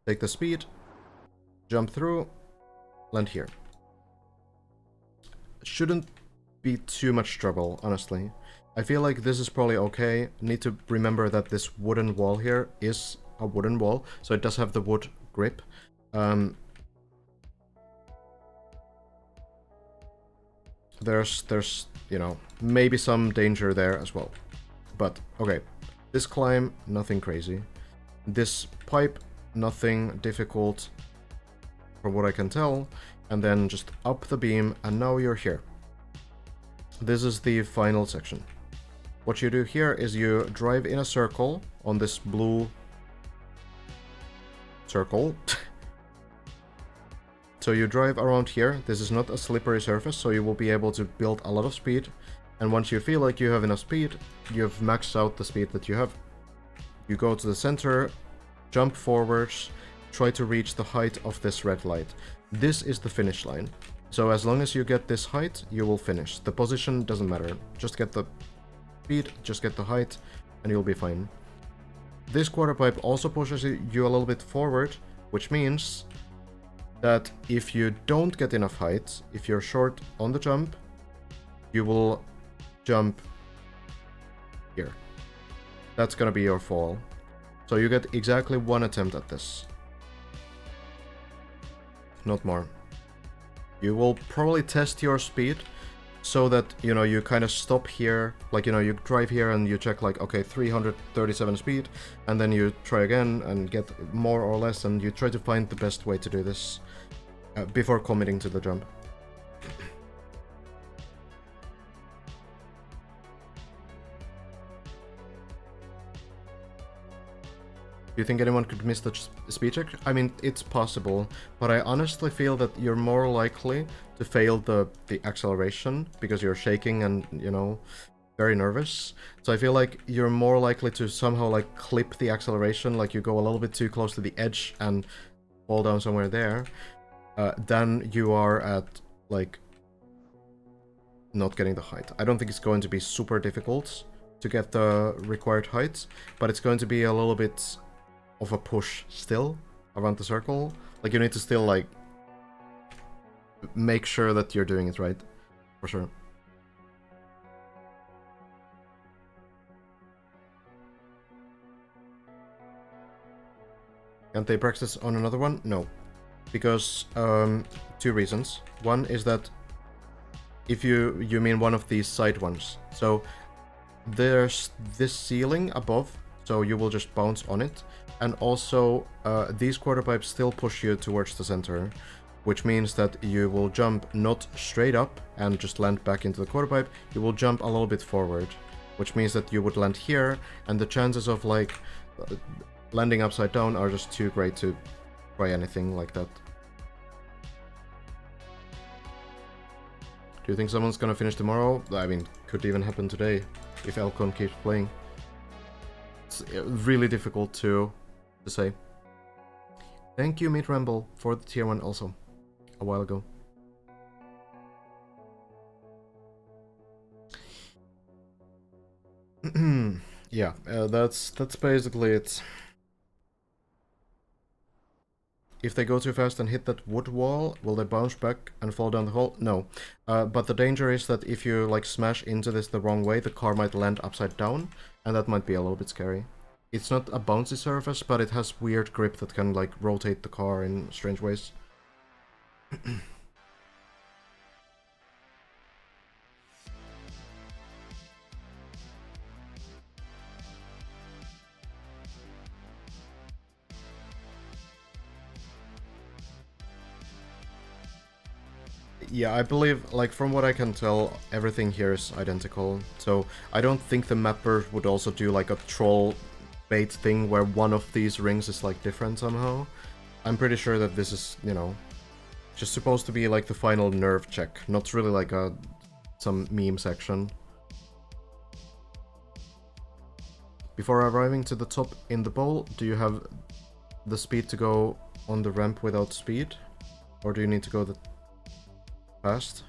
Speaker 1: Take the speed, jump through, land here. Shouldn't be too much trouble, honestly. I feel like this is probably okay. Need to remember that this wooden wall here is a wooden wall, so it does have the wood grip. There's, you know, maybe some danger there as well. But, okay. This climb, nothing crazy. This pipe, nothing difficult from what I can tell. And then just up the beam, and now you're here. This is the final section. What you do here is you drive in a circle on this blue circle. So you drive around here. This is not a slippery surface, so you will be able to build a lot of speed. And once you feel like you have enough speed, you've maxed out the speed that you have. You go to the center, jump forwards, try to reach the height of this red light. This is the finish line. So as long as you get this height, you will finish. The position doesn't matter. Just get the speed, just get the height, and you'll be fine. This quarter pipe also pushes you a little bit forward, which means that if you don't get enough height, if you're short on the jump, you will jump here. That's gonna be your fall. So you get exactly one attempt at this. Not more. You will probably test your speed so that, you know, you kind of stop here, like, you know, you drive here and you check like, okay, 337 speed, and then you try again and get more or less, and you try to find the best way to do this before committing to the jump. Do you think anyone could miss the speed check? I mean, it's possible, but I honestly feel that you're more likely to fail the acceleration because you're shaking and, you know, very nervous. So I feel like you're more likely to somehow like clip the acceleration, like you go a little bit too close to the edge and fall down somewhere there, than you are at like not getting the height. I don't think it's going to be super difficult to get the required height, but it's going to be a little bit of a push still around the circle. Like you need to still like make sure that you're doing it right, for sure. Can't they practice on another one? No, because two reasons. One is that if you mean one of these side ones, so there's this ceiling above, so you will just bounce on it. And also, these quarter pipes still push you towards the center, which means that you will jump not straight up and just land back into the quarter pipe, you will jump a little bit forward, which means that you would land here, and the chances of like landing upside down are just too great to try anything like that. Do you think someone's gonna finish tomorrow? I mean, could even happen today, if Elcon keeps playing. It's really difficult to say. Thank you, Meat Ramble, for the tier 1 also, a while ago. Yeah, that's basically it. If they go too fast and hit that wood wall, will they bounce back and fall down the hole? No. But the danger is that if you like smash into this the wrong way, the car might land upside down, and that might be a little bit scary. It's not a bouncy surface, but it has weird grip that can like rotate the car in strange ways. Yeah, I believe, like, from what I can tell, everything here is identical. So I don't think the mapper would also do like a troll bait thing where one of these rings is like different somehow. I'm pretty sure that this is, you know, just supposed to be like the final nerve check, not really like some meme section. Before arriving to the top in the bowl, do you have the speed to go on the ramp without speed? Or do you need to go fast?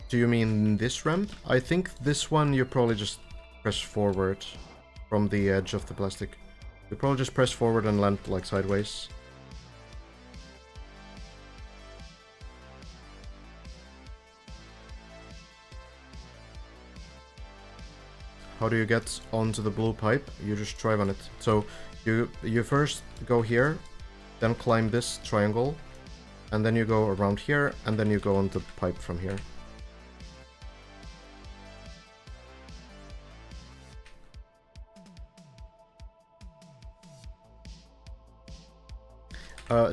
Speaker 1: Do you mean this ramp? I think this one you probably just press forward from the edge of the plastic. You probably just press forward and land like sideways. How do you get onto the blue pipe? You just drive on it. So you first go here, then climb this triangle, and then you go around here, and then you go on the pipe from here.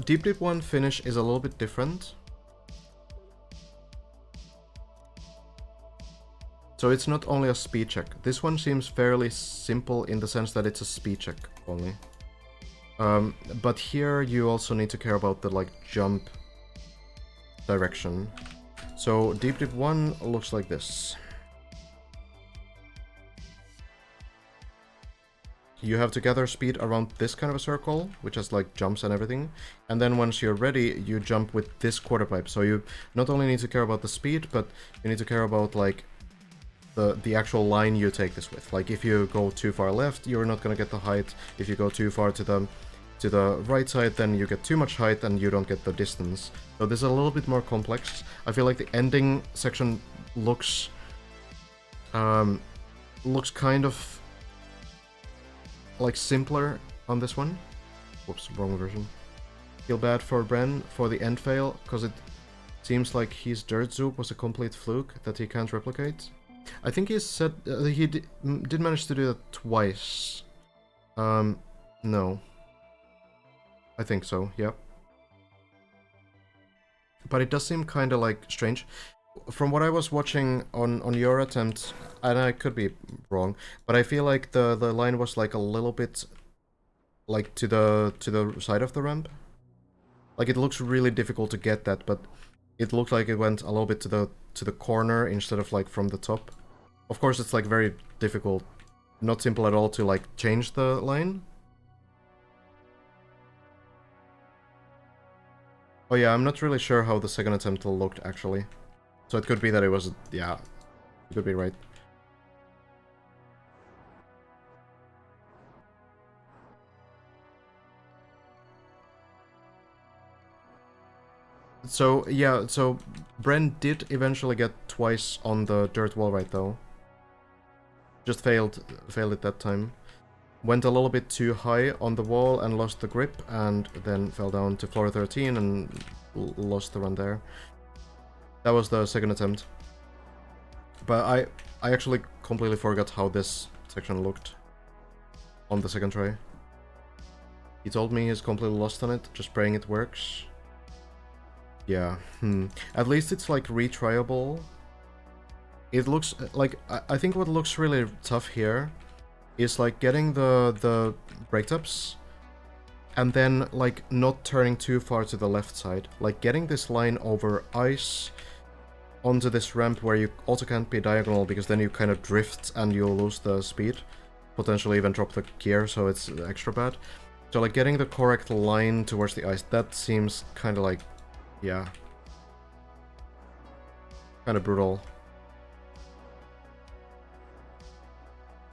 Speaker 1: Deep Dip 1 finish is a little bit different. So it's not only a speed check. This one seems fairly simple in the sense that it's a speed check only. But here you also need to care about the like jump direction. So deep dip 1 looks like this. You have to gather speed around this kind of a circle, which has like jumps and everything. And then once you're ready, you jump with this quarter pipe. So you not only need to care about the speed, but you need to care about like the actual line you take this with. Like if you go too far left, you're not gonna get the height. If you go too far to the right side, then you get too much height and you don't get the distance. So this is a little bit more complex. I feel like the ending section looks kind of like simpler on this one. Whoops, wrong version. Feel bad for Bren for the end fail, because it seems like his dirt zoop was a complete fluke that he can't replicate. I think he said he did manage to do that twice. No. I think so, yeah. But it does seem kind of like strange. From what I was watching on your attempt, and I could be wrong, but I feel like the line was like a little bit like to the side of the ramp. Like it looks really difficult to get that, but it looked like it went a little bit to the corner instead of like from the top. Of course, it's like very difficult, not simple at all to like change the line. Oh yeah, I'm not really sure how the second attempt looked actually. So it could be that it was, yeah, you could be right. So, yeah, so Bren did eventually get twice on the dirt wall right though. Just failed it that time. Went a little bit too high on the wall and lost the grip, and then fell down to floor 13 and lost the run there. That was the second attempt. But I actually completely forgot how this section looked on the second try. He told me he's completely lost on it, just praying it works. Yeah, At least it's like retryable. It looks like, I think what looks really tough here is like getting the breaktops and then like not turning too far to the left side. Like getting this line over ice onto this ramp where you also can't be diagonal because then you kind of drift and you'll lose the speed. Potentially even drop the gear, so it's extra bad. So like getting the correct line towards the ice, that seems kind of like, yeah, kind of brutal.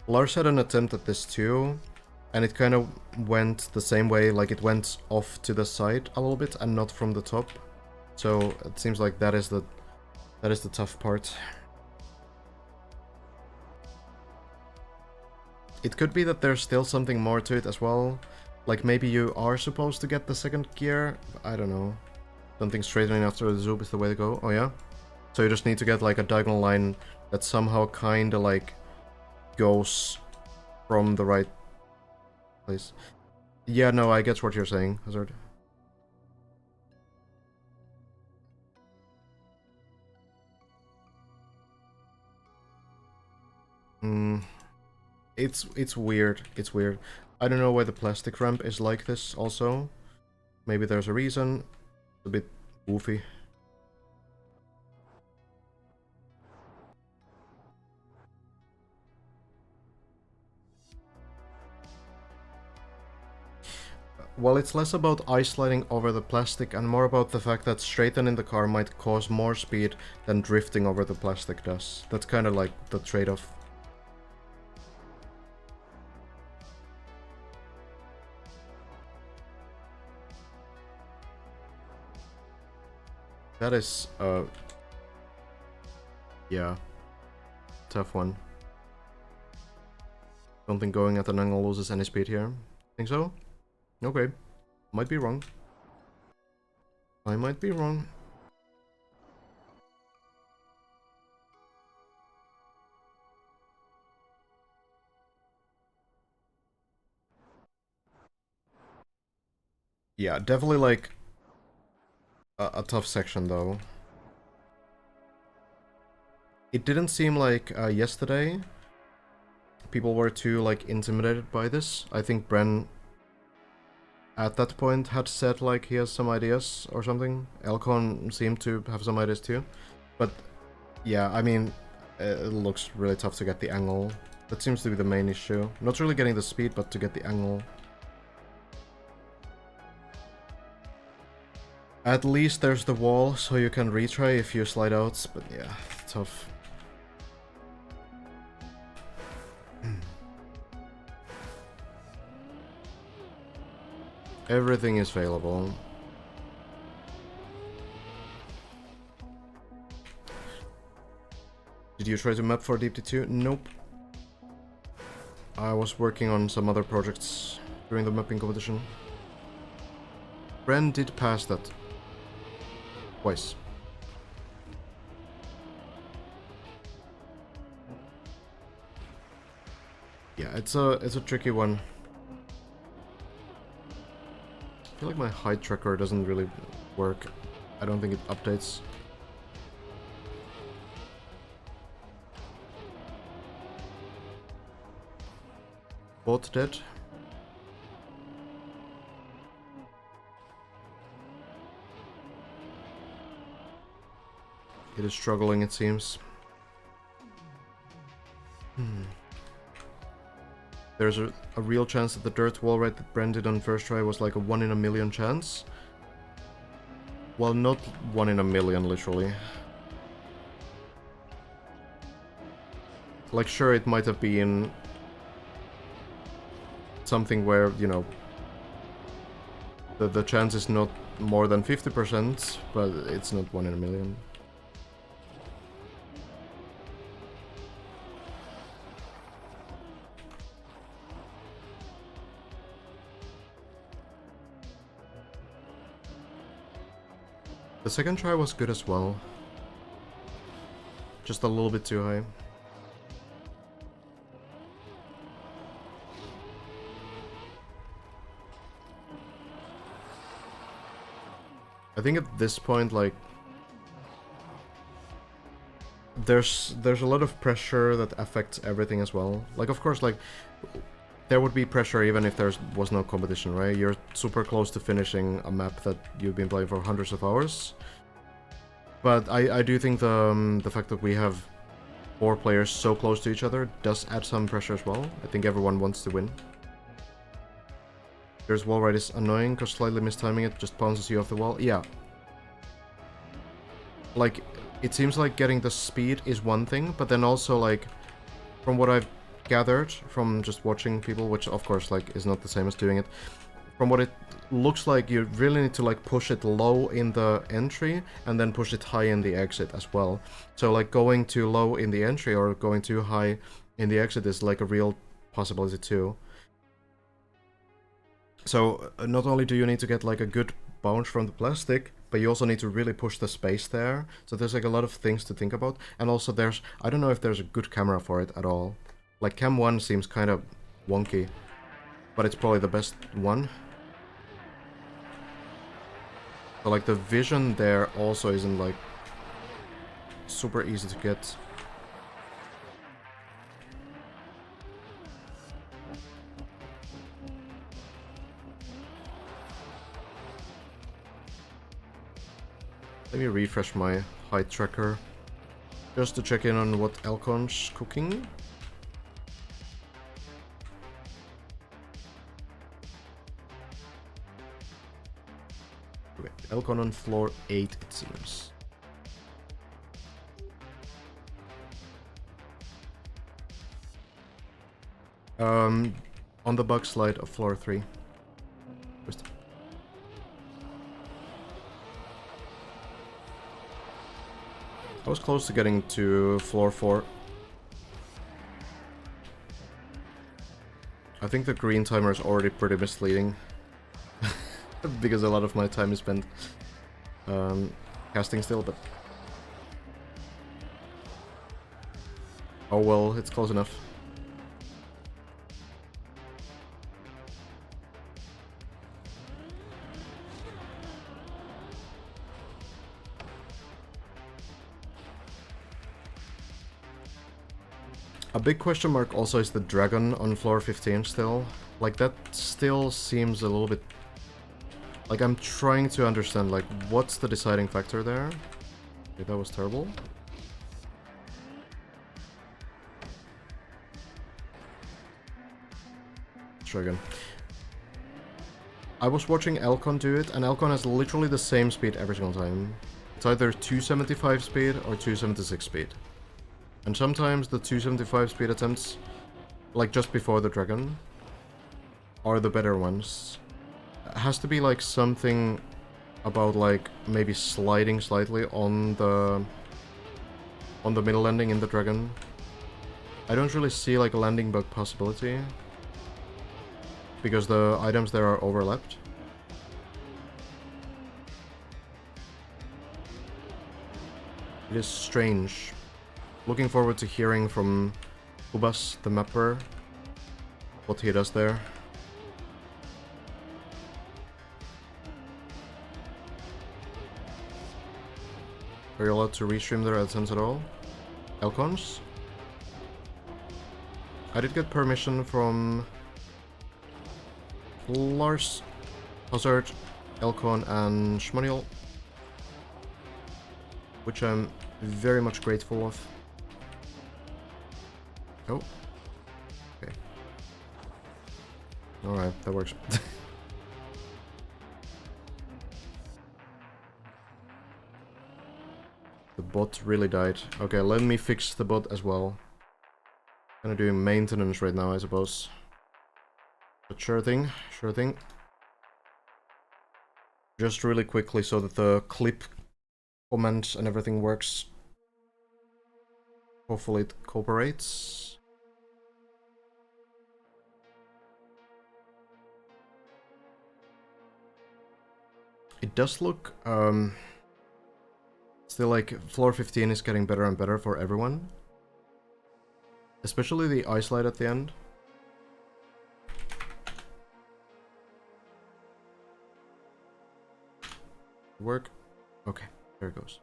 Speaker 1: Lars had an attempt at this too, and it kind of went the same way, like it went off to the side a little bit and not from the top. So it seems like that is the tough part. It could be that there's still something more to it as well. Like maybe you are supposed to get the second gear, I don't know. Something straightening after the zoop is the way to go. Oh yeah? So you just need to get like a diagonal line that somehow kinda like goes from the right place. Yeah, no, I get what you're saying, Hazard. It's weird. It's weird. I don't know why the plastic ramp is like this also. Maybe there's a reason. It's a bit goofy. Well, it's less about ice sliding over the plastic and more about the fact that straightening the car might cause more speed than drifting over the plastic does. That's kind of like the trade-off. That is, yeah, tough one. Don't think going at an angle loses any speed here. Think so? Okay. Might be wrong. I might be wrong. Yeah, definitely like a tough section though. It didn't seem like yesterday people were too like intimidated by this. I think Bren at that point had said like he has some ideas or something. Elcon seemed to have some ideas too. But yeah, I mean, it looks really tough to get the angle. That seems to be the main issue. Not really getting the speed, but to get the angle. At least there's the wall, so you can retry if you slide out, but yeah, tough. Everything is available. Did you try to map for Deep T2? Nope. I was working on some other projects during the mapping competition. Bren did pass that. Twice. Yeah, it's a tricky one. I feel like my height tracker doesn't really work. I don't think it updates. Both dead. It is struggling, it seems. There's a real chance that the dirt wall right that Bren did on first try was like a 1 in a million chance. Well, not 1 in a million, literally. Like, sure, it might have been something where, you know, the chance is not more than 50%, but it's not 1 in a million. The second try was good as well. Just a little bit too high. I think at this point, like, there's a lot of pressure that affects everything as well. Like, of course, like, there would be pressure even if there was no competition, right? You're super close to finishing a map that you've been playing for hundreds of hours. But I do think the fact that we have 4 players so close to each other does add some pressure as well. I think everyone wants to win. There's wall right is annoying because slightly mistiming it just bounces you off the wall. Yeah. Like, it seems like getting the speed is one thing, but then also, like, from what I've gathered from just watching people, which of course, like, is not the same as doing it, from what it looks like, you really need to, like, push it low in the entry and then push it high in the exit as well. So, like, going too low in the entry or going too high in the exit is, like, a real possibility too. So, not only do you need to get, like, a good bounce from the plastic, but you also need to really push the space there. So there's, like, a lot of things to think about. And also there's, I don't know if there's a good camera for it at all. Like, Cam 1 seems kind of wonky, but it's probably the best one. So, like, the vision there also isn't, like, super easy to get. Let me refresh my height tracker just to check in on what Elcon's cooking. Okay, Elcon on floor 8, it seems. On the bug slide of floor 3. I was close to getting to floor 4. I think the green timer is already pretty misleading. Because a lot of my time is spent casting still, but... oh well, it's close enough. A big question mark also is the dragon on floor 15 still. Like, that still seems a little bit Like, I'm trying to understand, like, what's the deciding factor there? Okay, that was terrible. Try again. I was watching Elcon do it, and Elcon has literally the same speed every single time. It's either 275 speed or 276 speed. And sometimes the 275 speed attempts, like just before the dragon, are the better ones. It has to be like something about like maybe sliding slightly on the middle landing in the dragon. I don't really see like a landing bug possibility because the items there are overlapped. It is strange. Looking forward to hearing from Ubas, the mapper, what he does there. Are you allowed to restream their AdSense at all? Elcons? I did get permission from Lars, Hazard, Elcon, and Schmaniel, which I'm very much grateful of. Oh. Okay. Alright, that works. The bot really died. Okay, let me fix the bot as well. Kinda doing maintenance right now, I suppose. But sure thing, sure thing. Just really quickly so that the clip comments and everything works. Hopefully it cooperates. It does look, still like floor 15 is getting better and better for everyone. Especially the ice light at the end. Work. Okay, there it goes.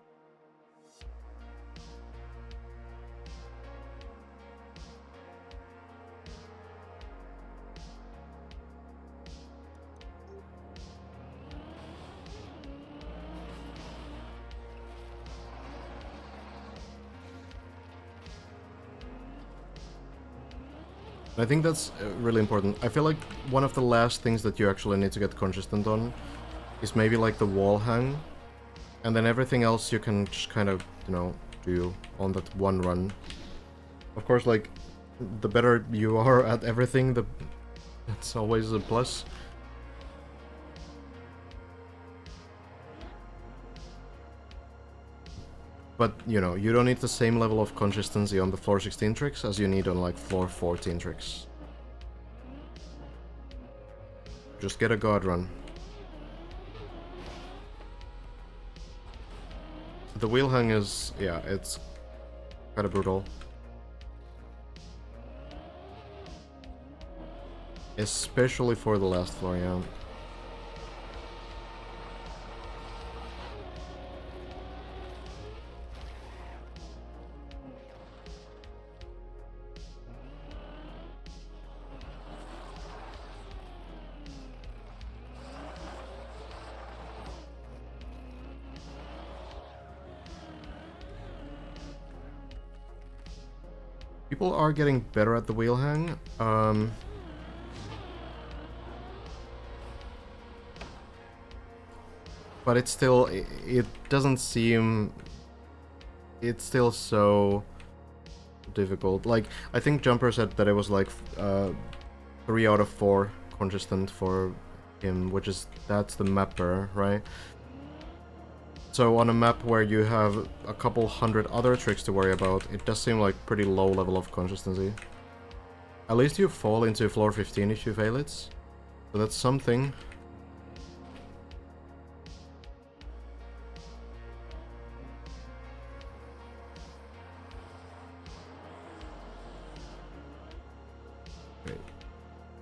Speaker 1: I think that's really important. I feel like one of the last things that you actually need to get consistent on is maybe like the wall hang. And then everything else you can just kind of, you know, do on that one run. Of course, like, the better you are at everything, that's always a plus. But, you know, you don't need the same level of consistency on the floor 16 tricks as you need on, like, floor 14 tricks. Just get a guard run. The wheel hang is, yeah, it's kind of brutal. Especially for the last floor, yeah. People are getting better at the wheel hang. But it's still, it doesn't seem, it's still so difficult. Like, I think Jumper said that it was like 3 out of 4 consistent for him, which is, that's the mapper, right? So on a map where you have a couple hundred other tricks to worry about, it does seem like pretty low level of consistency. At least you fall into floor 15 if you fail it. So that's something.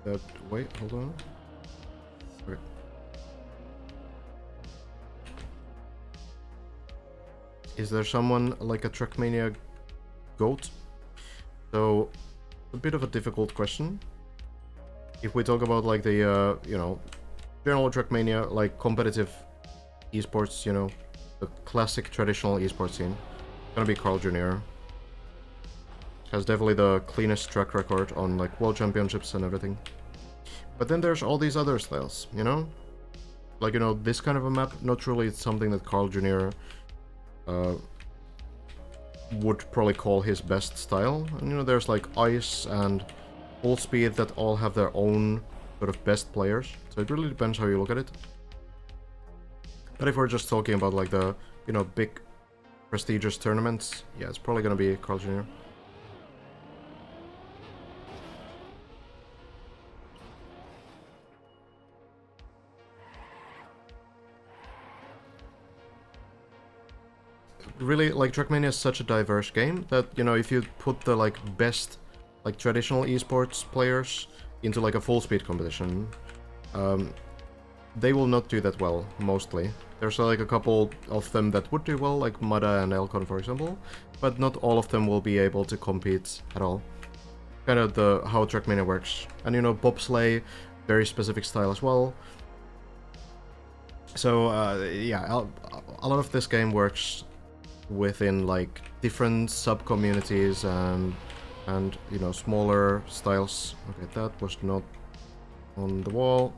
Speaker 1: Okay. Wait, hold on. Okay. Is there someone like a Trackmania GOAT? So, a bit of a difficult question. If we talk about like the, you know, general Trackmania, like competitive esports, you know, the classic traditional esports scene, gonna be Carl Jr. Has definitely the cleanest track record on like world championships and everything. But then there's all these other styles, you know? Like, you know, this kind of a map, not really something that Carl Jr. Would probably call his best style. And, you know, there's like ice and full speed that all have their own sort of best players. So it really depends how you look at it. But if we're just talking about like the, you know, big prestigious tournaments, yeah, it's probably gonna be Carl Jr. Really, like, Trackmania is such a diverse game that, you know, if you put the, like, best, like, traditional esports players into, like, a full-speed competition, they will not do that well, mostly. There's, like, a couple of them that would do well, like Mada and Elcon, for example, but not all of them will be able to compete at all. Kind of how Trackmania works. And, you know, bobsleigh, very specific style as well. So, yeah, a lot of this game works within like different sub-communities and you know, smaller styles. Okay, that was not on the wall.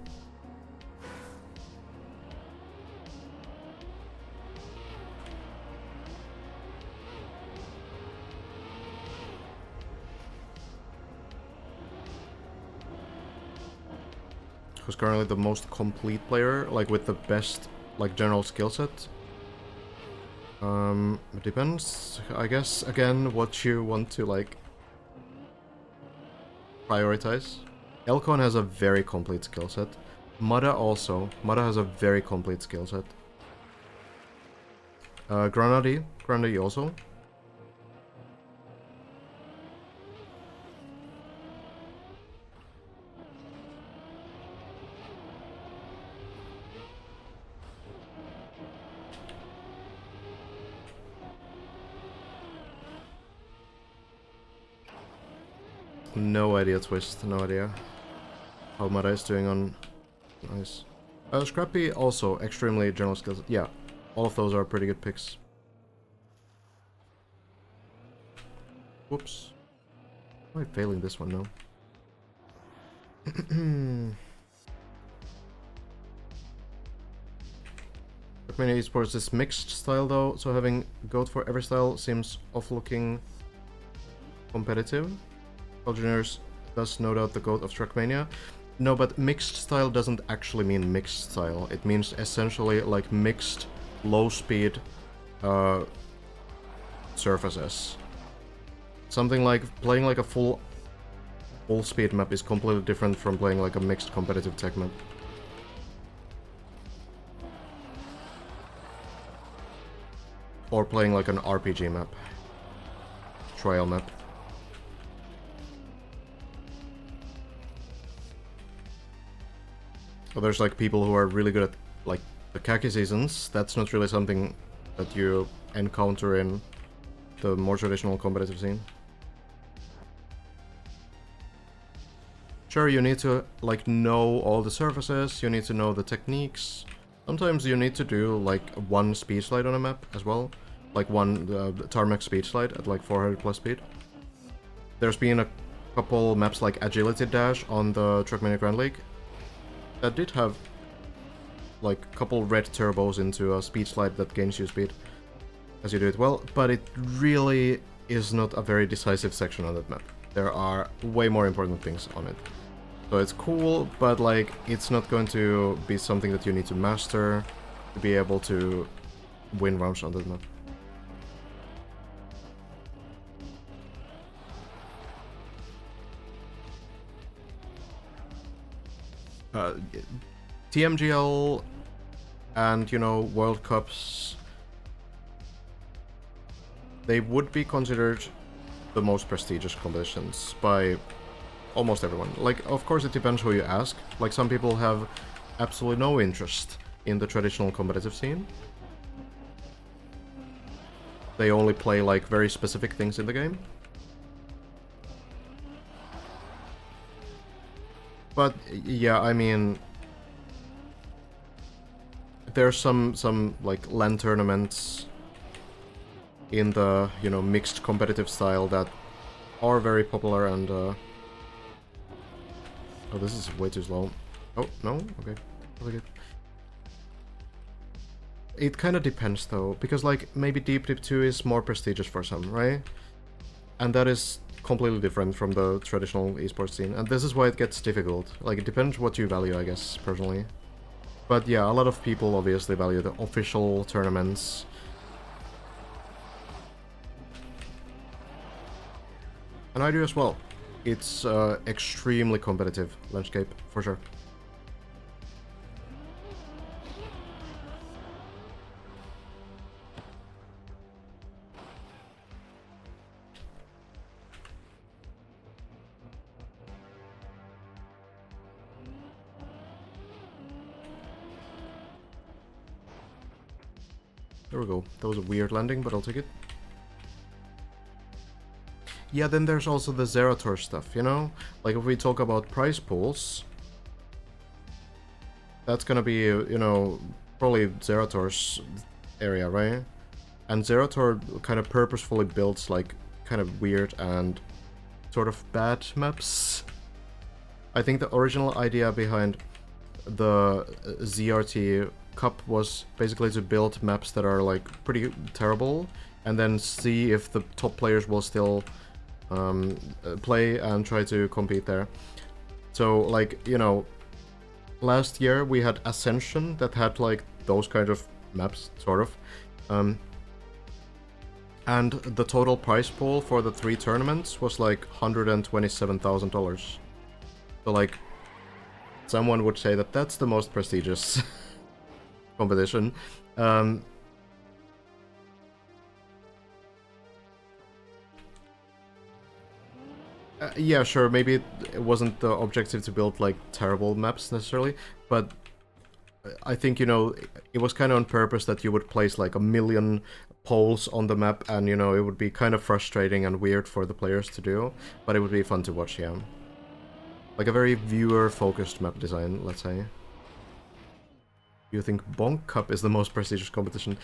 Speaker 1: Who's currently the most complete player, like with the best like general skill set? It depends, I guess, again, what you want to, like, prioritize. Elcon has a very complete skill set. Mada also. Mada has a very complete skill set. Granadi also. No idea, Twist. No idea how Mada is doing on... Nice. Scrappy also, extremely general skills. Yeah, all of those are pretty good picks. Whoops. Why am I failing this one now? Trackmania Esports is mixed style though, so having GOAT for every style seems off-looking competitive. Juniors does no doubt the GOAT of Trackmania. No, but mixed style doesn't actually mean mixed style. It means essentially like mixed low-speed surfaces. Something like playing like a full-speed map is completely different from playing like a mixed competitive tech map. Or playing like an RPG map. Trial map. So there's like people who are really good at like the khaki seasons. That's not really something that you encounter in the more traditional competitive scene. Sure, you need to like know all the surfaces, you need to know the techniques. Sometimes you need to do like one speed slide on a map as well. Like one tarmac speed slide at like 400 plus speed. There's been a couple maps like Agility Dash on the Trackmania Grand League that did have like a couple red turbos into a speed slide that gains you speed as you do it well, but it really is not a very decisive section on that map. There are way more important things on it. So it's cool, but like it's not going to be something that you need to master to be able to win rounds on that map. TMGL and, you know, World Cups, they would be considered the most prestigious competitions by almost everyone. Like, of course it depends who you ask. Like, some people have absolutely no interest in the traditional competitive scene. They only play, like, very specific things in the game. But, yeah, I mean... there's some like LAN tournaments in the, you know, mixed competitive style that are very popular and oh, this is way too slow. Oh, no? Okay. Really good. It kind of depends though, because like maybe Deep Dip 2 is more prestigious for some, right? And that is completely different from the traditional esports scene, and this is why it gets difficult. Like, it depends what you value, I guess, personally. But yeah, a lot of people obviously value the official tournaments. And I do as well. It's extremely competitive landscape, for sure. There we go. That was a weird landing, but I'll take it. Yeah, then there's also the Zerator stuff, you know? Like, if we talk about prize pools, that's gonna be, you know, probably Zerator's area, right? And Zerator kind of purposefully builds, like, kind of weird and sort of bad maps. I think the original idea behind the ZRT Cup was basically to build maps that are like pretty terrible and then see if the top players will still play and try to compete there. So like, you know, last year we had Ascension that had like those kind of maps, sort of. And the total prize pool for the 3 tournaments was like $127,000. So like, someone would say that that's the most prestigious competition. Yeah, sure, maybe it wasn't the objective to build like terrible maps necessarily, but I think, you know, it was kind of on purpose that you would place like a million poles on the map, and, you know, it would be kind of frustrating and weird for the players to do, but it would be fun to watch, yeah. Like a very viewer-focused map design, let's say. You think Bonk Cup is the most prestigious competition?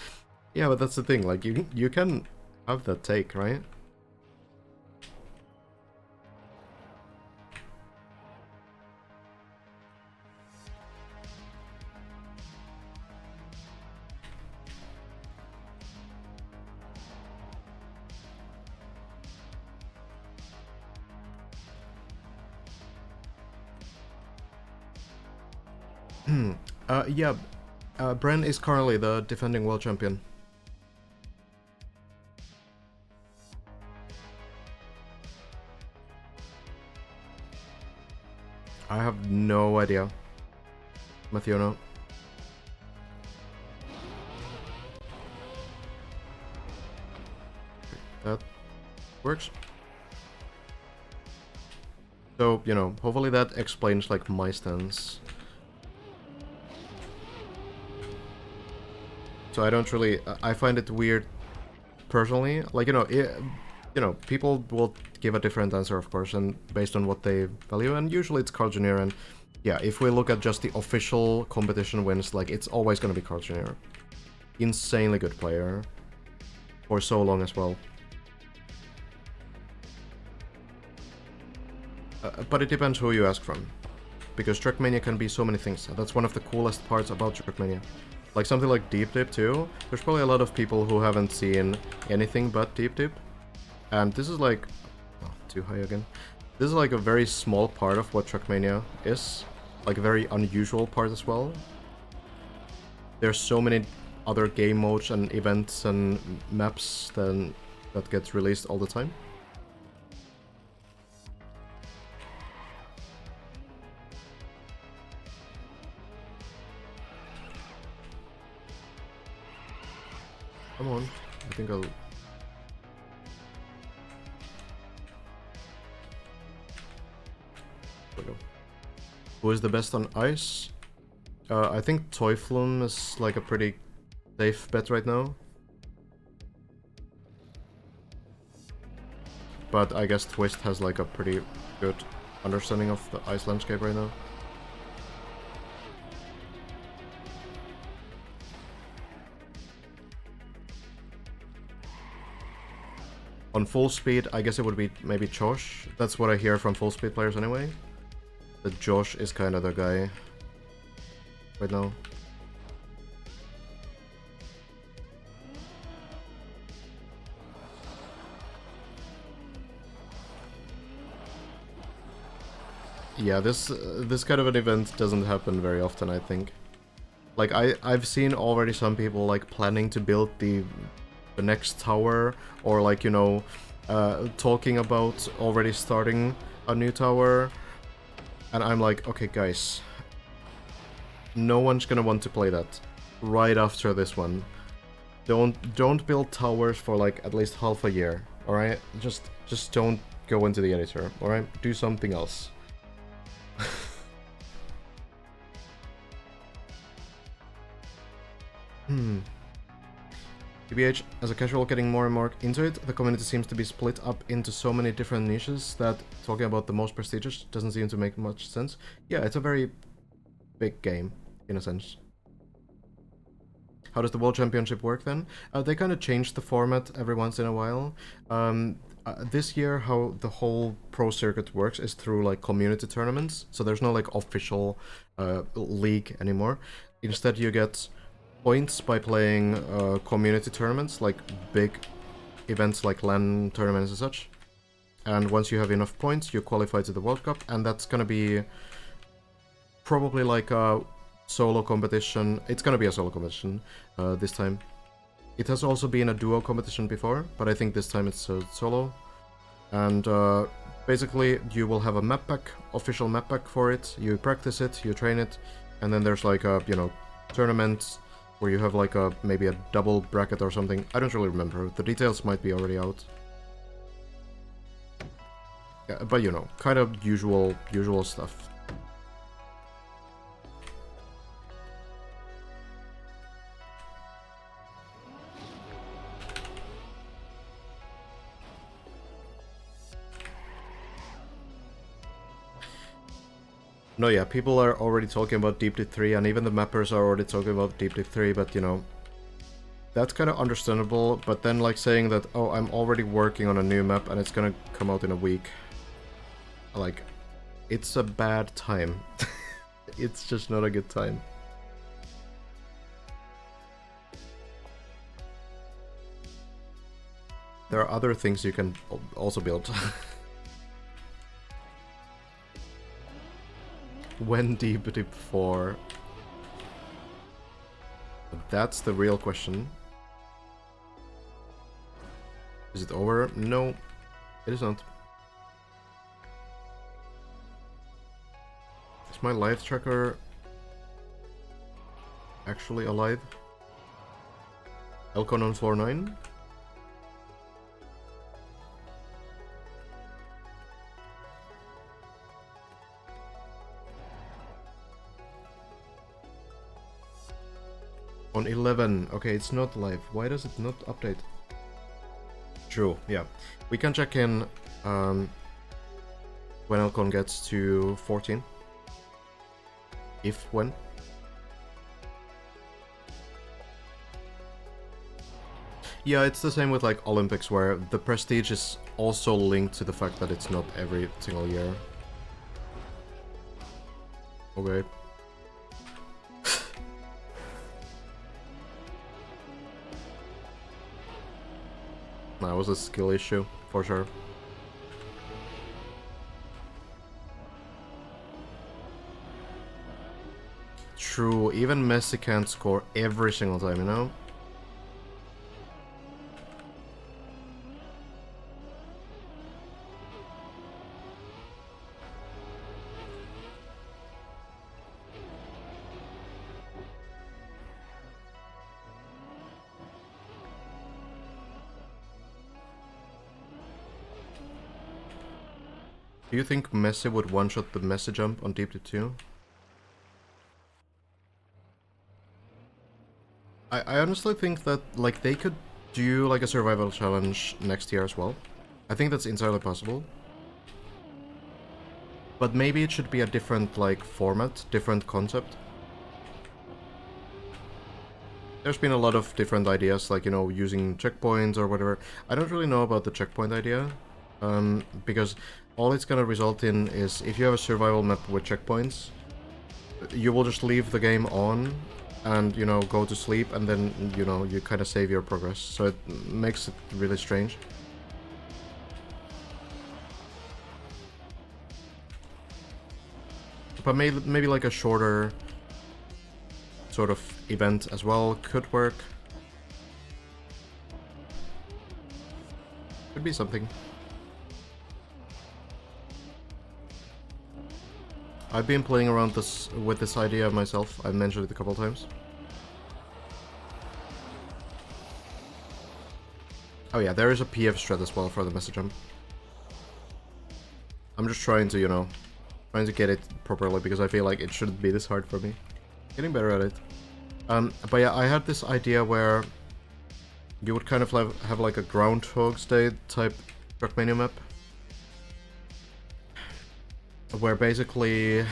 Speaker 1: Yeah, but that's the thing, like, you can have that take, right? Yeah, Bren is currently the defending world champion. I have no idea. Matthew. That works. So, you know, hopefully that explains, like, my stance. So I don't really... I find it weird, personally. Like, you know, people will give a different answer, of course, and based on what they value, and usually it's Carl Jr. And yeah, if we look at just the official competition wins, like, it's always gonna be Carl Jr. Insanely good player. For so long as well. But it depends who you ask from. Because Trackmania can be so many things. That's one of the coolest parts about Trackmania. Like something like Deep Dip too. There's probably a lot of people who haven't seen anything but Deep Dip. And this is like... Oh, too high again. This is like a very small part of what Trackmania is. Like a very unusual part as well. There's so many other game modes and events and maps that gets released all the time. Come on, I think I'll... There we go. Who is the best on ice? I think Toyflum is like a pretty safe bet right now. But I guess Twist has like a pretty good understanding of the ice landscape right now. On full speed, I guess it would be maybe Josh. That's what I hear from full speed players anyway. That Josh is kind of the guy right now. Yeah, this kind of an event doesn't happen very often, I think. Like, I've seen already some people, like, planning to build the next tower, or, like, you know, talking about already starting a new tower. And I'm like, okay, guys. No one's gonna want to play that right after this one. Don't build towers for, like, at least half a year, alright? Just don't go into the editor, alright? Do something else. TBH, as a casual getting more and more into it, the community seems to be split up into so many different niches that talking about the most prestigious doesn't seem to make much sense. Yeah, it's a very big game, in a sense. How does the World Championship work then? They kind of change the format every once in a while. This year, how the whole pro circuit works is through, like, community tournaments. So there's no, like, official league anymore. Instead, you get points by playing community tournaments, like big events like LAN tournaments and such. And once you have enough points, you qualify to the World Cup, and that's gonna be probably like a solo competition. It's gonna be a solo competition this time. It has also been a duo competition before, but I think this time it's solo. And basically, you will have a map pack, official map pack for it. You practice it, you train it, and then there's like a, you know, tournament where you have like a maybe a double bracket or something. I don't really remember. The details might be already out. Yeah, but you know, kind of usual stuff. No, yeah, people are already talking about Deep Deep 3, and even the mappers are already talking about Deep Deep 3, but, you know, that's kind of understandable, but then, like, saying that, oh, I'm already working on a new map and it's gonna come out in a week, like, it's a bad time. It's just not a good time. There are other things you can also build. When Deep Deep 4? That's the real question. Is it over? No, it is not. Is my live tracker actually alive? Elcon on floor 9? On 11. Okay, it's not live. Why does it not update? True, yeah. We can check in when Elcon gets to 14. If when. Yeah, it's the same with like Olympics, where the prestige is also linked to the fact that it's not every single year. Okay. That was a skill issue, for sure. True, even Messi can't score every single time, you know? Do you think Messi would one-shot the Messi jump on Deep Deep 2? I honestly think that, like, they could do, like, a survival challenge next year as well. I think that's entirely possible. But maybe it should be a different, like, format, different concept. there's been a lot of different ideas, like, you know, using checkpoints or whatever. I don't really know about the checkpoint idea, because all it's gonna result in is if you have a survival map with checkpoints, you will just leave the game on and, you know, go to sleep, and then, you know, you kind of save your progress. So it makes it really strange. But maybe like a shorter sort of event as well could work. Could be something. I've been playing around with this idea myself. I've mentioned it a couple times. Oh yeah, there is a PF strat as well for the message jump. I'm just trying to, you know, trying to get it properly because I feel like it shouldn't be this hard for me. Getting better at it. But yeah, I had this idea where you would kind of have like a Groundhog's Day type Trackmania map, where basically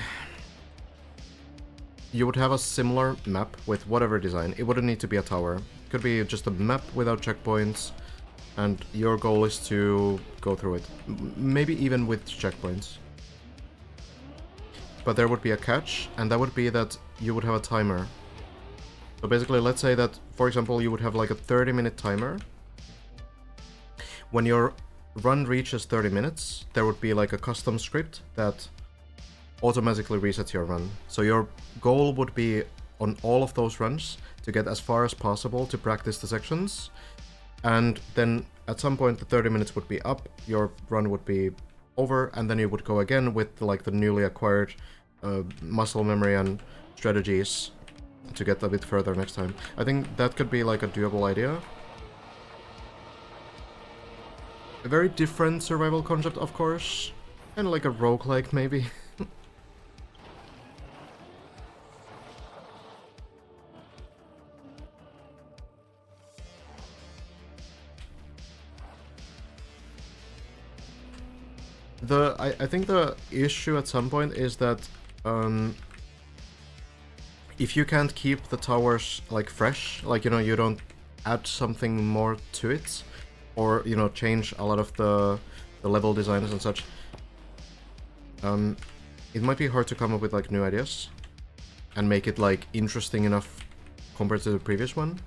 Speaker 1: you would have a similar map with whatever design. It wouldn't need to be a tower. It could be just a map without checkpoints, and your goal is to go through it. Maybe even with checkpoints. But there would be a catch, and that would be that you would have a timer. So basically, let's say that, for example, you would have like a 30-minute timer. When your run reaches 30 minutes, there would be like a custom script that automatically resets your run. So your goal would be on all of those runs to get as far as possible to practice the sections. And then at some point the 30 minutes would be up, your run would be over, and then you would go again with like the newly acquired muscle memory and strategies to get a bit further next time. I think that could be like a doable idea. A very different survival concept, of course. Kind of like a roguelike, maybe. I think the issue at some point is that if you can't keep the towers like fresh, like, you know, you don't add something more to it, or, you know, change a lot of the level designs and such, it might be hard to come up with like new ideas and make it like interesting enough compared to the previous one.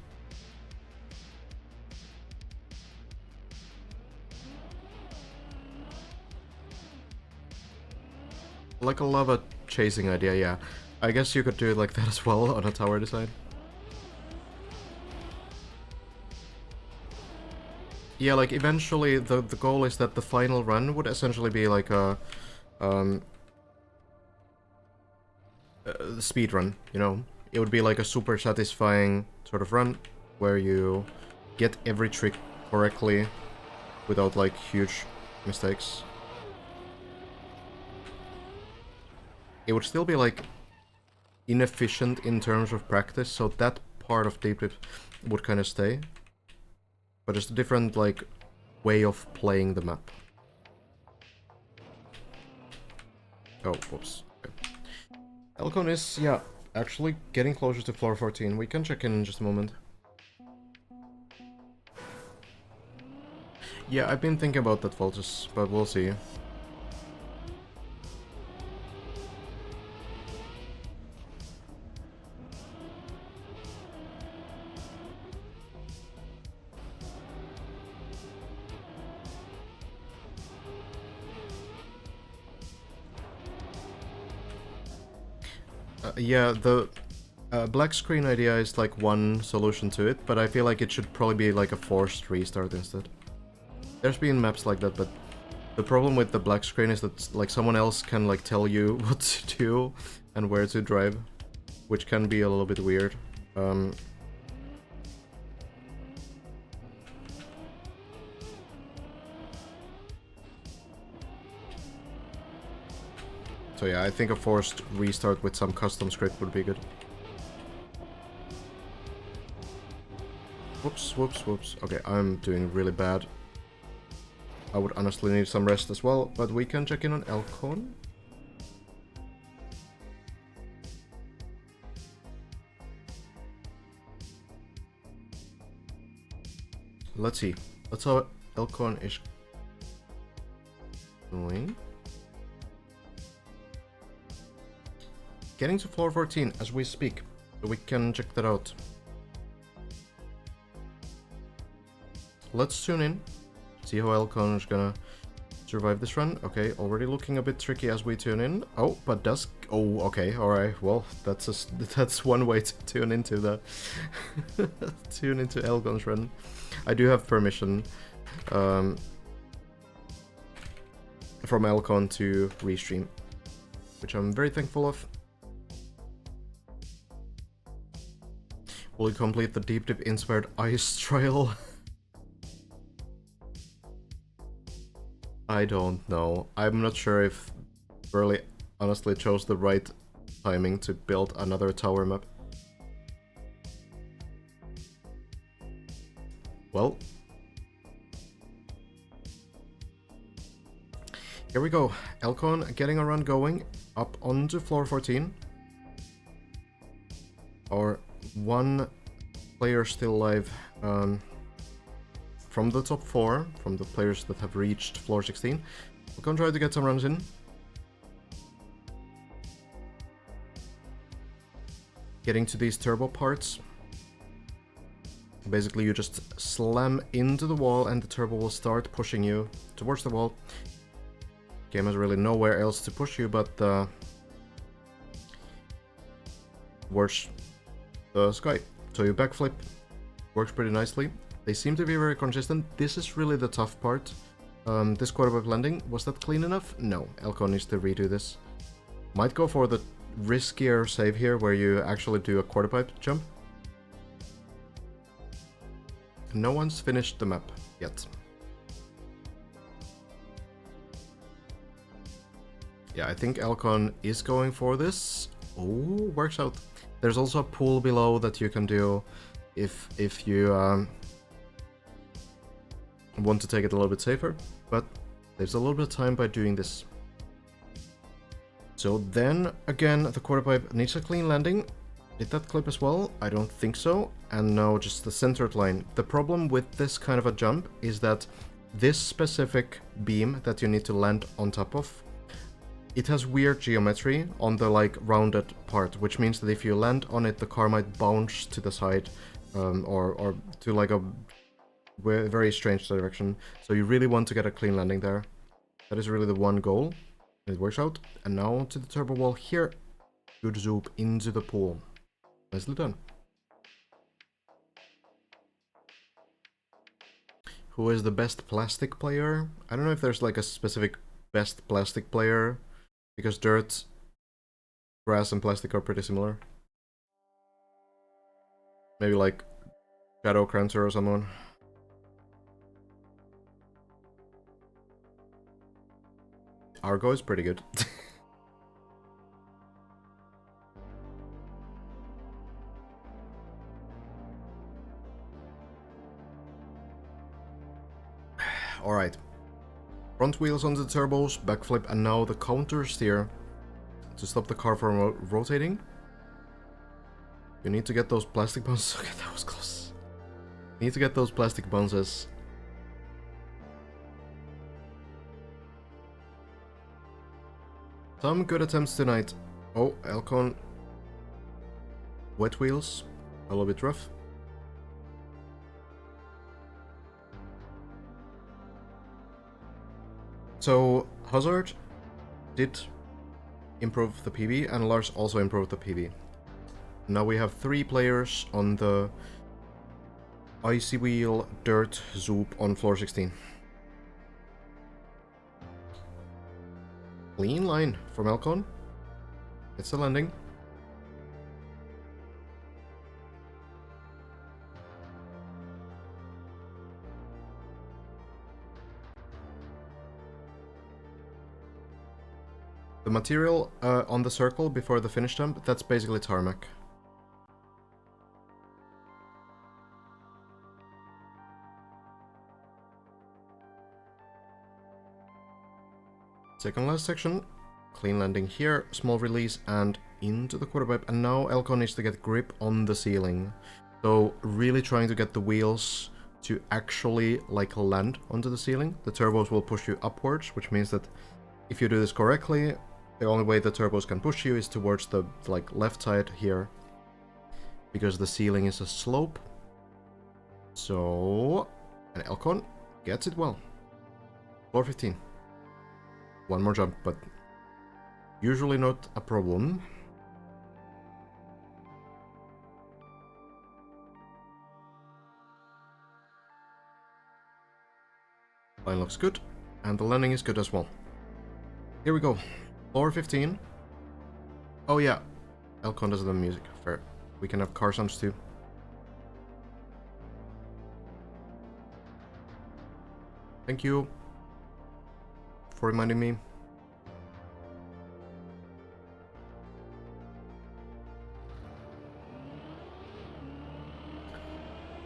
Speaker 1: Like a lava chasing idea, yeah. I guess you could do it like that as well on a tower design. Yeah, like eventually the goal is that the final run would essentially be like a speed run, you know? It would be like a super satisfying sort of run where you get every trick correctly without like huge mistakes. It would still be like inefficient in terms of practice, so that part of Deep Dip would kind of stay. But just a different like way of playing the map. Oh, whoops. Okay. Elcon is, yeah, actually getting closer to floor 14. We can check in just a moment. Yeah, I've been thinking about that, Voltus, but we'll see. Yeah, the black screen idea is like one solution to it, but I feel like it should probably be like a forced restart instead. There's been maps like that, but the problem with the black screen is that like someone else can like tell you what to do and where to drive, which can be a little bit weird. So yeah, I think a forced restart with some custom script would be good. Whoops, whoops, whoops. Okay, I'm doing really bad. I would honestly need some rest as well, but we can check in on Elcon. let's see. That's how Elcon is doing. Getting to floor 14 as we speak, so we can check that out. Let's tune in, see how Elcon is gonna survive this run. Okay, already looking a bit tricky as we tune in. Oh, but does... Oh, okay, alright. Well, that's one way to tune into the... tune into Elcon's run. I do have permission from Elcon to restream, which I'm very thankful of. Will you complete the Deep Dip inspired ice trial? I don't know. I'm not sure if Burley honestly chose the right timing to build another tower map. Well, here we go. Elcon getting a run going up onto floor 14. Our one player still alive from the top 4, from the players that have reached floor 16. We're gonna try to get some runs in. Getting to these turbo parts. Basically you just slam into the wall and the turbo will start pushing you towards the wall. Game has really nowhere else to push you but towards the sky. So you backflip, works pretty nicely. They seem to be very consistent. This is really the tough part. This quarterback landing, was that clean enough? No, Elcon needs to redo this. Might go for the riskier save here, where you actually do a quarter pipe jump. No one's finished the map yet. Yeah, I think Elcon is going for this. Oh, works out. There's also a pool below that you can do if you want to take it a little bit safer, but there's a little bit of time by doing this. So then, again, the quarter pipe needs a clean landing. Did that clip as well? I don't think so. And now just the centered line. The problem with this kind of a jump is that this specific beam that you need to land on top of, it has weird geometry on the like rounded part, which means that if you land on it, the car might bounce to the side or to like a very strange direction. So you really want to get a clean landing there. That is really the one goal. It works out. And now to the turbo wall here. Good zoop into the pool. Nicely done. Who is the best plastic player? I don't know if there's like a specific best plastic player, because dirt, grass and plastic are pretty similar. Maybe like Shadow Crancer or someone. Argo is pretty good. Alright. Front wheels on the turbos, backflip, and now the counter steer to stop the car from rotating. You need to get those plastic bounces. Okay, that was close. You need to get those plastic bounces. Some good attempts tonight. Oh, Elcon. Wet wheels. A little bit rough. So, Hazard did improve the PB, and Lars also improved the PB. Now we have 3 players on the Icy Wheel Dirt Zoop on floor 16. Clean line from Elcon. It's a landing. The material on the circle before the finish jump, that's basically tarmac. Second last section, clean landing here, small release and into the quarter pipe. And now Elcon needs to get grip on the ceiling. So really trying to get the wheels to actually like land onto the ceiling. The turbos will push you upwards, which means that if you do this correctly, the only way the turbos can push you is towards the like left side here, because the ceiling is a slope. So, and Elcon gets it well. Floor 15. One more jump, but usually not a problem. Line looks good, and the landing is good as well. Here we go. Floor 15. Oh yeah, Elcon does the music. Fair. We can have car sounds too. Thank you for reminding me.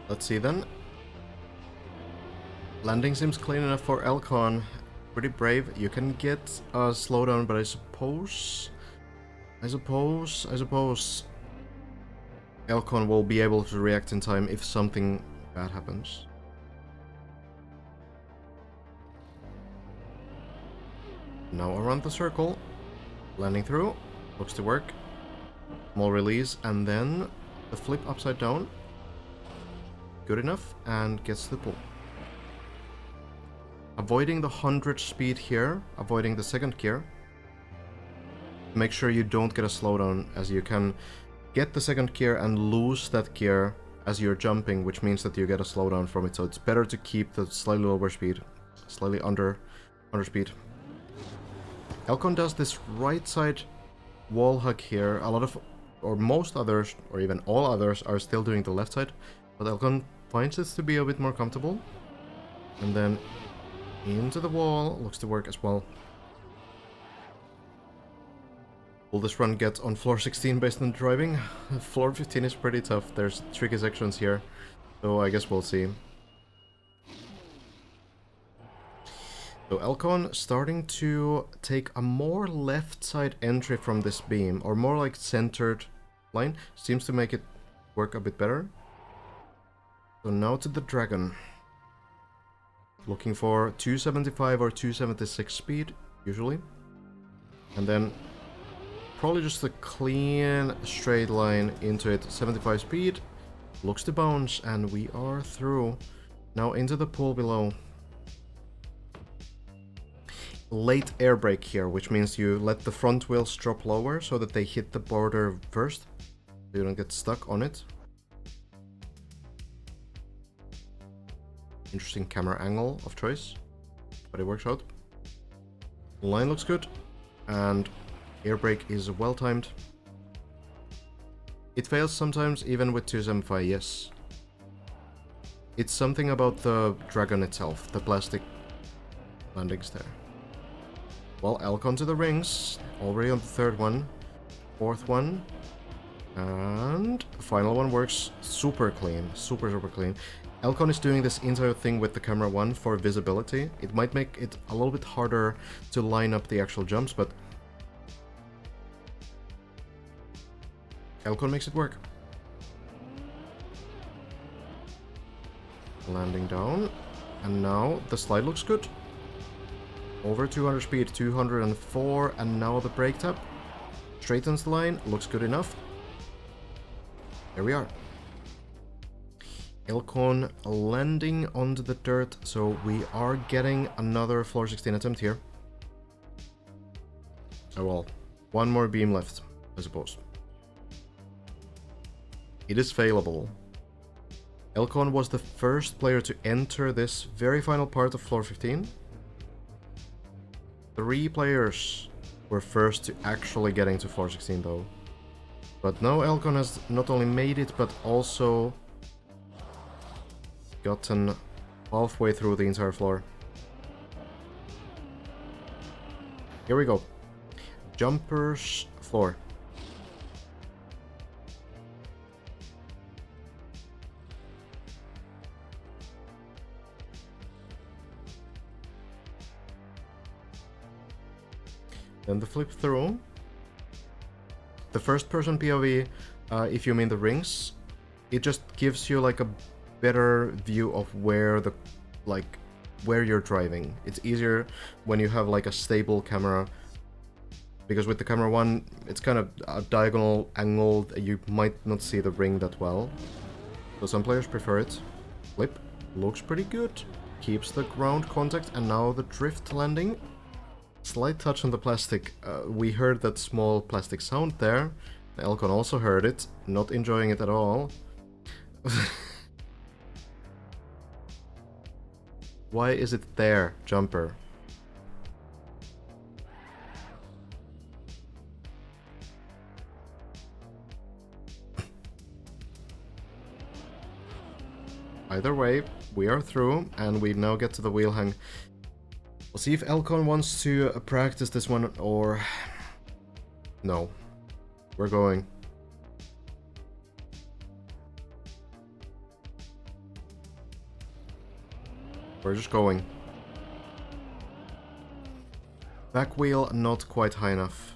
Speaker 1: Let's see then. Landing seems clean enough for Elcon. Pretty brave. You can get a slowdown, but I suppose Elcon will be able to react in time if something bad happens. Now around the circle, landing through, looks to work. Small release, and then the flip upside down. Good enough, and gets the pull. Avoiding the 100 speed here, avoiding the second gear. Make sure you don't get a slowdown, as you can get the second gear and lose that gear as you're jumping, which means that you get a slowdown from it. So it's better to keep the slightly lower speed, slightly under speed. Elcon does this right side wall hug here. A lot of, or most others, or even all others, are still doing the left side, but Elcon finds this to be a bit more comfortable. And then into the wall, looks to work as well. Will this run get on floor 16 based on driving? Floor 15 is pretty tough. There's tricky sections here, so I guess we'll see. So Elcon starting to take a more left side entry from this beam, or more like centered line, seems to make it work a bit better. So now to the Dragon. Looking for 275 or 276 speed, usually. And then probably just a clean straight line into it. 75 speed, looks to bounce, and we are through. Now into the pool below. Late air brake here, which means you let the front wheels drop lower so that they hit the border first, so you don't get stuck on it. Interesting camera angle of choice, but it works out. Line looks good, and air brake is well timed. It fails sometimes, even with 275, yes. It's something about the Dragon itself, the plastic landings there. Well, Elcon to the rings, already on the third one, fourth one, and the final one works super clean, super clean. Elcon is doing this entire thing with the camera 1 for visibility. It might make it a little bit harder to line up the actual jumps, but Elcon makes it work. Landing down, and now the slide looks good. Over 200 speed, 204, and now the brake tap. Straightens the line, looks good enough. There we are. Elcon landing onto the dirt, so we are getting another floor 16 attempt here. Oh well, one more beam left, I suppose. It is failable. Elcon was the first player to enter this very final part of floor 15. 3 players were first to actually getting to floor 16 though. But now Elcon has not only made it, but also gotten halfway through the entire floor. Here we go. Jumpers floor. Then the flip through. The first person POV, if you mean the rings, it just gives you like a better view of where where you're driving. It's easier when you have like a stable camera, because with the camera 1, it's kind of a diagonal angled, you might not see the ring that well. So some players prefer it. Flip, looks pretty good. Keeps the ground contact, and now the drift landing. Slight touch on the plastic. We heard that small plastic sound there. Elcon also heard it, not enjoying it at all. Why is it there, jumper? Either way, we are through, and we now get to the wheel hang. We'll see if Elcon wants to practice this one, or... No. We're going. We're just going. Back wheel not quite high enough.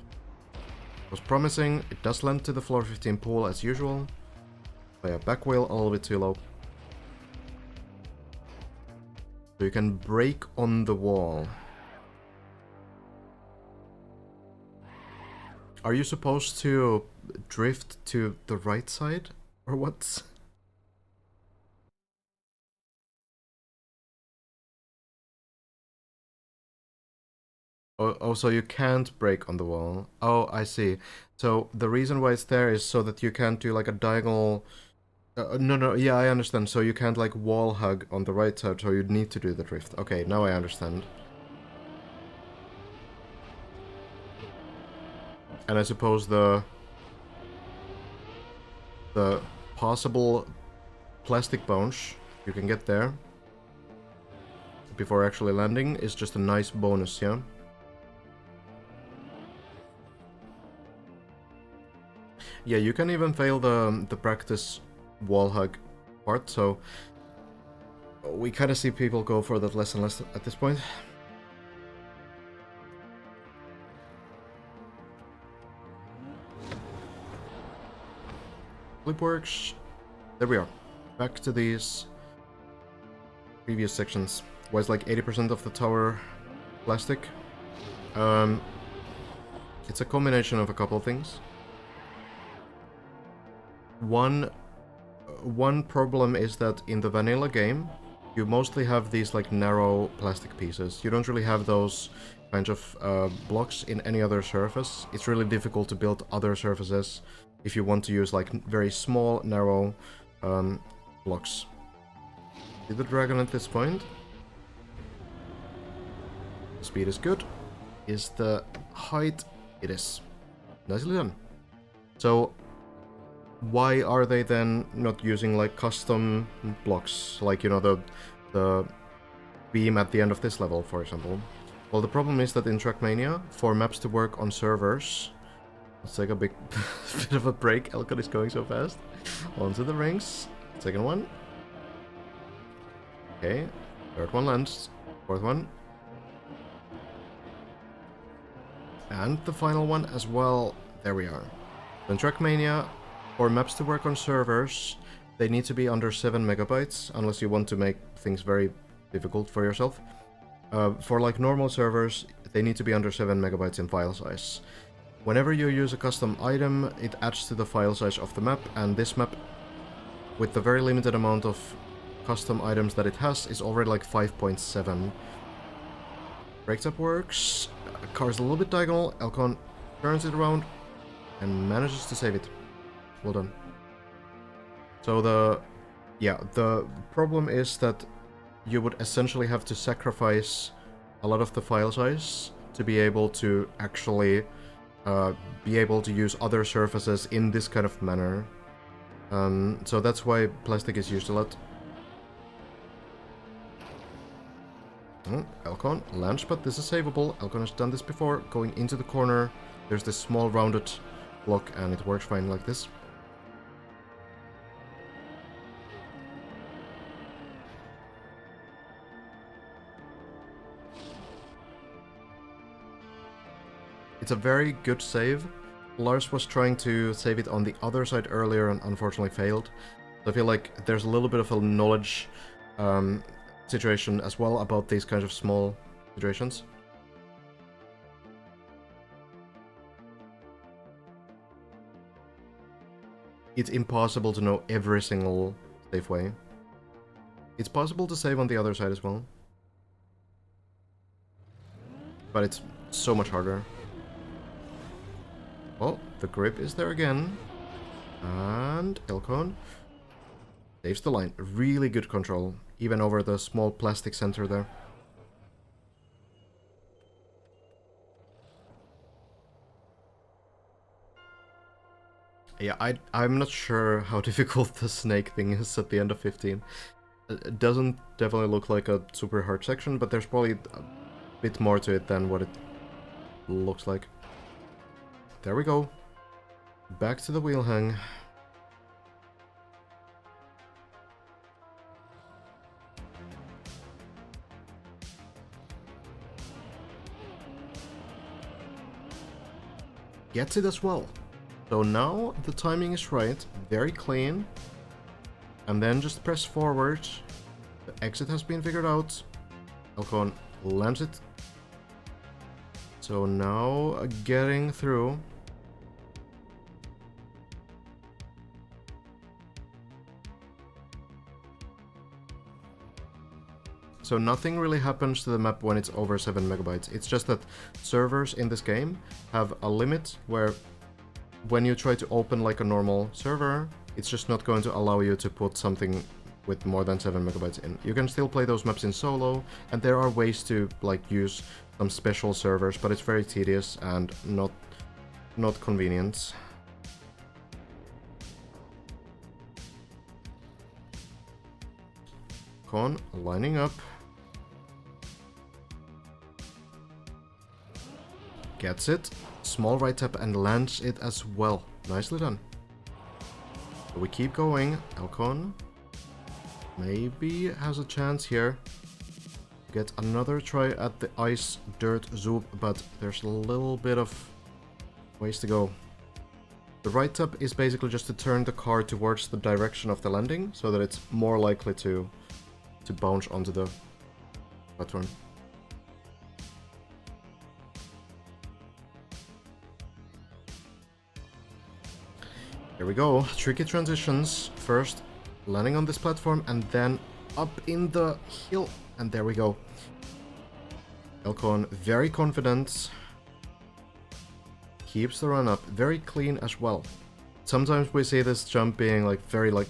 Speaker 1: Was promising, it does land to the floor 15 pool as usual. But yeah, back wheel a little bit too low. So you can brake on the wall. Are you supposed to drift to the right side? Or what? Oh, so you can't brake on the wall. Oh, I see. So the reason why it's there is so that you can't do like a diagonal... no, yeah, I understand. So you can't like wall hug on the right side, so you'd need to do the drift. Okay, now I understand. And I suppose the possible plastic bounce you can get there before actually landing is just a nice bonus, yeah? Yeah, you can even fail the practice wall hug part, so we kind of see people go for that less and less at this point. Flip works. There we are. Back to these previous sections. Was like 80% of the tower plastic. It's a combination of a couple of things. One problem is that in the vanilla game, you mostly have these like narrow plastic pieces. You don't really have those kinds of blocks in any other surface. It's really difficult to build other surfaces if you want to use like very small, narrow blocks. See the dragon at this point? Speed is good. Is the height? It is. Nicely done. So why are they then not using like custom blocks, like, you know, the beam at the end of this level, for example? Well, the problem is that in Trackmania, for maps to work on servers, let's take a big bit of a break. Elcon is going so fast. Onto the rings. Second one. Okay. Third one lands. Fourth one. And the final one as well. There we are. In Trackmania, for maps to work on servers, they need to be under 7 megabytes, unless you want to make things very difficult for yourself. For like normal servers, they need to be under 7 megabytes in file size. Whenever you use a custom item, it adds to the file size of the map, and this map, with the very limited amount of custom items that it has, is already like 5.7. Breaks up works. Car's a little bit diagonal. Elcon turns it around and manages to save it. Well done. So the problem is that you would essentially have to sacrifice a lot of the file size to be able to actually be able to use other surfaces in this kind of manner. So that's why plastic is used a lot. Elcon lands, but this is savable. Elcon has done this before. Going into the corner, there's this small rounded block, and it works fine like this. It's a very good save. Lars was trying to save it on the other side earlier and unfortunately failed. I feel like there's a little bit of a knowledge situation as well about these kinds of small situations. It's impossible to know every single safe way. It's possible to save on the other side as well. But it's so much harder. Oh, the grip is there again. And Elcon saves the line. Really good control, even over the small plastic center there. Yeah, I'm not sure how difficult the snake thing is at the end of 15. It doesn't definitely look like a super hard section, but there's probably a bit more to it than what it looks like. There we go. Back to the wheel hang. Gets it as well. So now the timing is right, very clean. And then just press forward. The exit has been figured out. Elcon lands it. So now getting through. So nothing really happens to the map when it's over 7 megabytes. It's just that servers in this game have a limit where when you try to open like a normal server, it's just not going to allow you to put something with more than 7 megabytes in. You can still play those maps in solo, and there are ways to like use some special servers, but it's very tedious and not convenient. Con lining up. Gets it. Small right tap and lands it as well. Nicely done. So we keep going. Elcon maybe has a chance here. Get another try at the ice dirt zoop, but there's a little bit of ways to go. The right tap is basically just to turn the car towards the direction of the landing, so that it's more likely to bounce onto the platform. Here we go. Tricky transitions. First, landing on this platform and then up in the hill. And there we go. Elcon very confident. Keeps the run up. Very clean as well. Sometimes we see this jump being like very like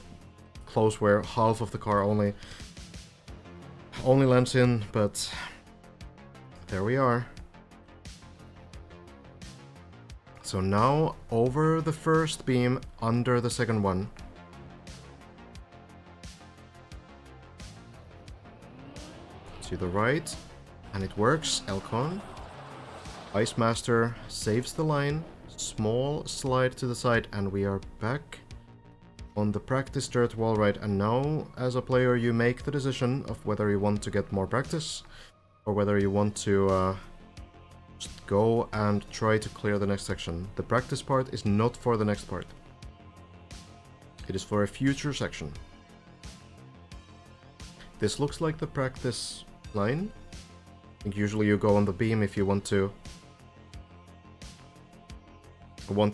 Speaker 1: close where half of the car only lands in, but there we are. So now over the first beam, under the second one. To the right, and it works. Elcon. Ice Master saves the line. Small slide to the side, and we are back on the practice dirt wall ride. And now, as a player, you make the decision of whether you want to get more practice or whether you want to just go and try to clear the next section. The practice part is not for the next part. It is for a future section. This looks like the practice line. I think usually you go on the beam if you want to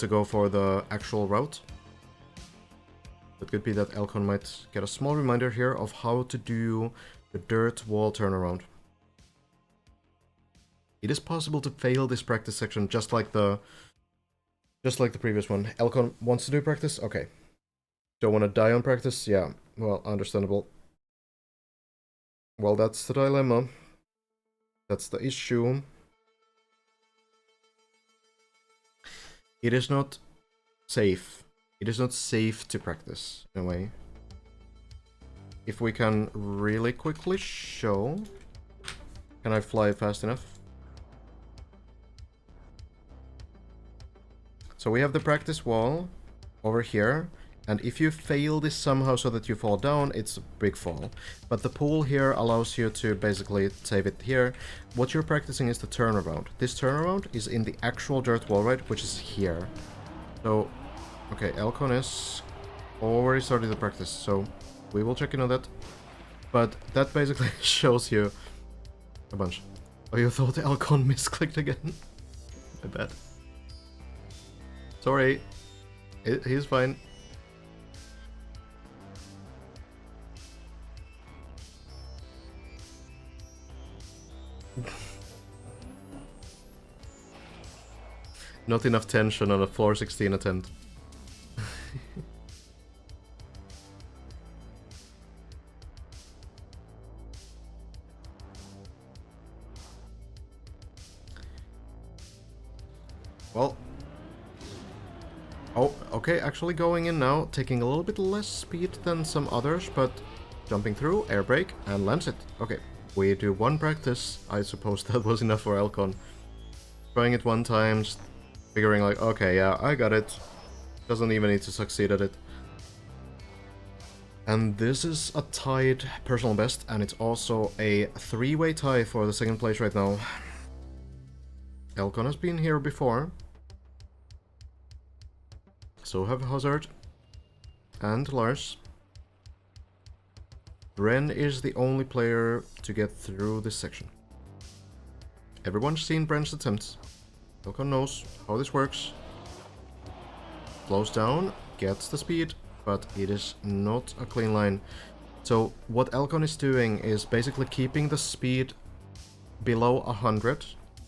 Speaker 1: go for the actual route. It could be that Elcon might get a small reminder here of how to do the dirt wall turnaround. It is possible to fail this practice section just like the previous one. Elcon wants to do practice? Okay. Don't want to die on practice? Yeah, well, understandable. Well, that's the dilemma. That's the issue. It is not safe. It is not safe to practice, in a way. If we can really quickly show... Can I fly fast enough? So we have the practice wall over here, and if you fail this somehow so that you fall down, it's a big fall. But the pool here allows you to basically save it here. What you're practicing is the turnaround. This turnaround is in the actual dirt wall ride, which is here. So, okay, Elcon is already started the practice, so we will check in on that. But that basically shows you a bunch. Oh, you thought Elcon misclicked again? My bad. Sorry. He's fine. Not enough tension on a floor 16 attempt. Well. Oh, okay, actually going in now, taking a little bit less speed than some others, but jumping through, air brake, and lands it. Okay, we do one practice. I suppose that was enough for Elcon. Trying it one time, just figuring like, okay, yeah, I got it. Doesn't even need to succeed at it. And this is a tied personal best, and it's also a three-way tie for the second place right now. Elcon has been here before. So have Hazard and Lars. Ren is the only player to get through this section. Everyone's seen Bren's attempts. Elcon knows how this works. Slows down, gets the speed, but it is not a clean line. So what Elcon is doing is basically keeping the speed below 100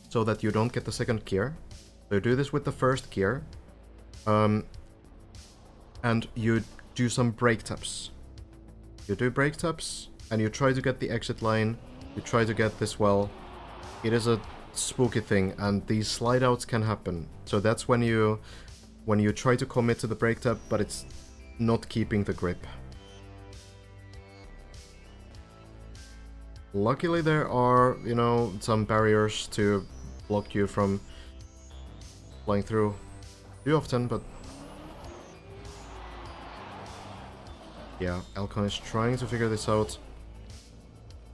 Speaker 1: so that you don't get the second gear. So you do this with the first gear. And you do some brake taps. You do brake taps, and you try to get the exit line. You try to get this well. It is a spooky thing, and these slide outs can happen. So that's when you try to commit to the brake tap, but it's not keeping the grip. Luckily there are, you know, some barriers to block you from flying through too often, but yeah, Elcon is trying to figure this out.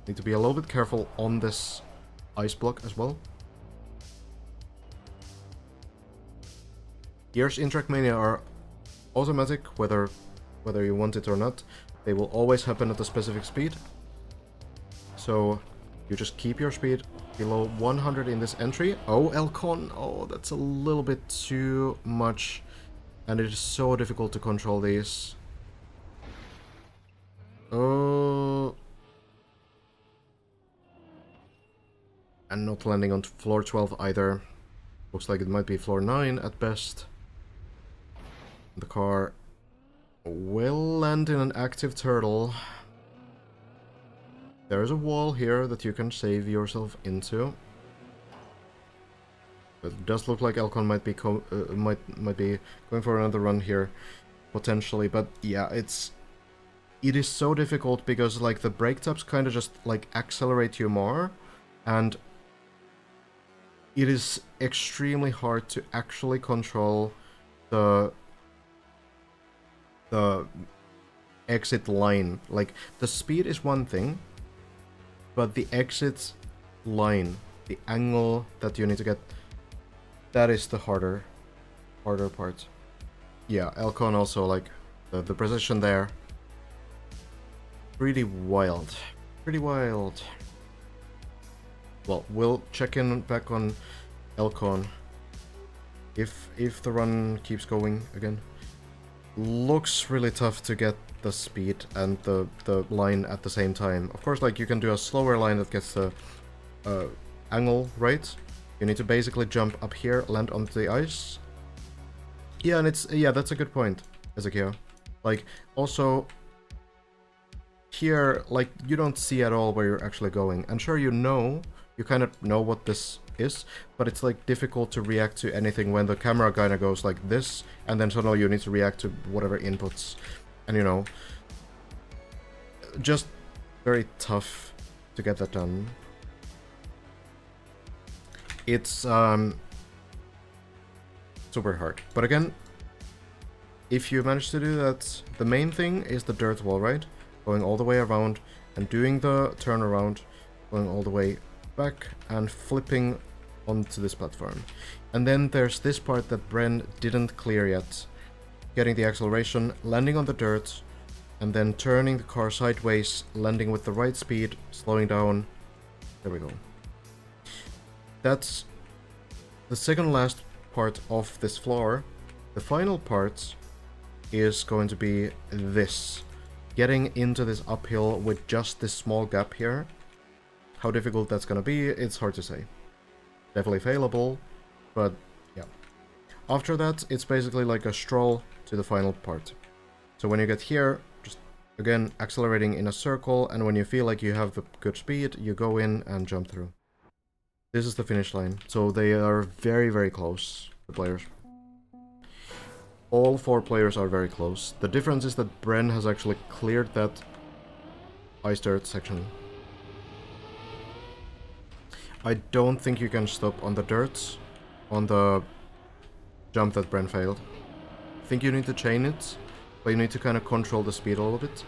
Speaker 1: Need to be a little bit careful on this ice block as well. Gears in Trackmania are automatic, whether you want it or not. They will always happen at a specific speed. So you just keep your speed below 100 in this entry. Oh, Elcon! Oh, that's a little bit too much. And it is so difficult to control these. Oh. And not landing on floor 12 either. Looks like it might be floor 9 at best. The car will land in an active turtle. There is a wall here that you can save yourself into. It does look like Elcon might be might be going for another run here, potentially. But yeah, it is so difficult because like the brake taps kind of just like accelerate you more, and it is extremely hard to actually control the exit line. Like the speed is one thing, but the exit line, the angle that you need to get, that is the harder part. Yeah, Elcon also, like the precision there, pretty wild. Well, we'll check in back on Elcon if the run keeps going again. Looks really tough to get the speed and the line at the same time. Of course, like you can do a slower line that gets the angle right. You need to basically jump up here, land onto the ice. Yeah, and that's a good point, Ezekiel. Like also here, like you don't see at all where you're actually going. And sure, you kind of know what this is, but it's like difficult to react to anything when the camera kind of goes like this, and then suddenly you need to react to whatever inputs, and you know, just very tough to get that done. It's super hard. But again, if you manage to do that, the main thing is the dirt wall, right? Going all the way around and doing the turnaround, going all the way back and flipping onto this platform. And then there's this part that Bren didn't clear yet. getting the acceleration, landing on the dirt, and then turning the car sideways, landing with the right speed, slowing down. There we go. That's the second last part of this floor. The final part is going to be this. Getting into this uphill with just this small gap here. How difficult that's gonna be, it's hard to say. Definitely failable, but yeah. After that, it's basically like a stroll to the final part. So when you get here, just again accelerating in a circle, and when you feel like you have the good speed, you go in and jump through. This is the finish line, so they are very, very close, the players. All 4 players are very close. The difference is that Bren has actually cleared that ice dirt section. I don't think you can stop on the dirt, on the jump that Bren failed. I think you need to chain it, but you need to kind of control the speed a little bit.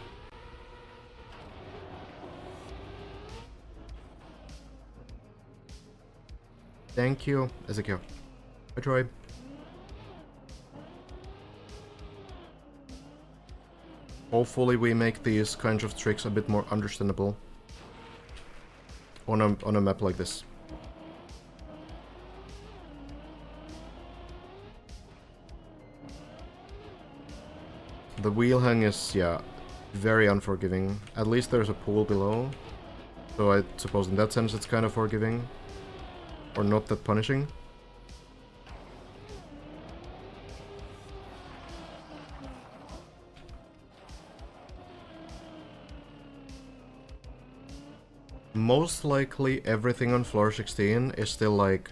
Speaker 1: Thank you, Ezekiel. I tried. Hopefully we make these kinds of tricks a bit more understandable on a map like this. The wheel hang is, yeah, very unforgiving. At least there's a pool below, so I suppose in that sense it's kind of forgiving. Or not that punishing. Most likely everything on floor 16 is still like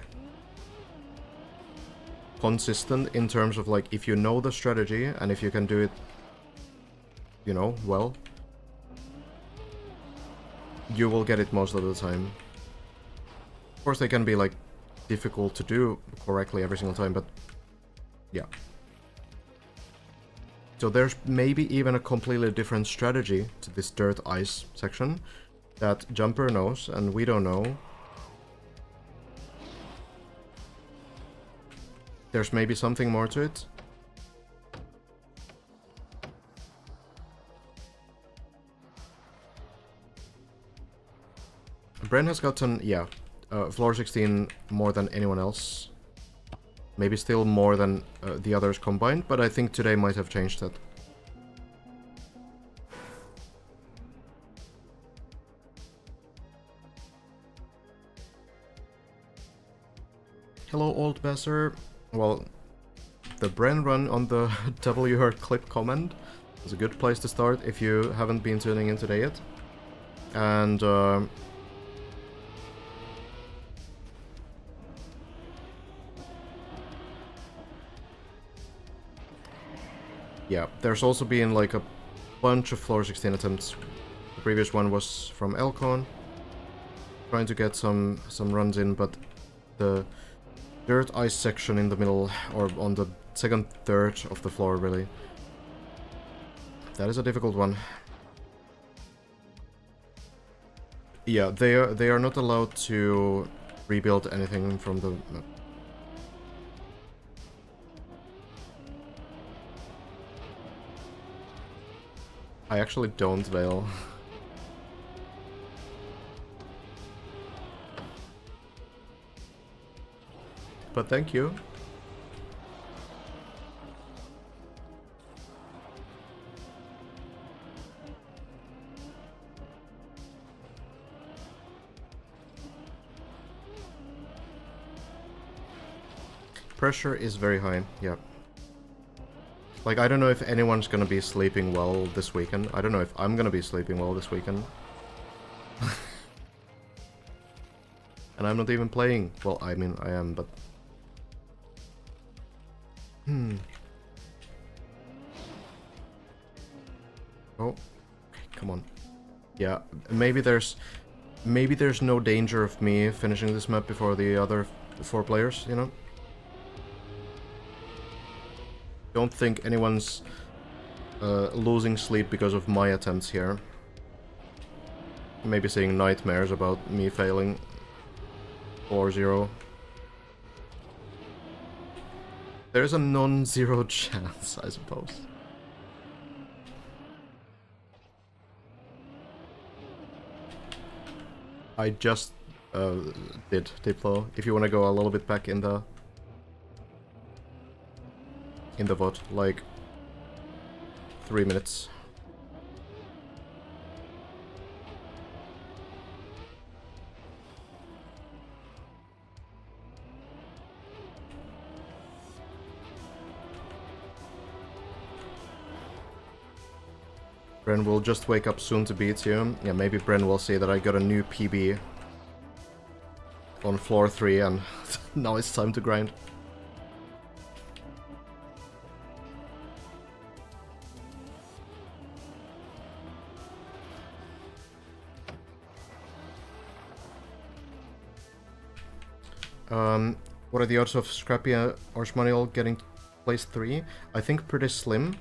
Speaker 1: consistent in terms of like if you know the strategy and if you can do it, you know, well, you will get it most of the time. Of course they can be like difficult to do correctly every single time, but yeah. So there's maybe even a completely different strategy to this dirt ice section that Jumper knows and we don't know. There's maybe something more to it. Bren has gotten, yeah, floor 16 more than anyone else. Maybe still more than the others combined, but I think today might have changed that. Hello, Old Besser. Well, the Bren run on the WR clip comment is a good place to start if you haven't been tuning in today yet. And yeah, there's also been like a bunch of floor 16 attempts. The previous one was from Elcon, trying to get some runs in, but the dirt ice section in the middle, or on the second third of the floor really, that is a difficult one. Yeah, they are not allowed to rebuild anything from the map. I actually don't Veil. But thank you. Pressure is very high, yeah. Like, I don't know if anyone's gonna be sleeping well this weekend. I don't know if I'm gonna be sleeping well this weekend. And I'm not even playing. Well, I mean, I am, but... Oh, okay, come on. Yeah, maybe there's no danger of me finishing this map before the other 4 players, you know? Don't think anyone's losing sleep because of my attempts here. Maybe seeing nightmares about me failing 4-0. There's a non-zero chance, I suppose. I just did Diplo. If you want to go a little bit back in the VOD, like 3 minutes. Bren will just wake up soon to beat you. Yeah, maybe Bren will see that I got a new PB on floor 3 and now it's time to grind. What are the odds of Scrappy or Shmaniel getting place 3? I think pretty slim.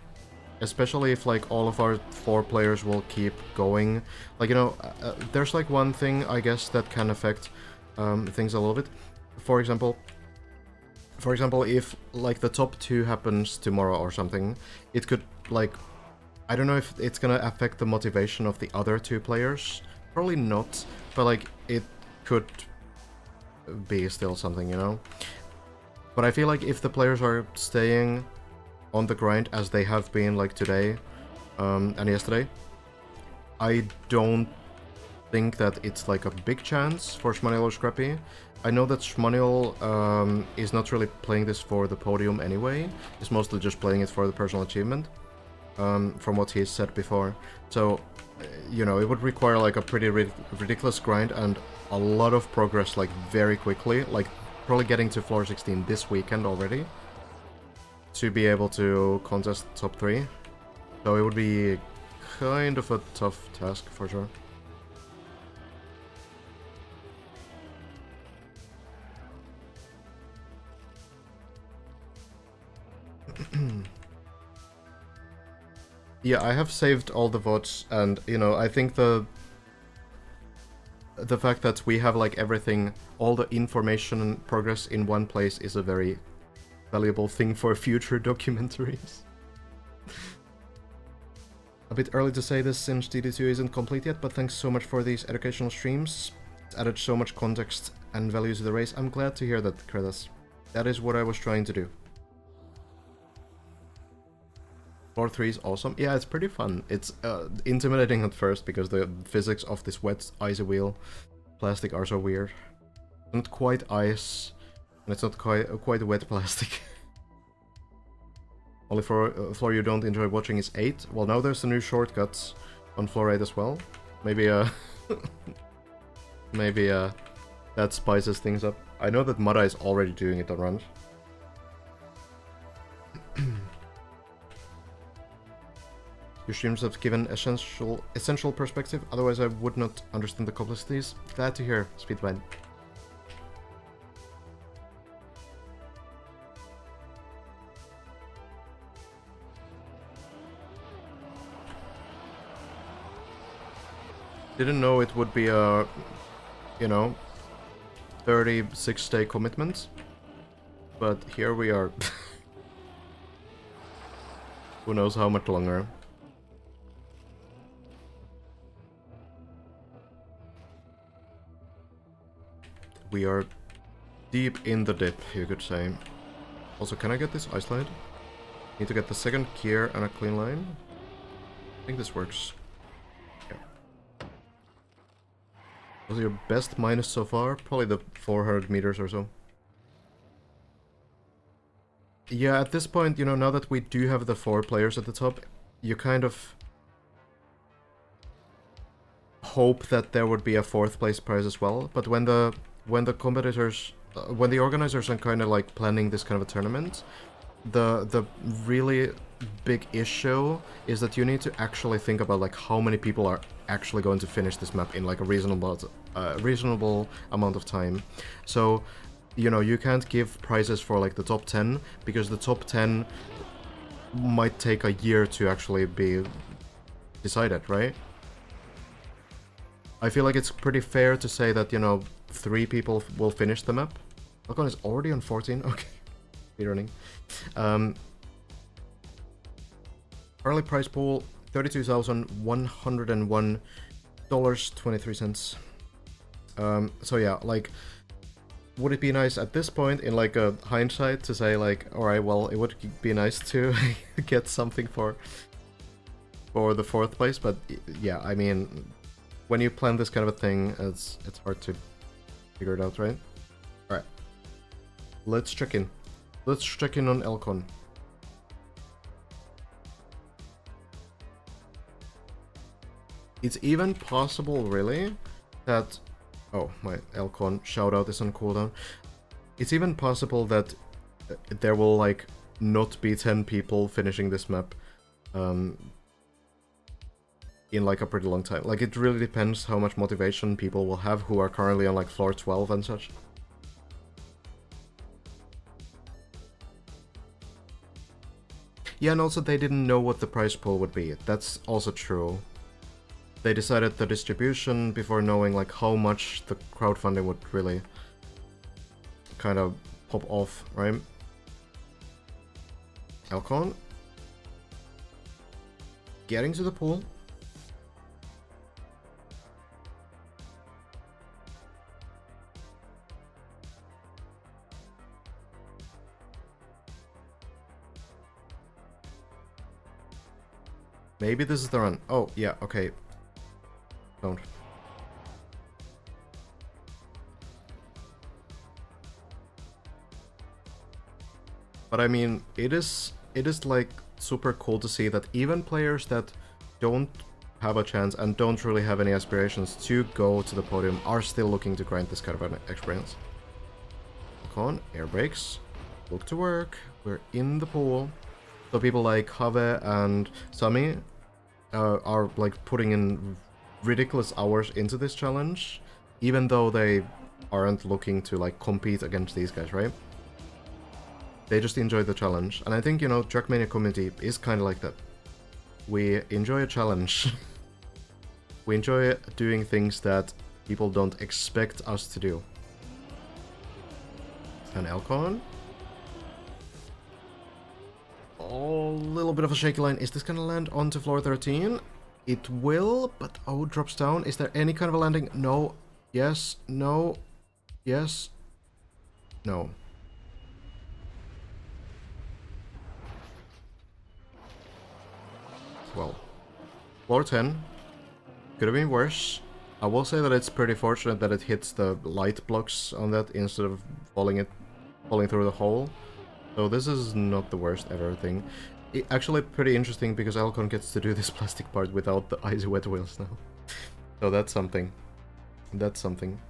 Speaker 1: Especially if, like, all of our 4 players will keep going. Like, you know, there's, like, one thing, I guess, that can affect things a little bit. For example, if, like, the top 2 happens tomorrow or something, it could, like... I don't know if it's gonna affect the motivation of the other 2 players. Probably not, but, like, it could be still something, you know? But I feel like if the players are staying on the grind as they have been, like, today and yesterday, I don't think that it's, like, a big chance for Shmaniel or Scrappy. I know that Shmaniel is not really playing this for the podium anyway. He's mostly just playing it for the personal achievement, from what he said before. So, you know, it would require, like, a pretty ridiculous grind and a lot of progress, like, very quickly. Like, probably getting to floor 16 this weekend already to be able to contest top 3. So it would be kind of a tough task, for sure. Yeah, I have saved all the VODs, and, you know, I think the fact that we have, like, everything, all the information and progress in one place is a very valuable thing for future documentaries. A bit early to say this since DD2 isn't complete yet, but thanks so much for these educational streams. It's added so much context and value to the race. I'm glad to hear that, Kredas. That is what I was trying to do. Floor 3 is awesome. Yeah, it's pretty fun. It's intimidating at first because the physics of this wet, icy wheel plastic are so weird. Not quite ice, and it's not quite wet plastic. Only floor you don't enjoy watching is 8. Well, now there's the new shortcuts on floor 8 as well. Maybe maybe that spices things up. I know that Mada is already doing it on runs. Your streams have given essential perspective, otherwise I would not understand the complexities. Glad to hear, Speedbine. Didn't know it would be a, you know, 36-day commitment, but here we are. Who knows how much longer. We are deep in the dip, you could say. Also, can I get this ice slide? Need to get the second gear and a clean line. I think this works. Yeah. What's your best minus so far? Probably the 400 meters or so. Yeah, at this point, you know, now that we do have the 4 players at the top, you kind of hope that there would be a 4th place prize as well. But when the competitors, when the organizers are kind of like planning this kind of a tournament, the really big issue is that you need to actually think about like how many people are actually going to finish this map in like a reasonable amount of time. So, you know, you can't give prizes for like the top 10 because the top 10 might take a year to actually be decided, right? I feel like it's pretty fair to say that, you know, 3 people will finish the map. Falcon is already on 14? Okay. speedrunning. Early price pool, $32,101.23. So yeah, like, would it be nice at this point, in like a hindsight, to say like, alright, well, it would be nice to get something for the 4th place, but yeah, I mean, when you plan this kind of a thing, it's hard to figure it out, right? Alright. Let's check in. Let's check in on Elcon. It's even possible, really, that... Oh, my Elcon shoutout is on cooldown. It's even possible that there will, like, not be 10 people finishing this map in, like, a pretty long time. Like, it really depends how much motivation people will have who are currently on, like, floor 12 and such. Yeah, and also they didn't know what the prize pool would be. That's also true. They decided the distribution before knowing like how much the crowdfunding would really kind of pop off, right? Elcon getting to the pool. Maybe this is the run. Oh, yeah, okay. Don't. But I mean, it is like super cool to see that even players that don't have a chance and don't really have any aspirations to go to the podium are still looking to grind this kind of an experience. Come on, air brakes. Look to work. We're in the pool. So people like Have and Sami are like putting in ridiculous hours into this challenge, even though they aren't looking to like compete against these guys, right? They just enjoy the challenge, and I think, you know, Trackmania community is kind of like that. We enjoy a challenge. We enjoy doing things that people don't expect us to do. An Elcon. Oh, little bit of a shaky line. Is this gonna land onto floor 13? It will, but oh, drops down. Is there any kind of a landing? No. Yes. No. Yes. No. Well, floor 10 could have been worse. I will say that it's pretty fortunate that it hits the light blocks on that instead of falling through the hole. So this is not the worst ever thing. Actually pretty interesting because Elcon gets to do this plastic part without the icy wet wheels now. So that's something. That's something.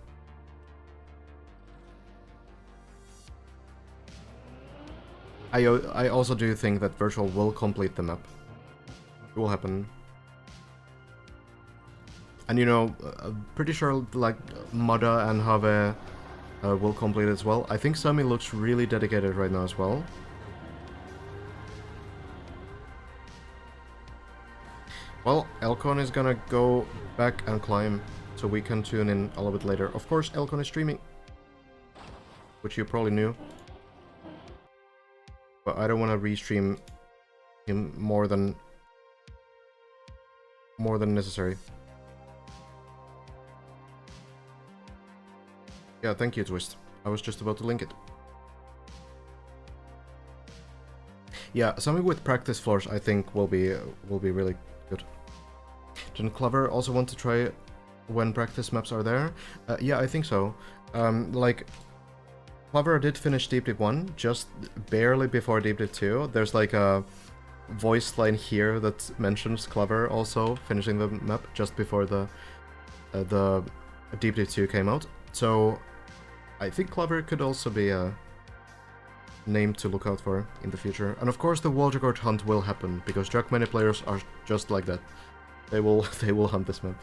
Speaker 1: I also do think that Virtual will complete the map. It will happen. And you know, pretty sure like Mada and Have will complete it as well. I think Sami looks really dedicated right now as well. Well, Elcon is gonna go back and climb, so we can tune in a little bit later. Of course, Elcon is streaming, which you probably knew. But I don't want to restream him more than necessary. Yeah, thank you, Twist. I was just about to link it. Yeah, something with practice floors I think will be really good. Didn't Clever also want to try when practice maps are there? Yeah, I think so. Like, Clever did finish Deep Deep 1 just barely before Deep Deep 2. There's like a voice line here that mentions Clever also finishing the map just before the Deep Deep 2 came out. So I think Clever could also be a name to look out for in the future. And of course the world record hunt will happen, because Trackmania players are just like that. They will hunt this map.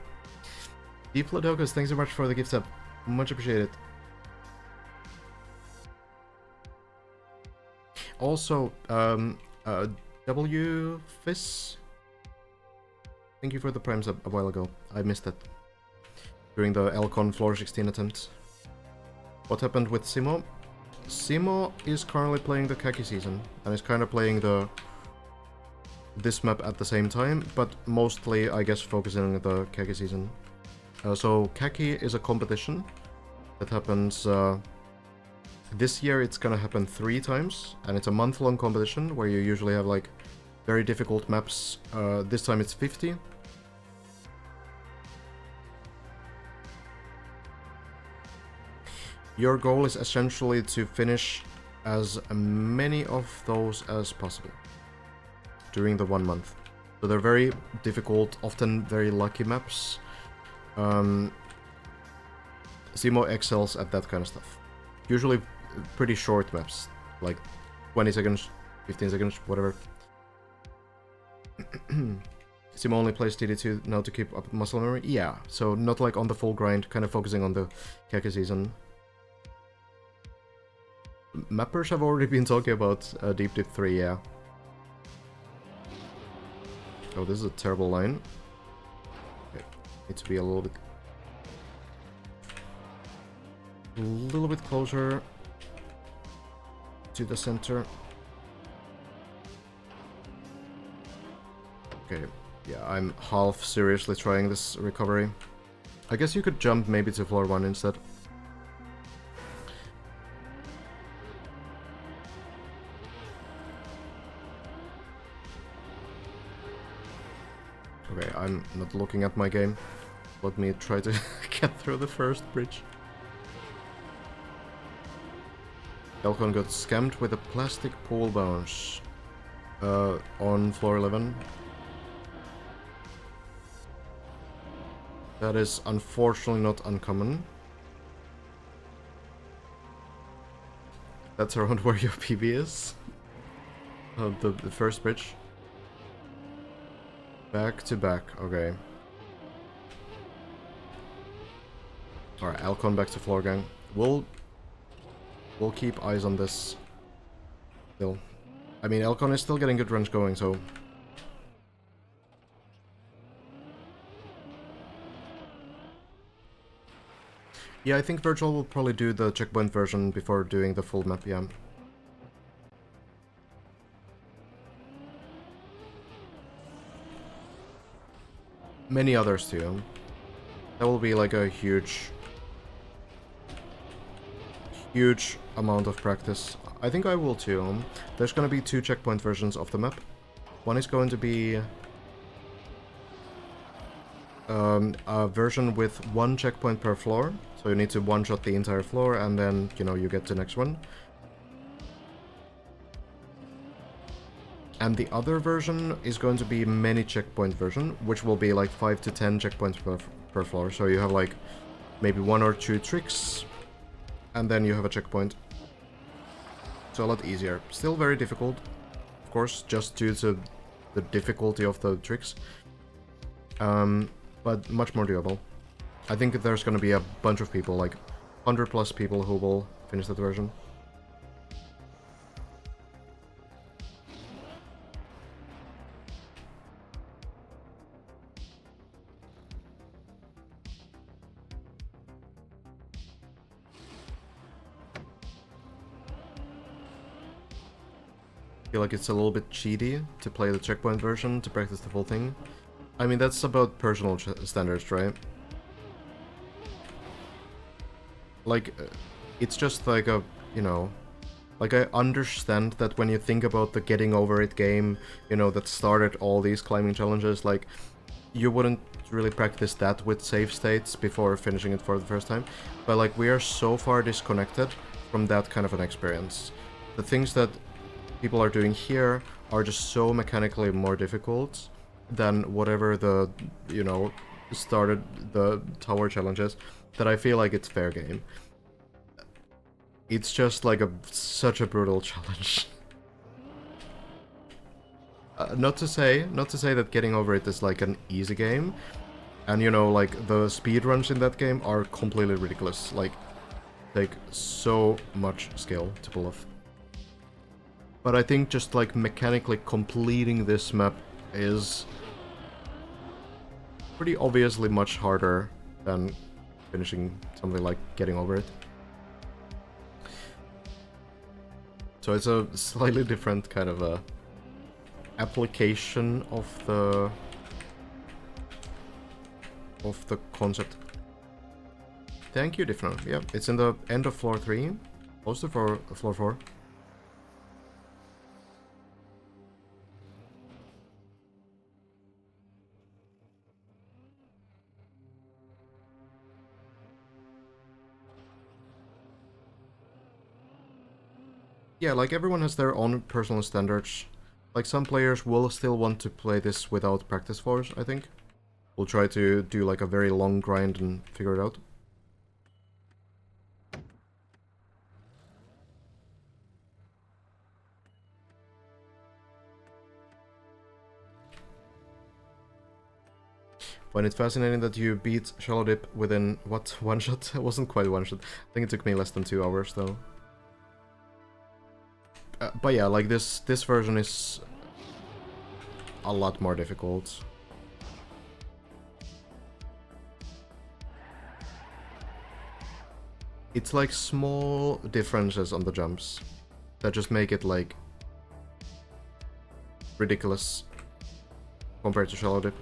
Speaker 1: Deep Ladokas, thanks so much for the gift sub. Much appreciated. Also, W Fizz, thank you for the prime sub a while ago. I missed that during the Elcon floor 16 attempt. What happened with Simo? Simo is currently playing the Khaki season, and is kind of playing this map at the same time, but mostly, I guess, focusing on the Khaki season. So Khaki is a competition that happens... this year it's gonna happen 3 times, and it's a month-long competition where you usually have like very difficult maps. This time it's 50. Your goal is essentially to finish as many of those as possible during the 1 month. So they're very difficult, often very lucky maps. Simo excels at that kind of stuff. Usually pretty short maps, like 20 seconds, 15 seconds, whatever. Simo only plays TD2 now to keep up muscle memory? Yeah, so not like on the full grind, kind of focusing on the Khaki season. Mappers have already been talking about Deep Dip 3, yeah. Oh, this is a terrible line. Okay, need to be a little bit closer to the center. Okay, yeah, I'm half seriously trying this recovery. I guess you could jump maybe to floor 1 instead. Okay, I'm not looking at my game. Let me try to get through the first bridge. Elcon got scammed with a plastic pool bounce on floor 11. That is unfortunately not uncommon. That's around where your PB is. The first bridge. Back to back, okay. Alright, Alcon back to floor gang. We'll keep eyes on this still. I mean, Alcon is still getting good runs going, so... Yeah, I think Virgil will probably do the checkpoint version before doing the full map, yeah. Many others too. That will be like a huge amount of practice. I think I will too. There's gonna be 2 checkpoint versions of the map. One is going to be a version with 1 checkpoint per floor, so you need to one-shot the entire floor and then, you know, you get to the next one. And the other version is going to be many checkpoint version, which will be like 5 to 10 checkpoints per floor. So you have like maybe 1 or 2 tricks, and then you have a checkpoint. So a lot easier. Still very difficult, of course, just due to the difficulty of the tricks. But much more doable. I think there's gonna be a bunch of people, like 100+ people who will finish that version. I feel like it's a little bit cheaty to play the checkpoint version to practice the full thing. I mean, that's about personal standards, right? Like, it's just like a, you know, like I understand that when you think about the getting over it game, you know, that started all these climbing challenges, like, you wouldn't really practice that with save states before finishing it for the first time. But like, we are so far disconnected from that kind of an experience. The things that people are doing here are just so mechanically more difficult than whatever the, you know, started the tower challenges, that I feel like it's fair game. It's just like such a brutal challenge. Not to say that getting over it is like an easy game, and you know, like the speedruns in that game are completely ridiculous. Like, take so much skill to pull off. But I think just like mechanically completing this map is pretty obviously much harder than finishing something like getting over it. So it's a slightly different kind of a application of the concept. Thank you, Diffno. Yeah, it's in the end of floor 3, close to floor 4. Yeah, like everyone has their own personal standards. Like some players will still want to play this without practice floors, I think. We'll try to do like a very long grind and figure it out. Find it fascinating that you beat Shallow Dip within, what, one shot? It wasn't quite one shot. I think it took me less than 2 hours though. But yeah, like this version is a lot more difficult. It's like small differences on the jumps that just make it like ridiculous compared to Shallow Dip.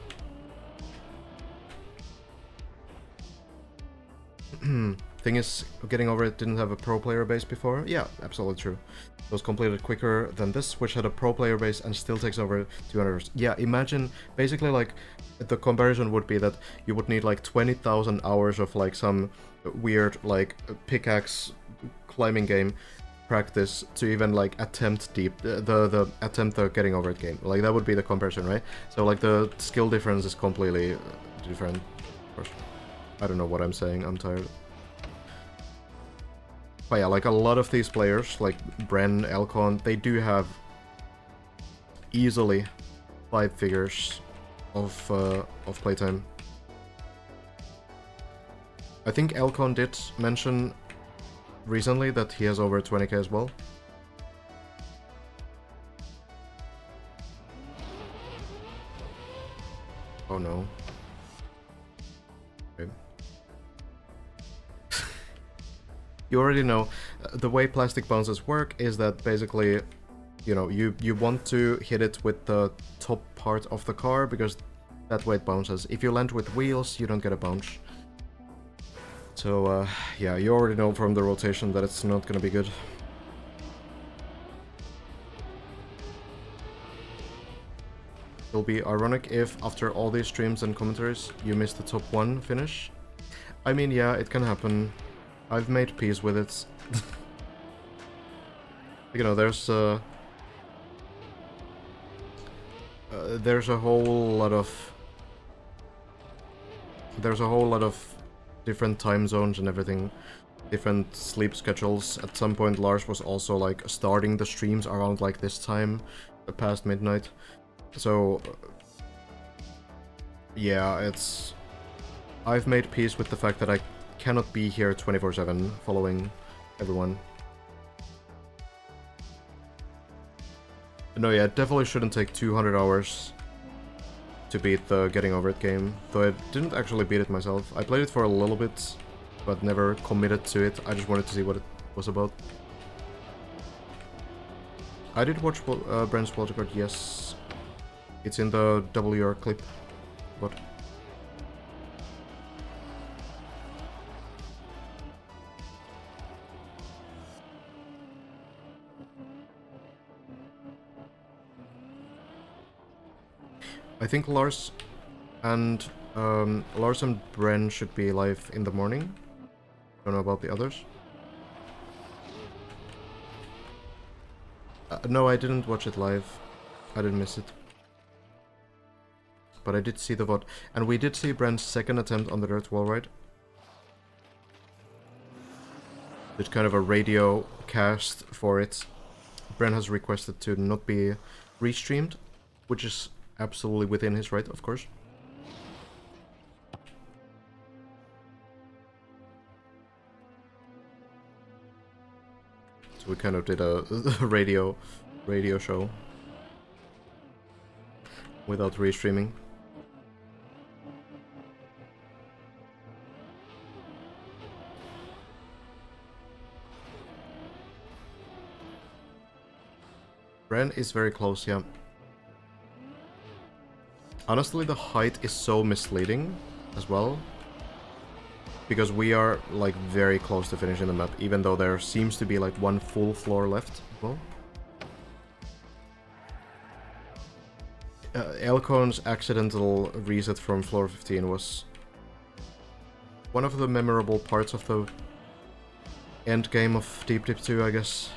Speaker 1: Thing is, getting over it didn't have a pro player base before. Yeah, absolutely true. It was completed quicker than this, which had a pro player base and still takes over 200 hours. Yeah, imagine, basically like, the comparison would be that you would need like 20,000 hours of like some weird like pickaxe climbing game practice to even like attempt the getting over it game. Like that would be the comparison, right? So like the skill difference is completely different. Of course. I don't know what I'm saying, I'm tired. But yeah, like a lot of these players, like Bren, Elcon, they do have easily 5 figures of playtime. I think Elcon did mention recently that he has over 20k as well. Oh no. Okay. You already know, the way plastic bounces work is that basically, you know, you want to hit it with the top part of the car because that way it bounces. If you land with wheels, you don't get a bounce. So, yeah, you already know from the rotation that it's not gonna be good. It'll be ironic if, after all these streams and commentaries, you miss the top 1 finish. I mean, yeah, it can happen. I've made peace with it. You know, there's a whole lot of different time zones and everything, different sleep schedules. At some point, Lars was also like starting the streams around like this time, past midnight. So yeah, I've made peace with the fact that I cannot be here 24/7 following everyone. No, yeah, it definitely shouldn't take 200 hours to beat the Getting Over It game, though I didn't actually beat it myself. I played it for a little bit, but never committed to it. I just wanted to see what it was about. I did watch Brent's Wildcard, yes. It's in the WR clip, but... I think Lars and Bren should be live in the morning. Don't know about the others. No, I didn't watch it live. I didn't miss it. But I did see the VOD. And we did see Bren's second attempt on the dirt wall ride. Did kind of a radio cast for it. Bren has requested to not be restreamed, which is absolutely within his right, of course. So we kind of did a radio show without restreaming. Ren is very close, yeah. Honestly, the height is so misleading as well. Because we are, like, very close to finishing the map, even though there seems to be, like, one full floor left as well. Elcon's accidental reset from floor 15 was one of the memorable parts of the end game of Deep Dip 2, I guess.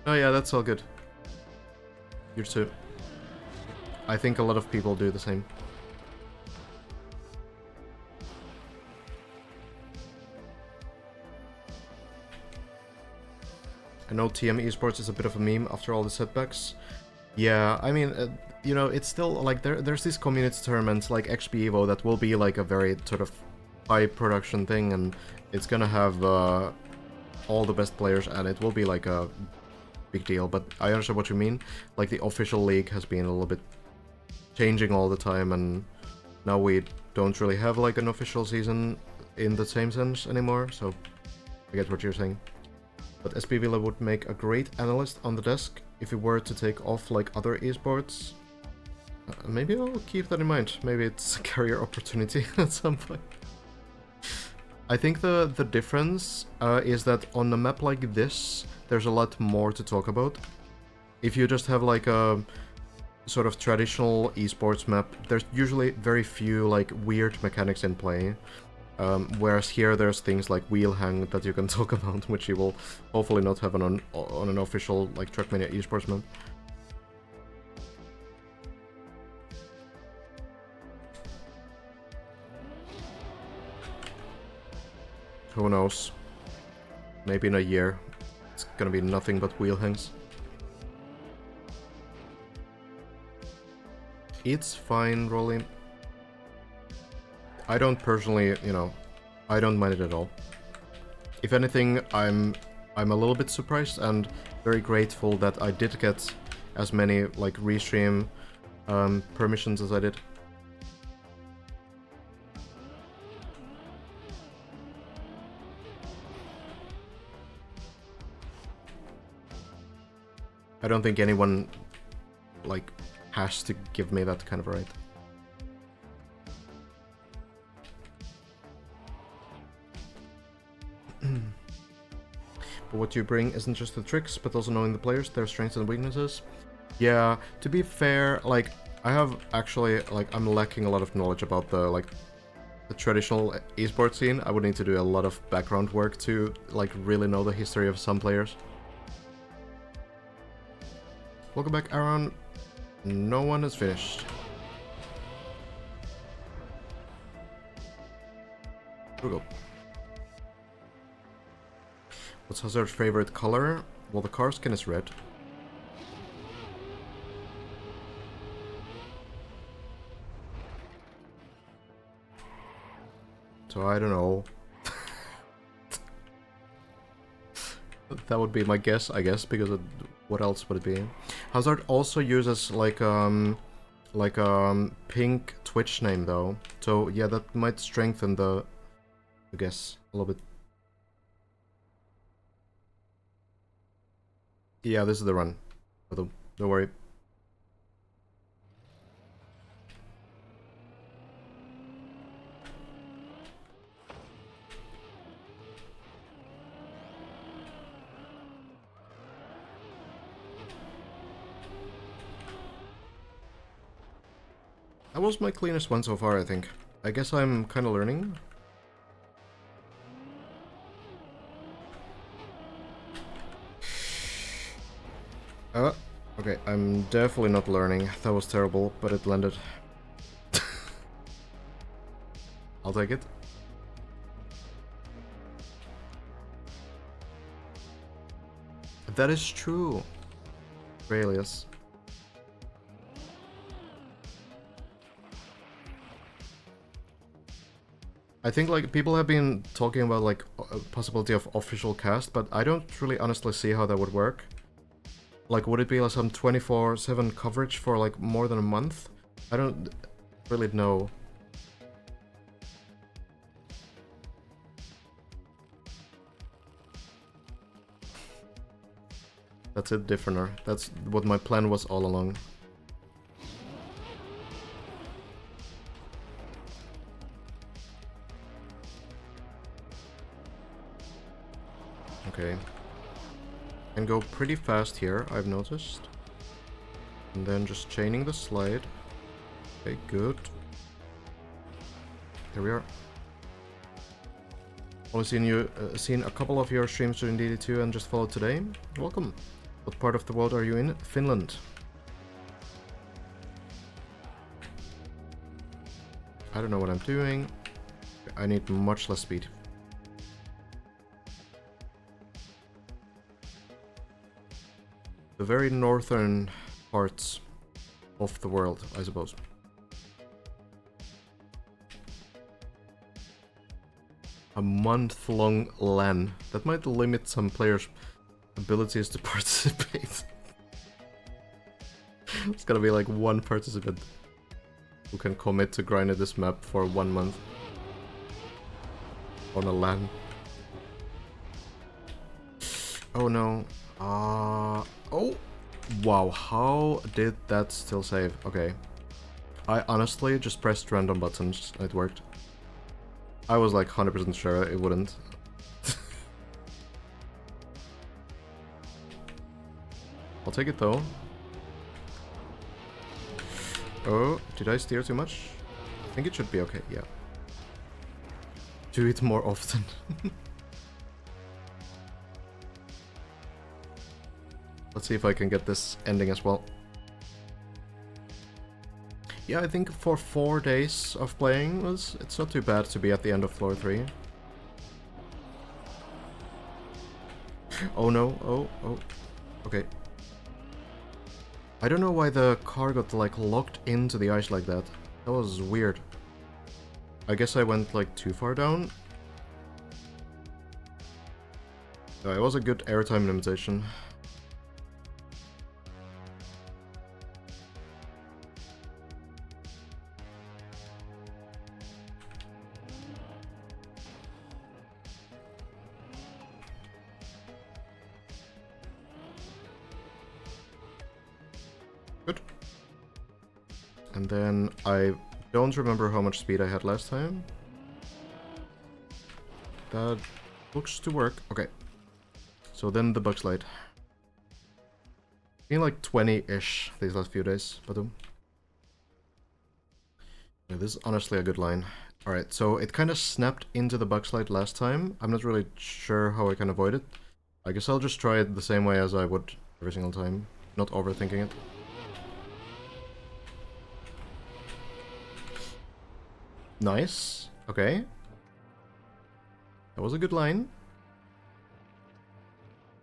Speaker 1: Oh yeah, that's all good. You too. I think a lot of people do the same. I know TM Esports is a bit of a meme after all the setbacks. Yeah, I mean, you know, it's still, like, there's these community tournaments, like XP Evo, that will be, like, a very sort of high production thing, and it's gonna have all the best players, and it will be, like, a big deal, but I understand what you mean. Like, the official league has been a little bit changing all the time, and now we don't really have, like, an official season in the same sense anymore, so I get what you're saying. But SP Villa would make a great analyst on the desk if he were to take off like other esports. Maybe I'll keep that in mind. Maybe it's a career opportunity at some point. I think the difference is that on a map like this, there's a lot more to talk about. If you just have like a sort of traditional esports map, there's usually very few like weird mechanics in play. Whereas here there's things like wheel hang that you can talk about, which you will hopefully not have on an official like Trackmania esports map. Who knows? Maybe in a year it's gonna be nothing but wheel hangs. It's fine, Rolly. I don't personally, you know, I don't mind it at all. If anything, I'm a little bit surprised and very grateful that I did get as many like restream permissions as I did. I don't think anyone like has to give me that kind of right. But what you bring isn't just the tricks, but also knowing the players, their strengths and weaknesses. Yeah, to be fair, like, I have actually, like, I'm lacking a lot of knowledge about the traditional esports scene. I would need to do a lot of background work to, like, really know the history of some players. Welcome back, Aaron. No one has finished. Here we go. What's Hazard's favorite color? Well, the car skin is red. So I don't know. That would be my guess, I guess, because what else would it be? Hazard also uses like pink Twitch name though. So yeah, that might strengthen the guess a little bit. Yeah, this is the run. Don't worry. That was my cleanest one so far, I think. I guess I'm kind of learning. Okay, I'm definitely not learning. That was terrible, but it landed. I'll take it. That is true. Aurelius. I think like people have been talking about like a possibility of official cast, but I don't really honestly see how that would work. Like, would it be like some 24/7 coverage for like more than a month? I don't really know. That's it, differenter. That's what my plan was all along. Okay. Can go pretty fast here, I've noticed. And then just chaining the slide. Okay, good. Here we are. Only seen a couple of your streams during DD2 and just followed today. Welcome. What part of the world are you in? Finland. I don't know what I'm doing. I need much less speed. The very northern parts of the world, I suppose. A month-long LAN. That might limit some players' abilities to participate. It's gonna be like one participant who can commit to grinding this map for 1 month on a LAN. Oh no. Oh! Wow, how did that still save? Okay. I honestly just pressed random buttons and it worked. I was like 100% sure it wouldn't. I'll take it though. Oh, did I steer too much? I think it should be okay, yeah. Do it more often. Let's see if I can get this ending as well. Yeah, I think for 4 days of playing, it's not too bad to be at the end of floor 3. Oh no, oh. Okay. I don't know why the car got like locked into the ice like that. That was weird. I guess I went like too far down. It was a good airtime limitation. And then I don't remember how much speed I had last time. That looks to work. Okay. So then the bug slide. Been like 20-ish these last few days. Ba-doom. Yeah, this is honestly a good line. Alright, so it kind of snapped into the bug slide last time. I'm not really sure how I can avoid it. I guess I'll just try it the same way as I would every single time. Not overthinking it. Nice. Okay. That was a good line.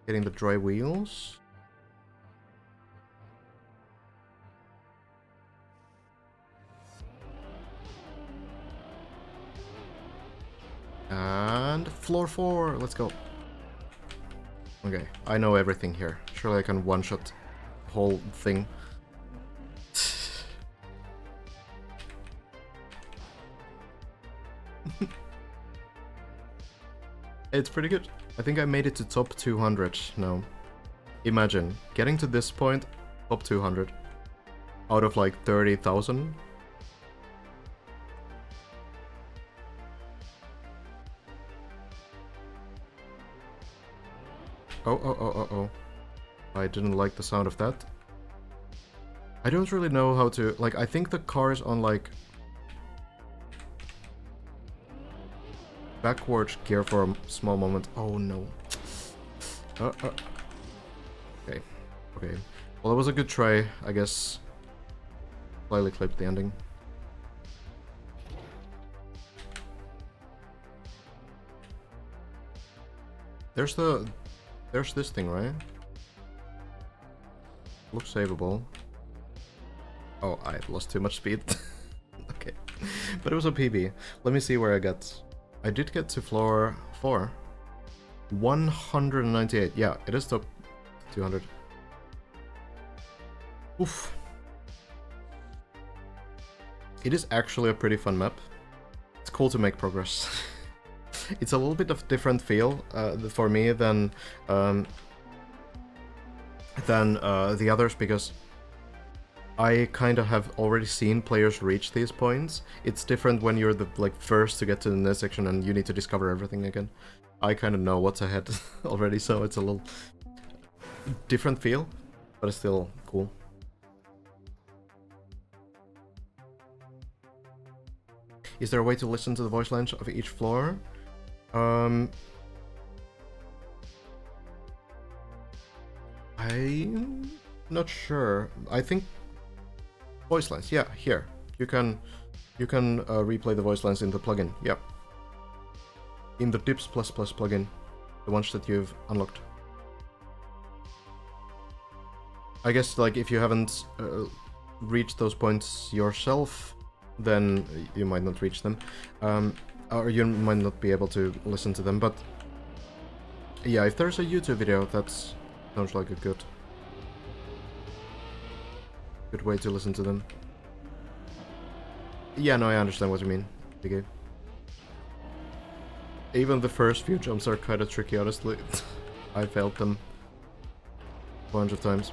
Speaker 1: Getting the dry wheels. And floor 4. Let's go. Okay. I know everything here. Surely I can one-shot the whole thing. It's pretty good. I think I made it to top 200 now. Imagine, getting to this point, top 200. Out of like 30,000. Oh. I didn't like the sound of that. I don't really know how to... Like, I think the car is on like... backwards gear for a small moment. Oh no. Okay. Well, it was a good try, I guess. Slightly clipped the ending. There's this thing, right? Looks savable. Oh, I lost too much speed. Okay. But it was a PB. Let me see where I got. I did get to floor 4. 198. Yeah, it is top 200. Oof. It is actually a pretty fun map. It's cool to make progress. It's a little bit of different feel for me than than the others, because I kind of have already seen players reach these points. It's different when you're the first to get to the next section and you need to discover everything again. I kind of know what's ahead already, so it's a little different feel, but it's still cool. Is there a way to listen to the voice lines of each floor? I'm not sure. I think voice lines. Yeah, here you can replay the voice lines in the plugin. Yeah, in the Dips++ plugin, the ones that you've unlocked. I guess like if you haven't reached those points yourself, then you might not reach them, or you might not be able to listen to them. But yeah, if there's a YouTube video, that sounds like a good way to listen to them. Yeah, no, I understand what you mean. Okay. Even the first few jumps are kind of tricky, honestly. I failed them a bunch of times.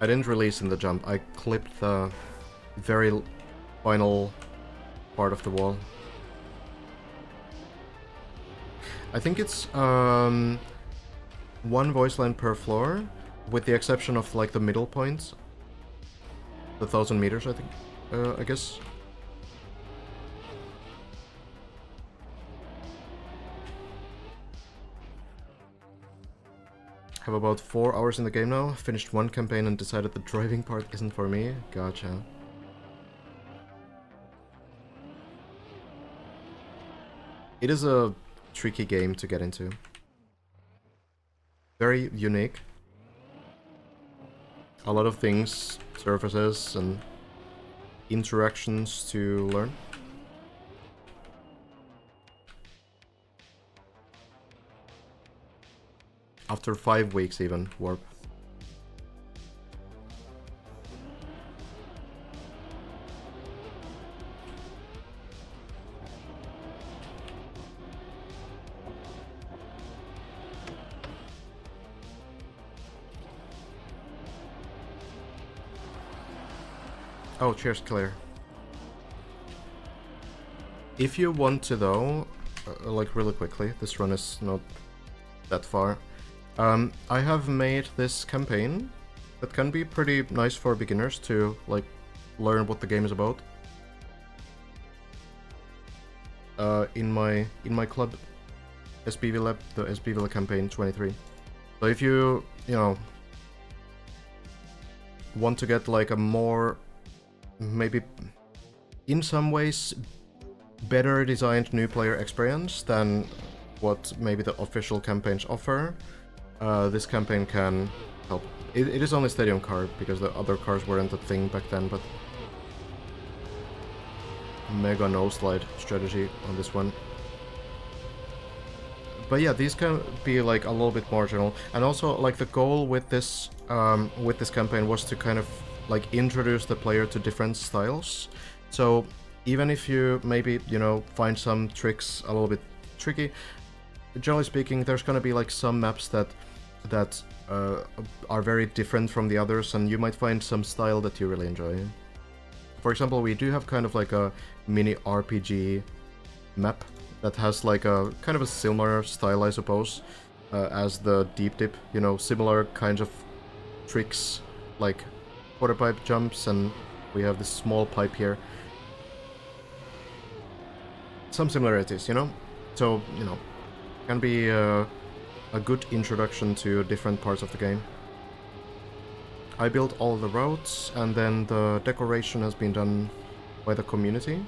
Speaker 1: I didn't release in the jump, I clipped the very final part of the wall. I think it's one voice line per floor, with the exception of like the middle points. The 1,000 meters, I think, I guess. Have about 4 hours in the game now. Finished one campaign and decided the driving part isn't for me. Gotcha. It is a tricky game to get into. Very unique. A lot of things, surfaces and interactions to learn. After 5 weeks even, warp. Oh, cheers, Claire. If you want to though, like really quickly, this run is not that far. I have made this campaign that can be pretty nice for beginners to like learn what the game is about. In my club, SBV Lab, the SBV Lab campaign 23. So if you know want to get like a more, maybe in some ways better designed new player experience than what maybe the official campaigns offer, this campaign can help. It is only stadium card because the other cards weren't a thing back then, but mega no slide strategy on this one. But yeah, these can be like a little bit more general, and also like the goal with this campaign was to kind of like introduce the player to different styles. So even if you maybe, you know, find some tricks a little bit tricky, generally speaking, there's gonna be like some maps that are very different from the others, and you might find some style that you really enjoy. For example, we do have kind of like a mini RPG map that has like a kind of a similar style, I suppose, as the Deep Dip, you know, similar kinds of tricks like quarter pipe jumps, and we have this small pipe here. Some similarities, you know? So, you know, can be a good introduction to different parts of the game. I built all the routes, and then the decoration has been done by the community.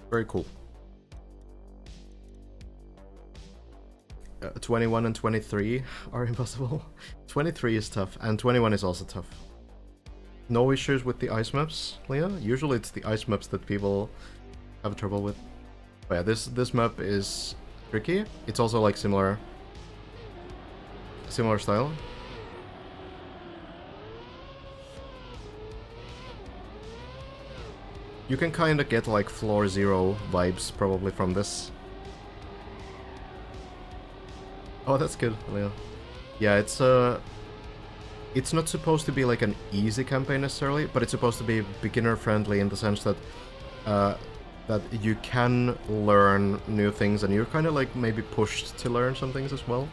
Speaker 1: Very cool. 21 and 23 are impossible. 23 is tough, and 21 is also tough. No issues with the ice maps, Leah? Usually it's the ice maps that people have trouble with. But yeah, this map is tricky. It's also like similar style. You can kind of get like Floor Zero vibes probably from this. Oh, that's good, Leo. Yeah, it's not supposed to be like an easy campaign necessarily, but it's supposed to be beginner friendly in the sense that that you can learn new things and you're kind of like maybe pushed to learn some things as well.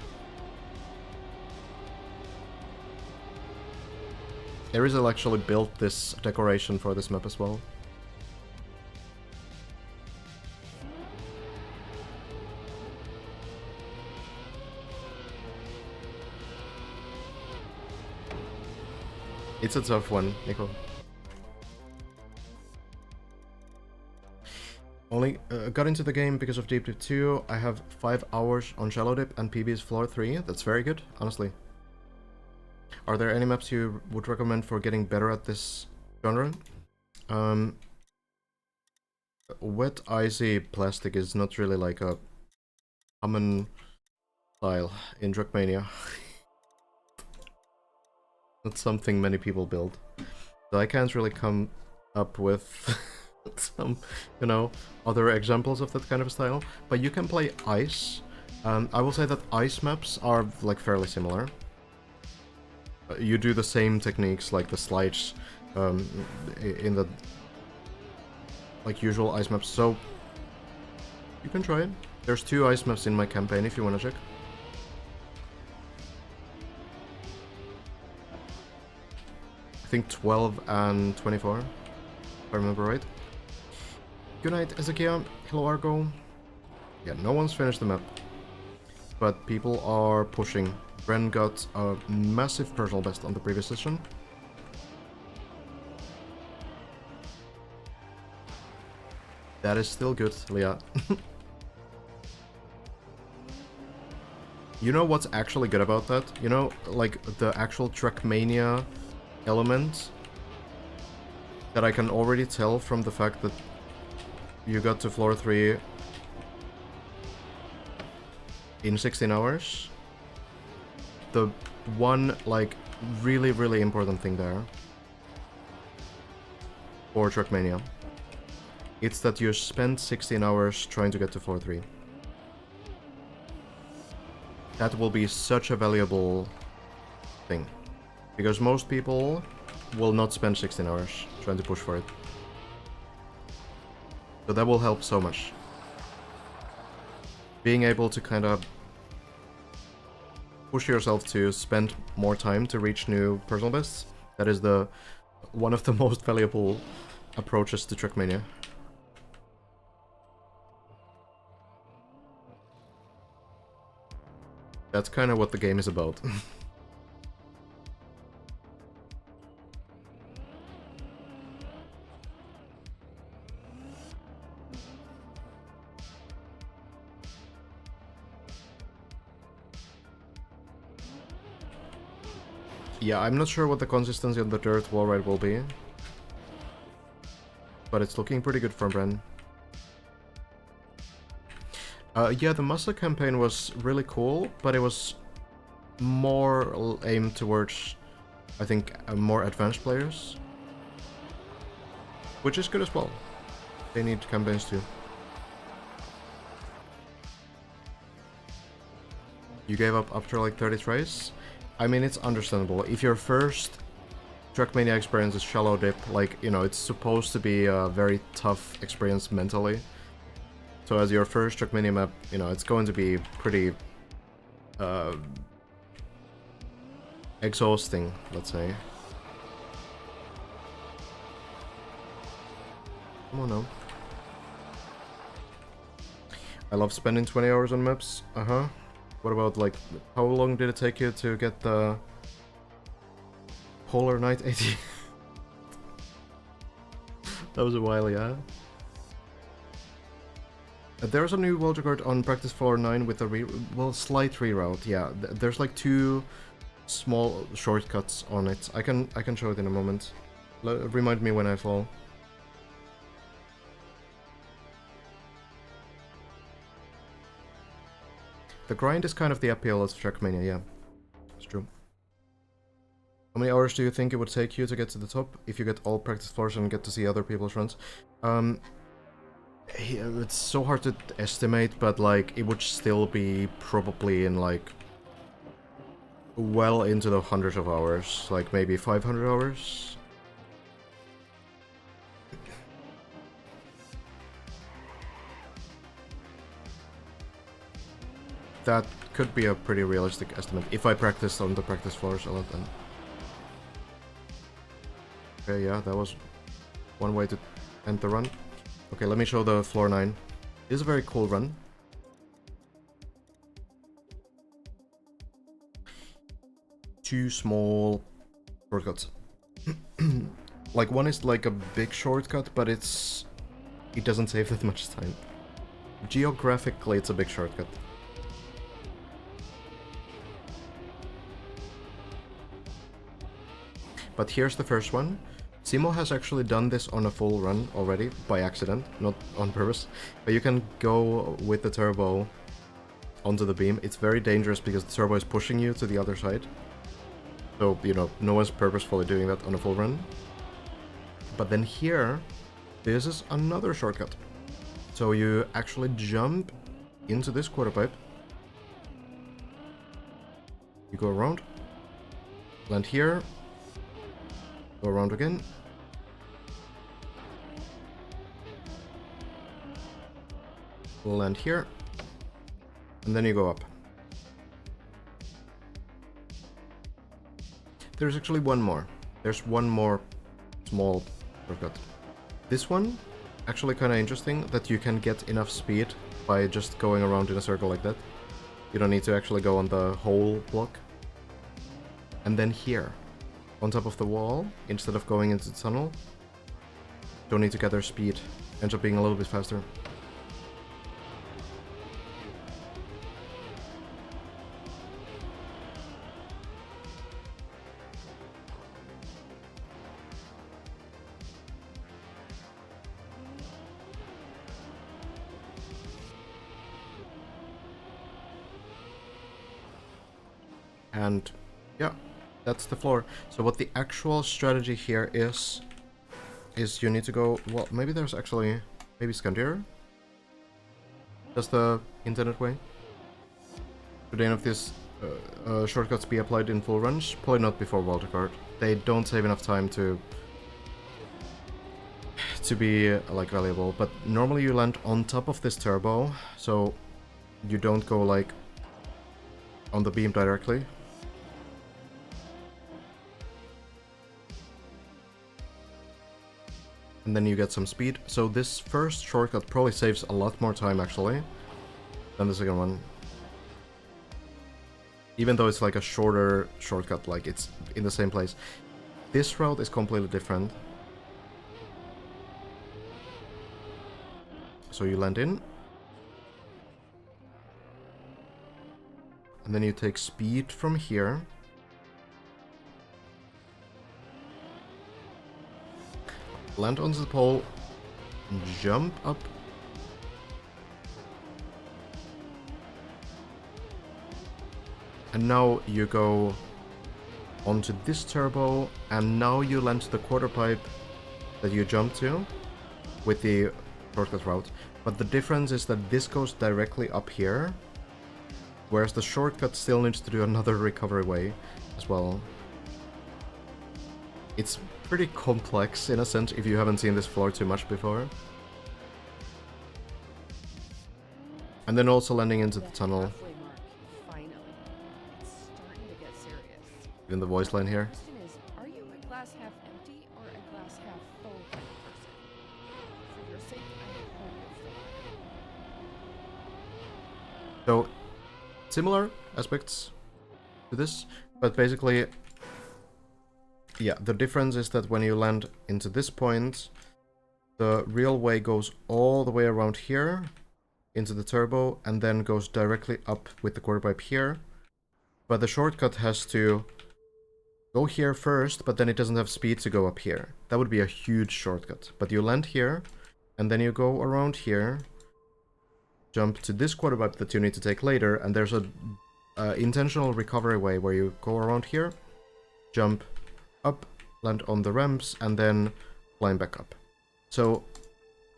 Speaker 1: Erizel actually built this decoration for this map as well. It's a tough one, Nico. Only got into the game because of Deep Dip 2. I have 5 hours on Shallow Dip and PB is floor 3. That's very good, honestly. Are there any maps you would recommend for getting better at this genre? Wet icy plastic is not really like a common style in Trackmania. Not something many people build. So I can't really come up with some, you know, other examples of that kind of style. But you can play ice. I will say that ice maps are like fairly similar. You do the same techniques like the slides in the like usual ice maps, so you can try it. There's 2 ice maps in my campaign if you want to check. I think 12 and 24, if I remember right. Good night, Ezekiel. Hello, Argo. Yeah, no one's finished the map, but people are pushing. Bren got a massive personal best on the previous session. That is still good, Leah. You know what's actually good about that? You know, like the actual Trackmania element that I can already tell from the fact that you got to floor 3 in 16 hours. The one, like, really important thing there for Trackmania, it's that you spent 16 hours trying to get to floor 3. That will be such a valuable thing, because most people will not spend 16 hours trying to push for it. So that will help so much. Being able to kind of push yourself to spend more time to reach new personal bests, that is the one of the most valuable approaches to Trackmania. That's kind of what the game is about. Yeah, I'm not sure what the consistency on the dirt wall ride will be, but it's looking pretty good from Bren. Yeah, the Muscle campaign was really cool, but it was more aimed towards, I think, more advanced players. Which is good as well. They need campaigns too. You gave up after like 30 tries? I mean, it's understandable. If your first Trackmania experience is Shallow Dip, like, you know, it's supposed to be a very tough experience mentally. So as your first Trackmania map, you know, it's going to be pretty exhausting, let's say. Come on now. I love spending 20 hours on maps. Uh-huh. What about, like, how long did it take you to get the Polar Night 80? That was a while, yeah. There's a new world record on practice floor 9 with a slight reroute. Yeah, there's like 2 small shortcuts on it. I can show it in a moment. Remind me when I fall. The grind is kind of the appeal of Trackmania, yeah. It's true. How many hours do you think it would take you to get to the top if you get all practice floors and get to see other people's runs? It's so hard to estimate, but like it would still be probably in like well into the hundreds of hours, like maybe 500 hours. That could be a pretty realistic estimate, if I practiced on the practice floors a lot then. Okay, yeah, that was one way to end the run. Okay, let me show the floor 9. It is a very cool run. Two small shortcuts. Like, one is like a big shortcut, but it doesn't save that much time. Geographically, it's a big shortcut. But here's the first one. Simo has actually done this on a full run already, by accident, not on purpose. But you can go with the turbo onto the beam. It's very dangerous because the turbo is pushing you to the other side. So, you know, no one's purposefully doing that on a full run. But then here, this is another shortcut. So you actually jump into this quarter pipe. You go around, land here, go around again. Land here. And then you go up. There's actually one more. There's one more small shortcut. This one, actually kind of interesting, that you can get enough speed by just going around in a circle like that. You don't need to actually go on the whole block. And then here, on top of the wall, instead of going into the tunnel, don't need to gather speed, ends up being a little bit faster. And yeah, that's the floor. So what the actual strategy here is you need to go, well, maybe there's actually, maybe Scandir? That's the internet way? Should any of these shortcuts be applied in full runs? Probably not before wildcard. They don't save enough time to be like valuable, but normally you land on top of this turbo, so you don't go like on the beam directly. And then you get some speed. So this first shortcut probably saves a lot more time actually than the second one. Even though it's like a shorter shortcut, like it's in the same place. This route is completely different. So you land in. And then you take speed from here. Land onto the pole, jump up, and now you go onto this turbo, and now you land to the quarter pipe that you jumped to with the shortcut route. But the difference is that this goes directly up here, whereas the shortcut still needs to do another recovery way as well. It's pretty complex in a sense if you haven't seen this floor too much before. And then also landing into the tunnel. In the voice line here.
Speaker 2: Are you a glass half empty or a glass half full kind of person? For your sake, I hope it's the latter.
Speaker 1: So, similar aspects to this, but basically, yeah, the difference is that when you land into this point, the real way goes all the way around here into the turbo and then goes directly up with the quarter pipe here. But the shortcut has to go here first, but then it doesn't have speed to go up here. That would be a huge shortcut. But you land here, and then you go around here, jump to this quarter pipe that you need to take later, and there's a intentional recovery way where you go around here, jump up, land on the ramps, and then climb back up. So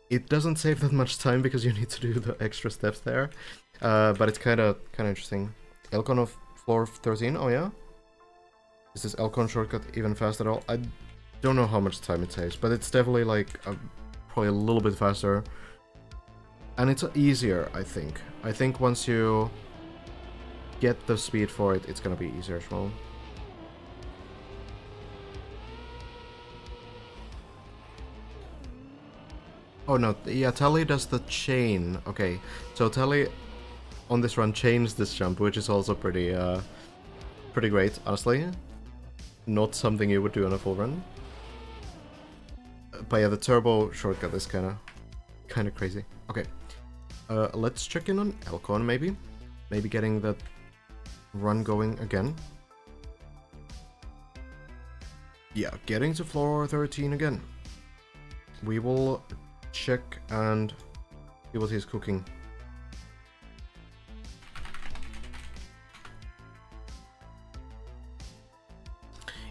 Speaker 1: it doesn't save that much time because you need to do the extra steps there, but it's kind of interesting. Elcon of floor 13, oh yeah? Is this Elcon shortcut even fast at all? I don't know how much time it takes, but it's definitely like probably a little bit faster. And it's easier, I think. I think once you get the speed for it, it's gonna be easier as well. Oh no, yeah, Tally does the chain. Okay, so Tally on this run chains this jump, which is also pretty great, honestly. Not something you would do on a full run. But yeah, the turbo shortcut is kind of crazy. Okay, let's check in on Elcon maybe. Maybe getting the run going again. Yeah, getting to floor 13 again. We will check and see what he's cooking.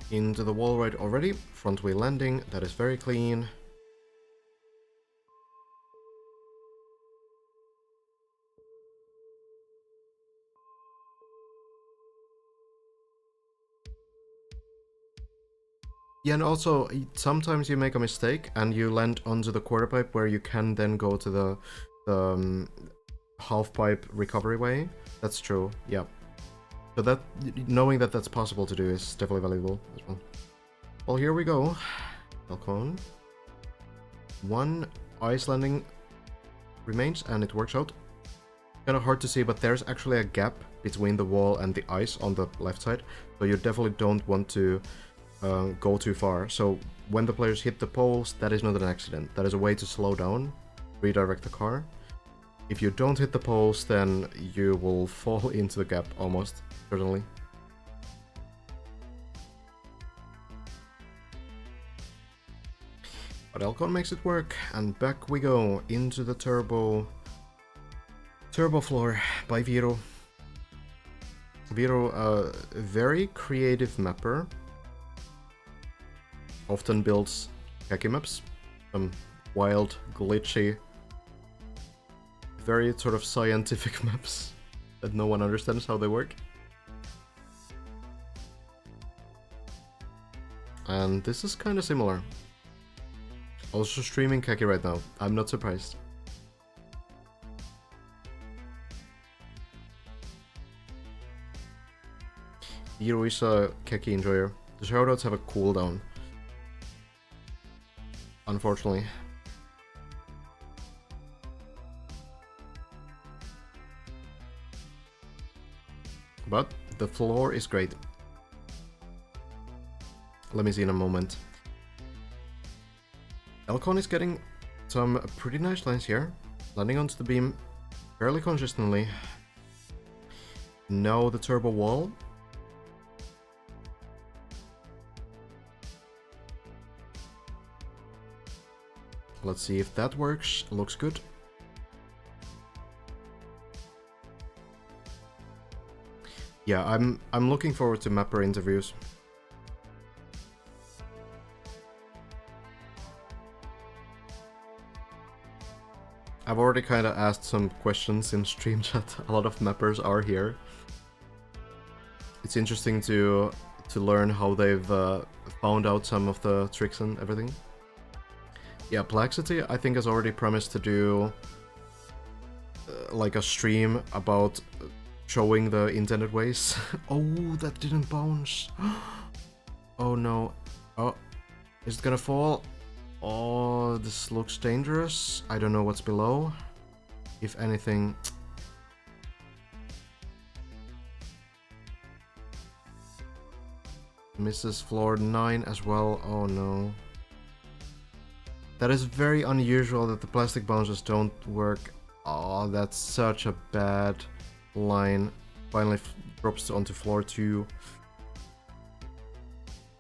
Speaker 1: Into the wall right already. Front wheel landing, that is very clean. Yeah, and also, sometimes you make a mistake and you land onto the quarter pipe where you can then go to the half pipe recovery way. That's true, yeah. So that, knowing that that's possible to do is definitely valuable as well. Well, here we go. Elcon. One ice landing remains and it works out. Kind of hard to see, but there's actually a gap between the wall and the ice on the left side. So you definitely don't want to go too far. So when the players hit the poles, that is not an accident. That is a way to slow down, redirect the car. If you don't hit the poles, then you will fall into the gap almost, certainly. But Elcon makes it work, and back we go into the turbo floor by Viro. Viro, a very creative mapper. Often builds khaki maps, wild, glitchy, very sort of scientific maps that no one understands how they work. And this is kind of similar. Also streaming khaki right now, I'm not surprised. Hiro is a khaki enjoyer. The shoutouts have a cooldown. Unfortunately. But the floor is great. Let me see in a moment. Elcon is getting some pretty nice lines here. Landing onto the beam fairly consistently. Now the turbo wall. Let's see if that works. Looks good. Yeah, I'm looking forward to mapper interviews. I've already kind of asked some questions in stream chat. A lot of mappers are here. It's interesting to learn how they've found out some of the tricks and everything. Yeah, Plaxity I think has already promised to do like a stream about showing the intended ways. Oh, that didn't bounce. Oh no. Oh, is it gonna fall? Oh, this looks dangerous. I don't know what's below. If anything. Misses floor 9 as well. Oh no. That is very unusual that the plastic bounces don't work. Oh, that's such a bad line. Finally drops onto floor 2.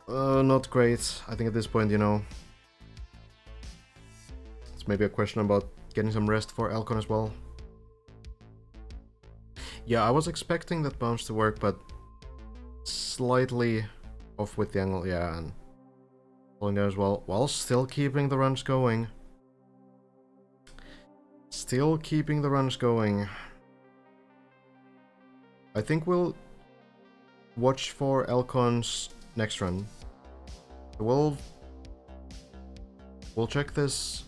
Speaker 1: Not great. I think at this point, you know, it's maybe a question about getting some rest for Elcon as well. Yeah, I was expecting that bounce to work, but slightly off with the angle, yeah, and falling there as well, while still keeping the runs going. Still keeping the runs going. I think we'll watch for Elcon's next run. We'll check this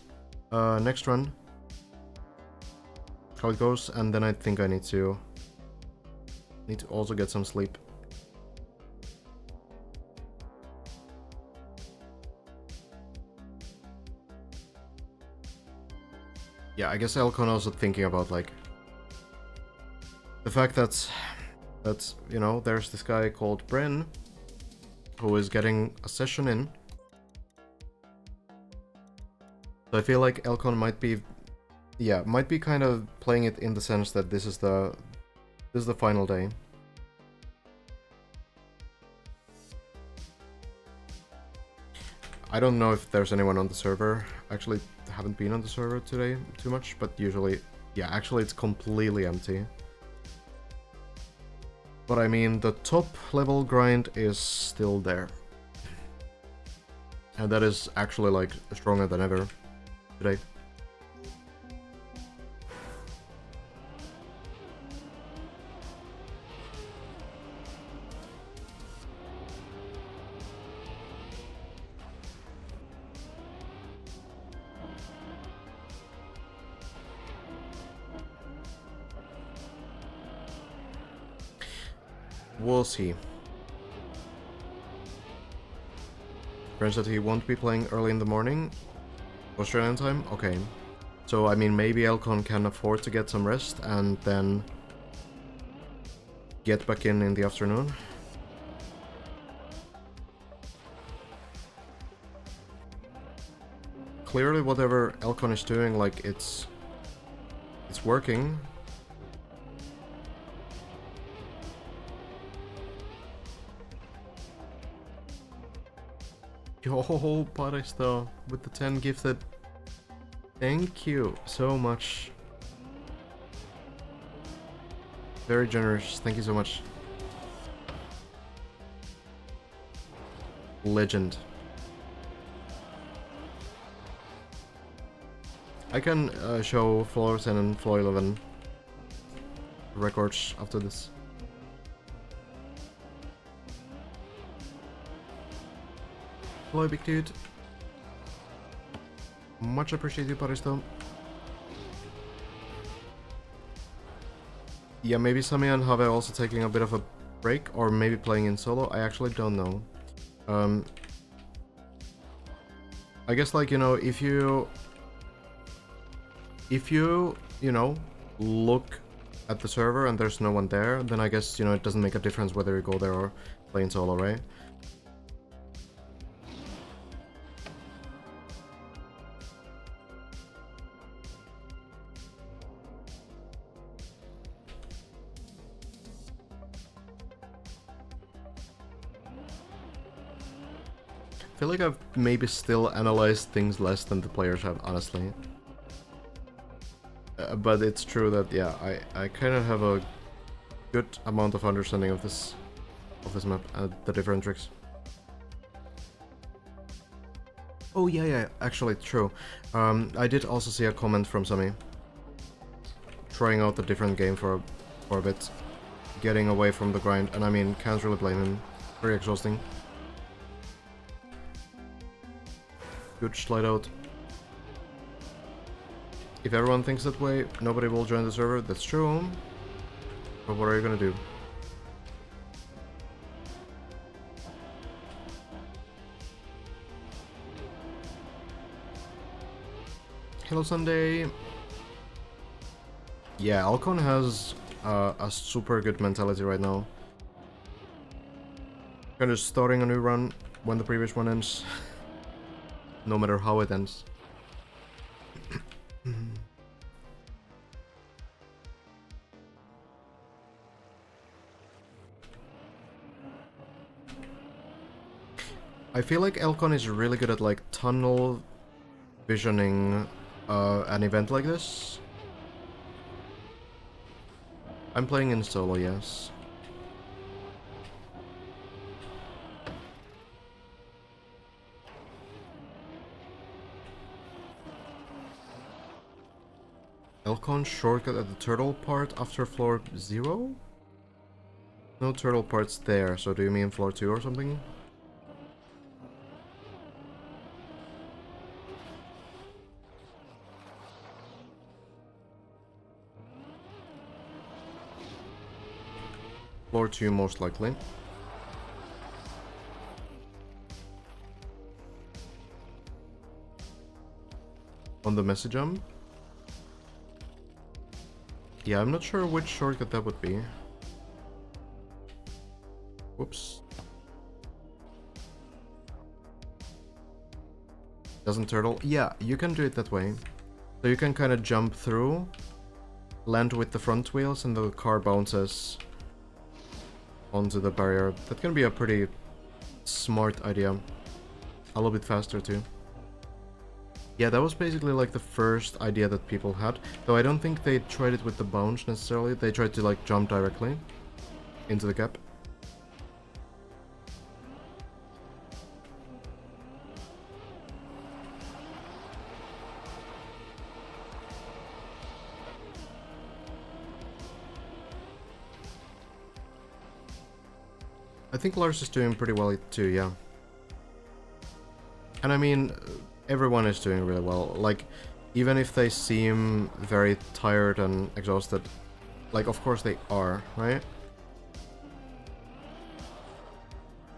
Speaker 1: next run, how it goes, and then I think I need to also get some sleep. Yeah, I guess Elcon also thinking about like the fact that you know, there's this guy called Bryn who is getting a session in. So I feel like Elcon might be kind of playing it in the sense that this is the final day. I don't know if there's anyone on the server. Actually, haven't been on the server today too much, but usually, yeah, actually it's completely empty. But I mean, the top level grind is still there. And that is actually like stronger than ever today. We'll see. Turns out he won't be playing early in the morning. Australian time? Okay. So, I mean, maybe Elcon can afford to get some rest and then get back in the afternoon. Clearly, whatever Elcon is doing, like, it's working. Yo, Paristo, with the 10 gifted. Thank you so much. Very generous. Thank you so much. Legend. I can show floor 10 and floor 11 records after this. Hello, big dude. Much appreciated, Paristo. Yeah, maybe Sami and Have also taking a bit of a break, or maybe playing in solo. I actually don't know. I guess, like, you know, if you you know, look at the server and there's no one there, then I guess, you know, it doesn't make a difference whether you go there or play in solo, right? I feel like I've maybe still analyzed things less than the players have, honestly. But it's true that, yeah, I kind of have a good amount of understanding of this map and the different tricks. Oh yeah, actually true. I did also see a comment from Sami trying out a different game for a bit, getting away from the grind, and I mean, can't really blame him. Very exhausting. Good slide out. If everyone thinks that way, nobody will join the server. That's true. But what are you gonna do? Hello, Sunday. Yeah, Alcon has a super good mentality right now. Kind of starting a new run when the previous one ends. No matter how it ends. I feel like Elcon is really good at like tunnel visioning an event like this. I'm playing in solo, yes. Elcon shortcut at the turtle part after floor 0? No turtle parts there, so do you mean floor 2 or something? Floor 2 most likely. On the messy jump? Yeah, I'm not sure which shortcut that would be. Whoops. Doesn't turtle? Yeah, you can do it that way. So you can kind of jump through, land with the front wheels, and the car bounces onto the barrier. That can be a pretty smart idea. A little bit faster too. Yeah, that was basically like the first idea that people had. Though I don't think they tried it with the bounce necessarily. They tried to like jump directly into the gap. I think Lars is doing pretty well too, yeah. And I mean, everyone is doing really well. Like, even if they seem very tired and exhausted, like, of course they are, right?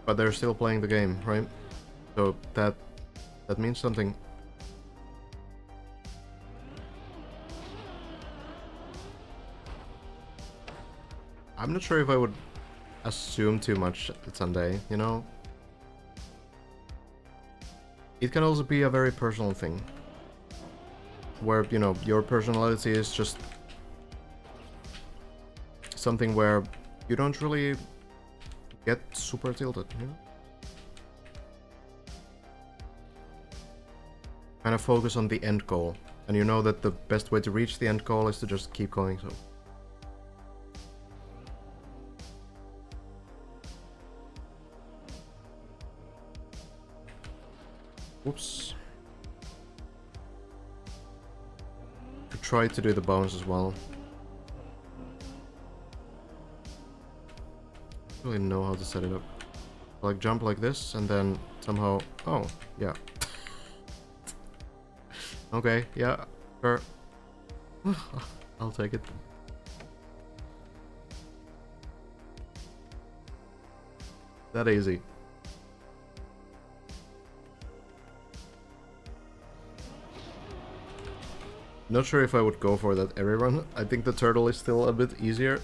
Speaker 1: But they're still playing the game, right? So that means something. I'm not sure if I would assume too much at Sunday, you know? It can also be a very personal thing. Where, you know, your personality is just something where you don't really get super tilted, you know? Kind of focus on the end goal. And you know that the best way to reach the end goal is to just keep going, so... Whoops. To try to do the bounce as well. I don't really know how to set it up. Like jump like this and then somehow... Oh, yeah. Okay, yeah, sure. I'll take it. That easy. Not sure if I would go for that every run. I think the turtle is still a bit easier.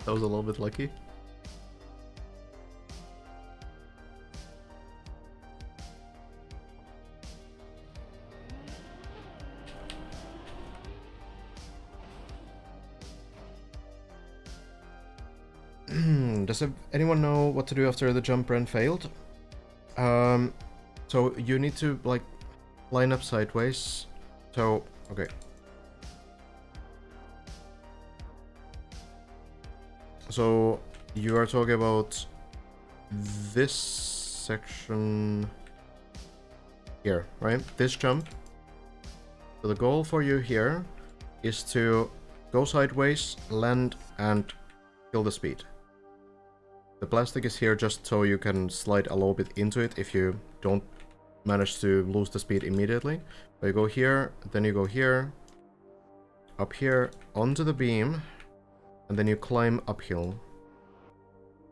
Speaker 1: That was a little bit lucky. Does anyone know what to do after the jump run failed? So you need to like line up sideways. So, okay. So, you are talking about this section here, right? This jump. So the goal for you here is to go sideways, land, and kill the speed. The plastic is here just so you can slide a little bit into it if you don't manage to lose the speed immediately. So you go here, then you go here, up here, onto the beam, and then you climb uphill.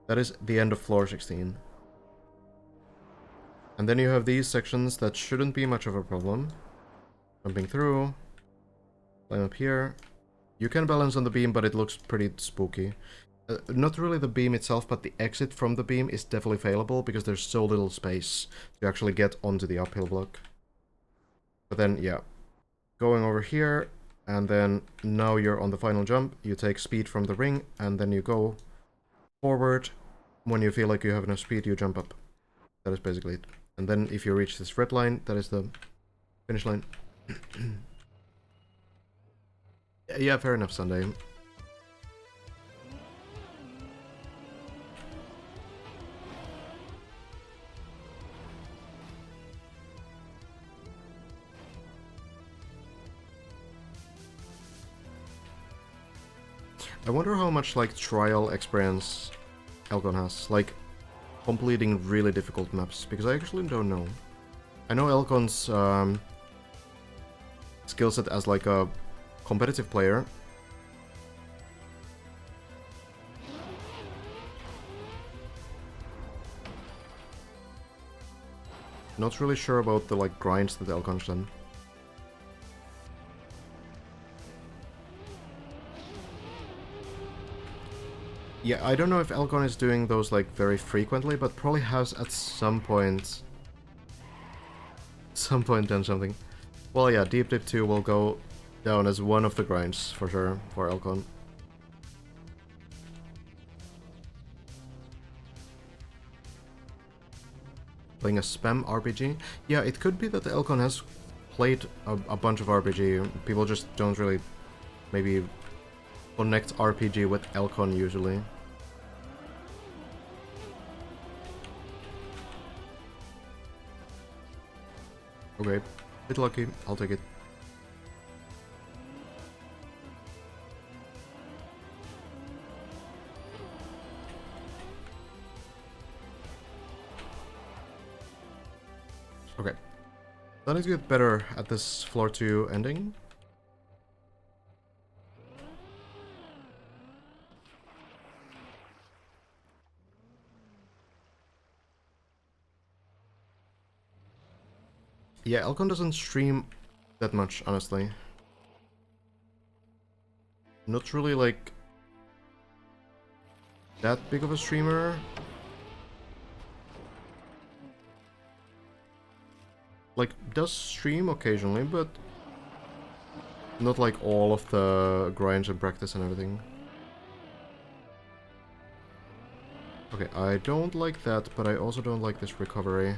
Speaker 1: That is the end of floor 16. And then you have these sections that shouldn't be much of a problem. Jumping through, climb up here. You can balance on the beam, but it looks pretty spooky. Not really the beam itself, but the exit from the beam is definitely failable because there's so little space to actually get onto the uphill block. But then, yeah, going over here, and then now you're on the final jump. You take speed from the ring, and then you go forward. When you feel like you have enough speed, you jump up. That is basically it. And then if you reach this red line, that is the finish line. Yeah, fair enough, Sunday. I wonder how much, like, trial experience Elcon has, like, completing really difficult maps, because I actually don't know. I know Elcon's skill set as, like, a competitive player Not really sure about the like grinds that Elcon's done. Yeah, I don't know if Elcon is doing those like very frequently, but probably has at some point done something. Well, yeah, Deep Dip 2 will go down as one of the grinds for sure for Elcon. Playing a spam RPG? Yeah, it could be that Elcon has played a bunch of RPG. People just don't really maybe connect RPG with Elcon usually. Okay, bit lucky, I'll take it. Okay. Starting to get better at this floor 2 ending. Yeah, Elcon doesn't stream that much, honestly. Not really, like, that big of a streamer. Like, does stream occasionally, but not like all of the grinds and practice and everything. Okay, I don't like that, but I also don't like this recovery.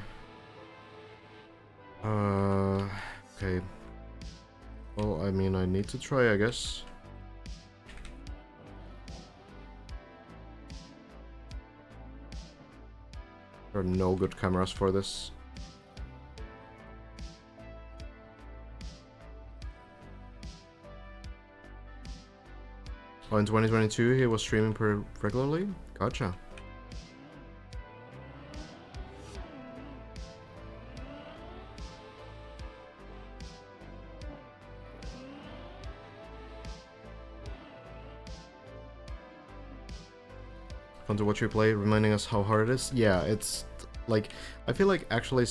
Speaker 1: Okay. Well, I mean, I need to try, I guess. There are no good cameras for this. Oh, in 2022 he was streaming pretty regularly? Gotcha. Fun to watch you play, reminding us how hard it is. Yeah, it's like, I feel like actually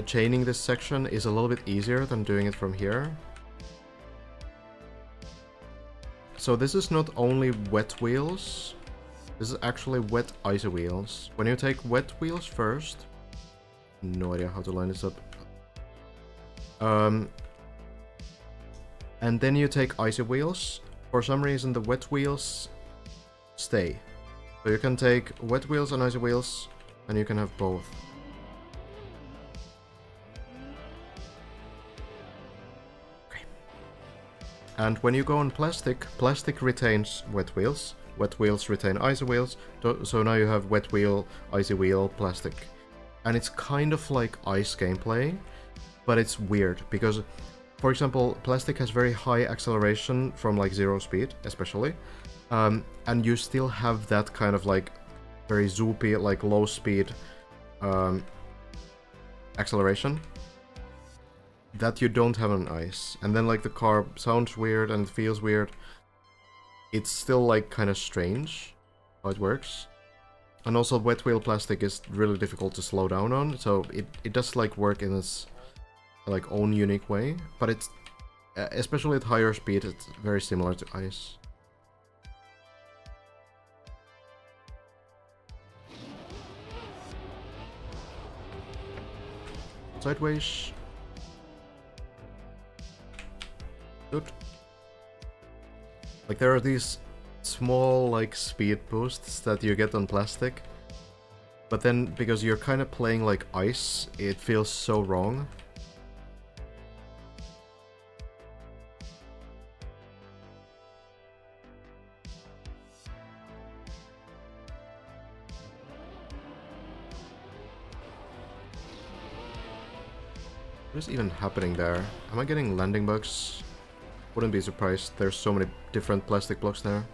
Speaker 1: chaining this section is a little bit easier than doing it from here. So this is not only wet wheels, this is actually wet icy wheels. When you take wet wheels first, no idea how to line this up. And then you take icy wheels, for some reason the wet wheels stay. So you can take wet wheels and icy wheels, and you can have both. Okay. And when you go on plastic, plastic retains wet wheels retain icy wheels, so now you have wet wheel, icy wheel, plastic. And it's kind of like ice gameplay, but it's weird, because, for example, plastic has very high acceleration from like 0 speed, especially. And you still have that kind of like very zoopy, like low speed acceleration that you don't have on ice. And then like the car sounds weird and it feels weird. It's still like kind of strange how it works. And also wet wheel plastic is really difficult to slow down on, so it does like work in its like own unique way, but it's especially at higher speed it's very similar to ice. Sideways. Good. Like there are these small like speed boosts that you get on plastic, but then because you're kind of playing like ice, it feels so wrong. What is even happening there? Am I getting landing bugs? Wouldn't be surprised. There's so many different plastic blocks there.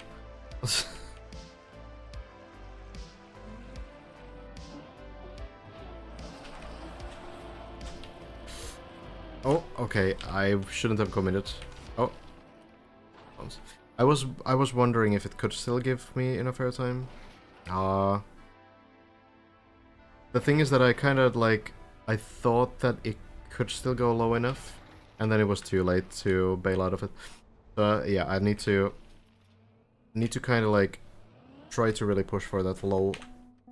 Speaker 1: Oh, okay. I shouldn't have committed. Oh. I was wondering if it could still give me enough airtime. The thing is that I kind of like I thought that it could still go low enough, and then it was too late to bail out of it. Yeah, I need to kind of like try to really push for that low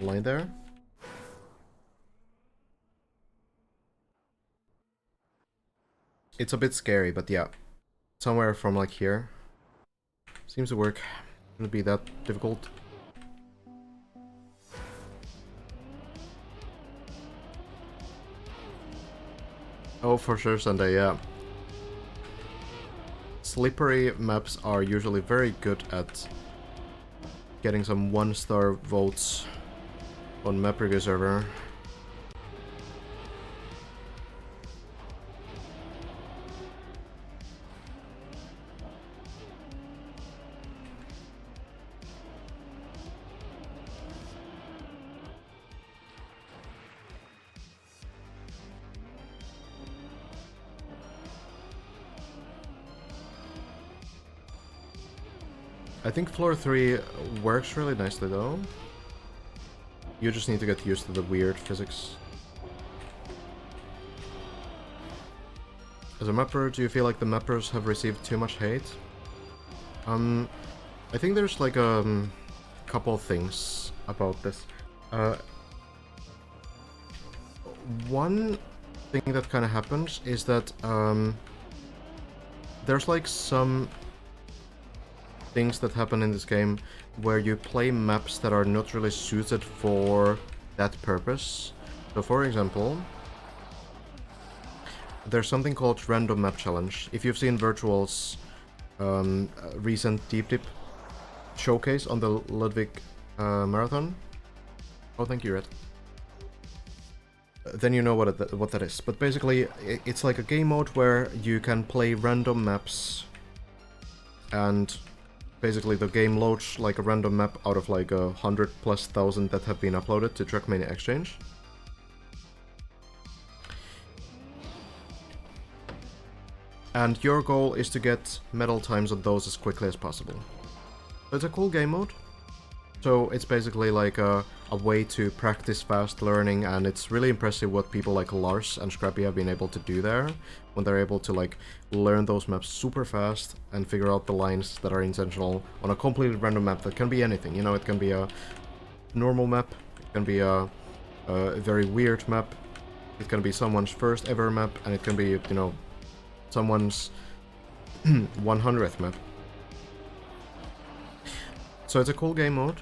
Speaker 1: line there. It's a bit scary, but yeah, somewhere from like here seems to work. Shouldn't be that difficult. Oh, for sure, Sunday, yeah. Slippery maps are usually very good at getting some 1-star votes on map review server. I think floor 3 works really nicely though. You just need to get used to the weird physics. As a mapper, do you feel like the mappers have received too much hate? I think there's like a couple things about this. One thing that kind of happens is that there's like some things that happen in this game where you play maps that are not really suited for that purpose. So for example, there's something called random map challenge. If you've seen Virtual's recent deep dip showcase on the Ludwig marathon, oh thank you Red, then you know what that is. But basically it's like a game mode where you can play random maps, and basically the game loads like a random map out of like 100,000+ that have been uploaded to Trackmania Exchange. And your goal is to get medal times on those as quickly as possible. So it's a cool game mode. So it's basically like a way to practice fast learning, and it's really impressive what people like Lars and Scrappy have been able to do there, when they're able to like learn those maps super fast and figure out the lines that are intentional on a completely random map that can be anything. You know, it can be a normal map, it can be a very weird map, it can be someone's first ever map, and it can be, you know, someone's 100th map. So it's a cool game mode.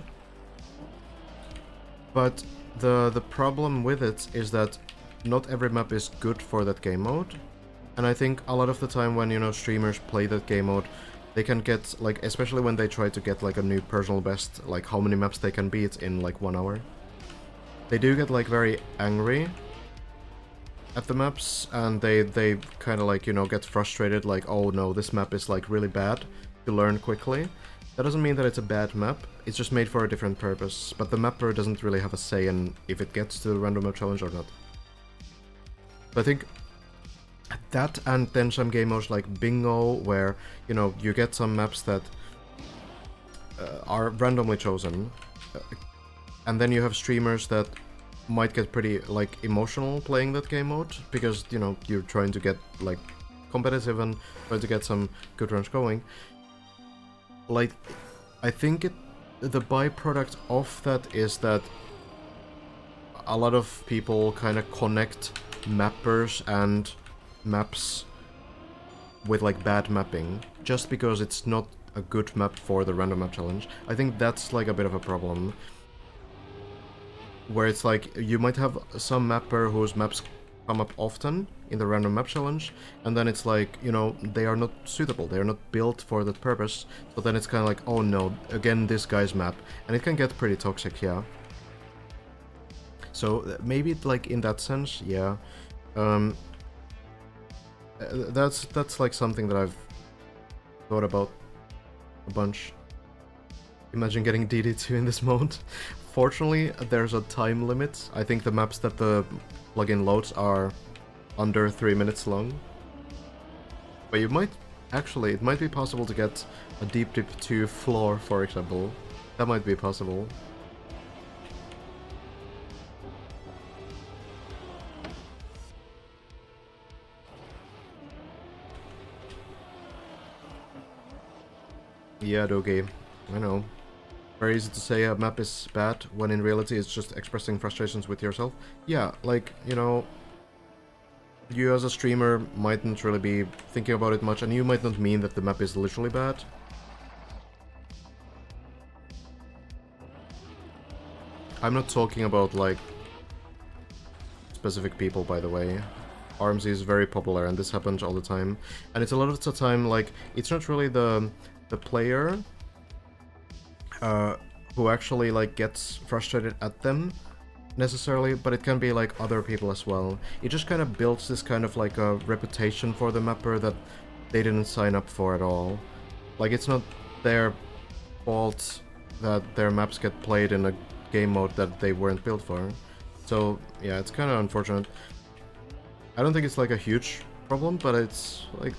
Speaker 1: But the problem with it is that not every map is good for that game mode. And I think a lot of the time when, you know, streamers play that game mode, they can get, like, especially when they try to get, like, a new personal best, like, how many maps they can beat in, like, 1 hour. They do get, like, very angry at the maps, and they kind of, like, you know, get frustrated, like, oh no, this map is, like, really bad to learn quickly. That doesn't mean that it's a bad map, it's just made for a different purpose, but the mapper doesn't really have a say in if it gets to the random map challenge or not. But I think that, and then some game modes like Bingo, where, you know, you get some maps that are randomly chosen, and then you have streamers that might get pretty, like, emotional playing that game mode, because, you know, you're trying to get, like, competitive and trying to get some good runs going. Like, I think the byproduct of that is that a lot of people kind of connect mappers and maps with, like, bad mapping, just because it's not a good map for the random map challenge. I think that's, like, a bit of a problem. Where it's like, you might have some mapper whose maps come up often in the random map challenge, and then it's like, you know, they are not suitable, they are not built for that purpose, so then it's kind of like, oh no, again this guy's map, and it can get pretty toxic, yeah. So maybe, like, in that sense, yeah. That's like something that I've thought about a bunch. Imagine getting DD2 in this mode. Fortunately, there's a time limit. I think the maps that the plugin loads are under 3 minutes long. But you might, actually, it might be possible to get a deep dip 2 floor, for example. That might be possible. Yeah, Dogi. I know. Very easy to say a map is bad, when in reality it's just expressing frustrations with yourself. Yeah, like, you know, you as a streamer mightn't really be thinking about it much, and you might not mean that the map is literally bad. I'm not talking about, like, specific people, by the way. Armsy is very popular, and this happens all the time. And it's a lot of the time, like, it's not really the player who actually, like, gets frustrated at them, necessarily, but it can be, like, other people as well. It just kind of builds this kind of, like, a reputation for the mapper that they didn't sign up for at all. Like, it's not their fault that their maps get played in a game mode that they weren't built for. So, yeah, it's kind of unfortunate. I don't think it's, like, a huge problem, but it's, like,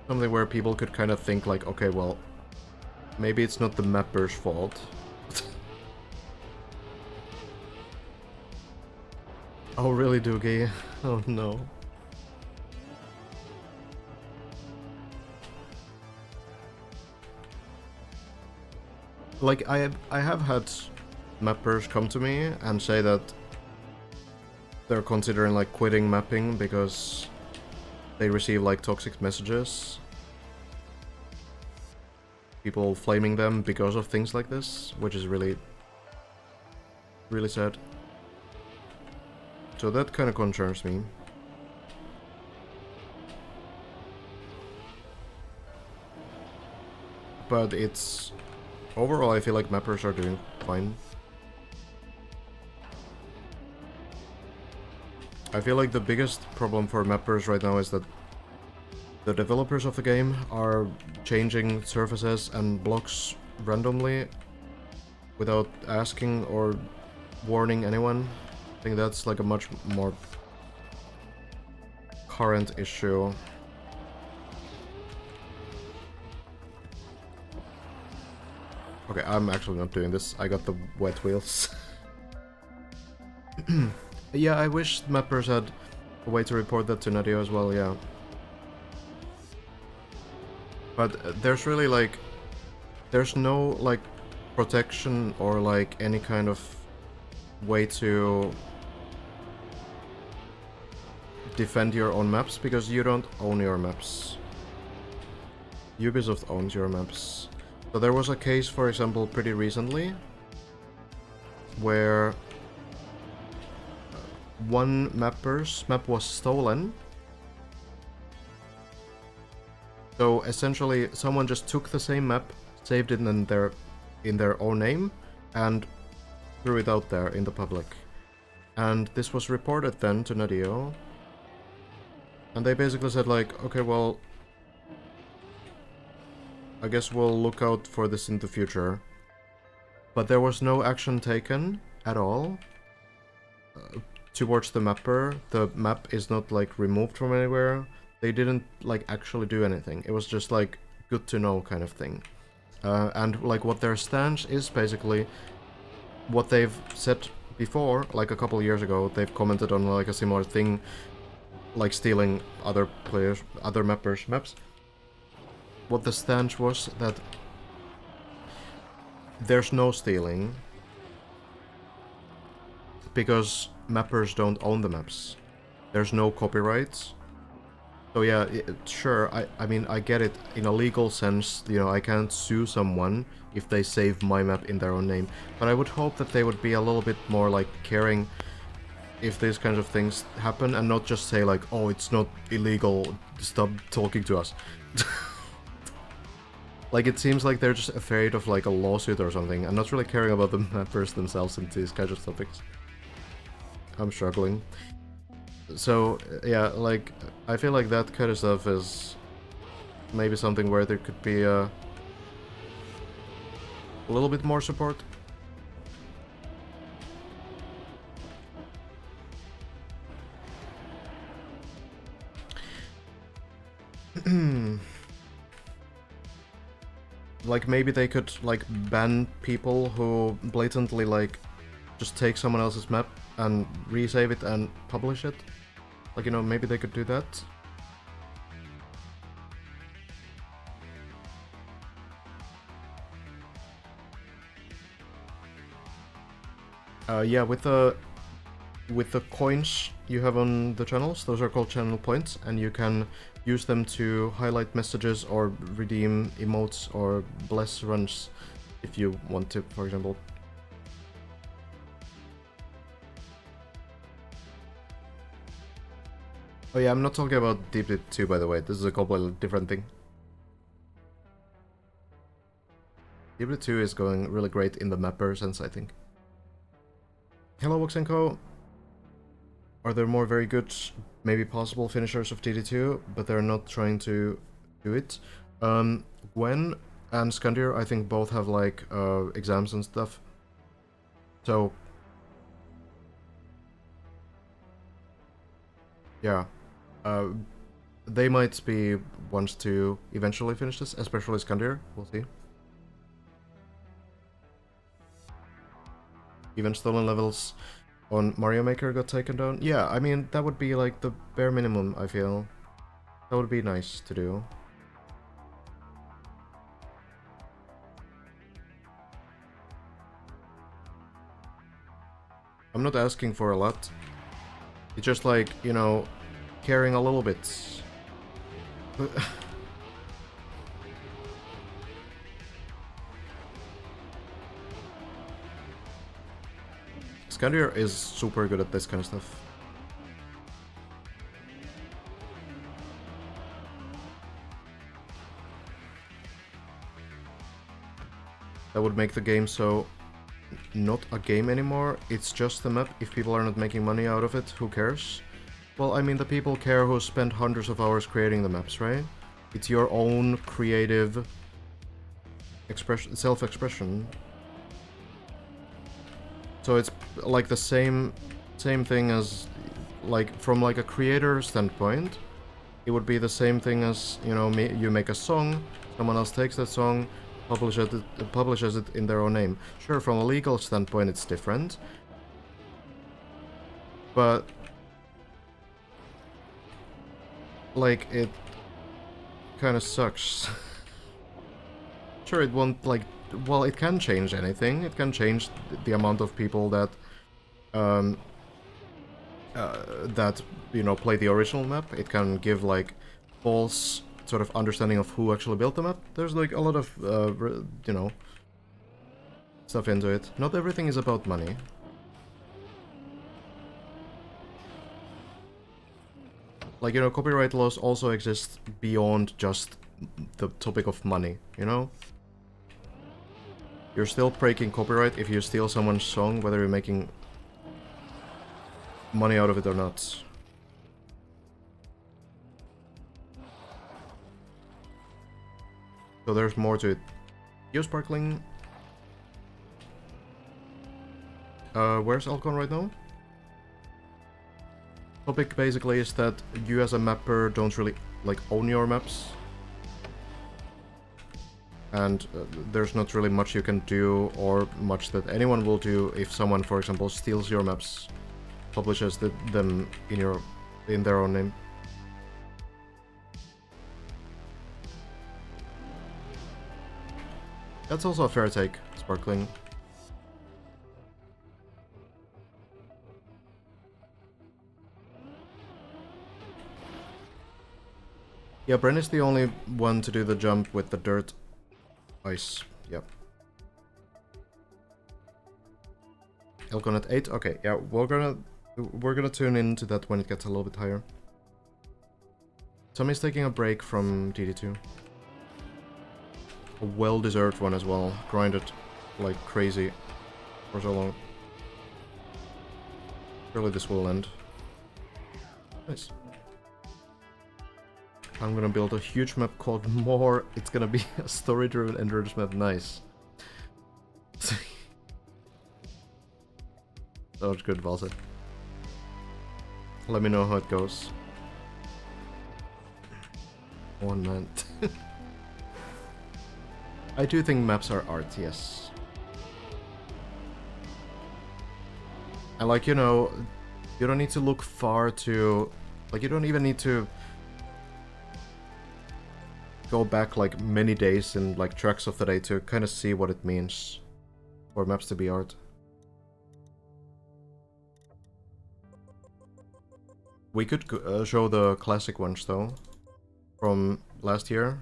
Speaker 1: something where people could kind of think, like, okay, well, maybe it's not the mapper's fault. Oh, really, Doogie? Oh, no. Like, I have had mappers come to me and say that they're considering, like, quitting mapping because they receive, like, toxic messages. People flaming them because of things like this, which is really, really sad. So that kind of concerns me. But it's... overall, I feel like mappers are doing fine. I feel like the biggest problem for mappers right now is that the developers of the game are changing surfaces and blocks randomly without asking or warning anyone. I think that's like a much more current issue. Okay, I'm actually not doing this. I got the wet wheels. Yeah, I wish mappers had a way to report that to Nadio as well, yeah. But there's really, like... there's no, like, protection or, like, any kind of way to defend your own maps, because you don't own your maps. Ubisoft owns your maps. So there was a case, for example, pretty recently, where one mapper's map was stolen. So essentially, someone just took the same map, saved it in their own name, and threw it out there in the public. And this was reported then to Nadio. And they basically said, like, okay, well, I guess we'll look out for this in the future. But there was no action taken at all towards the mapper. The map is not, like, removed from anywhere. They didn't, like, actually do anything. It was just, like, good to know kind of thing. And, like, what their stance is basically what they've said before, like a couple years ago. They've commented on, like, a similar thing, like stealing other players, other mappers' maps. What the stance was that there's no stealing because mappers don't own the maps. There's no copyrights. So yeah, sure, I mean, I get it. In a legal sense, you know, I can't sue someone if they save my map in their own name. But I would hope that they would be a little bit more, like, caring if these kinds of things happen, and not just say, like, oh, it's not illegal, stop talking to us. Like, it seems like they're just afraid of, like, a lawsuit or something, and not really caring about the mappers themselves and these kinds of topics. I'm struggling. So, yeah, like, I feel like that kind of stuff is maybe something where there could be a little bit more support. Like, maybe they could, like, ban people who blatantly, like, just take someone else's map and resave it and publish it. Like, you know, maybe they could do that. Yeah, with the coins you have on the channels, those are called channel points, and you can use them to highlight messages or redeem emotes or bless runs if you want to, for example. Oh yeah, I'm not talking about Deep Dip 2, by the way. This is a completely different thing. Deep Dip 2 is going really great in the mapper sense, I think. Hello, Woxenko. Are there more very good, maybe possible finishers of TD2, but they're not trying to do it? Gwen and Skandir, I think both have like exams and stuff. So yeah, they might be ones to eventually finish this, especially Skandir. We'll see. Even stolen levels on Mario Maker got taken down. Yeah, I mean that would be like the bare minimum. I feel that would be nice to do. I'm not asking for a lot. It's just like, you know, caring a little bit. Skandir is super good at this kind of stuff. That would make the game so not a game anymore. It's just a map. If people are not making money out of it, who cares? Well, I mean, the people care who spend hundreds of hours creating the maps, right? It's your own creative expression, self-expression. So it's like the same thing as, like, from like a creator standpoint, it would be the same thing as, you know, you make a song, someone else takes that song, publishes it in their own name. Sure, from a legal standpoint it's different, but like it kind of sucks. Sure, it won't, like, well, it can change anything. It can change the amount of people that that, you know, play the original map. It can give like false sort of understanding of who actually built the map. There's like a lot of you know, stuff into it. Not everything is about money. Like, you know, copyright laws also exist beyond just the topic of money, you know? You're still breaking copyright if you steal someone's song, whether you're making money out of it or not. So there's more to it. Yo, Sparkling. Where's Alcon right now? Topic basically is that you as a mapper don't really, like, own your maps. And there's not really much you can do, or much that anyone will do if someone, for example, steals your maps, publishes them in their own name. That's also a fair take, Sparkling. Yeah, Bren is the only one to do the jump with the dirt ice. Yep. Elcon at 8? Okay, yeah, we're gonna tune into that when it gets a little bit higher. Tommy's taking a break from TD2. A well-deserved one as well. Grinded like crazy for so long. Surely this will end. Nice. I'm gonna build a huge map called More. It's gonna be a story-driven endurance map. Nice. Sounds good, Valse. Let me know how it goes. One man. I do think maps are art, yes. And like, you know, you don't need to look far to... Like, you don't even need to go back like many days in like tracks of the day to kind of see what it means for maps to be art. We could show the classic ones though, from last year.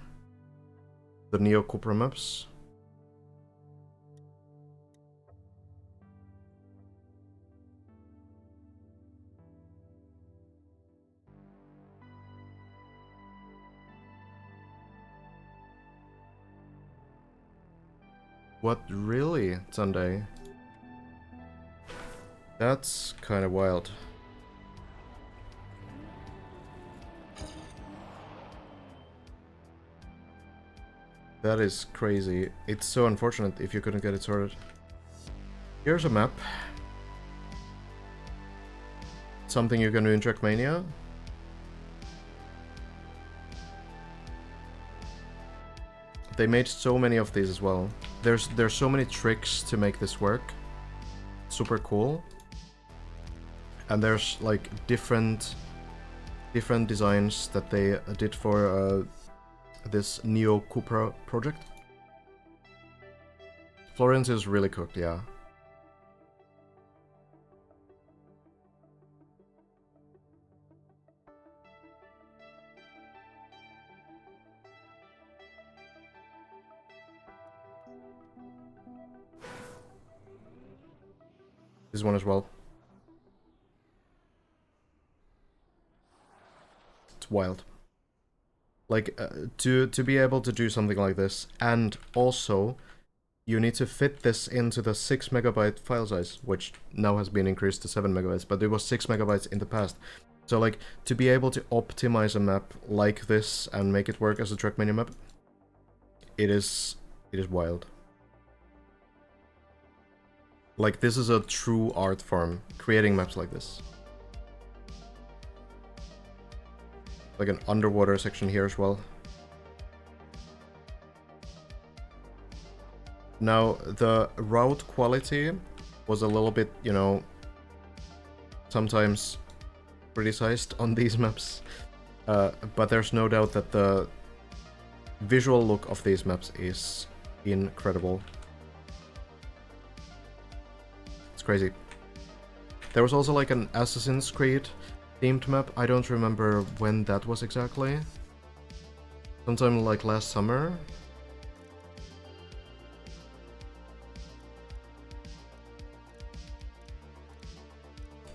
Speaker 1: The Neo Cupra maps. What, really, Sunday? That's kind of wild. That is crazy. It's so unfortunate if you couldn't get it sorted. Here's a map. Something you can do in Trackmania. They made so many of these as well. There's so many tricks to make this work. Super cool. And there's like different designs that they did for this Neo Cupra project. Florence is really cooked, yeah. This one as well. It's wild. Like, to be able to do something like this, and also, you need to fit this into the 6 megabyte file size, which now has been increased to 7 megabytes, but it was 6 megabytes in the past. So, like, to be able to optimize a map like this and make it work as a Trackmania map, it is wild. Like, this is a true art form, creating maps like this. Like an underwater section here as well. Now, the route quality was a little bit, you know, sometimes criticized on these maps. But there's no doubt that the visual look of these maps is incredible. It's crazy. There was also like an Assassin's Creed themed map. I don't remember when that was exactly. Sometime like last summer.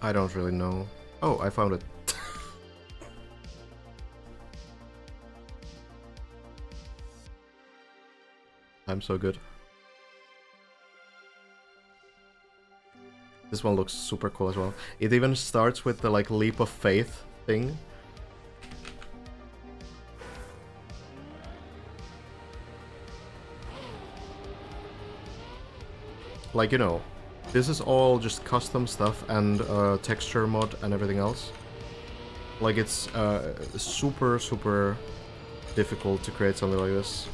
Speaker 1: I don't really know. Oh, I found it. I'm so good. This one looks super cool as well. It even starts with the like leap of faith thing. Like, you know, this is all just custom stuff and texture mod and everything else. Like, it's super, super difficult to create something like this.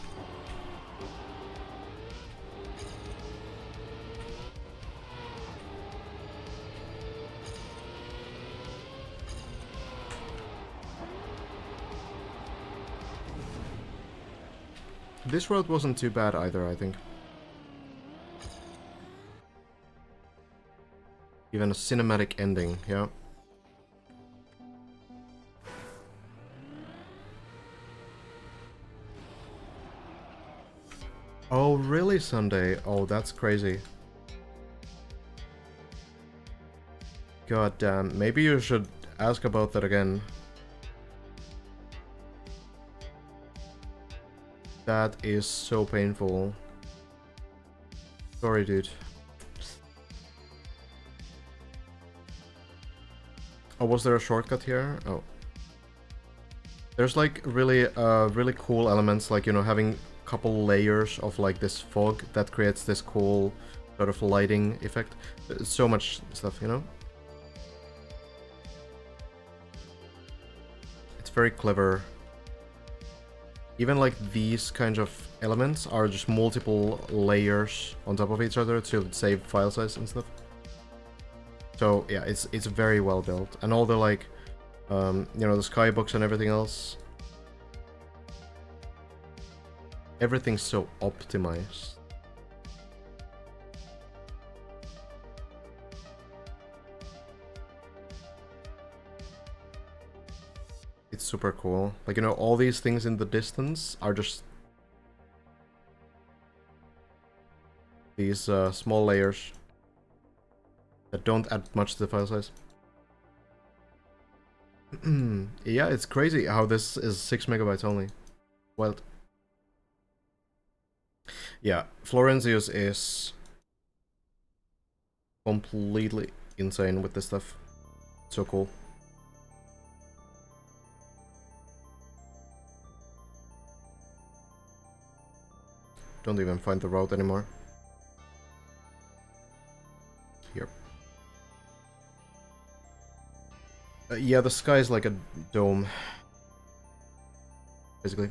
Speaker 1: This road wasn't too bad either, I think. Even a cinematic ending, yeah. Oh, really, Sunday? Oh, that's crazy. God damn. Maybe you should ask about that again. That is so painful. Sorry, dude. Oh, was there a shortcut here? Oh. There's like really cool elements, like, you know, having a couple layers of like this fog that creates this cool sort of lighting effect. So much stuff, you know? It's very clever. Even like these kinds of elements are just multiple layers on top of each other to save file size and stuff. So yeah, it's very well built, and all the like, you know, the skybox and everything else. Everything's so optimized. It's super cool. Like, you know, all these things in the distance are just these small layers that don't add much to the file size. Yeah, it's crazy how this is 6 megabytes only. Wild. Yeah, Florentius is completely insane with this stuff. So cool. Don't even find the route anymore. Here. Yeah, the sky is like a dome. Basically.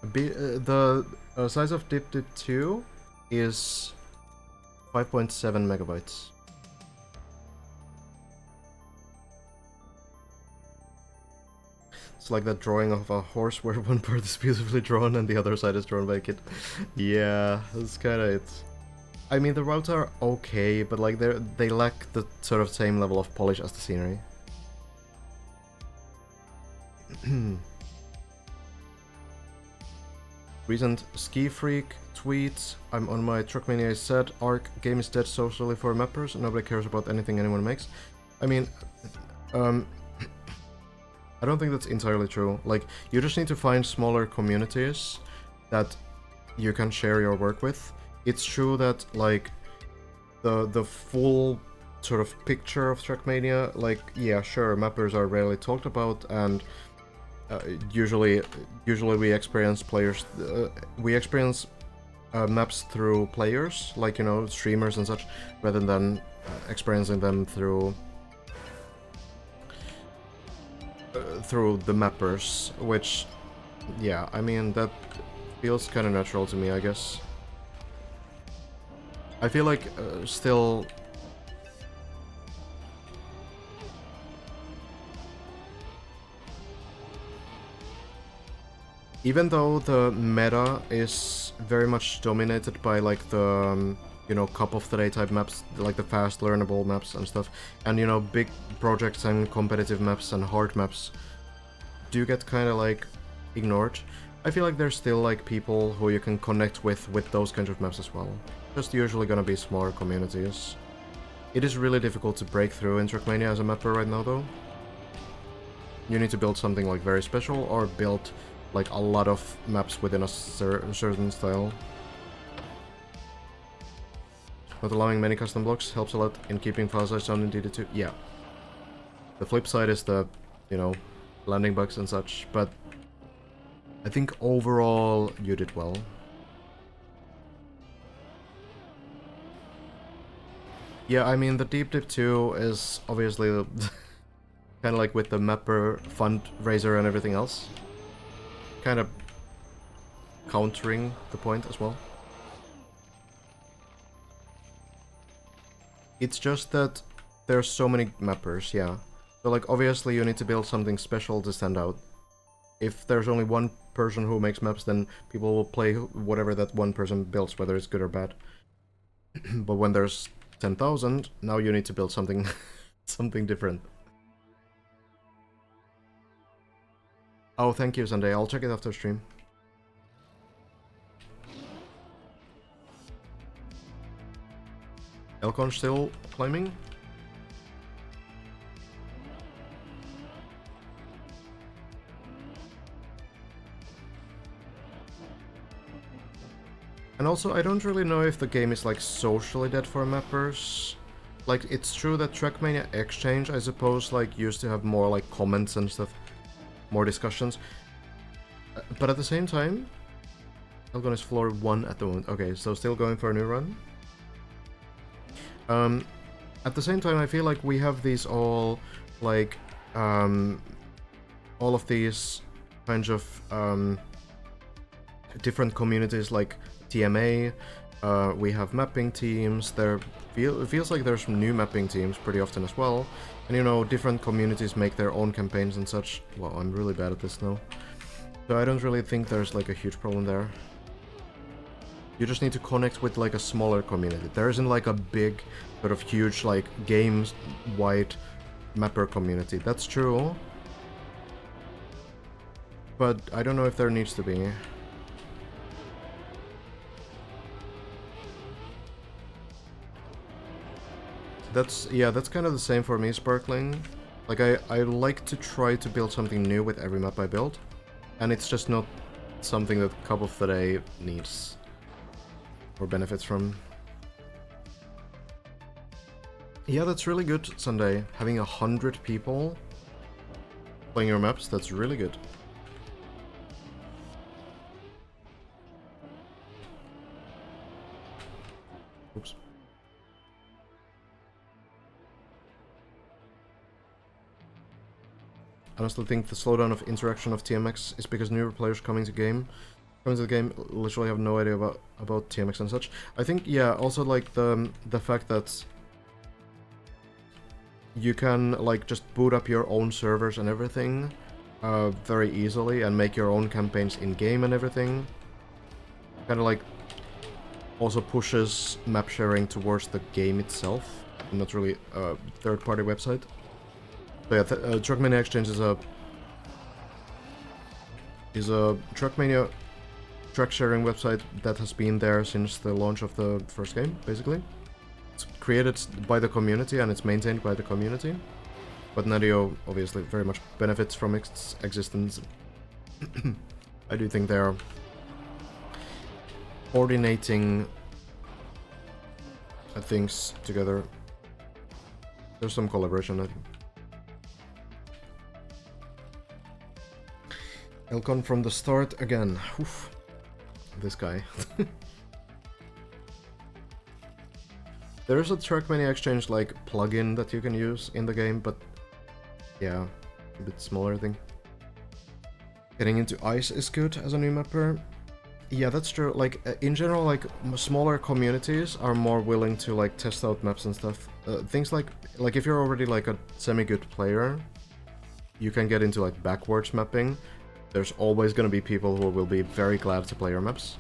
Speaker 1: The size of Dip 2 is 5.7 megabytes. It's like that drawing of a horse where one part is beautifully drawn and the other side is drawn by a kid. Yeah, that's kind of it. I mean, the routes are okay, but like they lack the sort of same level of polish as the scenery. Recent Ski Freak tweets: I'm on my Trackmania said arc, game is dead socially for mappers, nobody cares about anything anyone makes. I mean, I don't think that's entirely true. Like, you just need to find smaller communities that you can share your work with. It's true that, like, the full sort of picture of Trackmania, like, yeah, sure, mappers are rarely talked about, and usually we experience maps through players, like, you know, streamers and such, rather than experiencing them through the mappers, which, yeah, I mean, that feels kind of natural to me, I guess. I feel like still even though the meta is very much dominated by like the you know, cup of the day type maps, like the fast learnable maps and stuff, and you know, big projects and competitive maps and hard maps do get kind of like ignored. I feel like there's still like people who you can connect with those kinds of maps as well. Just usually gonna be smaller communities. It is really difficult to break through in Trackmania as a mapper right now though. You need to build something like very special or build like a lot of maps within a certain style. Not allowing many custom blocks helps a lot in keeping file size down in DD2. Yeah. The flip side is the, you know, landing bugs and such, but I think overall you did well. Yeah, I mean, the Deep Dip 2 is obviously kind of like with the mapper fundraiser and everything else. Kind of countering the point as well. It's just that there's so many mappers, yeah. So like obviously you need to build something special to stand out. If there's only one person who makes maps, then people will play whatever that one person builds, whether it's good or bad. But when there's 10,000, now you need to build something something different. Oh, thank you, Sunday. I'll check it after stream. Elcon still climbing? And also, I don't really know if the game is like socially dead for mappers. Like, it's true that Trackmania Exchange, I suppose, like used to have more like comments and stuff, more discussions. But at the same time, Elgon is floor 1 at the moment. Okay, so still going for a new run. At the same time, I feel like we have these all, like, all of these kinds of different communities, like TMA. We have mapping teams. It feels like there's new mapping teams pretty often as well. And you know, different communities make their own campaigns and such. Well, I'm really bad at this now. So I don't really think there's like a huge problem there. You just need to connect with like a smaller community. There isn't like a big, sort of huge, like games-wide mapper community. That's true. But I don't know if there needs to be. That's kind of the same for me, Sparkling. Like, I like to try to build something new with every map I build. And it's just not something that Cup of the Day needs or benefits from. Yeah, that's really good, Sunday. Having 100 people playing your maps, that's really good. Oops. I honestly think the slowdown of interaction of TMX is because newer players coming to the game literally have no idea about TMX and such. I think, yeah, also like the fact that you can like just boot up your own servers and everything very easily and make your own campaigns in game and everything. Kind of like also pushes map sharing towards the game itself, and not really a third-party website. So yeah, Trackmania Exchange is a Trackmania track sharing website that has been there since the launch of the first game, basically. It's created by the community and it's maintained by the community, but Nadio obviously very much benefits from its existence. I do think they're coordinating things together. There's some collaboration, I think. Elcon from the start again. Oof. This guy. There is a Trackmania Exchange like plugin that you can use in the game, but yeah, a bit smaller thing. Getting into Ice is good as a new mapper. Yeah, that's true. Like in general, like smaller communities are more willing to like test out maps and stuff. Things like if you're already like a semi-good player, you can get into like backwards mapping. There's always gonna be people who will be very glad to play your maps.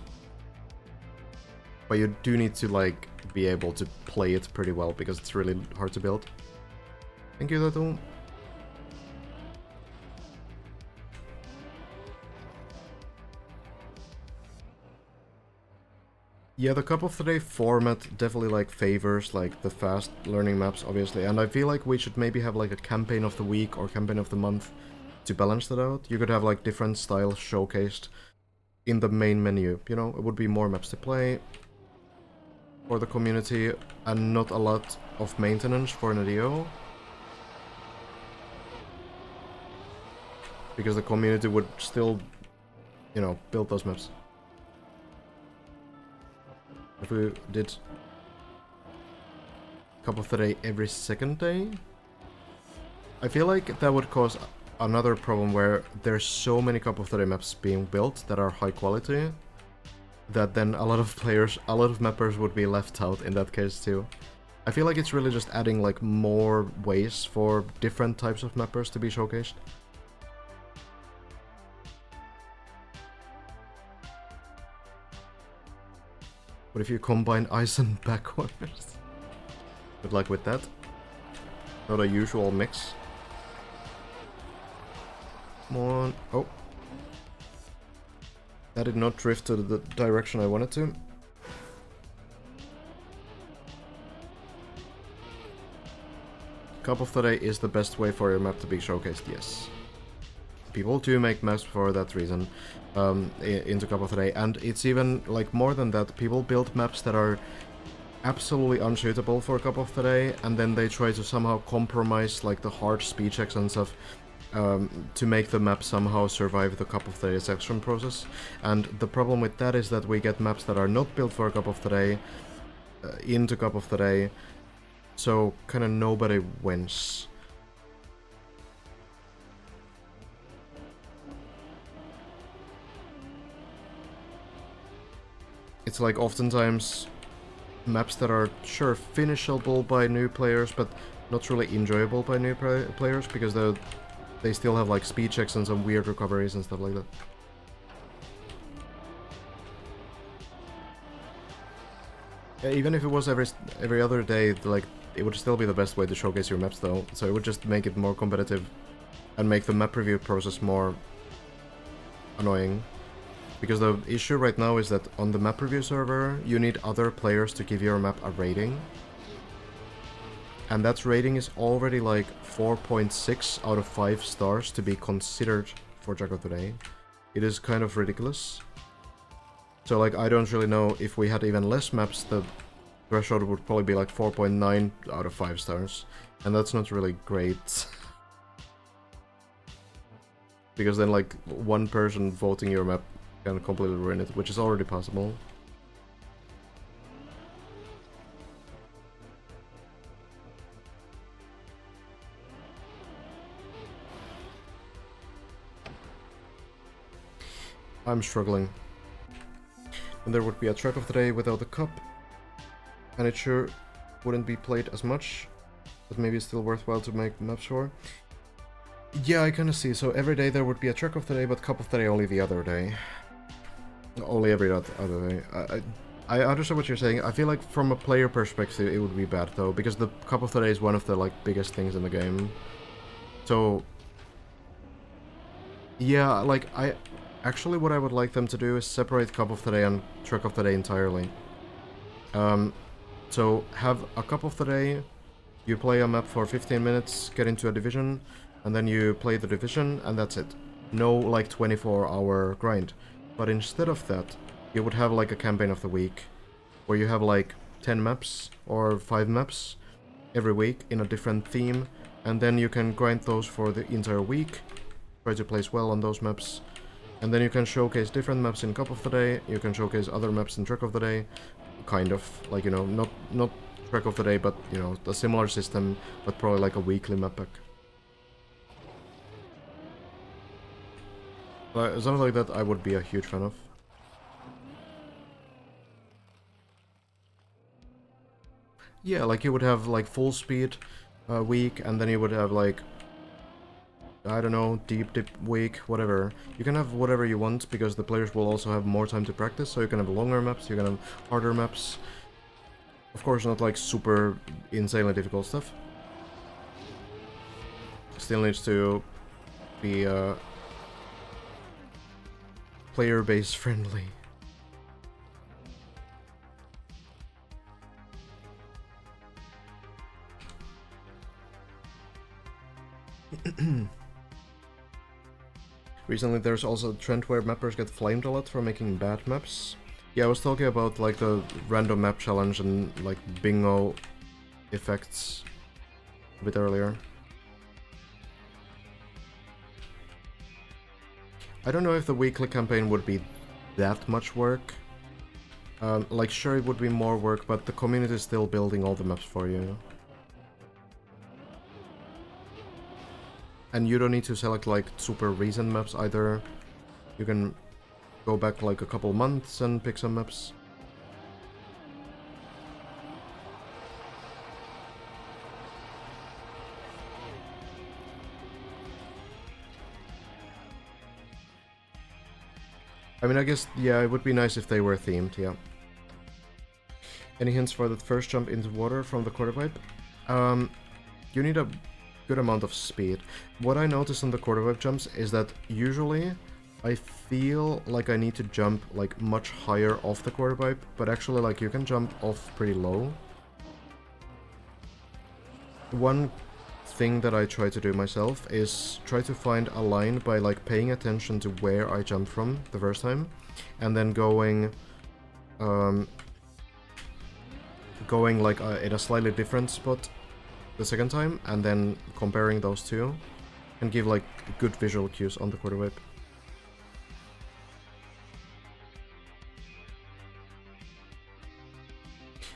Speaker 1: But you do need to like be able to play it pretty well because it's really hard to build. Thank you, Tattoo. Yeah, the Cup of the Day format definitely like favors like the fast learning maps, obviously, and I feel like we should maybe have like a campaign of the week or campaign of the month to balance that out. You could have like different styles showcased in the main menu, you know, it would be more maps to play for the community and not a lot of maintenance for Nadio. Because the community would still, you know, build those maps. If we did Cup of the Day every second day, I feel like that would cause another problem where there's so many Cup of the Day maps being built that are high quality that then a lot of mappers would be left out in that case too. I feel like it's really just adding like more ways for different types of mappers to be showcased. What if you combine ice and backwards? Good luck with that. Not a usual mix. Come on. Oh. That did not drift to the direction I wanted to. Cup of the Day is the best way for your map to be showcased, yes. People do make maps for that reason into Cup of the Day, and it's even like more than that. People build maps that are absolutely unsuitable for Cup of the Day, and then they try to somehow compromise like the hard speed checks and stuff to make the map somehow survive the Cup of the Day selection process. And the problem with that is that we get maps that are not built for Cup of the Day into Cup of the Day, so kind of nobody wins. It's like oftentimes maps that are sure finishable by new players, but not really enjoyable by new players because they still have like speed checks and some weird recoveries and stuff like that. Yeah, even if it was every other day, like it would still be the best way to showcase your maps though, so it would just make it more competitive and make the map review process more annoying. Because the issue right now is that on the map review server, you need other players to give your map a rating. And that rating is already like 4.6 out of 5 stars to be considered for Jack of the Day. It is kind of ridiculous. So like, I don't really know if we had even less maps, the threshold would probably be like 4.9 out of 5 stars. And that's not really great. Because then like, one person voting your map can completely ruin it, which is already possible. I'm struggling. And there would be a track of the day without the cup, and it sure wouldn't be played as much, but maybe it's still worthwhile to make maps for. Yeah, I kinda see. So every day there would be a track of the day, but cup of the day only the other day. Only every other day. I understand what you're saying. I feel like from a player perspective it would be bad though, because the cup of the day is one of the like biggest things in the game. So yeah, like actually what I would like them to do is separate cup of the day and track of the day entirely. So have a cup of the day, you play a map for 15 minutes, get into a division, and then you play the division, and that's it. No like 24-hour grind. But instead of that, you would have like a campaign of the week, where you have like 10 maps or 5 maps every week in a different theme, and then you can grind those for the entire week, try to place well on those maps, and then you can showcase different maps in Cup of the Day, you can showcase other maps in Track of the Day, kind of, like, you know, not Track of the Day, but, you know, a similar system, but probably like a weekly map pack. Something like that I would be a huge fan of. Yeah, like you would have like full speed week, and then you would have like, I don't know, deep dip week, whatever. You can have whatever you want, because the players will also have more time to practice, so you can have longer maps, you can have harder maps. Of course not like super insanely difficult stuff. Still needs to be player base friendly. Recently there's also a trend where mappers get flamed a lot for making bad maps. Yeah, I was talking about like the random map challenge and like bingo effects a bit earlier. I don't know if the weekly campaign would be that much work. Like sure it would be more work, but the community is still building all the maps for you. And you don't need to select like super recent maps either. You can go back like a couple months and pick some maps. I mean, I guess, yeah, it would be nice if they were themed, yeah. Any hints for the first jump into water from the quarter pipe? You need a good amount of speed. What I noticed on the quarter pipe jumps is that usually I feel like I need to jump like much higher off the quarter pipe, but actually like you can jump off pretty low. One thing that I try to do myself is try to find a line by like paying attention to where I jumped from the first time, and then going like in a slightly different spot the second time, and then comparing those two and give like good visual cues on the quarter pipe.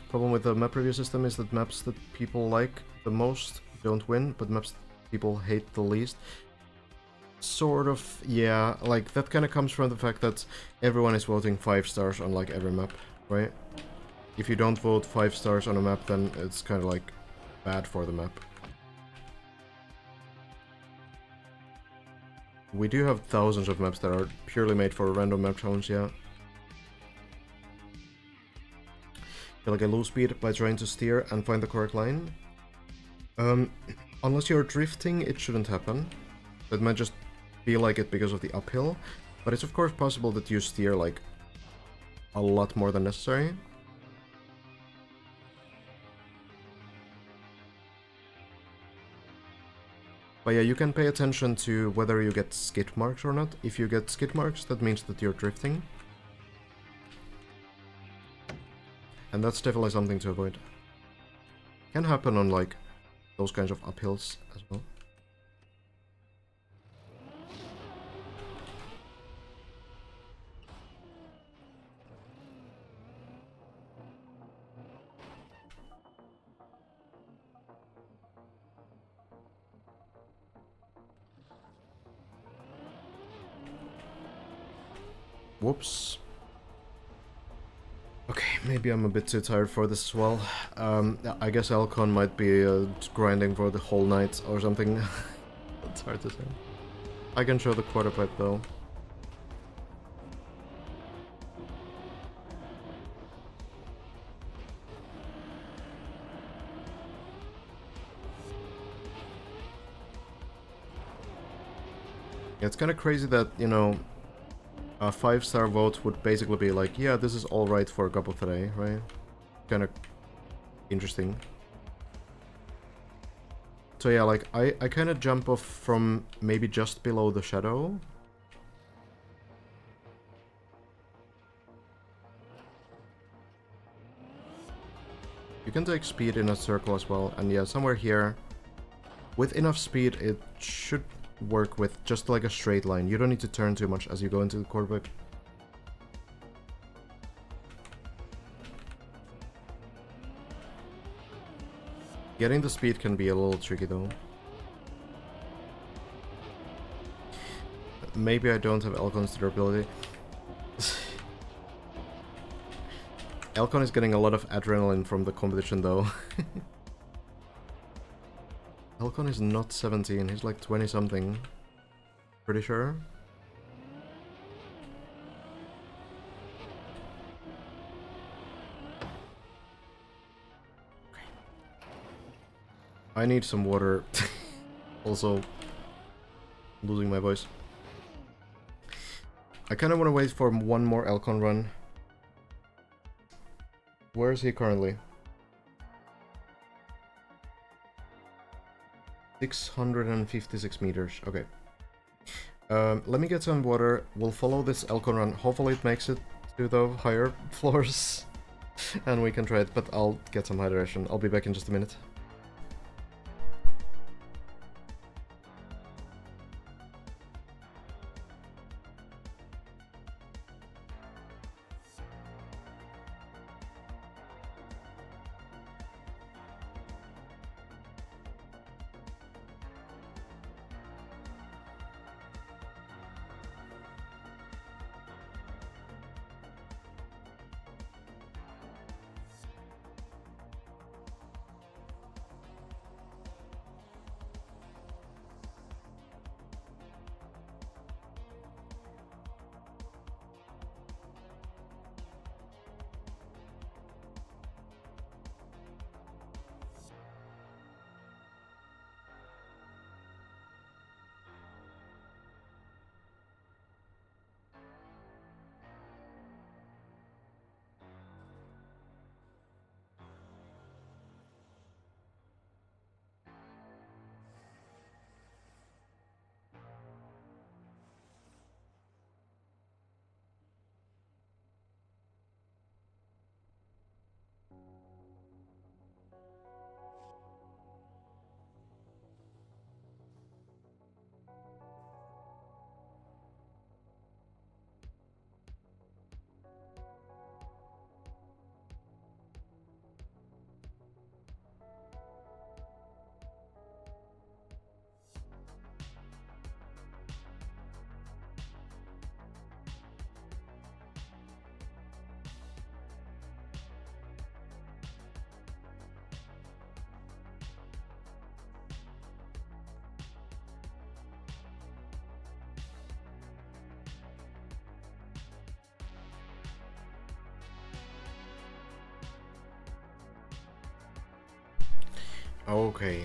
Speaker 1: Problem with the map review system is that maps that people like the most don't win, but maps people hate the least. Sort of, yeah, like that kind of comes from the fact that everyone is voting 5 stars on like every map, right? If you don't vote 5 stars on a map, then it's kind of like bad for the map. We do have thousands of maps that are purely made for a random map challenge, yeah. Feel like I lose speed by trying to steer and find the correct line. Um, unless you're drifting, it shouldn't happen. It might just feel like it because of the uphill, but it's of course possible that you steer like a lot more than necessary. But yeah, you can pay attention to whether you get skid marks or not. If you get skid marks, that means that you're drifting. And that's definitely something to avoid. Can happen on like those kinds of uphills as well. Whoops. Okay, maybe I'm a bit too tired for this as well. I guess Alcon might be grinding for the whole night or something. It's hard to say. I can show the quarter pipe though. Yeah, it's kind of crazy that, you know, a 5-star vote would basically be like, yeah, this is alright for a couple today, right? Kind of interesting. So yeah, like, I kind of jump off from maybe just below the shadow. You can take speed in a circle as well, and yeah, somewhere here, with enough speed, it should work with just like a straight line. You don't need to turn too much as you go into the quarter pipe. Getting the speed can be a little tricky though. Maybe I don't have Elcon's durability. Elcon is getting a lot of adrenaline from the competition though. Elcon is not 17, he's like 20 something. Pretty sure. I need some water. Also, losing my voice. I kind of want to wait for one more Elcon run. Where is he currently? 656 meters. Okay. Let me get some water. We'll follow this Elcon run. Hopefully it makes it to the higher floors. And we can try it, but I'll get some hydration. I'll be back in just a minute. Okay,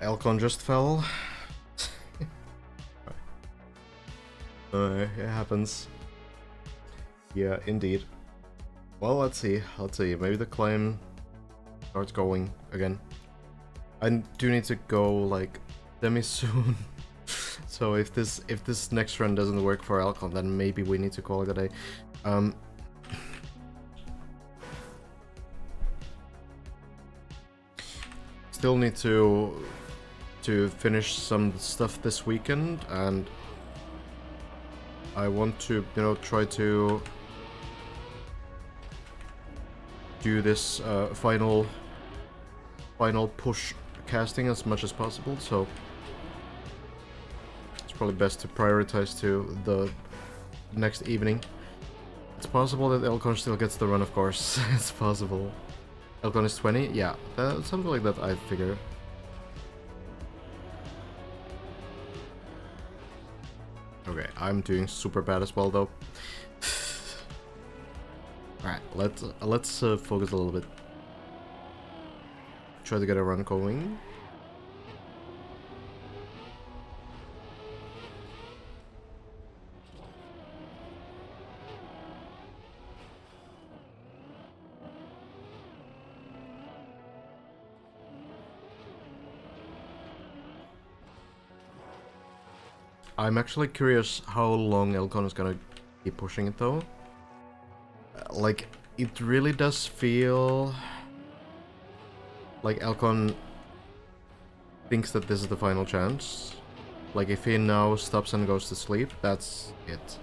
Speaker 1: Elcon just fell. It happens. Yeah, indeed. Well, let's see. Let's see. Maybe the claim starts going again. I do need to go like semi soon. So if this next run doesn't work for Elcon, then maybe we need to call it a day. Still need to finish some stuff this weekend, and I want to, you know, try to do this final push casting as much as possible, so it's probably best to prioritize to the next evening. It's possible that Elcon still gets the run, of course. It's possible. Elcon is 20? Yeah, something like that, I figure. Okay, I'm doing super bad as well, though. Alright, let's focus a little bit. Try to get a run going. I'm actually curious how long Elcon is gonna keep pushing it, though. Like, it really does feel like Elcon thinks that this is the final chance. Like, if he now stops and goes to sleep, that's it.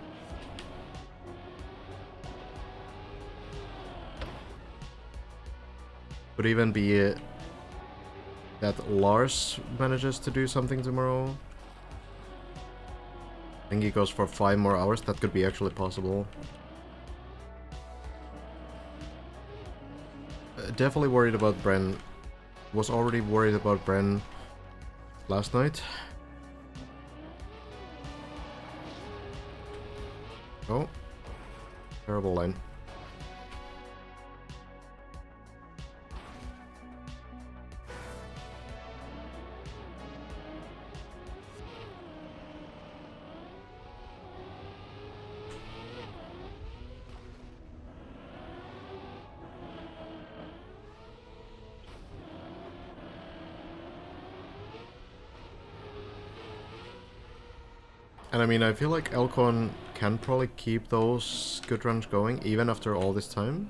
Speaker 1: Could even be that Lars manages to do something tomorrow. I think he goes for 5 more hours. That could be actually possible. Definitely worried about Bren. Was already worried about Bren last night. Oh. Terrible line. And I mean, I feel like Elcon can probably keep those good runs going even after all this time.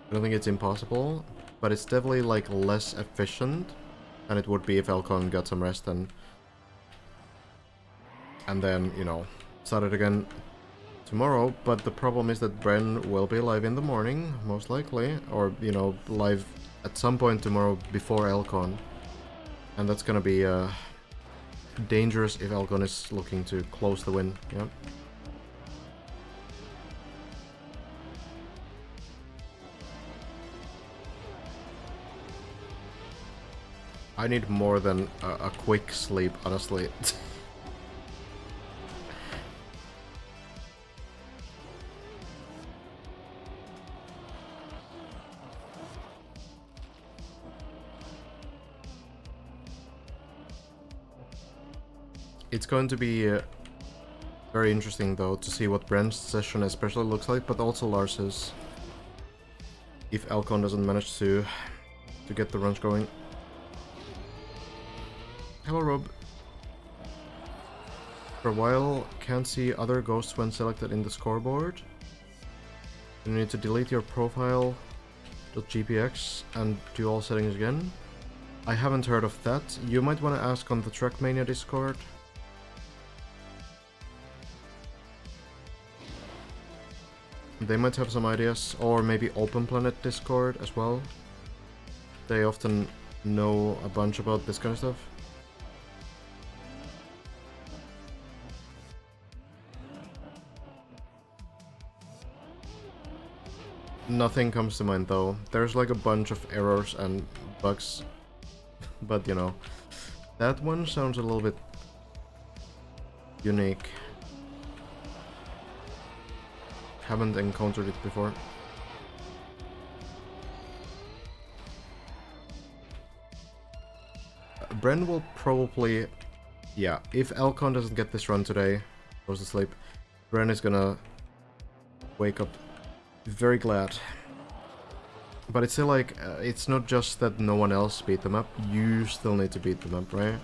Speaker 1: I don't think it's impossible, but it's definitely like less efficient than it would be if Elcon got some rest and then, you know, started again tomorrow. But the problem is that Bren will be live in the morning, most likely, or, you know, live at some point tomorrow before Elcon. And that's gonna be dangerous if Elcon is looking to close the win, yeah. I need more than a quick sleep, honestly. It's going to be very interesting, though, to see what Bren's session especially looks like, but also Lars's. If Elcon doesn't manage to get the runs going. Hello, Rob. For a while, can't see other ghosts when selected in the scoreboard. You need to delete your profile.gpx and do all settings again. I haven't heard of that. You might want to ask on the Trackmania Discord. They might have some ideas, or maybe Open Planet Discord as well. They often know a bunch about this kind of stuff. Nothing comes to mind though. There's like a bunch of errors and bugs, but you know, that one sounds a little bit unique. Haven't encountered it before. Bren will probably... Yeah, if Elcon doesn't get this run today, goes to sleep, Bren is gonna wake up very glad. But it's still like, it's not just that no one else beat them up, you still need to beat them up, right?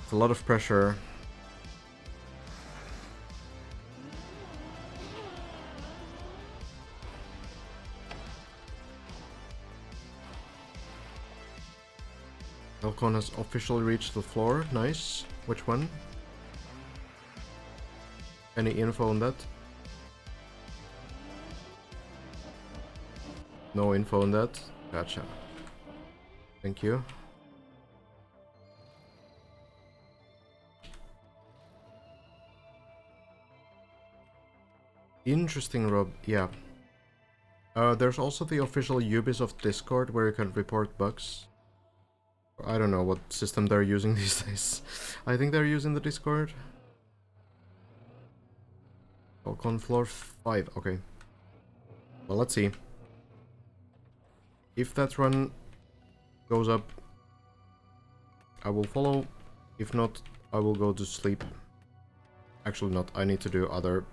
Speaker 1: It's a lot of pressure. Elcon has officially reached the floor, nice. Which one? Any info on that? No info on that? Gotcha. Thank you. Interesting, Rob. Yeah. There's also the official Ubisoft Discord where you can report bugs. I don't know what system they're using these days. I think they're using the Discord. Falcon floor 5, okay. Well, let's see. If that run goes up, I will follow. If not, I will go to sleep. Actually not, I need to do other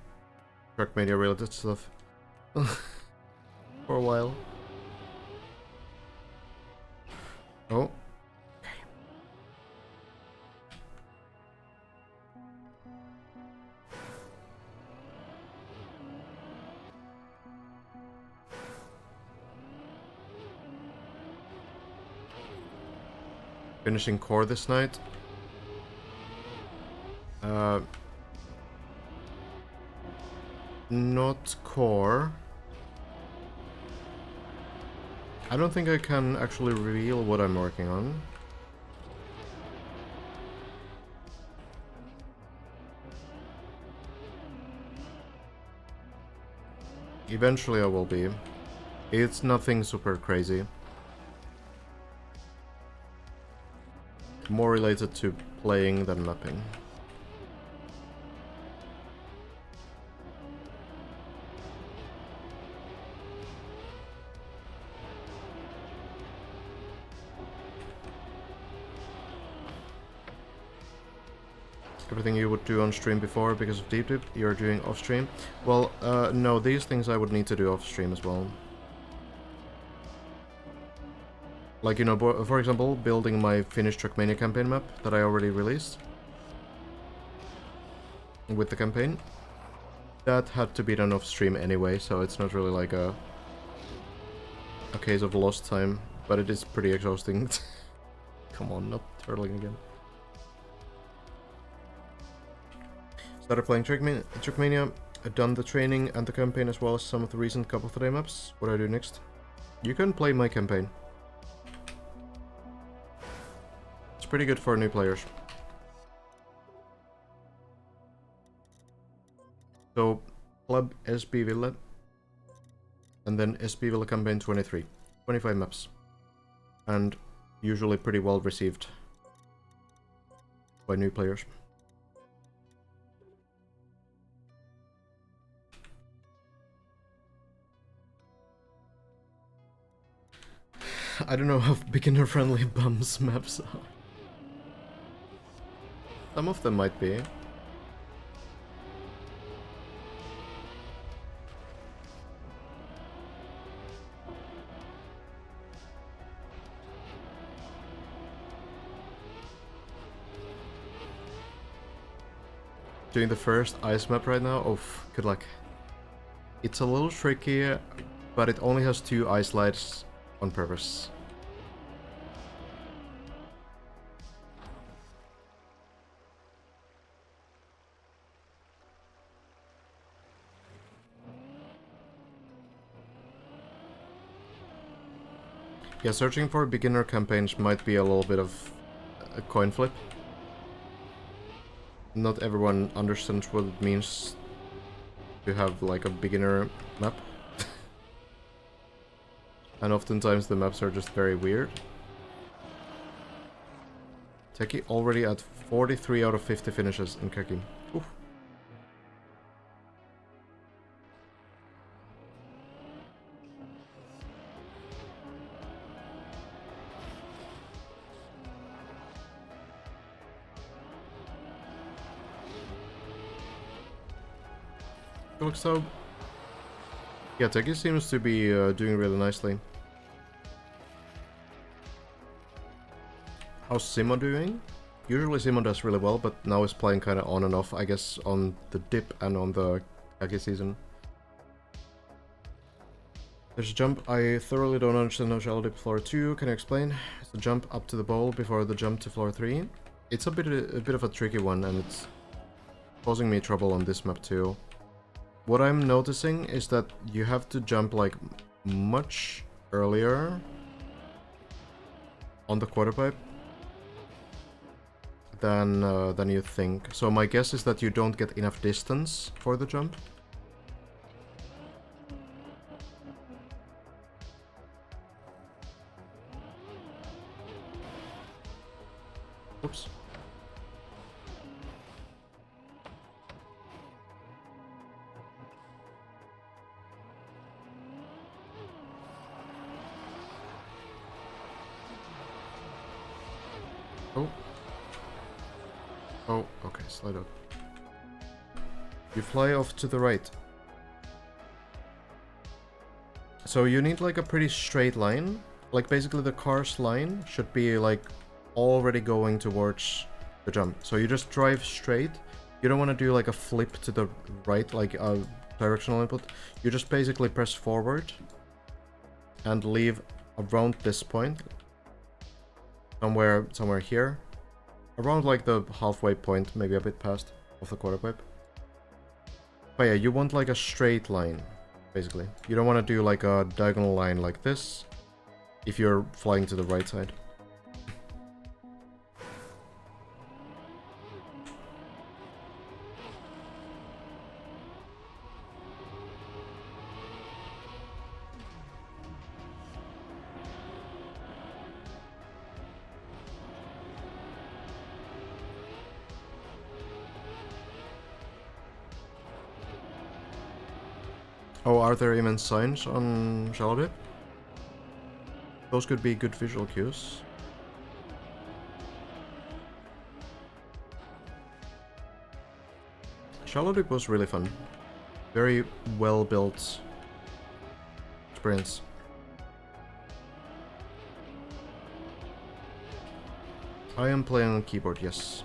Speaker 1: Trackmania related stuff. For a while. Oh. Finishing core this night. Not core. I don't think I can actually reveal what I'm working on. Eventually I will be. It's nothing super crazy. More related to playing than mapping. Everything you would do on stream before because of deep dip, you're doing off stream. Well, no, these things I would need to do off stream as well. Like, you know, for example, building my finished Trackmania campaign map that I already released with the campaign. That had to be done off stream anyway, so it's not really like a case of lost time, but it is pretty exhausting. Come on, not turtling again. Started playing Trackmania, I've done the training and the campaign as well as some of the recent couple of day maps. What do I do next? You can play my campaign. It's pretty good for new players. So, Club SB Villa, and then SB Villa campaign 23. 25 maps. And usually pretty well received by new players. I don't know how beginner-friendly bums maps are. Some of them might be. Doing the first ice map right now? Oh, good luck. It's a little tricky, but it only has 2 ice slides on purpose. Yeah, searching for beginner campaigns might be a little bit of a coin flip. Not everyone understands what it means to have like a beginner map. And oftentimes the maps are just very weird. Teki already at 43 out of 50 finishes in Keki. Oof. Looks so. Yeah, Teki seems to be doing really nicely. How's Simo doing? Usually Simo does really well, but now he's playing kind of on and off, I guess, on the dip and on the Kage season. There's a jump I thoroughly don't understand how shallow dip floor 2. Can you explain? It's the jump up to the bowl before the jump to floor 3. It's a bit of a tricky one, and it's causing me trouble on this map too. What I'm noticing is that you have to jump like much earlier on the quarter pipe than you think. So my guess is that you don't get enough distance for the jump. Oops. Oh. Oh, okay, slide up. You fly off to the right. So you need like a pretty straight line. Like basically the car's line should be like already going towards the jump. So you just drive straight. You don't want to do like a flip to the right, like a directional input. You just basically press forward and leave around this point. Somewhere here. Around like the halfway point, maybe a bit past of the quarter pipe. But yeah, you want like a straight line, basically. You don't want to do like a diagonal line like this if you're flying to the right side. Oh, are there even signs on shallow dip? Those could be good visual cues. Shallow dip was really fun. Very well built experience. I am playing on keyboard, yes.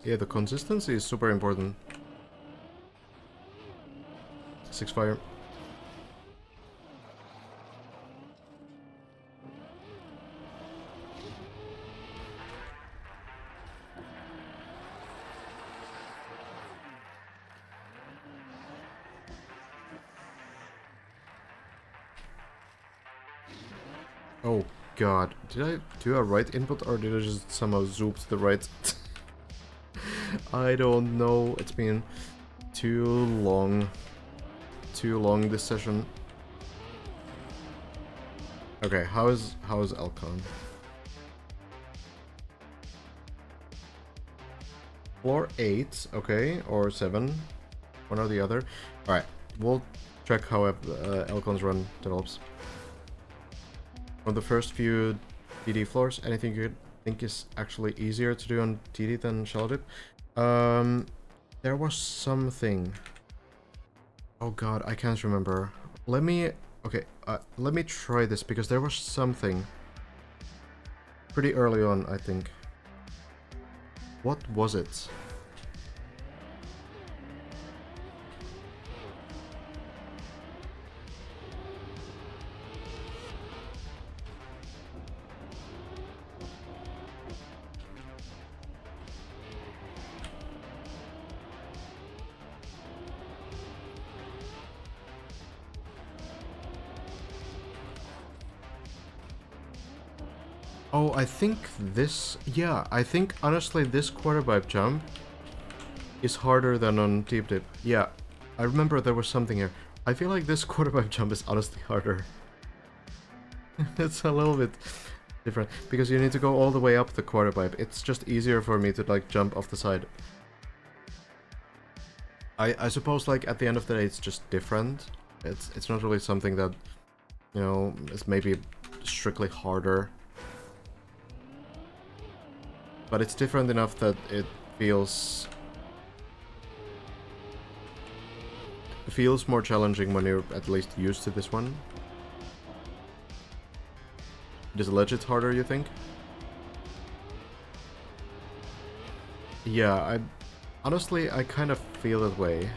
Speaker 1: Yeah, the consistency is super important. 6 fire. Oh god, did I do a right input or did I just somehow zoom to the right? I don't know, it's been too long this session. Okay, how is Elcon? Floor 8, okay, or 7, one or the other. Alright, we'll check how Elcon's run develops. From the first few DD floors, anything you think is actually easier to do on DD than shallow dip? There was something. Oh god, I can't remember. Let me try this because there was something pretty early on, I think. What was it? Oh, I think this... Yeah, I think honestly this quarter pipe jump is harder than on deep dip. Yeah, I remember there was something here. I feel like this quarter pipe jump is honestly harder. It's a little bit different because you need to go all the way up the quarter pipe. It's just easier for me to like jump off the side. I suppose like at the end of the day it's just different. It's not really something that, you know, is maybe strictly harder. But it's different enough that it feels more challenging when you're at least used to this one. Is legit harder, you think? Yeah, honestly, I kind of feel that way.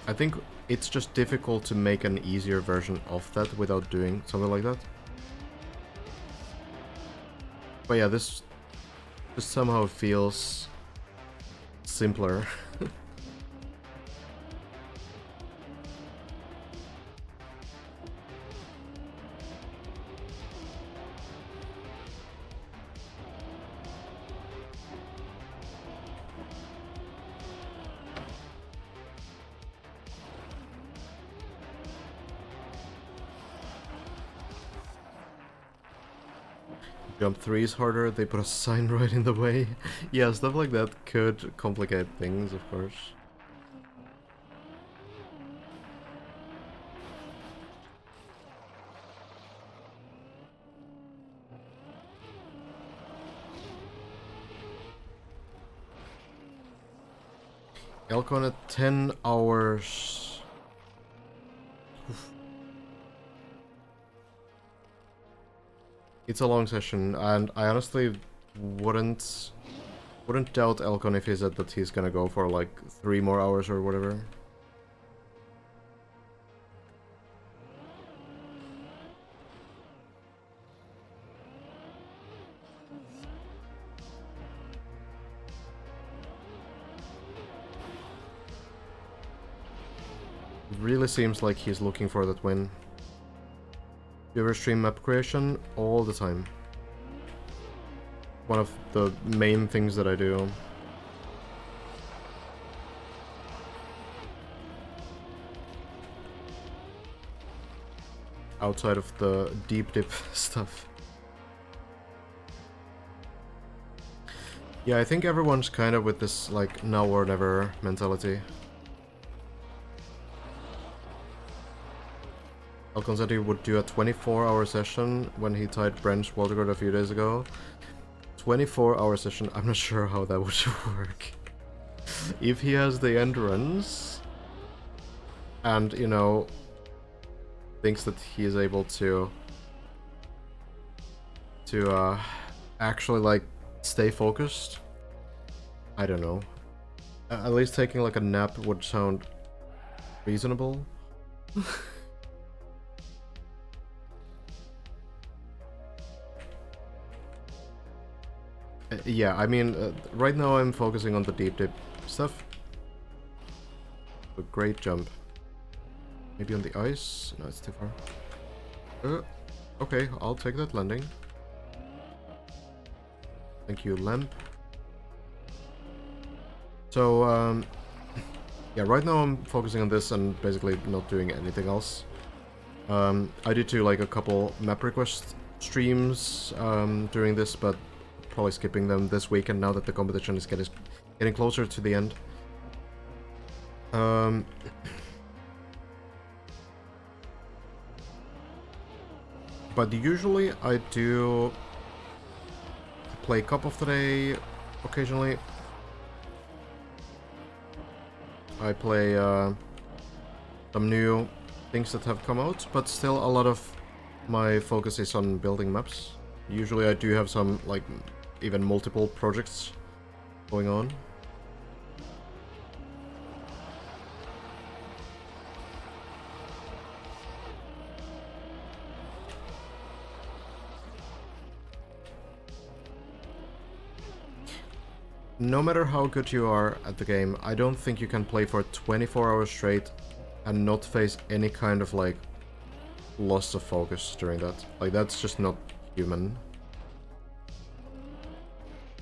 Speaker 1: I think it's just difficult to make an easier version of that without doing something like that. But yeah, this just somehow feels simpler. Jump 3 is harder, they put a sign right in the way. Yeah, stuff like that could complicate things, of course. Elcon at 10 hours. Oof. It's a long session, and I honestly wouldn't doubt Elcon if he said that he's gonna go for like 3 more hours or whatever. It really seems like he's looking for that win. You ever stream map creation? All the time. One of the main things that I do. Outside of the deep dip stuff. Yeah, I think everyone's kind of with this, like, now or never mentality. Alcon said he would do a 24-hour session when he tied Brent's world record a few days ago. 24-hour session, I'm not sure how that would work. If he has the endurance and, you know, thinks that he is able to actually, like, stay focused, I don't know. At least taking, like, a nap would sound reasonable. Yeah, I mean, right now I'm focusing on the deep dip stuff. A great jump. Maybe on the ice? No, it's too far. Okay, I'll take that landing. Thank you, Lamp. So, yeah, right now I'm focusing on this and basically not doing anything else. I did do like a couple map request streams during this, but probably skipping them this weekend now that the competition is getting closer to the end. But usually I do play Cup of the Day occasionally. I play some new things that have come out, but still a lot of my focus is on building maps. Usually I do have some, like, even multiple projects going on. No matter how good you are at the game, I don't think you can play for 24 hours straight and not face any kind of, like, loss of focus during that. Like, that's just not human.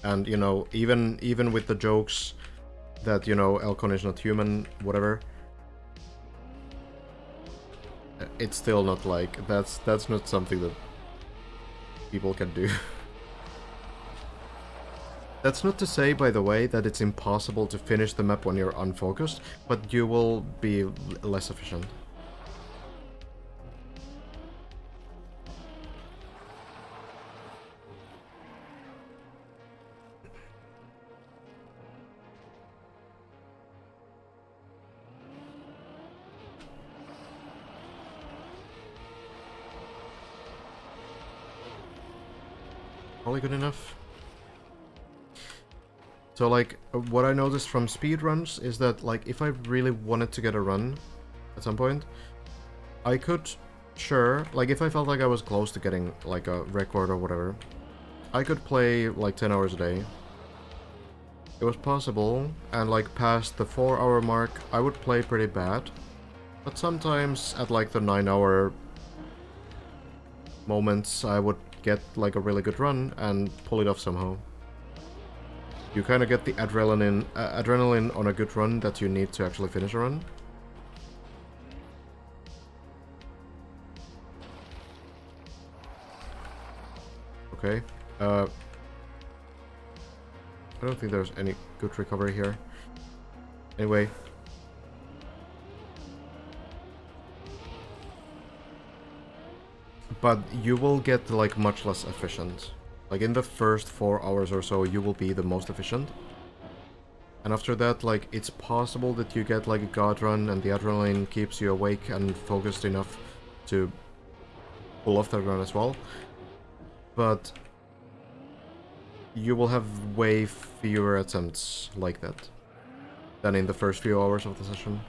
Speaker 1: And, you know, even with the jokes that, you know, Elcon is not human, whatever, it's still not, like, that's not something that people can do. That's not to say, by the way, that it's impossible to finish the map when you're unfocused, but you will be less efficient. Probably good enough. So like, what I noticed from speedruns is that like, if I really wanted to get a run at some point, I could, sure, like if I felt like I was close to getting like a record or whatever, I could play like 10 hours a day. It was possible, and like past the 4-hour mark, I would play pretty bad. But sometimes at like the 9-hour moments, I would get like a really good run and pull it off somehow. You kind of get the adrenaline on a good run that you need to actually finish a run. Okay. I don't think there's any good recovery here. Anyway. But you will get like much less efficient. Like in the first 4 hours or so, you will be the most efficient. And after that, like, it's possible that you get like a god run and the adrenaline keeps you awake and focused enough to pull off that run as well. But you will have way fewer attempts like that than in the first few hours of the session.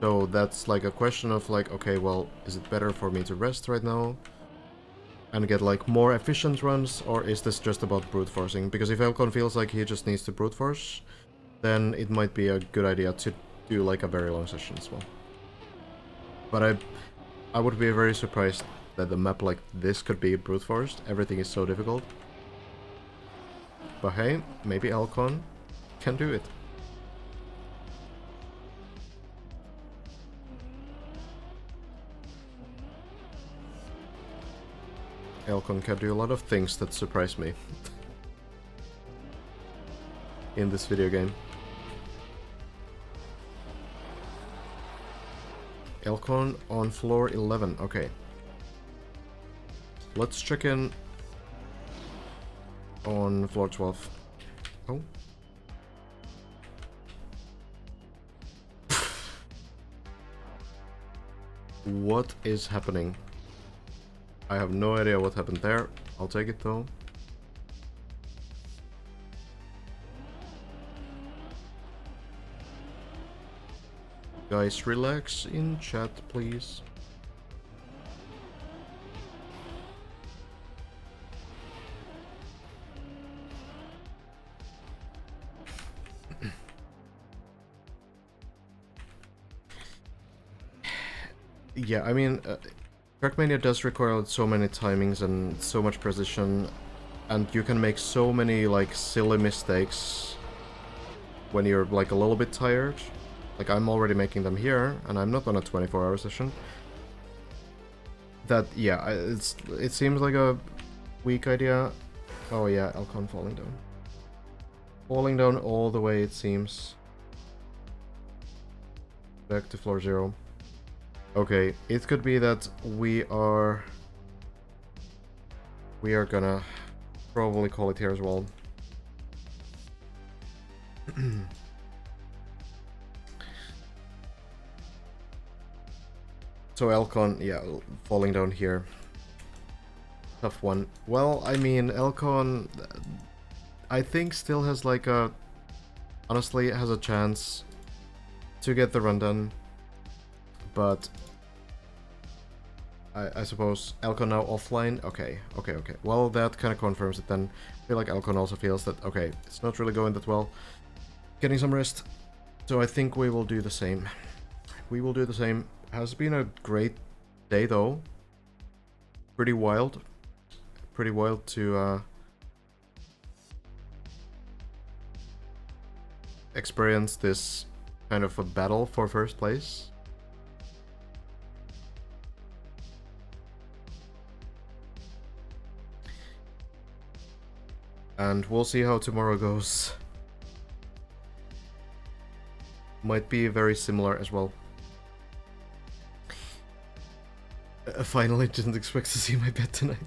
Speaker 1: So that's like a question of like, okay, well, is it better for me to rest right now and get like more efficient runs, or is this just about brute forcing? Because if Elcon feels like he just needs to brute force, then it might be a good idea to do like a very long session as well. But I would be very surprised that the map like this could be brute forced. Everything is so difficult. But hey, maybe Elcon can do it. Elcon can do a lot of things that surprise me in this video game. Elcon on floor 11, okay. Let's check in on floor 12. Oh. What is happening? I have no idea what happened there. I'll take it though. Guys, relax in chat, please. Yeah, I mean, Trackmania does require so many timings and so much precision, and you can make so many like silly mistakes when you're like a little bit tired. Like I'm already making them here, and I'm not on a 24-hour session. That, yeah, it seems like a weak idea. Oh yeah, Elcon falling down. Falling down all the way, it seems. Back to floor 0. Okay, it could be that we are gonna probably call it here as well. So Elcon, yeah, falling down here. Tough one. Well, I mean, Elcon, I think still has like a, honestly, has a chance to get the run done. But I suppose Elcon now offline. Okay. Well, that kind of confirms it then. I feel like Elcon also feels that, okay, it's not really going that well. Getting some rest. So I think we will do the same. We will do the same. Has been a great day though. Pretty wild. Pretty wild to experience this kind of a battle for first place And we'll see how tomorrow goes. Might be very similar as well. Finally didn't expect to see my bed tonight.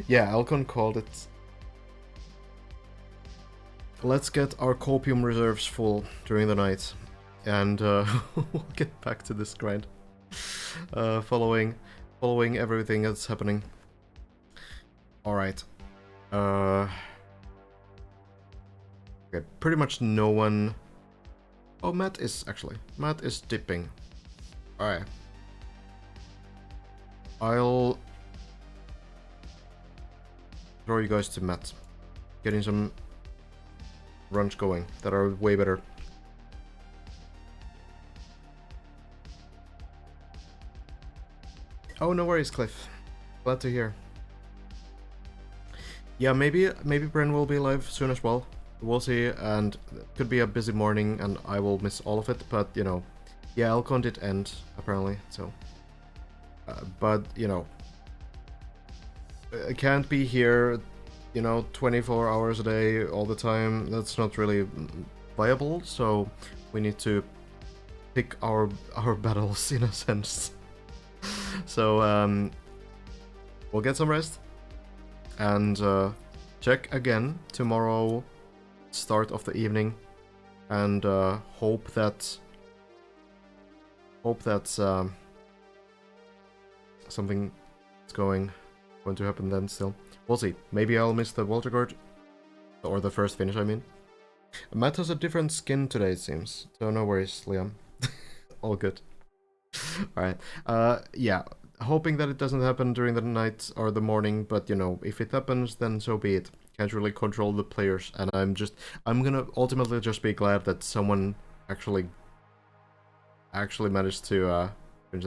Speaker 1: Yeah, Alcon called it. Let's get our copium reserves full during the night. And we'll get back to this grind. Following everything that's happening. Alright. Okay, pretty much no one... Oh, Matt is dipping. Alright. I'll throw you guys to Matt. Getting some runs going that are way better. Oh, no worries, Cliff. Glad to hear. Yeah, maybe Bren will be live soon as well. We'll see, and it could be a busy morning, and I will miss all of it. But you know, yeah, Alcon did end apparently. So, but you know, I can't be here, you know, 24 hours a day all the time. That's not really viable. So we need to pick our battles in a sense. So we'll get some rest and check again tomorrow, start of the evening, and hope that something is going to happen then. Still, we'll see. Maybe I'll miss the Walter Guard or the first finish. I mean, Matt has a different skin today, it seems. So no worries, Liam. All good. Alright, yeah, hoping that it doesn't happen during the night or the morning, but you know, if it happens, then so be it. Can't really control the players, and I'm gonna ultimately just be glad that someone actually managed to